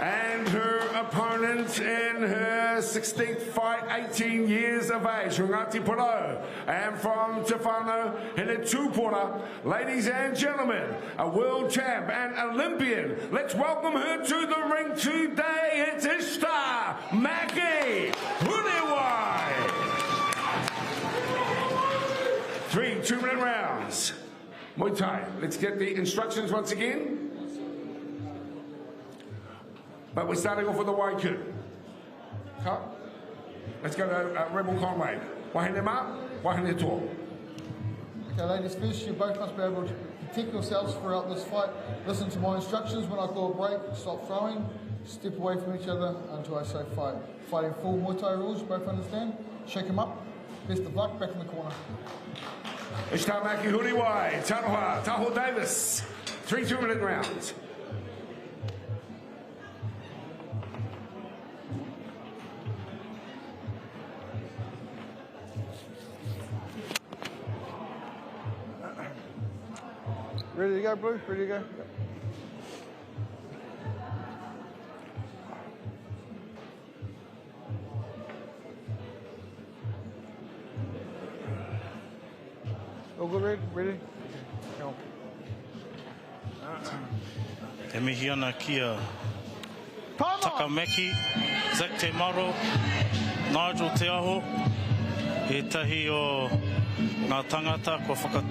And her opponent in her 16th fight, 18 years of age, Ngāti Parau, and from Te Whānau, Hele Tūpora. Ladies and gentlemen, a world champ and Olympian. Let's welcome her to the ring today. It's Ishtar, Maki Huriwai. 3 2-minute rounds. Muay Thai. Let's get the instructions once again. But we're starting off with the Waiku. Cut. Let's go to Rebel Conway. Wahine ma, wahine tō. Okay, ladies first, you both must be able to protect yourselves throughout this fight. Listen to my instructions. When I call a break, stop throwing, step away from each other until I say fight. Fighting full Muay Thai rules, you both understand? Shake them up. Best of luck, back in the corner. Ishtar Maki Huriwai, Taroha Davis. 3 2-minute rounds. Ready to go, Blue? Ready to go? All good, Red? Ready? Go on. Te mihi ana kia Takameki, Zach Te Maro, Nigel Te Aho, e tahi o ngā tangata kua whaka...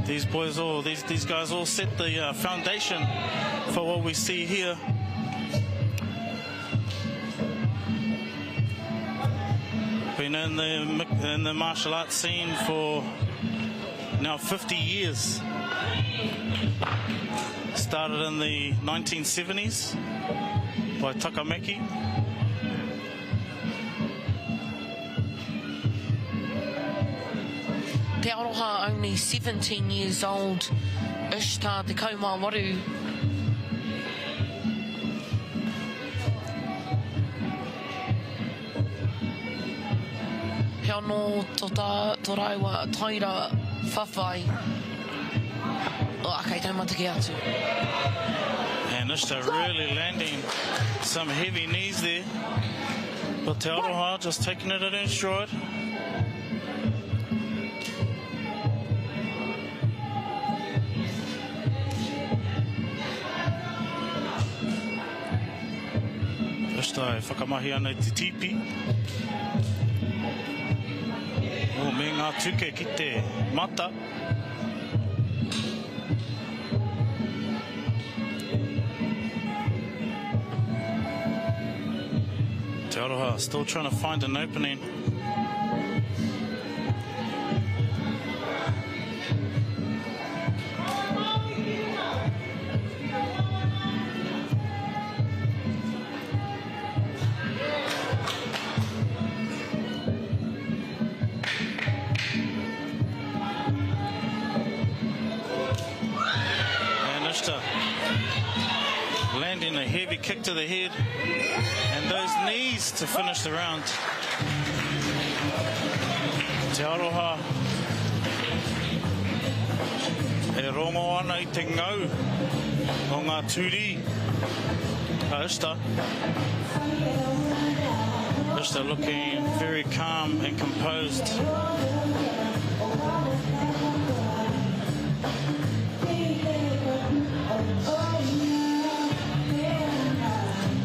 These boys all, these guys all set the foundation for what we see here. Been in the martial arts scene for now 50 years. Started in the 1970s by Takameki. Taroha only 17 years old. Ishtar, te kaumā waru. He anō tō raiwa taira whawhai. O akai taumata ki atu. And Ishtar really landing some heavy knees there. But Taroha just taking it in stride. Ishtar whakamahi ana te tipi. O me ngā tuke ki te mata. Taroha still trying to find an opening. Landing a heavy kick to the head and those knees to finish the round. Taroha e rongo ana I te ngau o ngā tūri a Ishtar. Ishtar looking very calm and composed.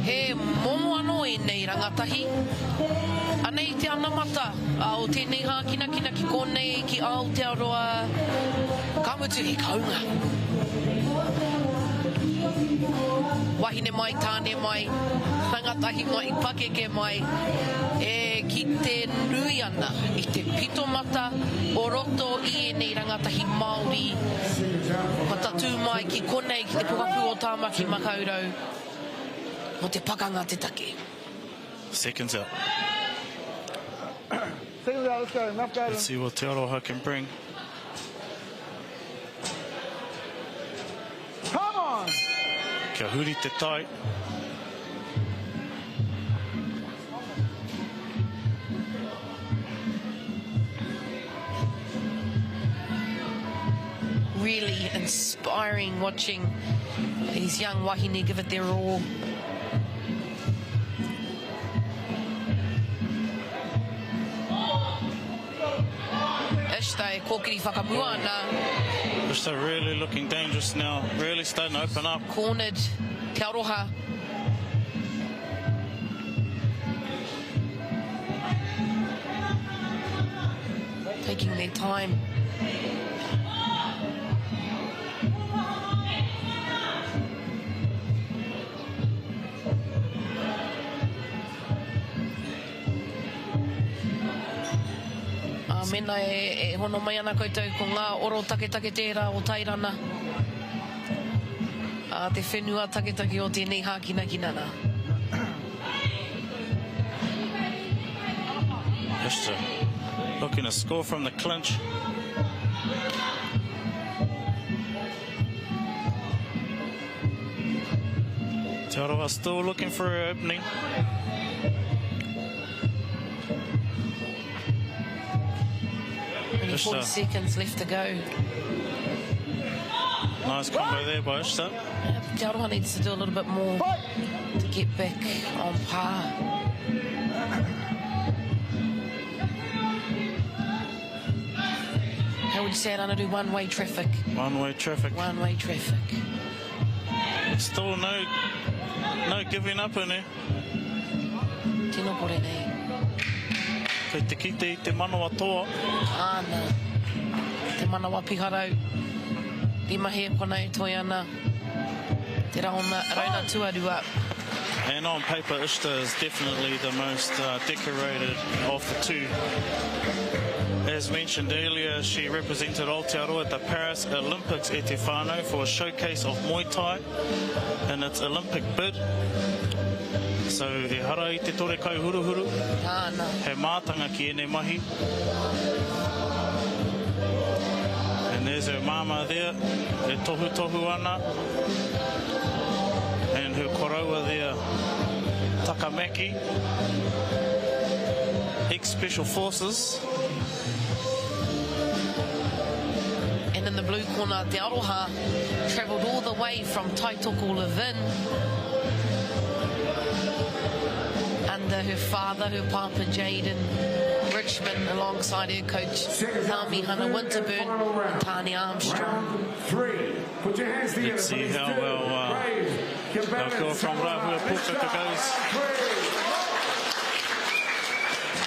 He momo anō e nei rangatahi. Anei te anamata, o tēnei hākina kina ki konei ki Aotearoa, kamutu he kaunga. Wahine mai, tāne mai, rangatahi mai, pakeke mai, e ki te nui ana I te pitomata o roto I nei rangatahi Māori. Matatu mai ki konei ki te pokapū o tāmaki makaurau. Mo te pakanga te take. Seconds out. Seconds out, let's go. Enough guys. Let's see what Taroha can bring. Come on! Kia huri te tai. Really inspiring watching these young wahine give it their all. Ishtar e kōkiri whakamua ana. Ishtar really looking dangerous now. Really starting to open up. Cornered Taroha. Taking their time. Mena e hono mai ana koutou ko ngā oro take tērā o Tairana. Te whenua take o tēnei hākina kinana. Ishtar looking to score from the clinch. Taroha still looking for an opening. Only 40 seconds left to go. Nice combo there by Ishtar. Taroha needs to do a little bit more to get back on par. How would you say it, Anna, do one-way traffic? One-way traffic. One-way traffic. Still no giving up in there. Tino kore nei. Kei te kite I te manawa toa. Ana. Te manawa piharau. Te mahi e konei toi ana. Te rauna tuarua. And on paper, Ishtar is definitely the most decorated of the two. As mentioned earlier, she represented Aotearoa at the Paris Olympics e te whānau for a showcase of Muay Thai in its Olympic bid. So, e hara I te tore kau huruhuru. He mātanga ki ene mahi. And there's her mama there, e tohu ana. And her koroua there, Takamaki, ex-Special Forces. And in the blue corner, Taroha travelled all the way from Taitoko Levin under her father, her papa Aiden Richmond, alongside her coach Nami Hana Winterburn and Tani Armstrong. Let's see how well our girl from Rahua Pukaka goes.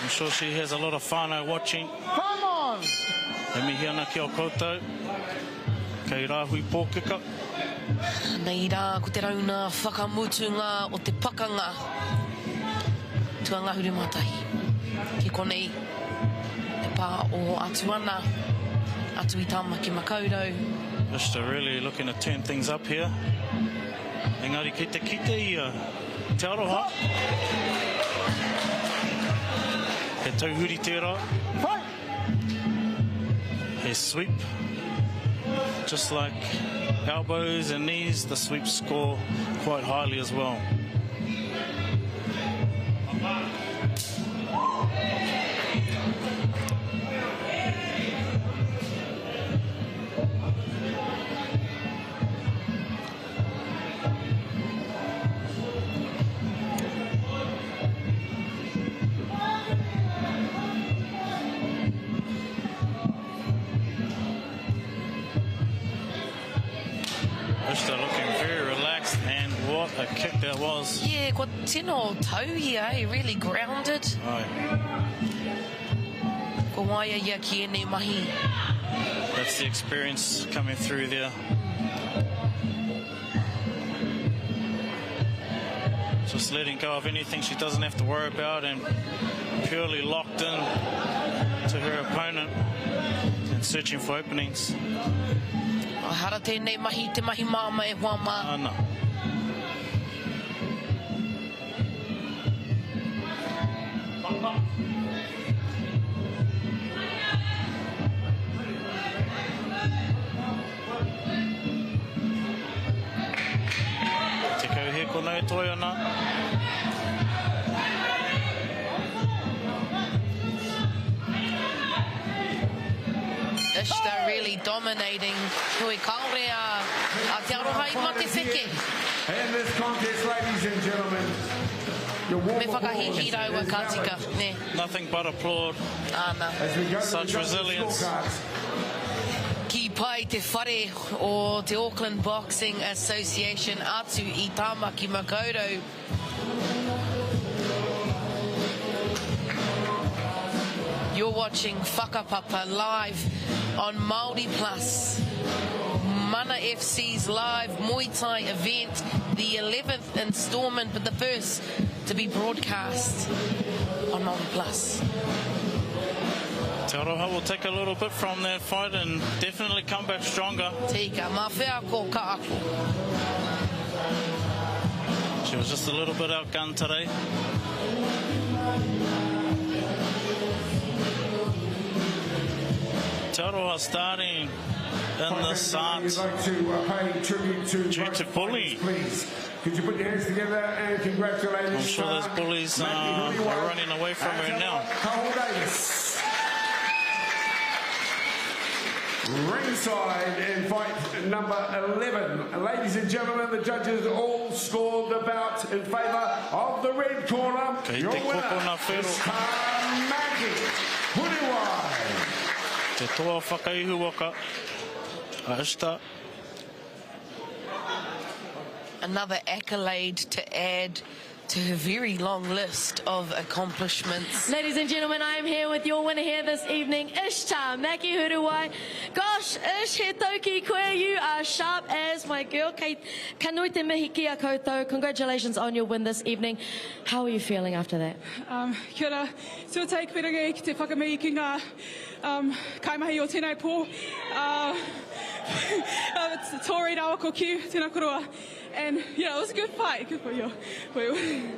I'm sure she has a lot of whānau watching. Come on! E mihi ana ki o koutou. Kei Rahui Pōkeka. Nei rā, ko te rauna whakamutunga o te pakanga. Tua ngahuru matahi. Ki konei, te pā o atu ana. Atu I tāma ki makaurau. Ishtar really looking to turn things up here. Engari ki te kite I te aroha. He tauhuri tērā. He sweep. Just like elbows and knees, the sweeps score quite highly as well. Ishtar looking very relaxed, and what a kick that was. Yeah, ko tino tau here, eh? Really grounded. Aye. Ko waia ia ki ene mahi. That's the experience coming through there. Just letting go of anything she doesn't have to worry about and purely locked in to her opponent and searching for openings. Hara tēnei mahi, te mahi māma e hoa mā. Ana. Te kauhe konei toi ana. Ishtar really dominating. Hui kaore a Taroha I mate wheke. And this contest, ladies and gentlemen, your warm Me whakahihi rau a kātika. Ne. Nothing but applaud. Ana. Such resilience. Ki pai te whare o te Auckland Boxing Association atu I tāma ki Makaurau. You're watching Whakapapa live on Māori Plus. Mana FC's live Muay Thai event, the 11th instalment, but the first to be broadcast on Māori Plus. Taroha will take a little bit from that fight and definitely come back stronger. Tika, mā whea ko ka ako. She was just a little bit outgunned today. Taroha starting in the start due to bullying. Please, could you put your hands together and congratulate I'm sure those bullies are running away from her now. Ringside in fight number 11. Ladies and gentlemen, the judges all scored the bout in favour of the red corner. Your winner is Tamaki Huriwai. Te toa whakaihu waka a Ishtar. Another accolade to add to her very long list of accomplishments. Ladies and gentlemen, I am here with your winner here this evening, Ishtar Maki Huruwai. Gosh, Ish, he toki koe, you are sharp as my girl. Kei kanui te mihi kia koutou. Congratulations on your win this evening. How are you feeling after that? Kia ora, tua take perangi ki te whakamihi ki ngā kaimahi o tēnei pō. Tori rawa ko kiu, tēnā korua. And yeah, it was a good fight. Good for you.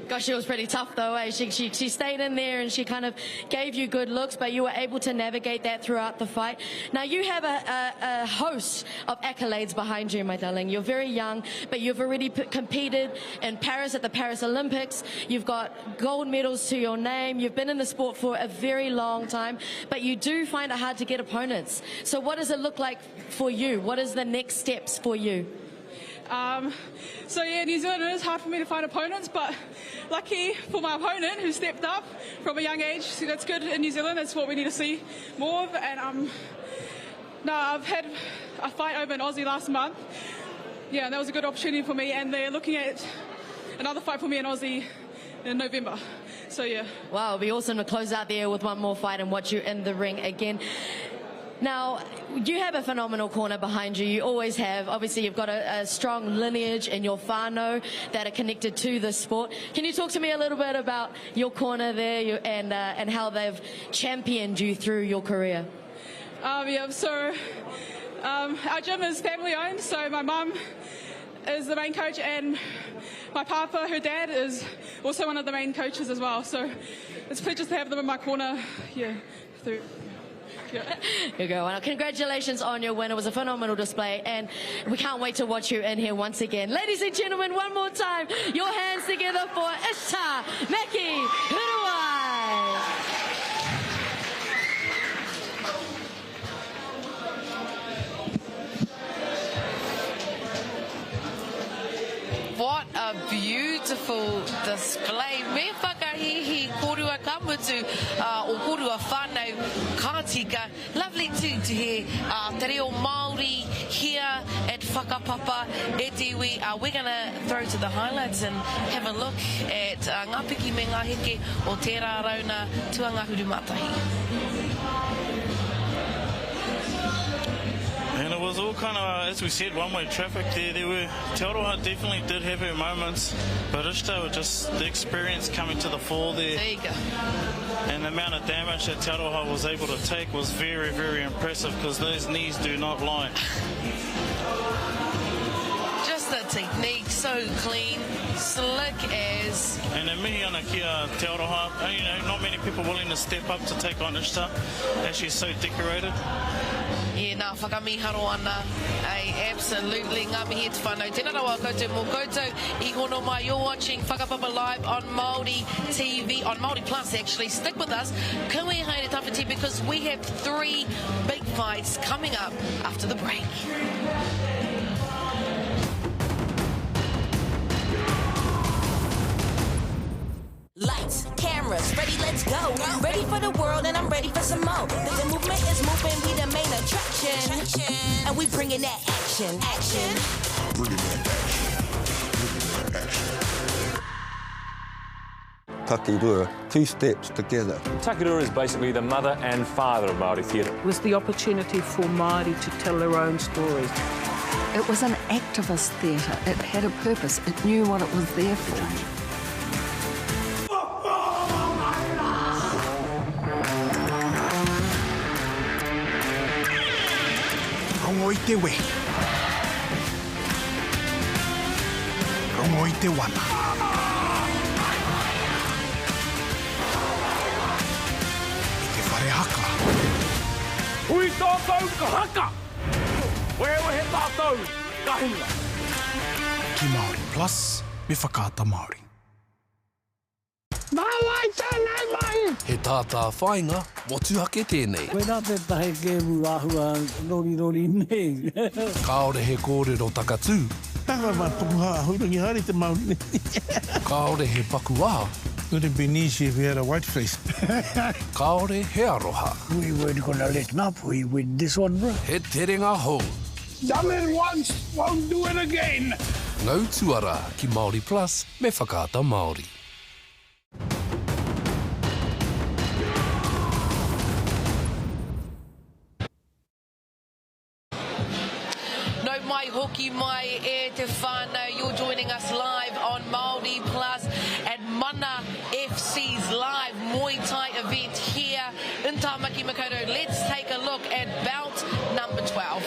Gosh, it was pretty tough though, eh? She stayed in there and she kind of gave you good looks, but you were able to navigate that throughout the fight. Now you have a host of accolades behind you, my darling. You're very young, but you've already competed in Paris at the Paris Olympics. You've got gold medals to your name. You've been in the sport for a very long time, but you do find it hard to get opponents. So what does it look like for you? What is the next steps for you? So yeah, New Zealand, it is hard for me to find opponents, but lucky for my opponent who stepped up from a young age. So that's good in New Zealand. That's what we need to see more of. And no, I've had a fight over in Aussie last month. Yeah, and that was a good opportunity for me. And they're looking at another fight for me in Aussie in November. So yeah. Wow, it'll be awesome to close out there with one more fight and watch you in the ring again. Now, you have a phenomenal corner behind you. You always have. Obviously, you've got a strong lineage in your whānau that are connected to the sport. Can you talk to me a little bit about your corner there and how they've championed you through your career? Yeah, so our gym is family owned, so my mum is the main coach and my papa, her dad, is also one of the main coaches as well. So it's a pleasure to have them in my corner, yeah, through. You go. Well, congratulations on your win. It was a phenomenal display, and we can't wait to watch you in here once again. Ladies and gentlemen, one more time, your hands together for Ishtar Maki Huruwai. What a beautiful display. Me whakahihi korua kamutu o korua whānau kātika. Lovely too to hear te reo Māori here at Whakapapa e te iwi. We're going to throw to the highlights and have a look at ngā piki me ngā heke o tērā rauna tuanga huru matahi. And it was all kind of, as we said, one-way traffic there. Taroha definitely did have her moments, but Ishtar, just the experience coming to the fore there. There you go. And the amount of damage that Taroha was able to take was very, very impressive, because those knees do not lie. Just the technique, so clean, slick as. And the mihi ana kia Taroha, you know, not many people willing to step up to take on Ishtar, as she's so decorated. Yeah, nā whakamiharo ana. Absolutely, ngā mihi te whānau. Tēnā rawa koutou mō koutou. I hono mai, you're watching Whakapapa Live on Māori TV, on Māori Plus actually. Stick with us. Ka we haere tawhiti, because we have 3 big fights coming up after the break. Lights, cameras, ready, let's go. Ready for the world and I'm ready for some more. The movement is moving, we the main attraction. And we bringing that action. Bringing that action. Takirua, 2 steps together. Takirua is basically the mother and father of Māori theatre. It was the opportunity for Māori to tell their own stories. It was an activist theatre. It had a purpose. It knew what it was there for. Rongo i te we. Rongo i te wana. I te whare haka. Ui tātou ka haka! Wewe he tātou ka hinga. Ki Māori Plus, me whakaata Māori. Mawai tēnei mai! He tātā whainga, motu hake tēnei. Koe nā te tahe kēmu āhua rori nei. Kāore he kōrero takatū. Taha mai pukuha hurangi hari te Māori. Kāore he paku aha. Would have been easy if we had a white face. Kāore he aroha. We weren't going to let him up. We win this one, bro. He terenga hou. Done it once, won't do it again. Ngau tuara ki Māori Plus me whakaata Māori. No mai hoki mai e te whānau. You're joining us live on Māori Plus at Mana FC's live Muay Thai event here in Tāmaki Makaurau. Let's take a look at bout number 12.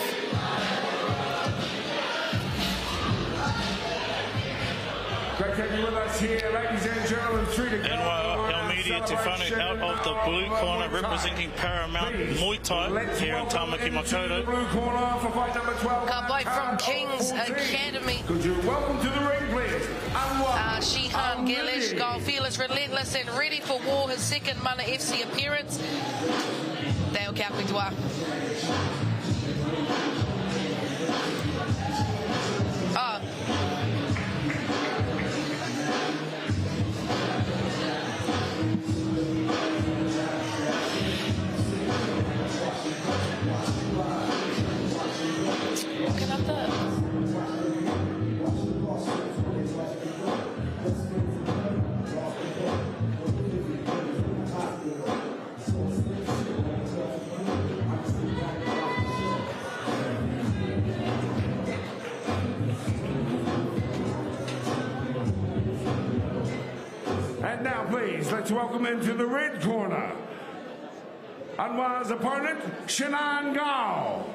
Great to have you with us here, ladies and gentlemen. And our media te whānau out of the blue corner, representing Paramount Muay Thai here in Tāmaki Makaurau. Ka bai from King's Academy. Could you welcome to the ring, please? Shihan Gilish, goal fearless, relentless and ready for war. His second Mana FC appearance. Teo kia koutua. And now, please, let's welcome into the red corner Anwar's opponent, Shihan Gao.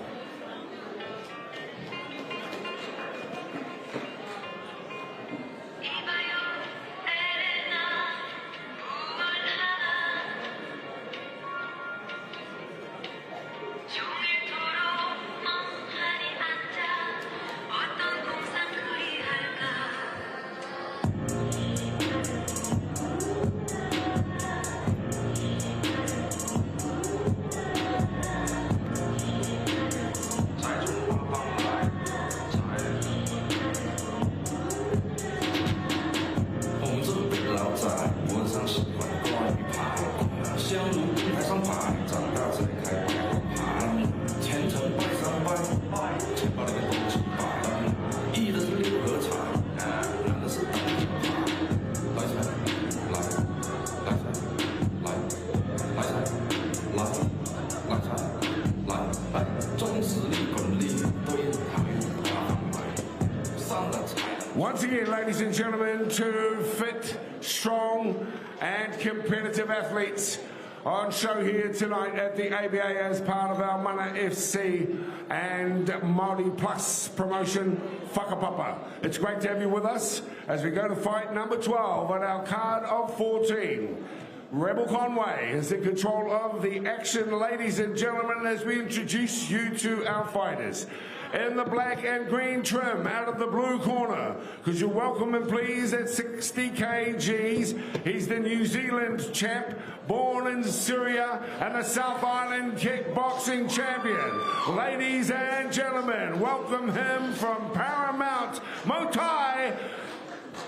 Once again, ladies and gentlemen, two fit, strong and competitive athletes on show here tonight at the ABA as part of our Mana FC and Māori Plus promotion, Whakapapa. It's great to have you with us as we go to fight number 12 on our card of 14. Rebel Conway is in control of the action, ladies and gentlemen, as we introduce you to our fighters. In the black and green trim, out of the blue corner, could you welcome him please at 60 kgs. He's the New Zealand champ, born in Syria and the South Island kickboxing champion. Ladies and gentlemen, welcome him from Paramount Muay Thai.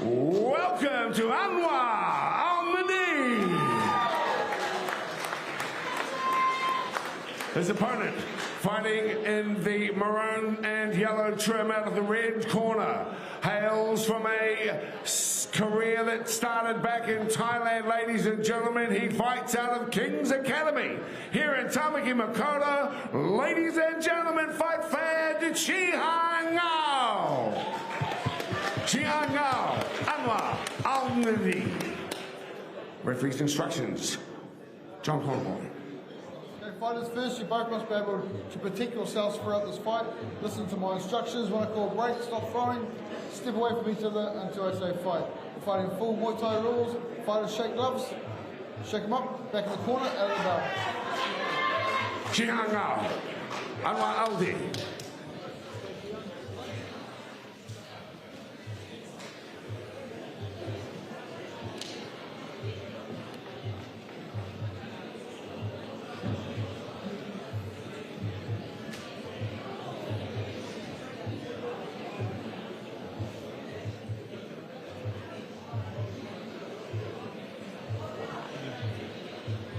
Welcome to Anwar Al-Madi. His opponent, fighting in the maroon and yellow trim out of the red corner, hails from a career that started back in Thailand, ladies and gentlemen. He fights out of King's Academy here in Tāmaki Makaurau. Ladies and gentlemen, fight fair to Shihan Gao. Shihan Gao, Anwar Al-Madi. Referee's instructions, John Conhorn. Fighters, first, you both must be able to protect yourselves throughout this fight. Listen to my instructions. When I call break, stop throwing, step away from each other until I say fight. We're fighting full Muay Thai rules. Fighters shake gloves, shake them up, back in the corner, out of the bell. Shihan Gao, Anwar Al-Madi.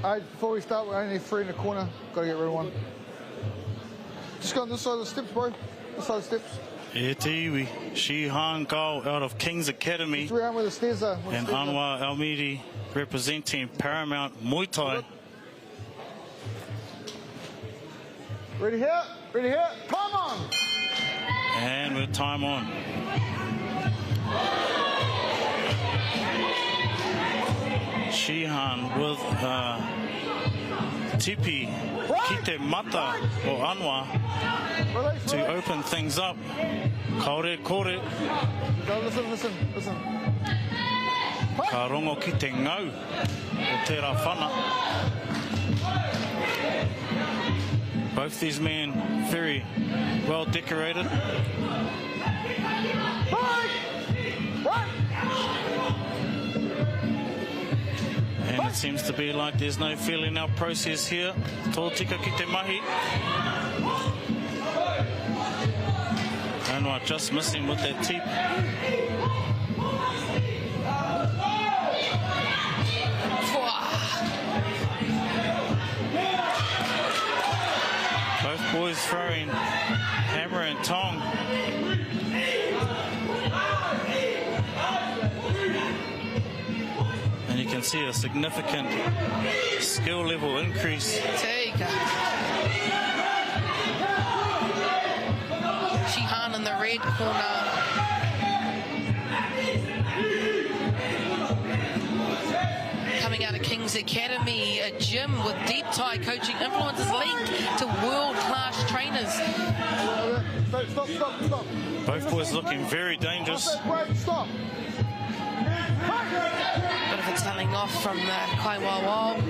Hey, before we start, we only need 3 in the corner. Got to get rid of 1. Just go on this side of the steps, bro. This side of the steps. E te iwi, Shihan Gao out of King's Academy. Just around where the stairs are. And Anwar Almiri representing Paramount Muay Thai. Ready here, ready here, time on! And with time on. Shihan with tipi, kite mata or Anwar to open things up. Kaore kore. Go, listen. Ka rongo ki te ngau o tērā whana. Both these men very well decorated. And it seems to be like there's no feeling out process here. Tō tika ki te mahi. Anwar just missing with that tip. Both boys throwing hammer and tong. And you can see a significant skill level increase. Shihan in the red corner. Coming out of King's Academy, a gym with deep Thai coaching influences linked to world-class trainers. Stop. Both boys looking very dangerous. Stop. Bit of a telling off from Kaiwawa.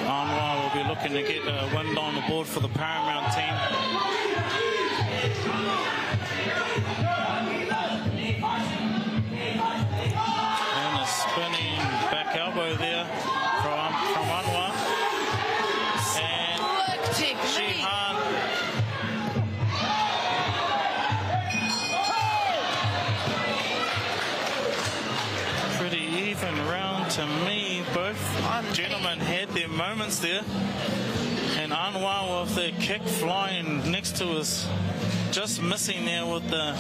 Anwar will be looking to get a win on the board for the Paramount team. And a spinning back elbow there from Anwar. And Shihan. Pretty even round to me. Both gentlemen had their moments there. And Anwar with the kick flying next to us. Just missing there with the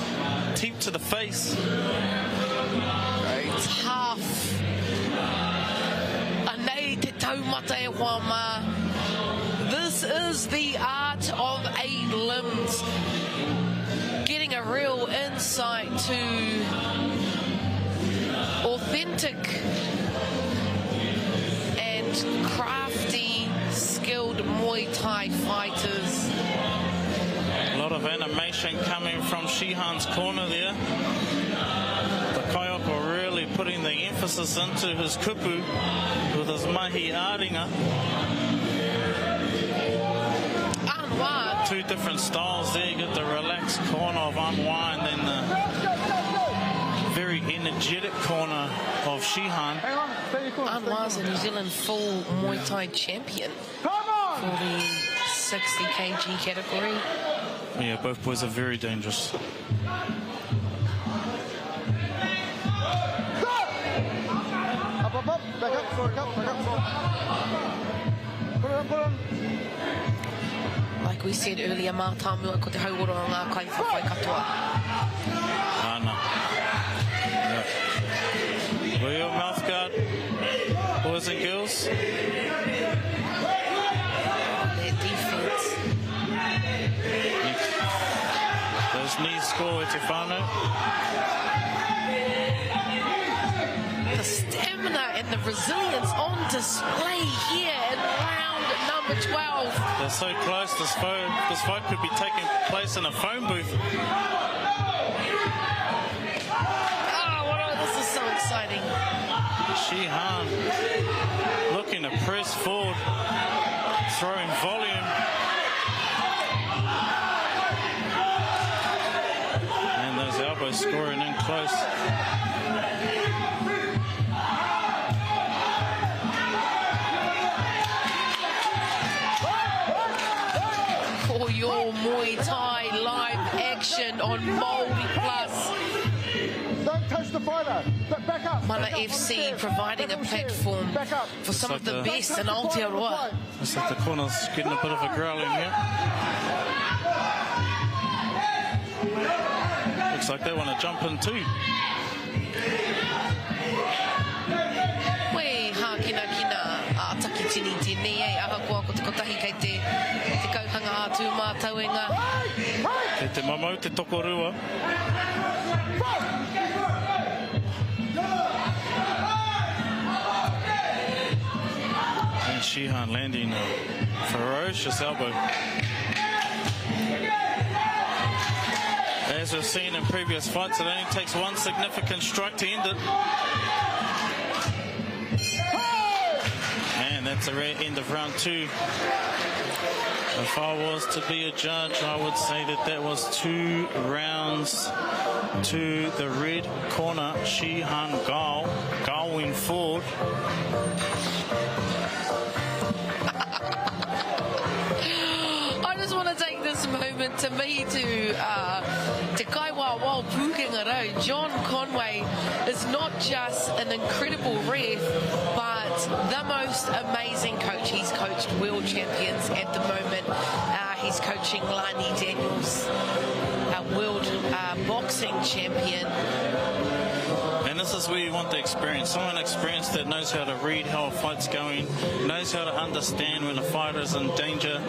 tip to the face. Very tough. Anei te taumata e wama. This is the art of 8 limbs. Getting a real insight to authentic and crafty, skilled Muay Thai fighters. A lot of animation coming from Shihan's corner there. The Kaioko really putting the emphasis into his kupu with his mahi aringa. Anwar. 2 different styles there. You get the relaxed corner of Anwar and then the very energetic corner of Shihan. Anwar's a New Zealand full Muay Thai champion for the 60 kg category. Yeah, both boys are very dangerous. Up. Back up. Put it on. Like we said earlier, mā tāmua ko te hauora o ngā kaiwhawhai katoa. Tahana. Yeah. Wear your mouth guard, boys and girls. Their defense. Those knees score at Stefano. The stamina and the resilience on display here in round number 12. They're so close. This fight could be taking place in a phone booth. This is so exciting. Shihan looking to press forward, throwing volume. And those elbows scoring in close. For your Muay Thai live action on Māori Plus. Don't touch the fighter. Back up. Mana FC providing a platform for some of the best in Aotearoa. Looks like the corner's getting a bit of a growling here. Looks like they want to jump in too. Wei hākina kina ataki tini tēnei ei ahakoa ko te kotahi kei te kauhanga atu mā tauenga. Kei te mamau te tokorua. And Shihan landing a ferocious elbow. As we've seen in previous fights, it only takes one significant strike to end it. And that's the end of round 2. If I was to be a judge, I would say that that was 2 rounds to the red corner, Shihan going forward. I just want to take this moment to me to Te Kaiwa Wau Pukenga Rau. John Conway is not just an incredible ref, but the most amazing coach. He's coached world champions at the moment. He's coaching Lani Daniels, world boxing champion. And this is where you want the experience. Someone experienced that knows how to read how a fight's going, knows how to understand when a fighter is in danger,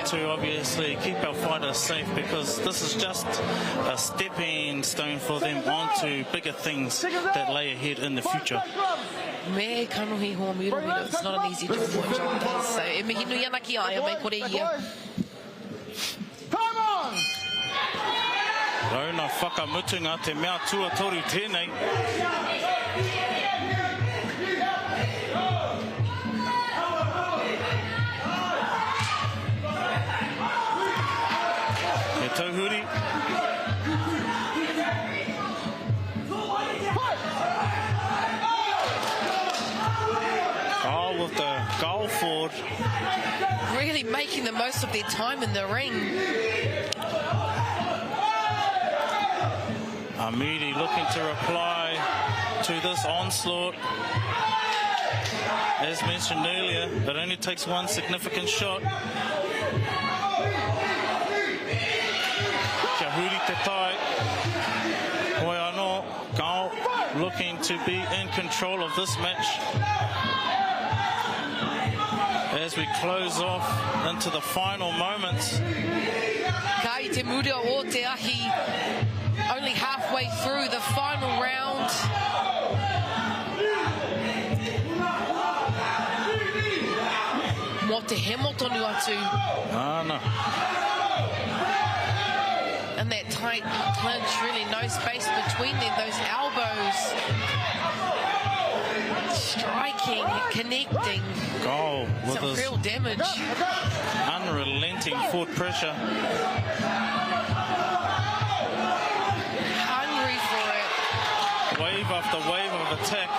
to obviously keep our fighters safe, because this is just a stepping stone for them onto bigger things that lay ahead in the future. Me kanohi hoa miro. It's not an easy job what John does. So e mihi nui ana ki ai o me kore ia. Come on! Rauna whakamutunga te mea tuatoru tēnei. He tauhuri. Oh, with the goal forward. Really making the most of their time in the ring. Amiri looking to reply to this onslaught. As mentioned earlier, it only takes one significant shot. Kia huri te tai. Hoi anō, Gao looking to be in control of this match. As we close off into the final moments. Kai te muri o te ahi. Only halfway through the final round. Mo te hemo tonu atu. Tahana. And that tight clinch, really no space between them, those elbows. Striking, connecting. Goal with some real damage. Unrelenting forward pressure. Wave after wave of attack.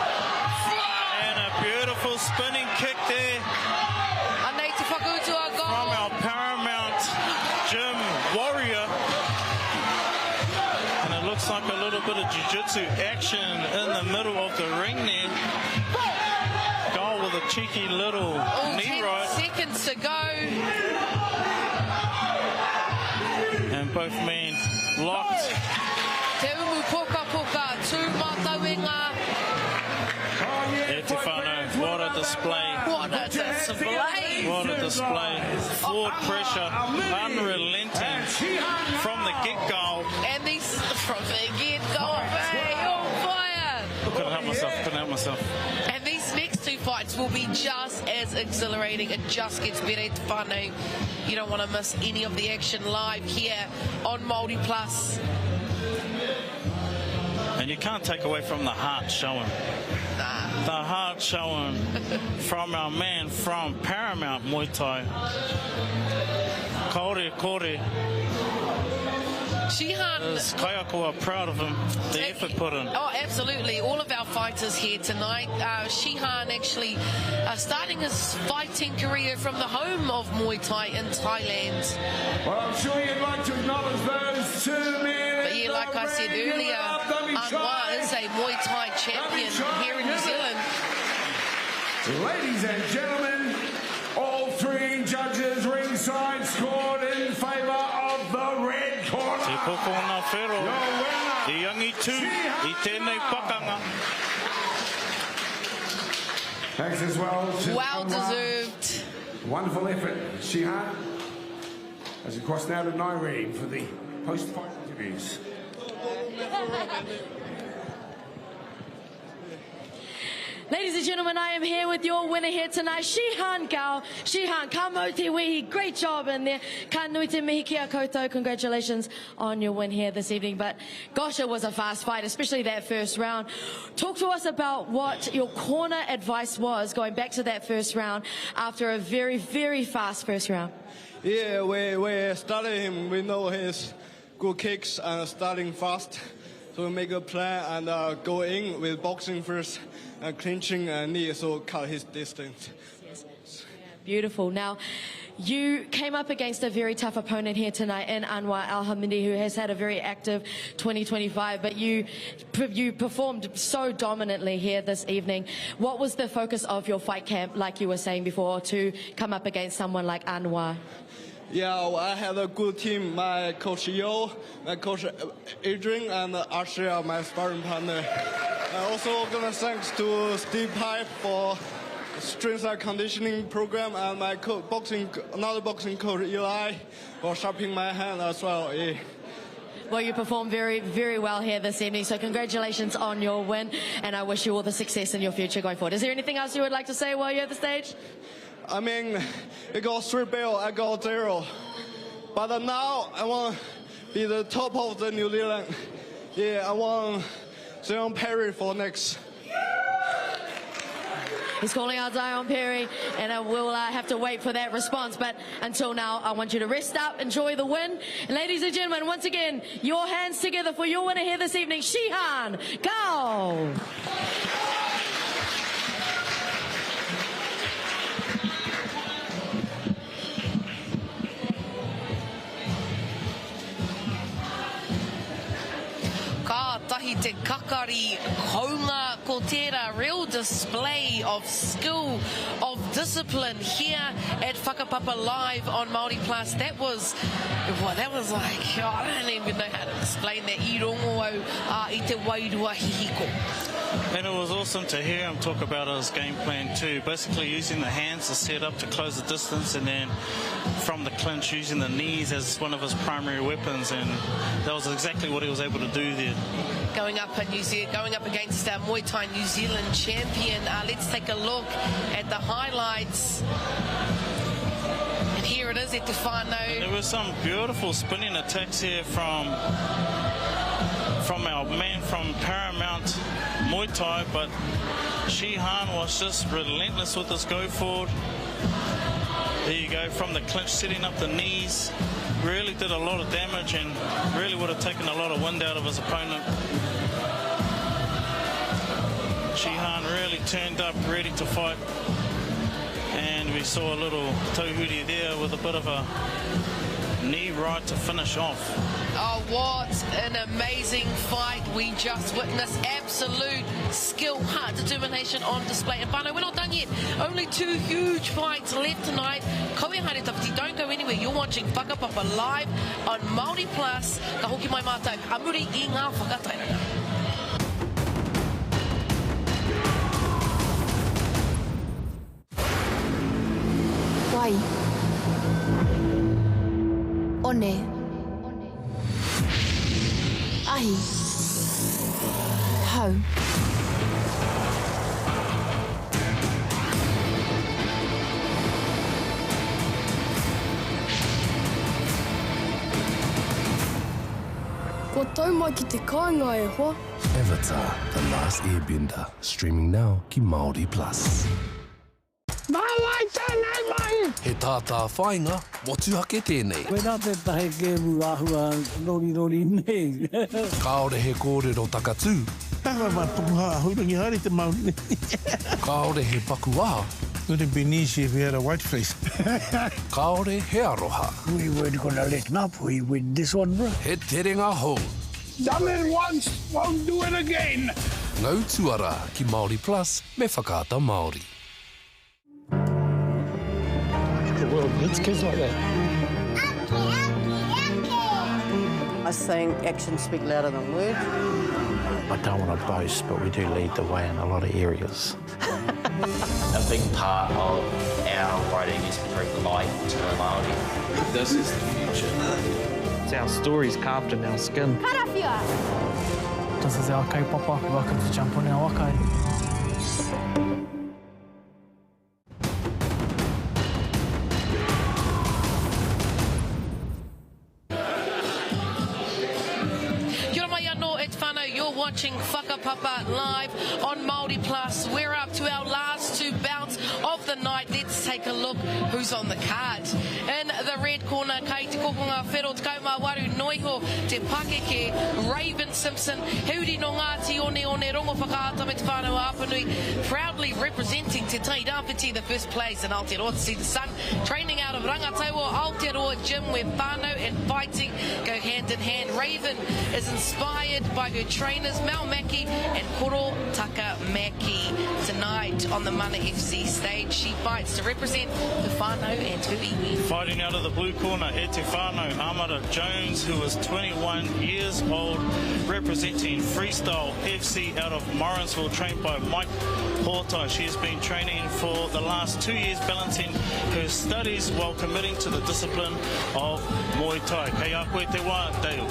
And a beautiful spinning kick there. From our Paramount Gym warrior. And it looks like a little bit of jiu-jitsu action in the middle of the ring there. Goal with a cheeky little knee right. 10 seconds to go. And both men locked. Te umu poka poka, tū mātauenga. E te whānau, what a display. What a display. What a display. Forward pressure, unrelenting from the get-go. And these, from the get-go, on fire. Couldn't help myself. And these next 2 fights will be just as exhilarating. It just gets better at whānau. You don't want to miss any of the action live here on Māori Plus. And you can't take away from the heart showing. The heart showing from our man from Paramount Muay Thai. Kore. Shihan is Kayako proud of him, the effort put in. Oh, absolutely. All of our fighters here tonight. Shihan actually starting his fighting career from the home of Muay Thai in Thailand. Well, I'm sure you'd like to acknowledge those 2 men. But yeah, like I said earlier, Anwar is a Muay Thai champion here in New Zealand. Ladies and gentlemen, all three judges ringside scored in favour of the red corner. Te koko ngā whero, I angi tū, I tēnei pakanga. Thanks as well to Well deserved. Wonderful effort, Shihan. As we cross now to Irene for the post-fight interviews. Ladies and gentlemen, I am here with your winner here tonight, Shihan Gao. Shihan, ka mau te wihi. Great job in there. Ka nui te mihi ki a koutou. Congratulations on your win here this evening. But gosh, it was a fast fight, especially that first round. Talk to us about what your corner advice was going back to that first round after a very, very fast first round. Yeah, we started him. We know his good kicks and starting fast. So we make a plan and go in with boxing first and clinching and knee, so cut his distance. Yes. Beautiful. Now, you came up against a very tough opponent here tonight in Anwar Al-Hamidi, who has had a very active 2025, but you performed so dominantly here this evening. What was the focus of your fight camp, like you were saying before, to come up against someone like Anwar? Yeah, I had a good team. My coach Yo, my coach Aiden, and Ishtar, my sparring partner. I also gonna thanks to Steve Pipe for strength and conditioning program, and my another boxing coach Eli for sharpening my hand as well. Yeah. Well, you performed very, very well here this evening, so congratulations on your win, and I wish you all the success in your future going forward. Is there anything else you would like to say while you're at the stage? I mean, I got 3 belts, I got 0. But now I want to be the top of the New Zealand. Yeah, I want Zion Perry for next. He's calling out Zion Perry, and we'll have to wait for that response. But until now, I want you to rest up, enjoy the win. And ladies and gentlemen, once again, your hands together for your winner here this evening, Shihan Gao. Ka tahi te kakari kounga ko tērā, real display of skill, of discipline here at Whakapapa Live on Māori Plus. That was like, I don't even know how to explain that. I rongo au I te wairua hihiko. And it was awesome to hear him talk about his game plan too. Basically using the hands to set up to close the distance, and then from the clinch using the knees as one of his primary weapons, and that was exactly what he was able to do there. Going up against our Muay Thai New Zealand champion. Let's take a look at the highlights. And here it is at Tahana. There were some beautiful spinning attacks here from our man from Paramount Muay Thai, but Shihan was just relentless with his go forward. There you go, from the clinch, setting up the knees. Really did a lot of damage and really would have taken a lot of wind out of his opponent. Shihan really turned up, ready to fight. And we saw a little tauhuri there with a bit of a knee right to finish off. Oh, what an amazing fight we just witnessed. Absolute skill, heart, determination on display. And Bano, we're not done yet. Only 2 huge fights left tonight. Koe haere tawhiti, don't go anywhere. You're watching Whakapapa Live on Māori Plus. Ka hoki mai mātou, amuri I ngā whakatairanga. Wai. One. Ahi. Hau. Ko tau mai ki te kāinga e hoa. Avatar, The Last Airbender, streaming now ki Māori Plus. Māwai tēnei mai! He tātā whainga, motuhake tēnei. Koe nā te tahe kēmu āhua Rory nei. Kāore he kōrero takatū. Tawa mai pukuha hurangi hari te mauni. Kāore he paku aha. Would have been easy if we had a white face. Kāore he aroha. We weren't gonna let up. We win this one, bro. He terenga hou. Done it once, won't do it again. Ngau tuara ki Māori Plus me whakaata Māori. The world needs kids like that. I think actions speak louder than words. I don't want to boast, but we do lead the way in a lot of areas. A big part of our writing is to bring light to the Māori. This is the future. It's our stories carved in our skin. Karawhia. This is our kaupapa. Welcome to jump on our wakai. You're watching Whakapapa live on Māori Plus. We're up to our last two bouts of the night. Let's take a look who's on the card. In the red corner, kei te kokonga whero te kaumāwaru noiho te pakeke, Raven Simpson, Huri no Ngāti one rongo whakaata me te whānau Apanui, proudly representing te Tai Rāwhiti, the first place in Aotearoa to see the sun. Training out of Rangatiratanga, Aotearoa gym where whānau and fighting go hand in hand. Raven is inspired by her trainers Mal Maki and Koro Taka Maki. Tonight on the Mana FC stage, she fights to represent the whānau and her iwi. Fighting out of the blue corner, e te whānau Amara Jones, who is 21 years old, representing Freestyle FC out of Morrinsville, trained by Mike Porter. She has been training for the last 2 years, balancing her studies while committing to the discipline of Muay Thai. Kei a koe te wā, Dale.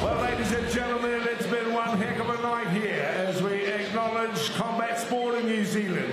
Well, ladies and gentlemen, it's been one heck of a night here as we acknowledge combat sport in New Zealand.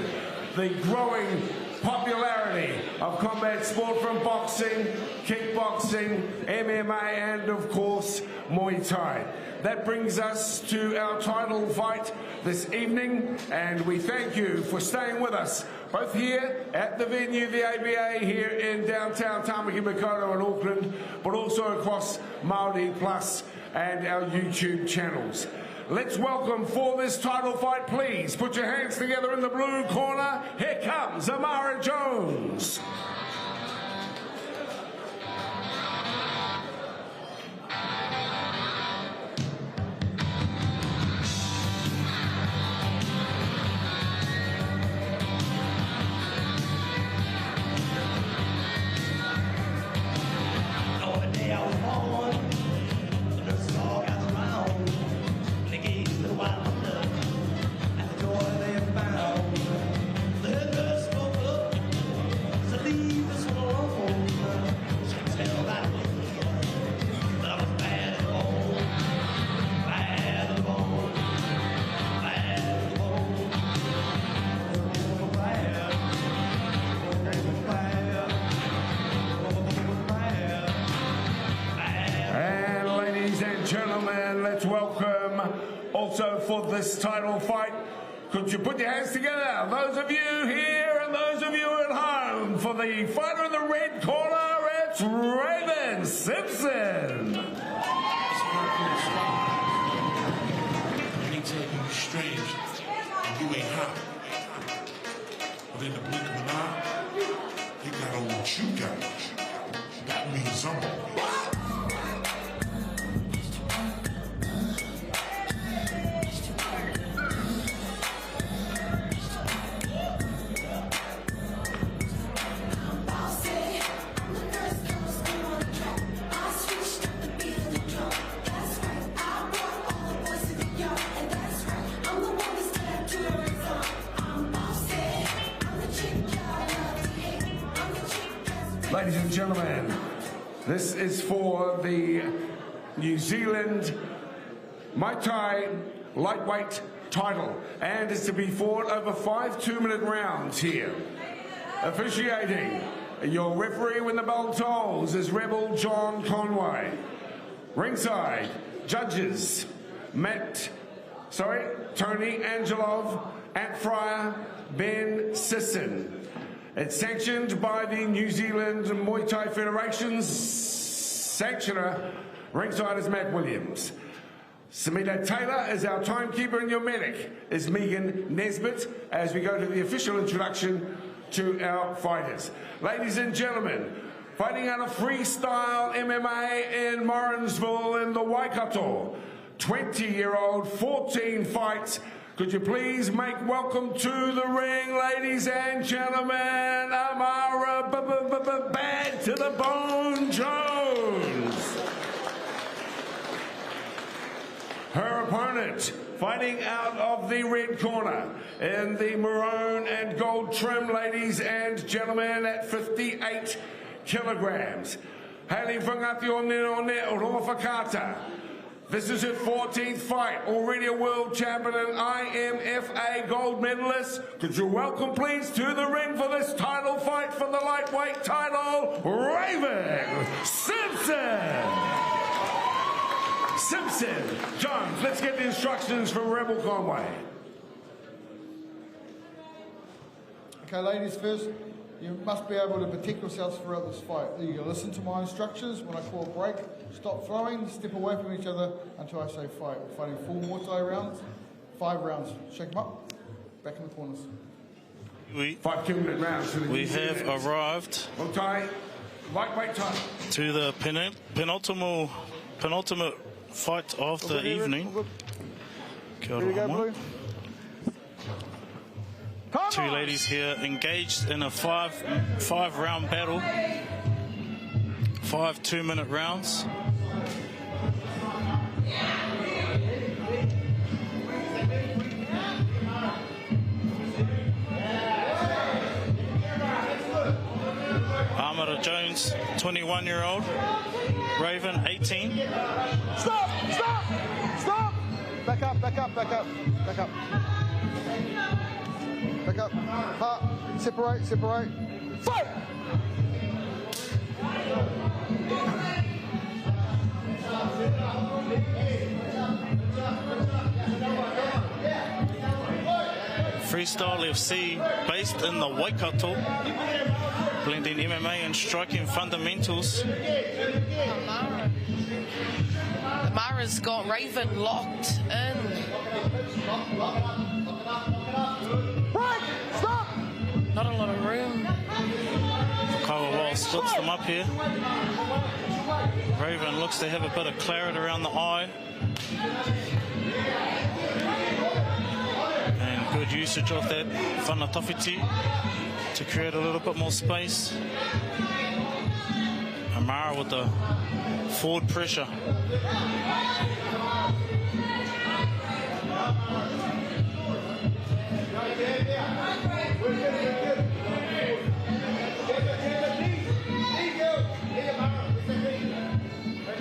The growing popularity of combat sport from boxing, kickboxing, MMA, and of course, Muay Thai. That brings us to our title fight this evening, and we thank you for staying with us, both here at the venue, the ABA, here in downtown Tamaki Makaurau in Auckland, but also across Māori Plus and our YouTube channels. Let's welcome for this title fight, please. Put your hands together in the blue corner. Here comes Amara Jones. Let's welcome also for this title fight. Could you put your hands together? Those of you here and those of you at home for the fighter in the red corner, it's Raven Simpson. Anytime you strange and you ain't hot, but in the blink of an eye, you got on what you got. That means something. Ladies and gentlemen, this is for the New Zealand Muay Thai lightweight title and is to be fought over 5 2-minute rounds here. Officiating, your referee when the bell tolls is Rebel John Conway. Ringside, judges, Tony Angelov, Ant Fryer, Ben Sisson. It's sanctioned by the New Zealand Muay Thai Federation's sanctioner. Ringside is Matt Williams. Samita Taylor is our timekeeper, and your medic is Megan Nesbitt as we go to the official introduction to our fighters. Ladies and gentlemen, fighting out of freestyle MMA in Morrinsville in the Waikato. 20-year-old, 14 fights. Could you please make welcome to the ring, ladies and gentlemen, Amara Bad to the Bone Jones. Her opponent, fighting out of the red corner in the maroon and gold trim, ladies and gentlemen, at 58 kilograms. Hailing from Ngati One Whakapapa. This is her 14th fight, already a world champion and IMFA gold medalist. Could you welcome, please, to the ring for this title fight for the lightweight title, Raven Simpson. Jones, let's get the instructions from Rebel Conway. Okay, ladies first, you must be able to protect yourselves throughout this fight. You can listen to my instructions. When I call a break, stop throwing, step away from each other until I say fight. We're fighting full Muay Thai rounds, 5 rounds. Shake them up, back in the corners. 5 2-minute rounds. We have arrived lightweight time to the penultimate fight of the evening. Here we go, Blue. Two ladies here engaged in a five round battle. 5 2-minute rounds. Amara Jones, 21-year-old. Raven, 18. Stop! Back up. Back up. Separate. Fight! Freestyle FC, based in the Waikato, blending MMA and striking fundamentals. Amara's got Raven locked in. Stop! Not a lot of room. Kawawal splits them up here. Raven looks to have a bit of clarity around the eye. And good usage of that whanatawhiti to create a little bit more space. Amara with the forward pressure.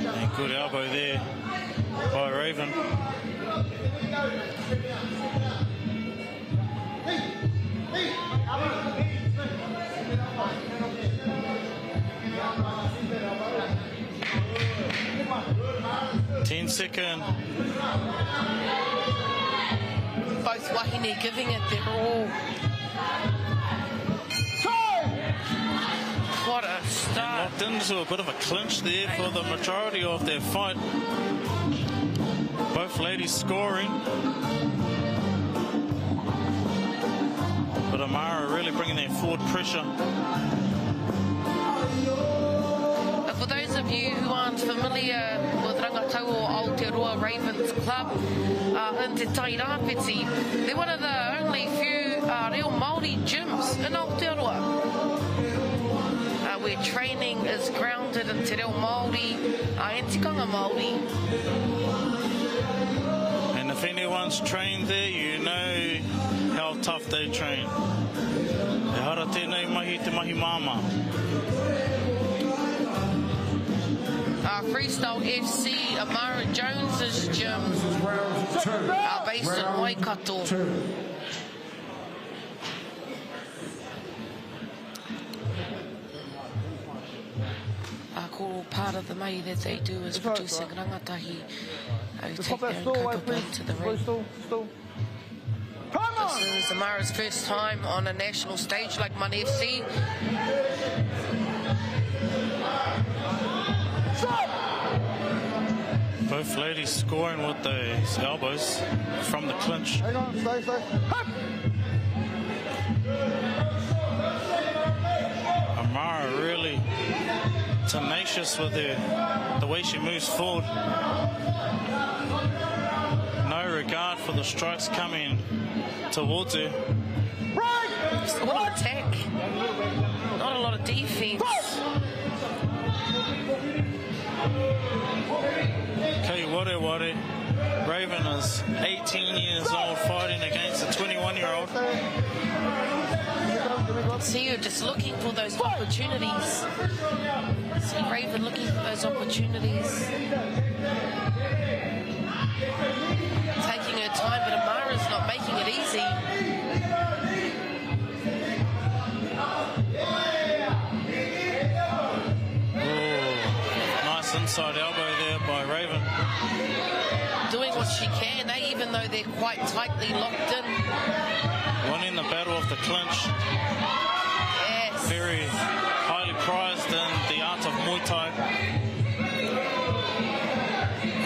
And good elbow there by Raven. Second. Both wahine giving it their all. What a start. Locked into a bit of a clinch there for the majority of their fight. Both ladies scoring. But Amara really bringing their forward pressure. For those of you who aren't familiar with Rangatiratanga or Aotearoa Ravens Club in Te Tairāpiti, they're one of the only few real Māori gyms in Aotearoa, where training is grounded in te reo Māori and tikanga Māori. And if anyone's trained there, you know how tough they train. E hara tēnei mahi te mahi māma. Freestyle FC, Amara Jones's gym, based in Waikato. Part of the money that they do is producing rangatahi who take their own kaupapa into the ring. This is Amara's first time on a national stage like Mana FC. Both ladies scoring with those elbows from the clinch. Hang on, stay. Amara really tenacious with the way she moves forward. No regard for the strikes coming towards her. Just a lot of attack, not a lot of defense. Okay, ware. Raven is 18 years old, fighting against a 21-year-old. See her just looking for those opportunities. See Raven looking for those opportunities. Taking her time, but Amara's not making it easy. Ooh, nice inside elbow there by Raven. Doing what she can, even though they're quite tightly locked in. Winning the battle of the clinch. Yes. Very highly prized in the art of Muay Thai.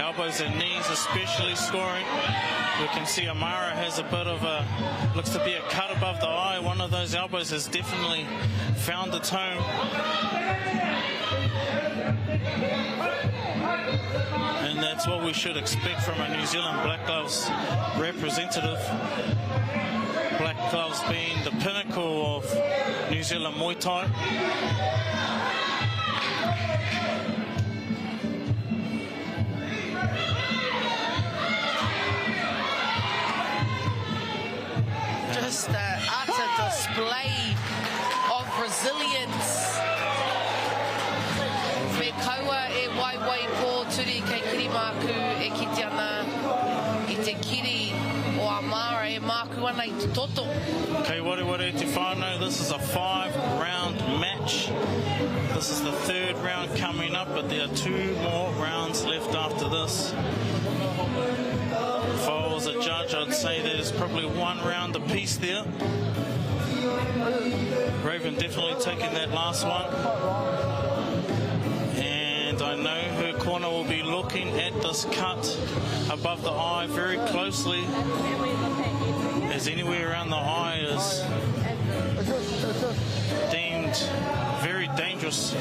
Elbows and knees especially scoring. We can see Amara has a bit of a, looks to be a cut above the eye. One of those elbows has definitely found its home. And that's what we should expect from a New Zealand Black Gloves representative. Black Gloves being the pinnacle of New Zealand Muay Thai. Just an utter display of resilience. Me kaua e waiwai po turi kei kirimāku e kite ana I te kiri o Amara e māku ana I te toto. Okay, ware te whānau. This is a 5-round match. This is the 3rd round coming up, but there are 2 more rounds left after this. If I was a judge, I'd say there's probably 1 round apiece there. Raven definitely taking that last one. And I know her corner will be looking at this cut above the eye very closely, as anywhere around the eye is deemed very dangerous.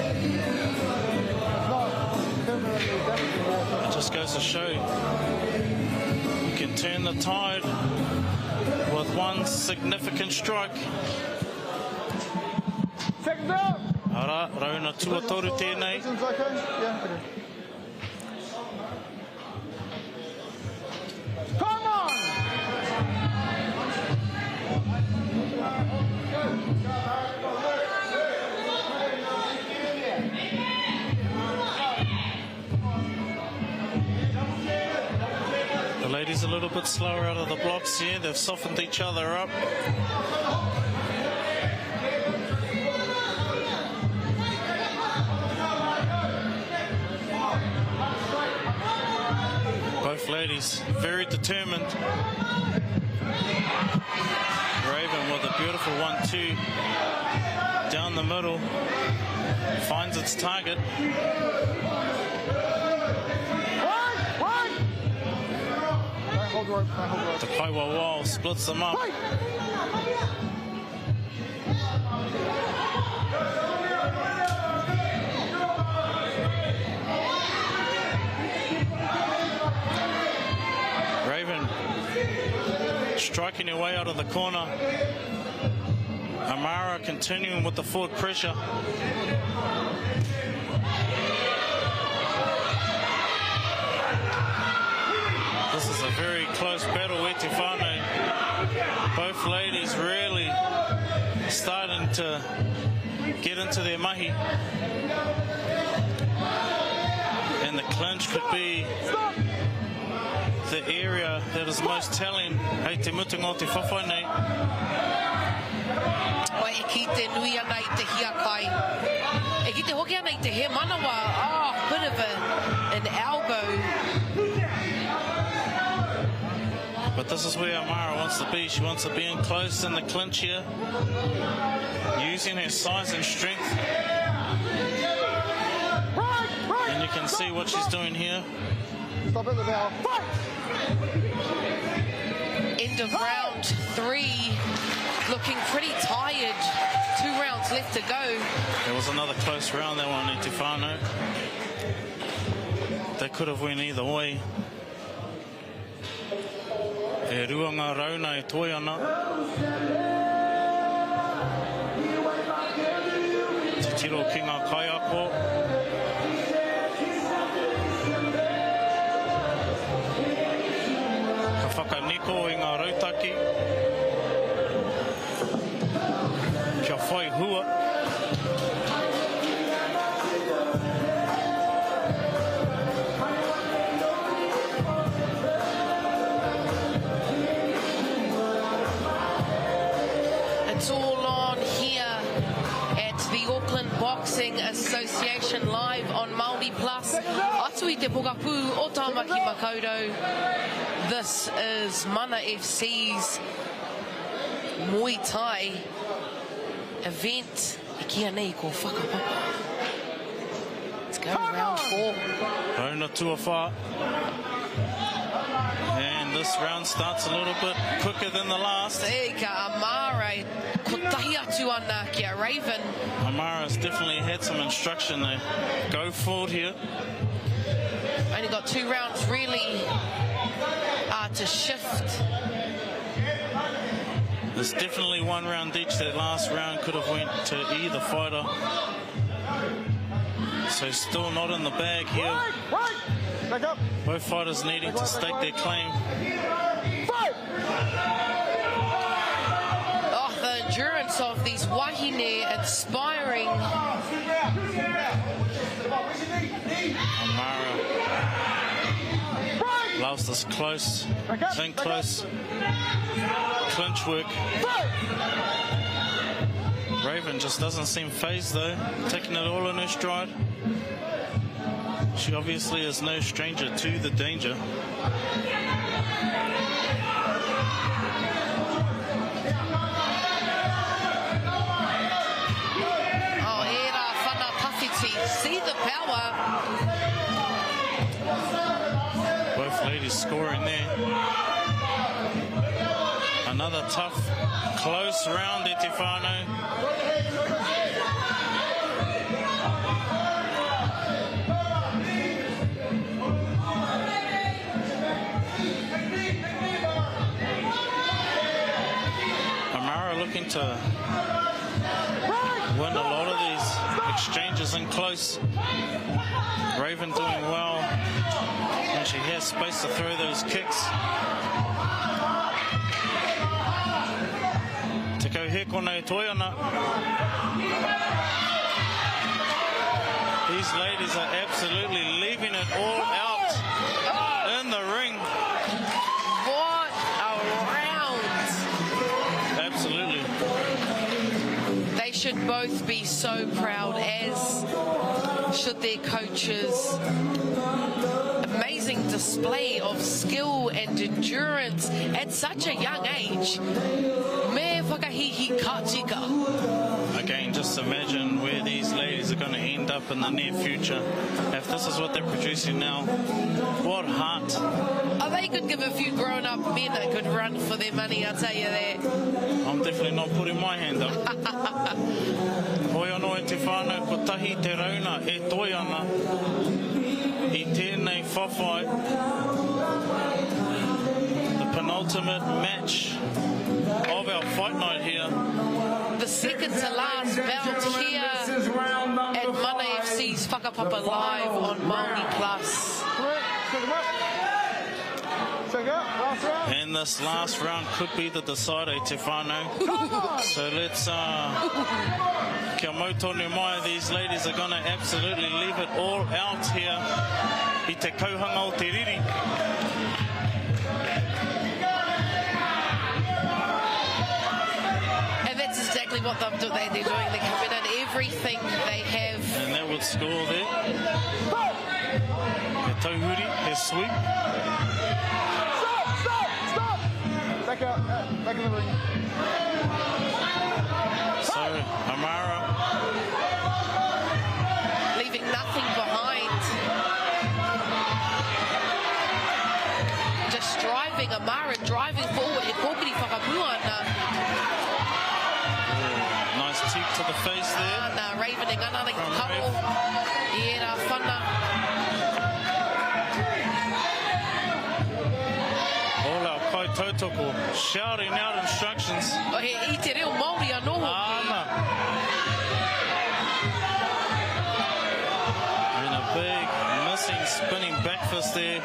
It just goes to show you can turn the tide with one significant strike. Ara, rauna tuatoru tēnei. Come on! The ladies a little bit slower out of the blocks here. They've softened each other up. Both ladies very determined. Raven with a beautiful 1-2 down the middle. Finds its target. The Kaiwa wall splits them up. Raven striking her way out of the corner. Amara continuing with the forward pressure. This is a very close battle. Both ladies really starting to get into their mahi. And the clinch could be the area that is most telling. Hei te mutunga o te whawhanei. O e ki te nui ana I te hiakai. E ki te hoki ana I te he manawa. Oh, bit of an elbow. But this is where Amara wants to be. She wants to be in close in the clinch here, using her size and strength. And you can see what she's doing here. Stop at the bell. End of round 3. Looking pretty tired. 2 rounds rounds left to go. There was another close round, that one, Te Whānau. They could have went either way. E rua ngā rauna e toi ana. Te tiro ki ngā kaiako. Ka whakaniko i ngā rautaki. Kia whai hua. It's all on here at the Auckland Boxing Association live on Māori Plus. Atu i te pokapū o Tāmaki Makaurau. This is Mana FC's Muay Thai event. I kia nei ko Whakapapa. Let's go round 4. Rauna tuawha. And this round starts a little bit quicker than the last. E ka Amara, ko tahi atu ana kia Raven. Amara's definitely had some instruction there. Go forward here. Only got 2 rounds really to shift. There's definitely 1 round each. That last round could have went to either fighter. So still not in the bag here. Both fighters needing to stake their claim. Oh, the endurance of these wahine inspiring. Amara loves this close, in close, clinch work. Raven just doesn't seem phased though, taking it all in her stride. She obviously is no stranger to the danger. Oh, era whana tawhiti. See the power. Both ladies scoring there. Another tough, close round there, Te Whānau. Amara looking to win a lot of these exchanges in close. Raven doing well, and she has space to throw those kicks. Te kau he kona e toi ana. These ladies are absolutely leaving it all out in the ring. What a round! Absolutely. They should both be so proud, as should their coaches. Amazing display of skill and endurance at such a young age. Me whakahihi ka tika. Again, just imagine where these ladies are going to end up in the near future. If this is what they're producing now, what heart. Oh, they could give a few grown-up men a good run for their money, I'll tell you that. I'm definitely not putting my hand up. Hoi anō e te whānau, ko tahi te rauna e toi ana i tēnei whawhai. The penultimate match of our fight night here. The second to last bout here at Mana FC's Whakapapa live on Māori Plus. And this last round could be the decider, Te Whānau. So let's kia mautonu mai. These ladies are going to absolutely leave it all out here i te kauhanga o te riri. And that's exactly what they're doing. They're coming in everything they have. And that would score there. He tauhuri, he sweep. Back out, back in the ring. So, Amara leaving nothing behind. Just driving, Amara driving forward. E kōkiri whakapuana. Nice teep to the face there. Nā Raven e ngana ki karo. I era whana. All our kai tautoko shouting out instructions. O he I te reo Māori anō hoki. And a big missing spinning back fist there.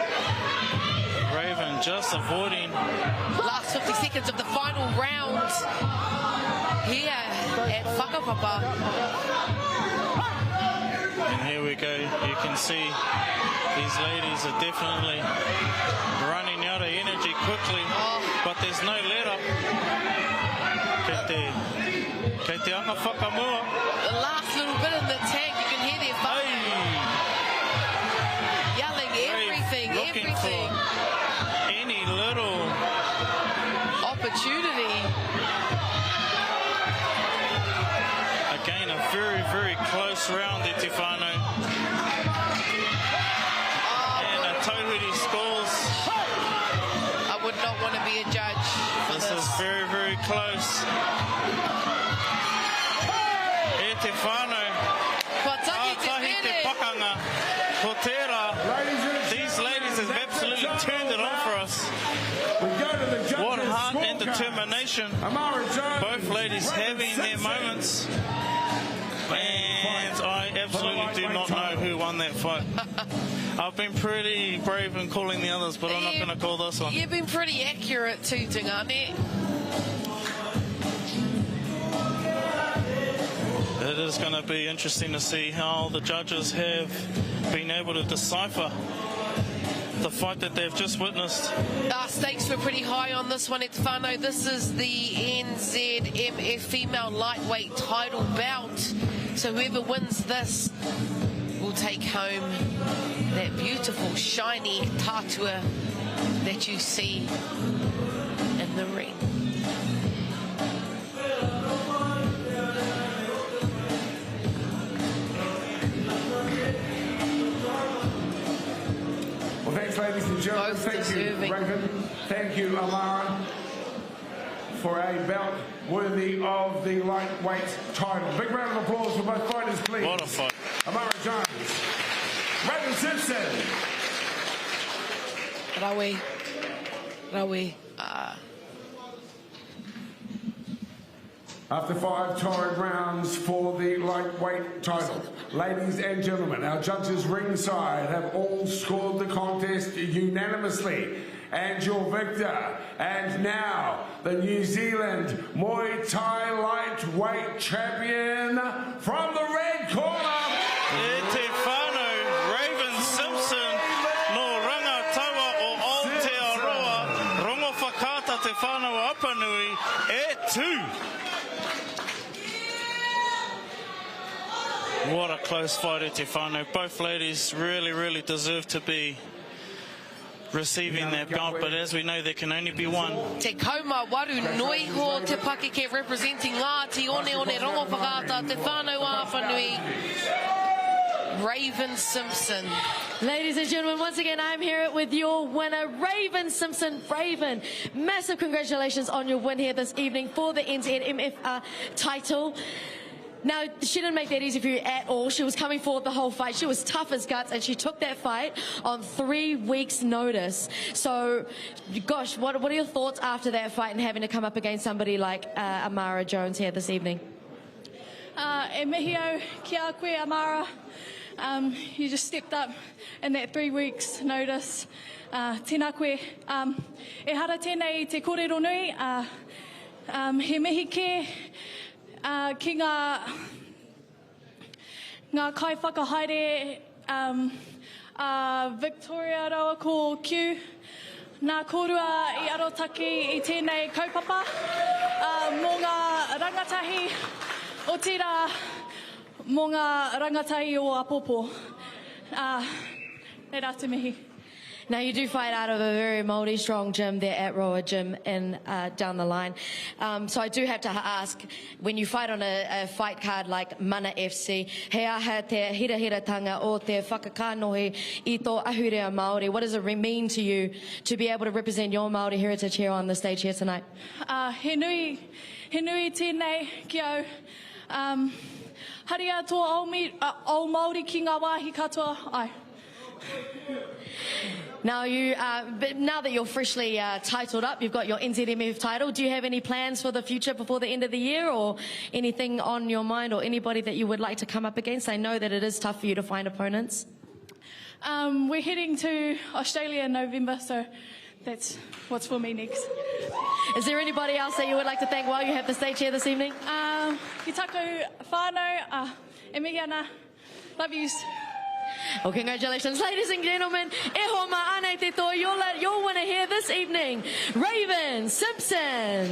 Raven just avoiding. Last 50 seconds of the final round here at Whakapapa. And here we go. You can see these ladies are definitely running out of energy quickly, but there's no let up. Kei te anga whakamua. The last little bit in the tank, you can hear their yelling everything, everything. Any little opportunity. Again, a very, very close round there, Tefano. And a Tauhiri scores. I would not want to be a judge for this. This is very, very close. E Tefano. Tahi te pakanga. Ko tērā. These ladies have absolutely turned it on for us. What heart and determination. Both ladies having their moments. And I absolutely do not know who won that fight. I've been pretty brave in calling the others, but I'm not going to call this one. You've been pretty accurate too, Tingane. It is going to be interesting to see how the judges have been able to decipher the fight that they've just witnessed. Our stakes were pretty high on this one at Whānau. This is the NZMF female lightweight title bout. So whoever wins this will take home that beautiful, shiny tatua that you see in the ring. Well, thanks, ladies and gentlemen. Thank you, Raven. Thank you, Amara, for a bout worthy of the lightweight title. Big round of applause for both fighters, please. What a fight. Amara Jones, Raven Simpson. Rawi. After 5 torrid rounds for the lightweight title, ladies and gentlemen, our judges ringside have all scored the contest unanimously. And your victor, and now the New Zealand Muay Thai lightweight champion from the red corner. E te whānau, Raven Simpson, no rangatawa o Aotearoa, rongo whakata te whānau apanui, e tū. What a close fight, e te whānau. Both ladies really, really deserve to be receiving that belt, but as we know, there can only be one. Te kauma waru noi ho te pakeke representing Ngāti one rongo whakata te whānau āwhanui, Raven Simpson. Ladies and gentlemen, once again, I'm here with your winner, Raven Simpson. Raven, massive congratulations on your win here this evening for the NZMF title. Now, she didn't make that easy for you at all. She was coming forward the whole fight. She was tough as guts, and she took that fight on 3 weeks' notice. So, gosh, what are your thoughts after that fight and having to come up against somebody like Amara Jones here this evening? E mihio ki a koe, Amara. You just stepped up in that 3 weeks' notice. Tēnā koe. E hara tēnei te kōrero nui. He mihi ke ki ngā kai whakahaere Victoria rawa ko Q. Nā kōrua I arotaki I tēnei kaupapa mō ngā rangatahi o tira mō ngā rangatahi o Apopo. Nei rā te mihi. Now, you do fight out of a very Māori strong gym there at Roa Gym in, down the line. So I do have to ask, when you fight on a fight card like Mana FC, he aha te hirahiratanga o te whakakanohi I tō ahurea Māori, what does it mean to you to be able to represent your Māori heritage here on the stage here tonight? He nui tēnei ki au. Haria toa o Māori ki ngā wāhi katoa, ai. Now now that you're freshly titled up, you've got your NZMF title, do you have any plans for the future before the end of the year, or anything on your mind, or anybody that you would like to come up against? I know that it is tough for you to find opponents. We're heading to Australia in November, so that's what's for me next. Is there anybody else that you would like to thank while you have the stage here this evening? Ki taku whānau, e mihi ana, love yous. Well, congratulations, ladies and gentlemen. E ho ma'anei te toa, your winner here this evening, Raven Simpson.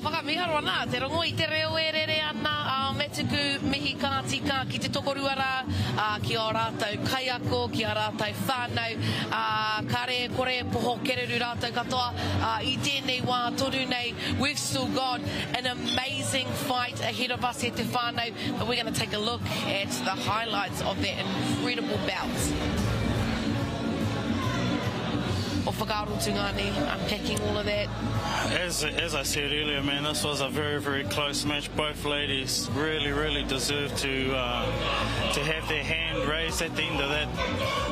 Whakamiharoa nā, te rongo I te reo e rere ana, me tuku mihi ka tika ki te tokoruara, ki o rātou kaiako, ki o rātou whānau, kare kore poho kereru rātou katoa, I tēnei wā toru nei, we've still got an amazing fight ahead of us e te whānau, but we're going to take a look at the highlights of that incredible bout. O whakaarutungani, unpacking all of that. As I said earlier, man, this was a very, very close match. Both ladies really deserve to have their hand raised at the end of that.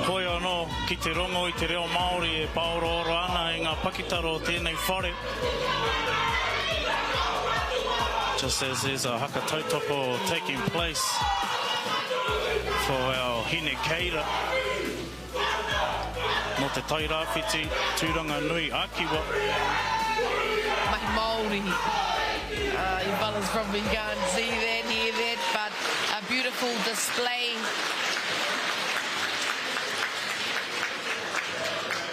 Hoi anō, ki te rongo I te reo Māori e pauroro ana I ngā pakitaro tēnei whare. Just as there's a haka tautoko taking place for our hine keira. No te tai rāwhiti, tūranga nui ākiwa. Mahi Māori. You fellas probably can't see that, hear that, but a beautiful display.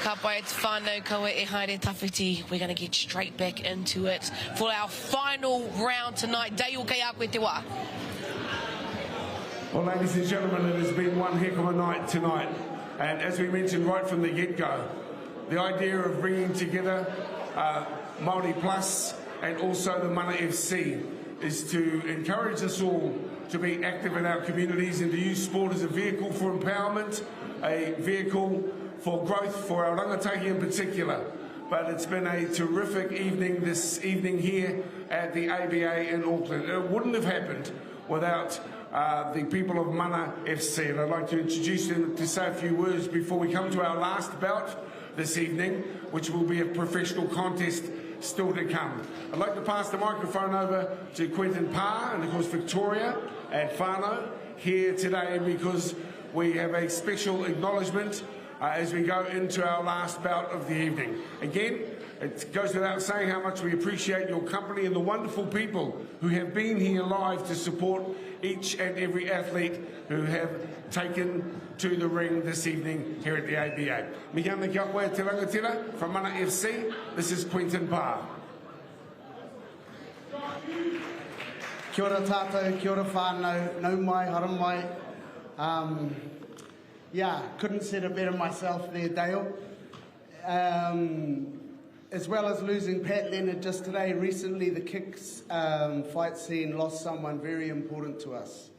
Ka pai e te whānau kaua e haere tawhiti. We're going to get straight back into it for our final round tonight. Dale, kei a koe te wā. Well, ladies and gentlemen, it has been one heck of a night tonight. And as we mentioned right from the get-go, the idea of bringing together Māori Plus and also the Mana FC is to encourage us all to be active in our communities and to use sport as a vehicle for empowerment, a vehicle for growth for our rangatahi in particular. But it's been a terrific evening this evening here at the ABA in Auckland. It wouldn't have happened without the people of Mana FC, and I'd like to introduce them to say a few words before we come to our last bout this evening, which will be a professional contest still to come. I'd like to pass the microphone over to Quentin Parr and of course Victoria at Whānau here today because we have a special acknowledgement as we go into our last bout of the evening. Again, it goes without saying how much we appreciate your company and the wonderful people who have been here live to support each and every athlete who have taken to the ring this evening here at the ABA. Mi ana kia koe te rangatira from Mana FC. This is Quentin Parr. Kia ora tātou, kia ora whānau, nau mai, hara mai. Yeah, couldn't said it better myself there, Dale. As well as losing Pat Leonard just today, recently the kicks fight scene lost someone very important to us.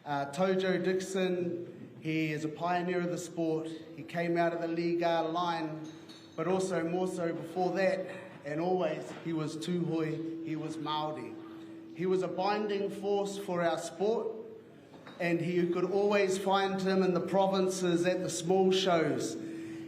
Tojo Dixon, he is a pioneer of the sport. He came out of the Liga line, but also more so before that, and always, he was Tūhoi, he was Māori. He was a binding force for our sport, and you could always find him in the provinces at the small shows.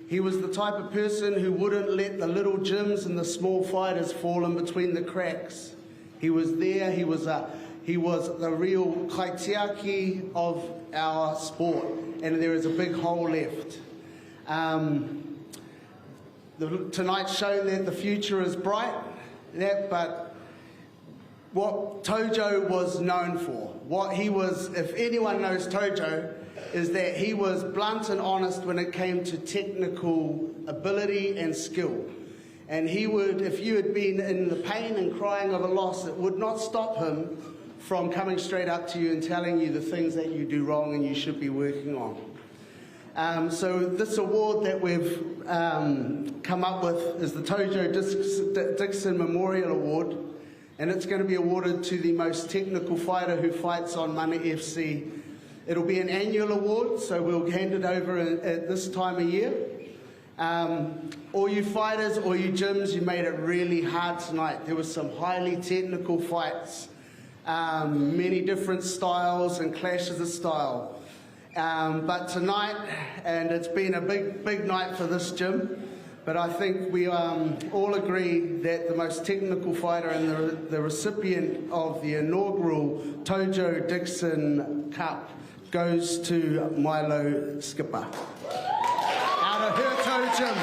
He was the type of person who wouldn't let the little gyms and the small fighters fall in between the cracks. He was there, he was the real kaitiaki of our sport, and there is a big hole left. Tonight's shown that the future is bright, but what Tojo was known for, what he was, if anyone knows Tojo, is that he was blunt and honest when it came to technical ability and skill. And he would, if you had been in the pain and crying of a loss, it would not stop him from coming straight up to you and telling you the things that you do wrong and you should be working on. So this award that we've come up with is the Tojo Dixon Memorial Award, and it's going to be awarded to the most technical fighter who fights on Mana FC It'll be an annual award, so we'll hand it over at this time of year. All you fighters, all you gyms, you made it really hard tonight. There were some highly technical fights, many different styles and clashes of style. But tonight, and it's been a big night for this gym, but I think we all agree that the most technical fighter and the recipient of the inaugural Tojo Dixon Cup goes to Milo Skipper. Out of her toe gym.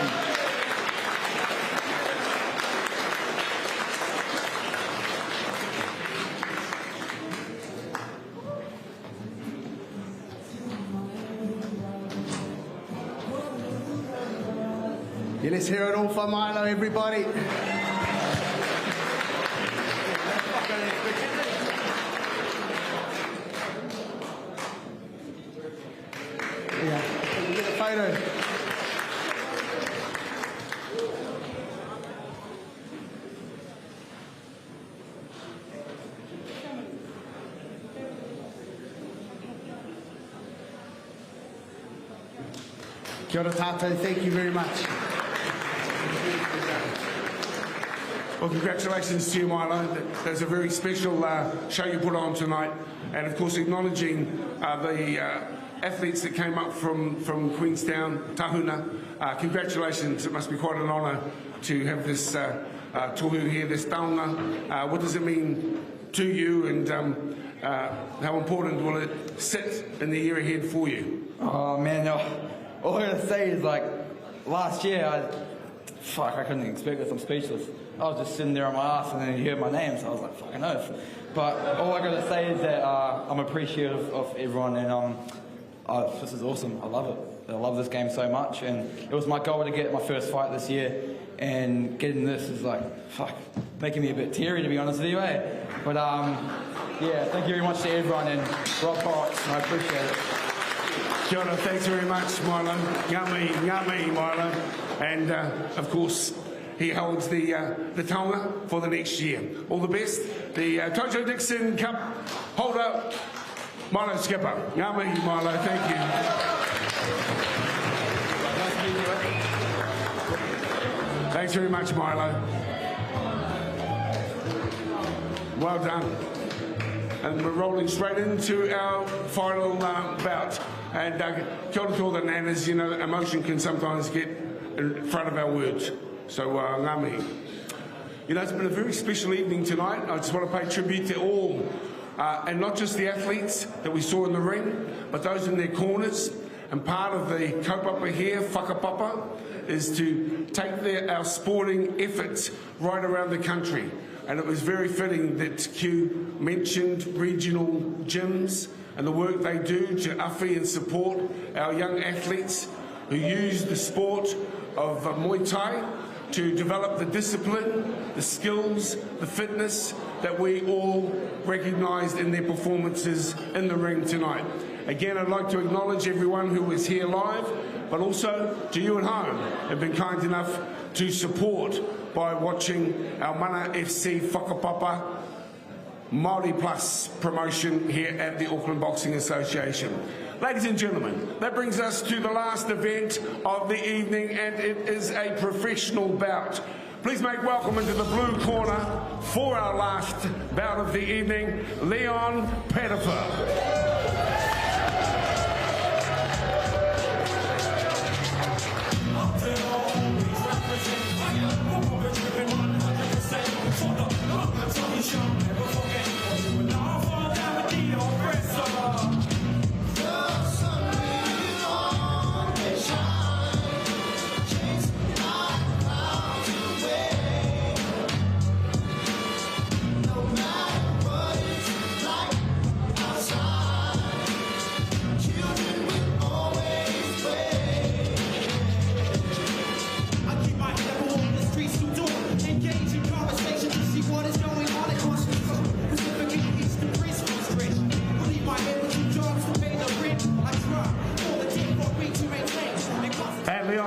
Yeah, let's hear it all for Milo, everybody. Yeah, get a photo. Kia ora tātou, thank you very much. Well, congratulations to you, Milo. There's a very special show you put on tonight, and of course acknowledging the athletes that came up from Queenstown, Tahana. Congratulations, it must be quite an honour to have this tohu here, this taonga. What does it mean to you, and how important will it sit in the year ahead for you? Oh man, all I gotta say is, like, last year, I couldn't expect this, I'm speechless. I was just sitting there on my ass and then you heard my name, so I was like, fucking oath. But all I gotta say is that I'm appreciative of everyone, and this is awesome, I love it. I love this game so much, and it was my goal to get my first fight this year, and getting this is like, fuck, making me a bit teary, to be honest with you, eh? But yeah, thank you very much to everyone, and Rob Box, I appreciate it. Kia ora, thanks very much, Milo. Ngami, Milo. And of course, he holds the taonga for the next year. All the best. The Tojo Dixon Cup holder, Milo Skipper. Ngami, Milo, thank you. Thanks very much, Milo. Well done. And we're rolling straight into our final bout. And kia ora to all the nanas, you know, emotion can sometimes get in front of our words. So, ngami. You know, it's been a very special evening tonight. I just want to pay tribute to all, and not just the athletes that we saw in the ring, but those in their corners. And part of the kaupapa here, Whakapapa, is to take our sporting efforts right around the country. And it was very fitting that Q mentioned regional gyms and the work they do to awhi and support our young athletes who use the sport of Muay Thai to develop the discipline, the skills, the fitness that we all recognised in their performances in the ring tonight. Again, I'd like to acknowledge everyone who was here live, but also to you at home who have been kind enough to support by watching our Mana FC Whakapapa Māori Plus promotion here at the Auckland Boxing Association. Ladies and gentlemen, that brings us to the last event of the evening, and it is a professional bout. Please make welcome into the blue corner for our last bout of the evening, Leon Pettifer.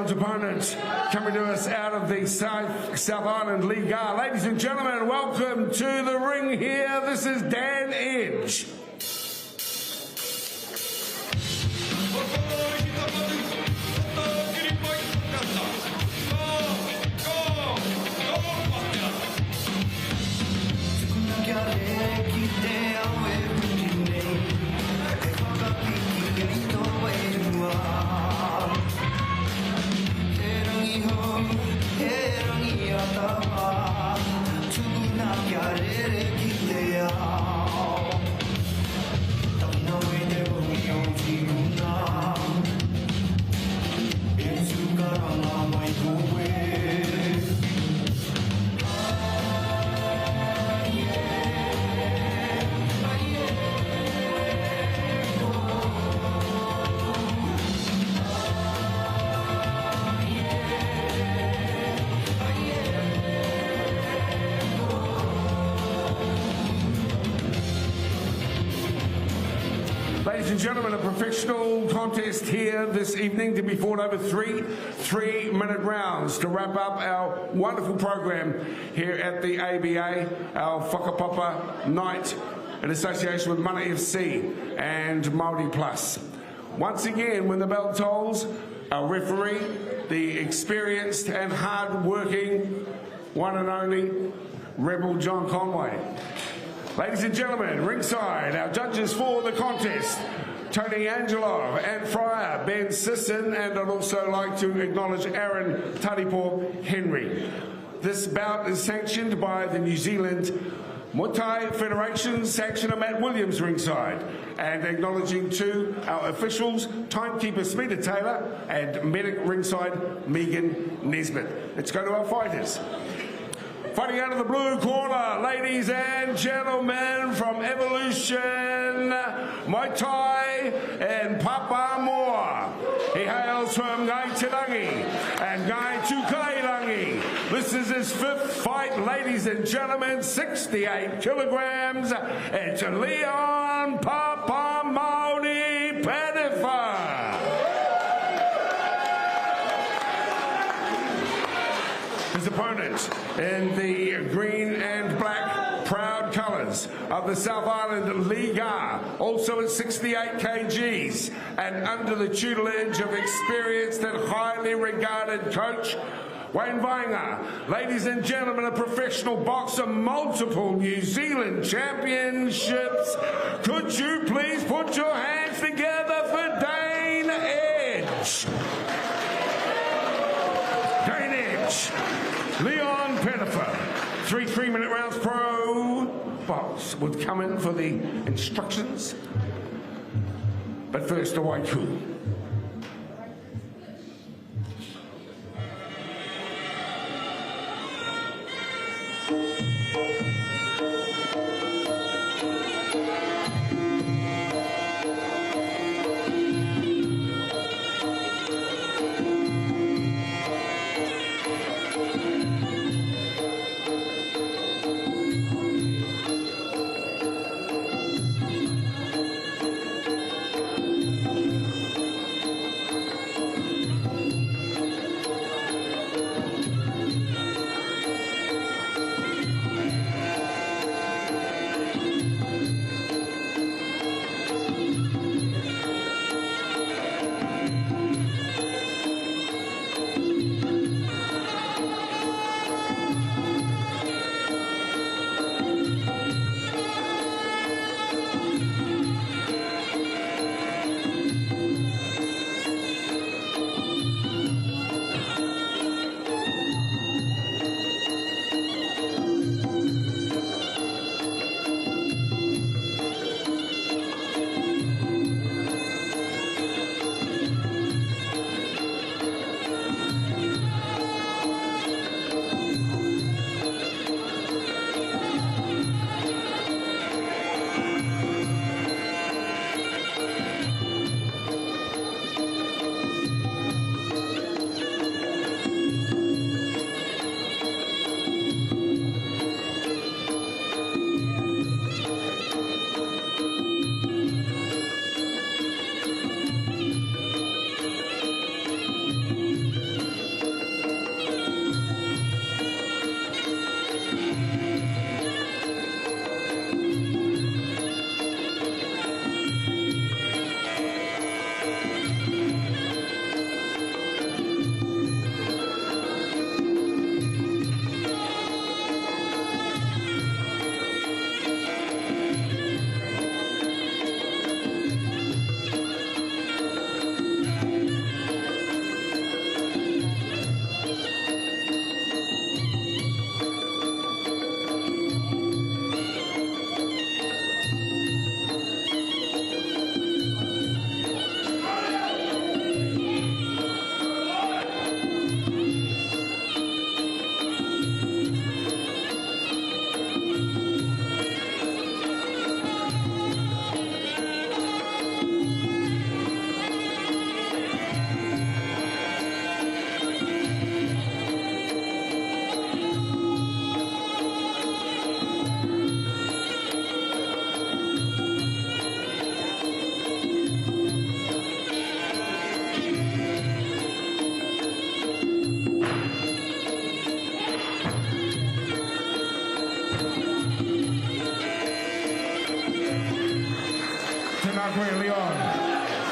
Opponents coming to us out of the South Island League. Ladies and gentlemen, welcome to the ring here. This is Dan Edge. and gentlemen, a professional contest here this evening to be fought over three-minute rounds to wrap up our wonderful program here at the ABA, our Whakapapa night in association with Mana FC and Māori Plus. Once again, when the bell tolls, our referee, the experienced and hard-working one and only Rebel John Conway. Ladies and gentlemen, ringside, our judges for the contest, Tony Angelo and Fryer, Ben Sisson, and I'd also like to acknowledge Aaron Taripo Henry. This bout is sanctioned by the New Zealand Muay Thai Federation, sanctioner Matt Williams ringside, and acknowledging to our officials, timekeeper Smita Taylor and medic ringside Megan Nesbitt. Let's go to our fighters. Fighting out of the blue corner, ladies and gentlemen, from Evolution, Muay Thai and Papa Moa. He hails from Ngaitirangi and Ngaitukarangi. This is his 5th fight, ladies and gentlemen, 68 kilograms. It's Leon Papa Māori Pedifa. His opponent in the green and black proud colours of the South Island Liga, also at 68 kgs and under the tutelage of experienced and highly regarded coach Wayne Vainga. Ladies and gentlemen, a professional boxer, multiple New Zealand championships. Could you please put your hands together for Dane Edge? Dane Edge. Leon Pedifa. 3 minute rounds pro box would come in for the instructions. But first, a waiku.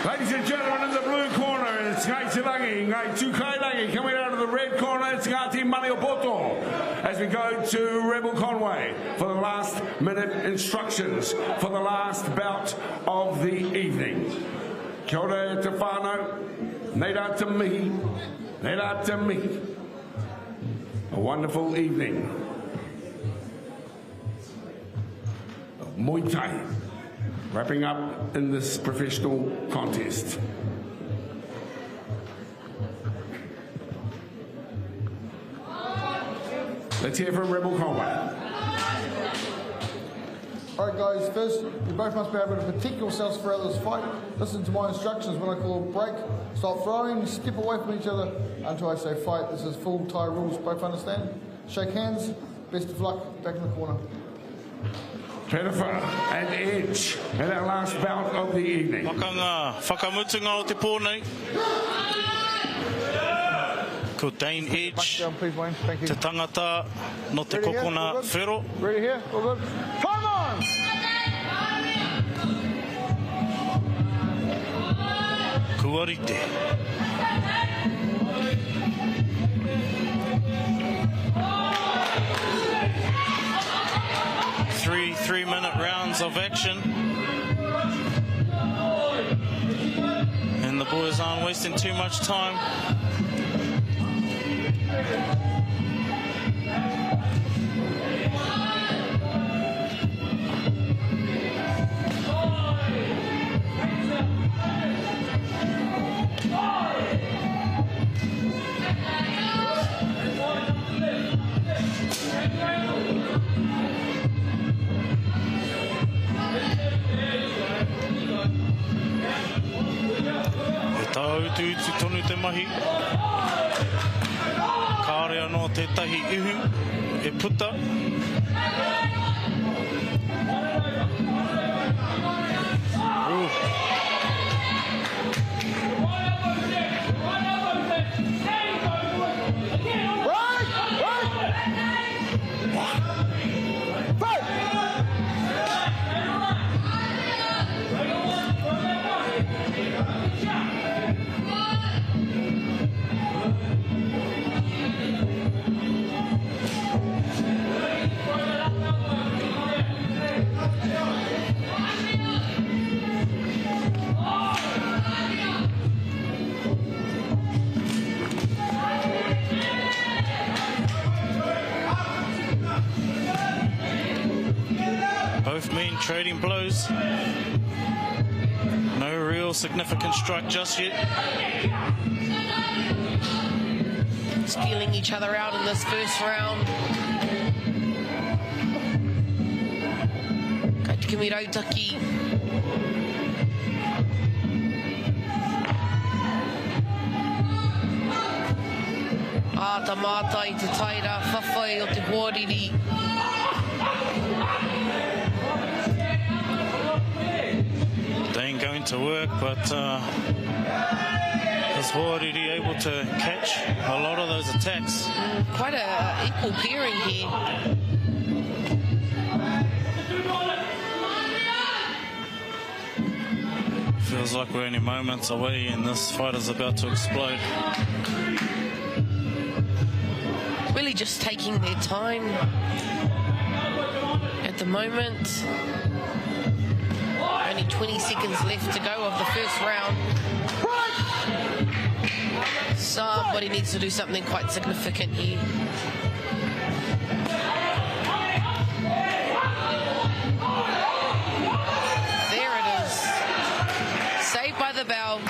Ladies and gentlemen, in the blue corner, it's Caitlyn, Ngai Tukailangi. Coming out of the red corner, it's Ngati Maliopoto. As we go to Rebel Conway for the last minute instructions for the last bout of the evening. Kia ora e te whānau, neira te mihi, neira te mihi. A wonderful evening of Muay Thai, wrapping up in this professional contest. Let's hear from Rebel Conway. Alright guys, first, you both must be able to protect yourselves throughout this fight. Listen to my instructions when I call a break. Stop throwing, step away from each other until I say fight. This is full Thai rules, both understand? Shake hands, best of luck, back in the corner. Pettifer and Edge in our last bout of the evening. Whakamutunga o te pōnei. Ko Dane Edge, down, please, Wayne. Thank you. te tangata no te kokona whero. Ready here, all good. Come on! Kuarite. Three-minute rounds of action. And the boys aren't wasting too much time. Tu tonu te mahi. Kāre anō tētahi ihu e puta. Both men trading blows. No real significant strike just yet. Just feeling each other out in this first round. Katikimi Rautaki. Ātamata I te taira, whawhai o te huariri. Dane going to work, but is Rory able to catch a lot of those attacks? Quite a equal pairing here. Feels like we're only moments away and this fight is about to explode. Really just taking their time at the moment. Only 20 seconds left to go of the first round. Somebody needs to do something quite significant here. There it is. Saved by the bell.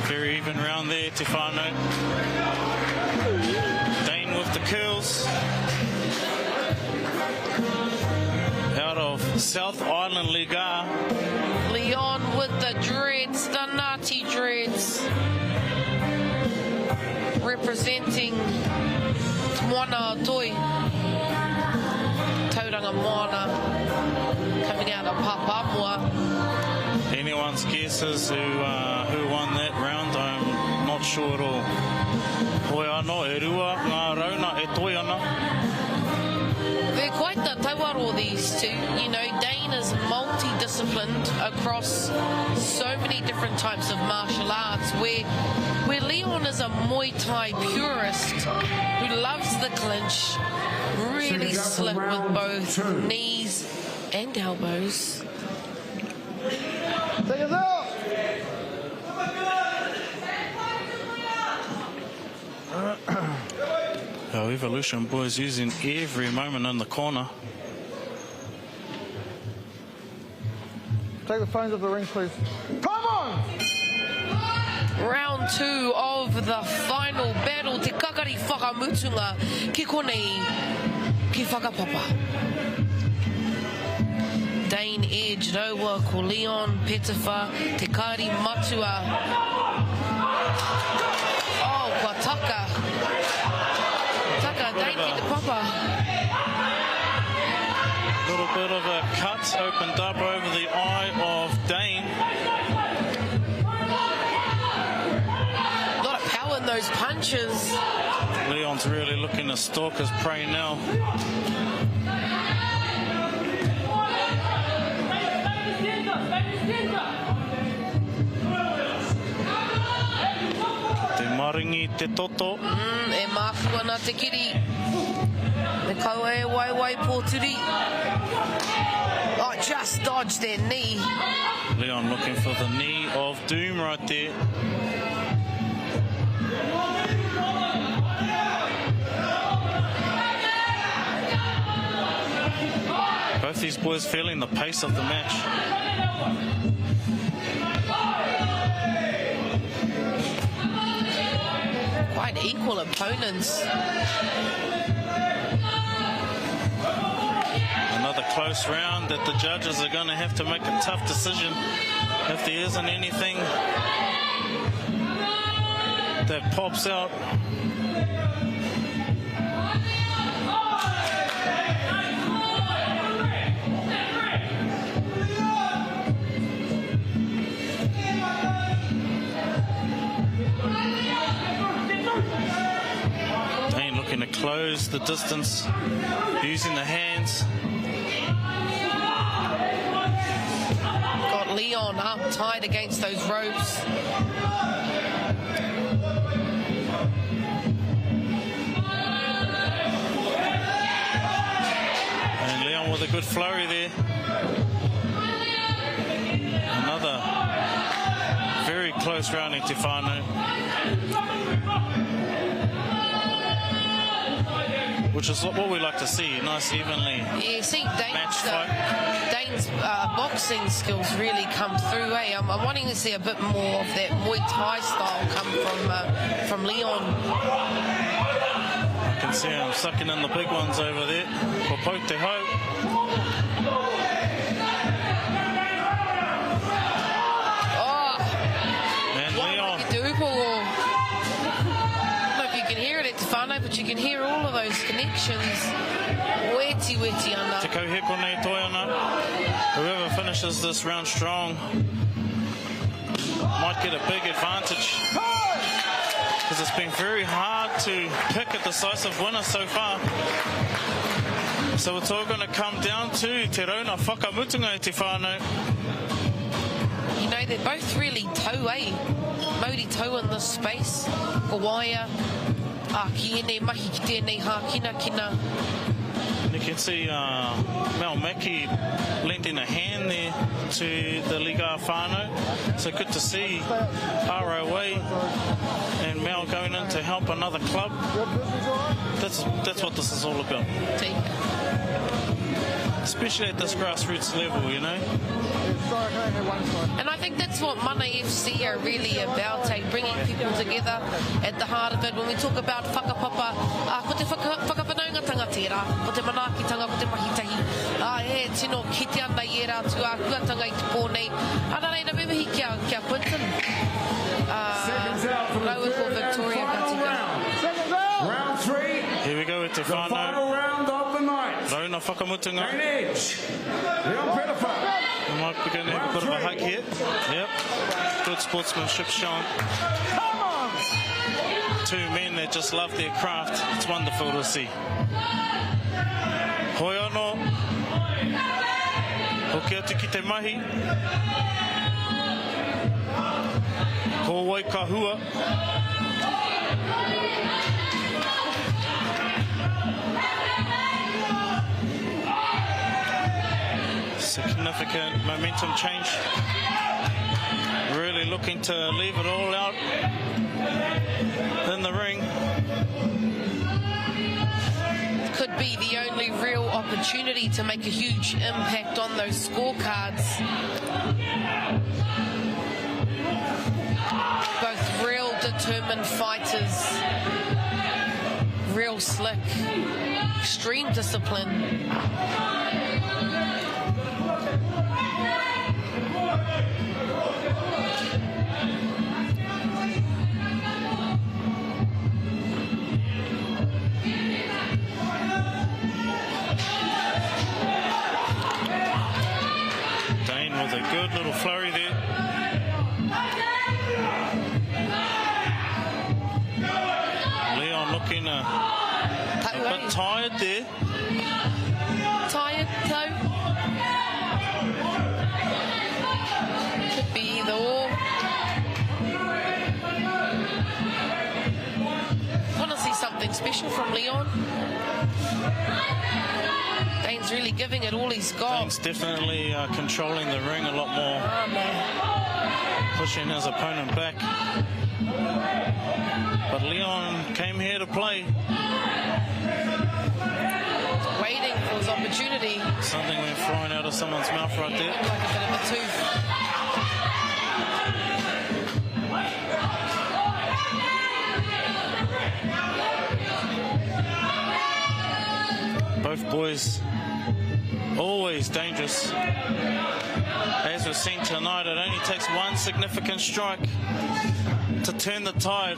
Very even round there, Te Whānau. Dane with the curls. Out of South Island Liga. Leon with the dreads, the Nati dreads. Representing Moana Toi. Tauranga Moana. Coming out of Papamua. Anyone's guesses who won that round, I'm not sure at all. Hoi anō, e rua, ngā rauna, e toi ana. They're quite the taua tuaro, these two. You know, Dane is multi-disciplined across so many different types of martial arts, where Leon is a Muay Thai purist who loves the clinch, really slick with both knees and elbows. Take us out! Our Evolution boys using every moment in the corner. Take the phones off the ring, please. Come on! Round 2 of the final battle. Te kakari whakamutunga ki konei ki Whakapapa. Dane edge, Rowa ko Leon, Petifa, te kari matua. Oh, kwa Taka. Taka, Dane ki te papa. Little bit of a cut opened up over the eye of Dane. A lot of power in those punches. Leon's really looking to stalk his prey now. Te maringi te toto. E māfua nā te kiri. Me kaua e wai pōturi. Oh, just dodged their knee. Leon looking for the knee of doom right there. Both these boys feeling the pace of the match. Quite equal opponents. Another close round that the judges are going to have to make a tough decision if there isn't anything that pops out. Dane looking to close the distance using the hands. Got Leon up tight against those ropes. And Leon with a good flurry there. Another very close round in Tahana. Which is what we like to see, nice evenly Yeah, see, match fight. Dane's boxing skills really come through. I'm wanting to see a bit more of that Muay Thai style come from Leon. I can see him sucking in the big ones over there. For both te ho. Oh, And Leon. But you can hear all of those connections. Weti ana. Te kauheko nei toi ana. Whoever finishes this round strong might get a big advantage. Because it's been very hard to pick a decisive winner so far. So it's all going to come down to te rauna whakamutunga e te whānau. You know, they're both really tau, Maori tau in this space. Ko waia. Ki ene mahi ki tēnei hākina kina. You can see Mel Mackey lending a hand there to the Liga whānau. So good to see ROA and Mel going in to help another club. That's what this is all about. Especially at this grassroots level, you know. And I think that's what Mana FC are really about, bringing people together at the heart of it. When we talk about whakapapa, ko te whanaungatanga tērā, ko te manaakitanga, ko te mahitahi. Tino kite ana i e rā tu a kuatanga i te pōnei. Ana reina memehi kia Quinton. Raua ko Victoria Katika. Round 3. Here we go with the final round of the night. Rauna whakamutunga. Dane edge. Leon Petifa. We might be going to have a bit of a hug here. Yep. Good sportsmanship shown. Two men that just love their craft. It's wonderful to see. Hoi anō. Hoki atu ki te mahi. Ko wai ka hua. Significant momentum change. Really looking to leave it all out in the ring. Could be the only real opportunity to make a huge impact on those scorecards. Both real determined fighters, real slick, extreme discipline. Dane with a good little flurry there. Leon looking a bit tired there. Tired toe. Could be either or. Want to see something special from Leon. Dane's really giving it all he's got. Dane's definitely controlling the ring a lot more. Pushing his opponent back. But Leon came here to play. Waiting for his opportunity. Something went flying out of someone's mouth right there. Like a bit of a tooth. Both boys always dangerous. As we've seen tonight, it only takes one significant strike to turn the tide.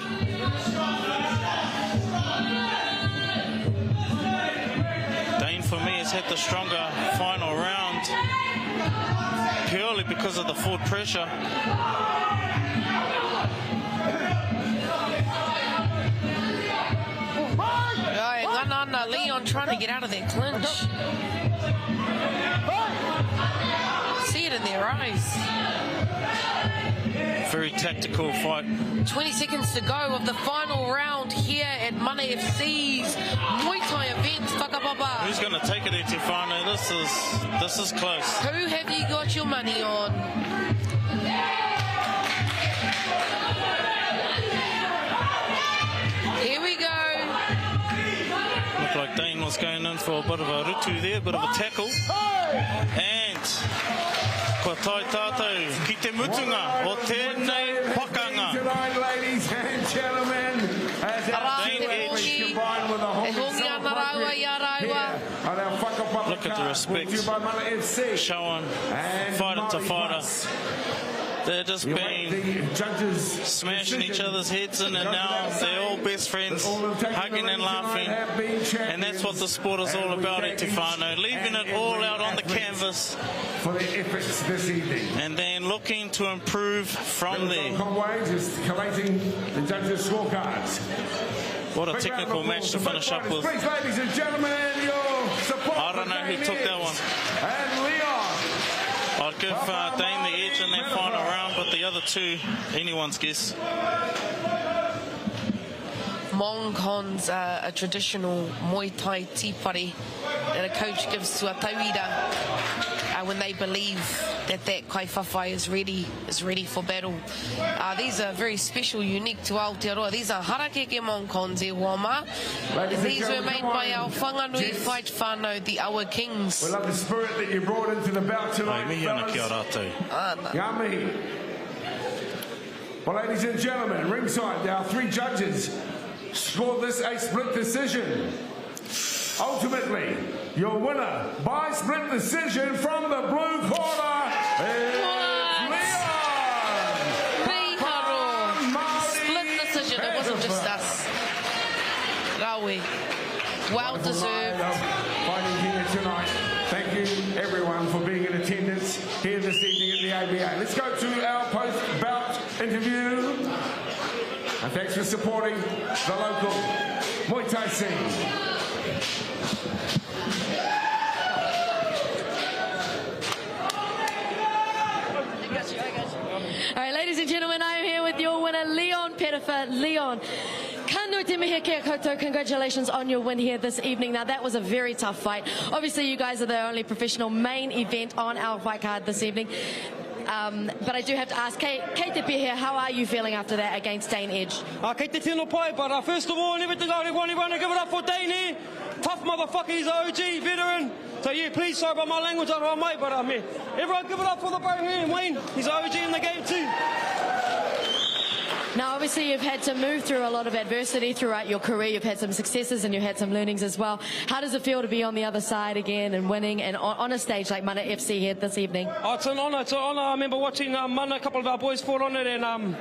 Dane, for me, has had the stronger final round purely because of the forward pressure. Leon trying to get out of that clinch. See it in their eyes. Very tactical fight. 20 seconds to go of the final round here at Mana FC's Muay Thai event, Whakapapa. Who's going to take it, Tahana? This is close. Who have you got your money on? Here we go. Looked like Dane was going in for a bit of a rutu there, a bit of a tackle. And ko tai tātou ki te mutunga o tēnei pakanga. Tonight, ladies and gentlemen, as our Dane edge combined with a whole look at the respect shown fighter to fighter. They're just been smashing each other's heads in, and now they're all best friends, hugging and laughing. And that's what the sport is all about, Tahana. Leaving it all out on the canvas for the efforts this evening, and then looking to improve from there. Conway just collating the judges' scorecards. What a technical match to finish up with. Please, ladies and gentlemen, your support. I don't know who took that one. And Leon. I'd give Dane the edge in that final round, but the other two, anyone's guess. Mongkon's a traditional Muay Thai tīpari that a coach gives to a tauira when they believe that kaiwhawhai is ready for battle. These are very special, unique to Aotearoa. These are harakeke Mongkons e Wama. These were made by our whanganui fight whānau, the Awa Kings. We love the spirit that you brought into the bout tonight, Yummy. Well, ladies and gentlemen, ringside, our three judges scored this a split decision. Ultimately, your winner by split decision from the blue corner is Leon. Split decision. It wasn't just us. Rawi. Well deserved. Fighting here tonight. Thank you, everyone, for being in attendance here this evening at the ABA. Let's go to our post-bout interview. And thanks for supporting the local Muay Thai scene. Perifa, Leon. Kanui te mihi kia koutou. Congratulations on your win here this evening. Now, that was a very tough fight. Obviously, you guys are the only professional main event on our fight card this evening. But I do have to ask, Kate te here, how are you feeling after that against Dane Edge? Kate te tino pai, but first of all, and everything, I want to give it up for Dane here. Tough motherfucker, he's an OG veteran. So yeah, please, sorry about my language, I don't know, mate, but everyone give it up for the bro here, Wayne. He's an OG in the game too. Now, obviously, you've had to move through a lot of adversity throughout your career. You've had some successes and you've had some learnings as well. How does it feel to be on the other side again and winning and on a stage like Mana FC here this evening? Oh, it's an honour, it's an honour. I remember watching Mana, a couple of our boys fought on it, and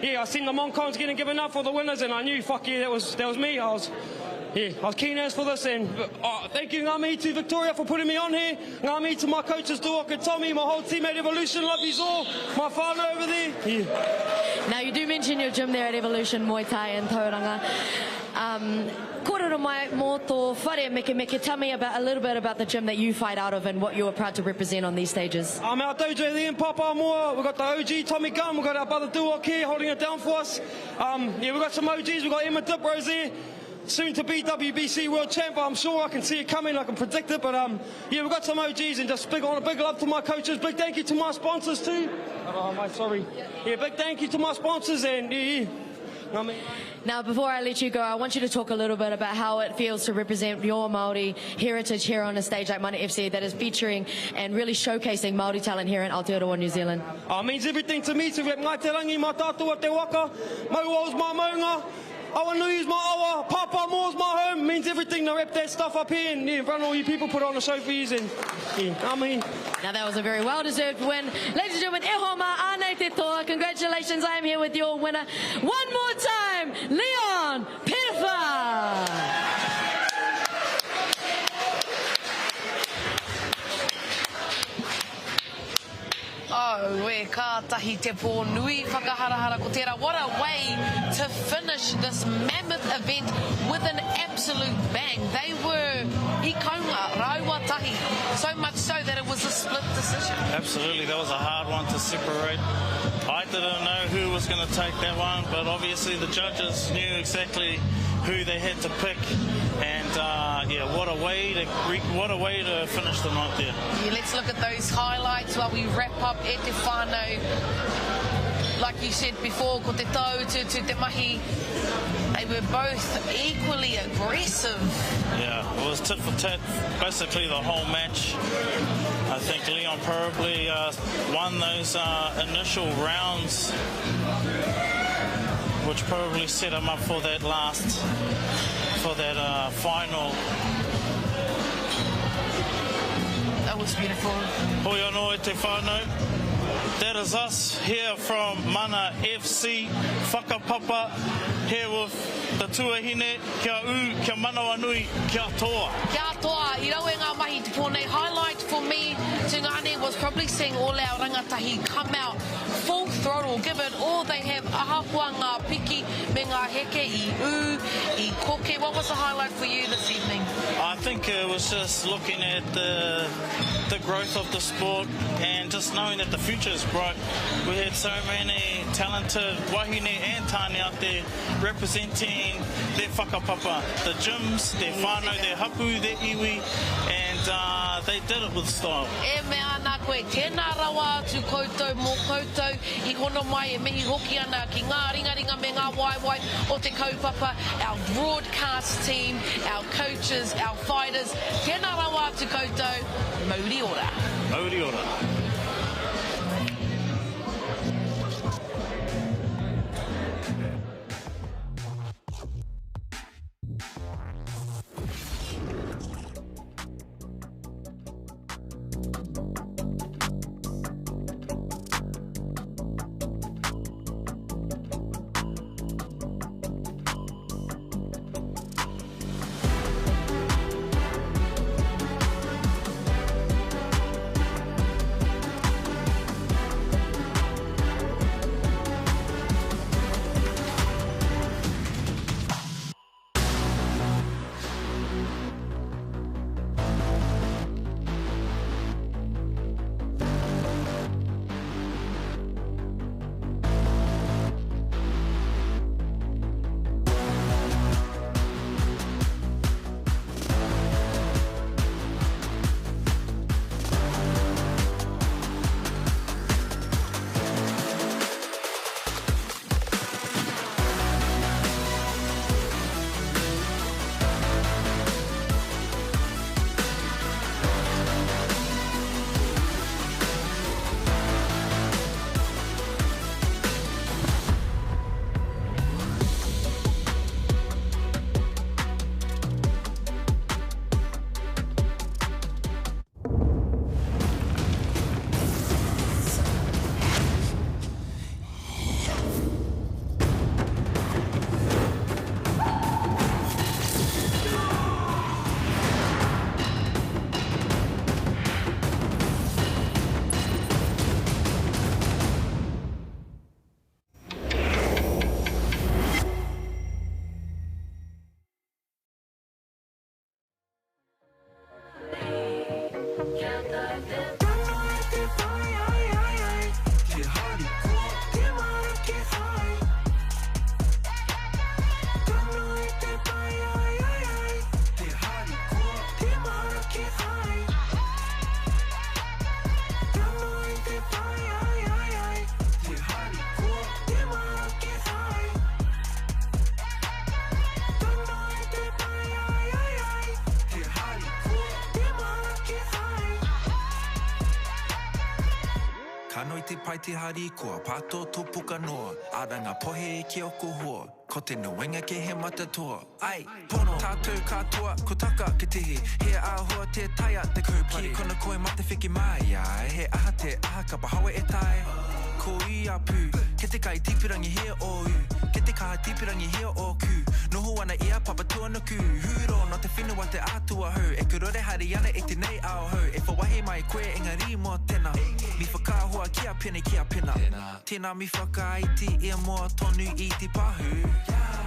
yeah, I seen the Moncons getting given up for the winners, and I knew, fuck yeah, that was me. I was keen as for this, and thank you, ngā to Victoria for putting me on here. Ngā to my coaches, Duok and Tommy, my whole team at Evolution, love you all, my whānau over there. Yeah. Now, you do mention your gym there at Evolution, Muay Thai and Tauranga. Kōrero mai mō tō whare meke, tell me a little bit about the gym that you fight out of and what you are proud to represent on these stages. Our dojo there in Papa Moa, we've got the OG Tommy Gunn, we've got our brother Duok here holding it down for us. Yeah, we've got some OGs, we've got Emma Dipros there. Soon to be WBC World Champ, I'm sure I can see it coming, I can predict it, but yeah, we've got some OGs, and just big love to my coaches, big thank you to my sponsors too. Oh, mate, sorry. Yeah, big thank you to my sponsors, and yeah. Now, before I let you go, I want you to talk a little bit about how it feels to represent your Māori heritage here on a stage like Mana FC that is featuring and really showcasing Māori talent here in Aotearoa, New Zealand. It means everything to me to rep ngai te rangi, mā tātua te waka, maua's my maunga, Awanui's my awa, Papa Moa's my home. It means everything to rep that stuff up here, and yeah, in front of all you people, put on a show for you, and yeah, Now, that was a very well-deserved win. Ladies and gentlemen, e hoa mā ānei te toa. Congratulations, I am here with your winner. One more time, Leon Perifa. Oh, we kātahi te pō nui whakaharahara ko tērā. What a way to finish this mammoth event with an absolute bang. They were i kaunga, rauā tahi, so much so that it was a split decision. Absolutely, that was a hard one to separate. I didn't know who was going to take that one, but obviously the judges knew exactly who they had to pick, and yeah, what a way to finish the night there. Yeah, let's look at those highlights while we wrap up e te whānau. Like you said before, ko te tau to te mahi, they were both equally aggressive. Yeah, it was tit for tat, basically the whole match. I think Leon probably won those initial rounds, which probably set him up for that final. That was beautiful. Hoi anō e te whānau. That is us here from Mana FC, Whakapapa, here with the tuahine, kia u, kia manawanui, kia toa. Kia toa, I rau e ngā mahi te pōnei. Highlight for me, te ngāne, was probably seeing all our rangatahi come out full throttle, give it all they have, ahapua ngā piki, me ngā heke, I u, I koke. What was the highlight for you this evening? I think it was just looking at the growth of the sport and just knowing that the future is bright. We had so many talented wahine and tāne out there representing their whakapapa, the gyms, their whānau, their hapu, their iwi, and they did it with style. E mea nā koe, tēnā rawa atu koutou mō koutou, I hono mai e mihi hoki ana ki ngā ringaringa me ngā waiwai o te kaupapa, our broadcast team, our coaches, our fighters, tēnā rawa atu koutou, mauri ora. Mauri ora. te paiti harikoa, pato tupuka noa, aranga pohe ki oko hoa, ko te nuenga ke he matatoa. Ai, pono, tātou katoa, ko taka ke tihi, he āhua te taia te kaupari, ki kona koe mate whiki mai ai, he aha te aha ka pahawa e tai. Ko I a pū, ke te kai tipirangi hea o u, ke te kaha tipirangi hea o ku, noho ana ia papatua no ku, huro no te whenua te atua hau, e kurore hari ana e te nei ao hau, e whawahe mai koe engari mo tēnā, mi whakahua ki a pene ki a pena, tēnā mi whakaaiti ia moa tonu I te pahu,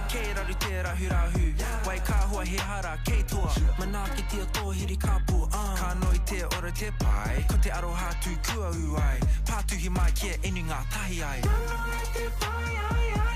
kei raru te rahurahu, wai kahua he hara kei toa, manaakitanga tōhiri kāpua, ka noi te ora te pai, ko te aroha tū kua uai, pātuhi mai kia enu ngā tahi ai. Ka noi te pai ai ai.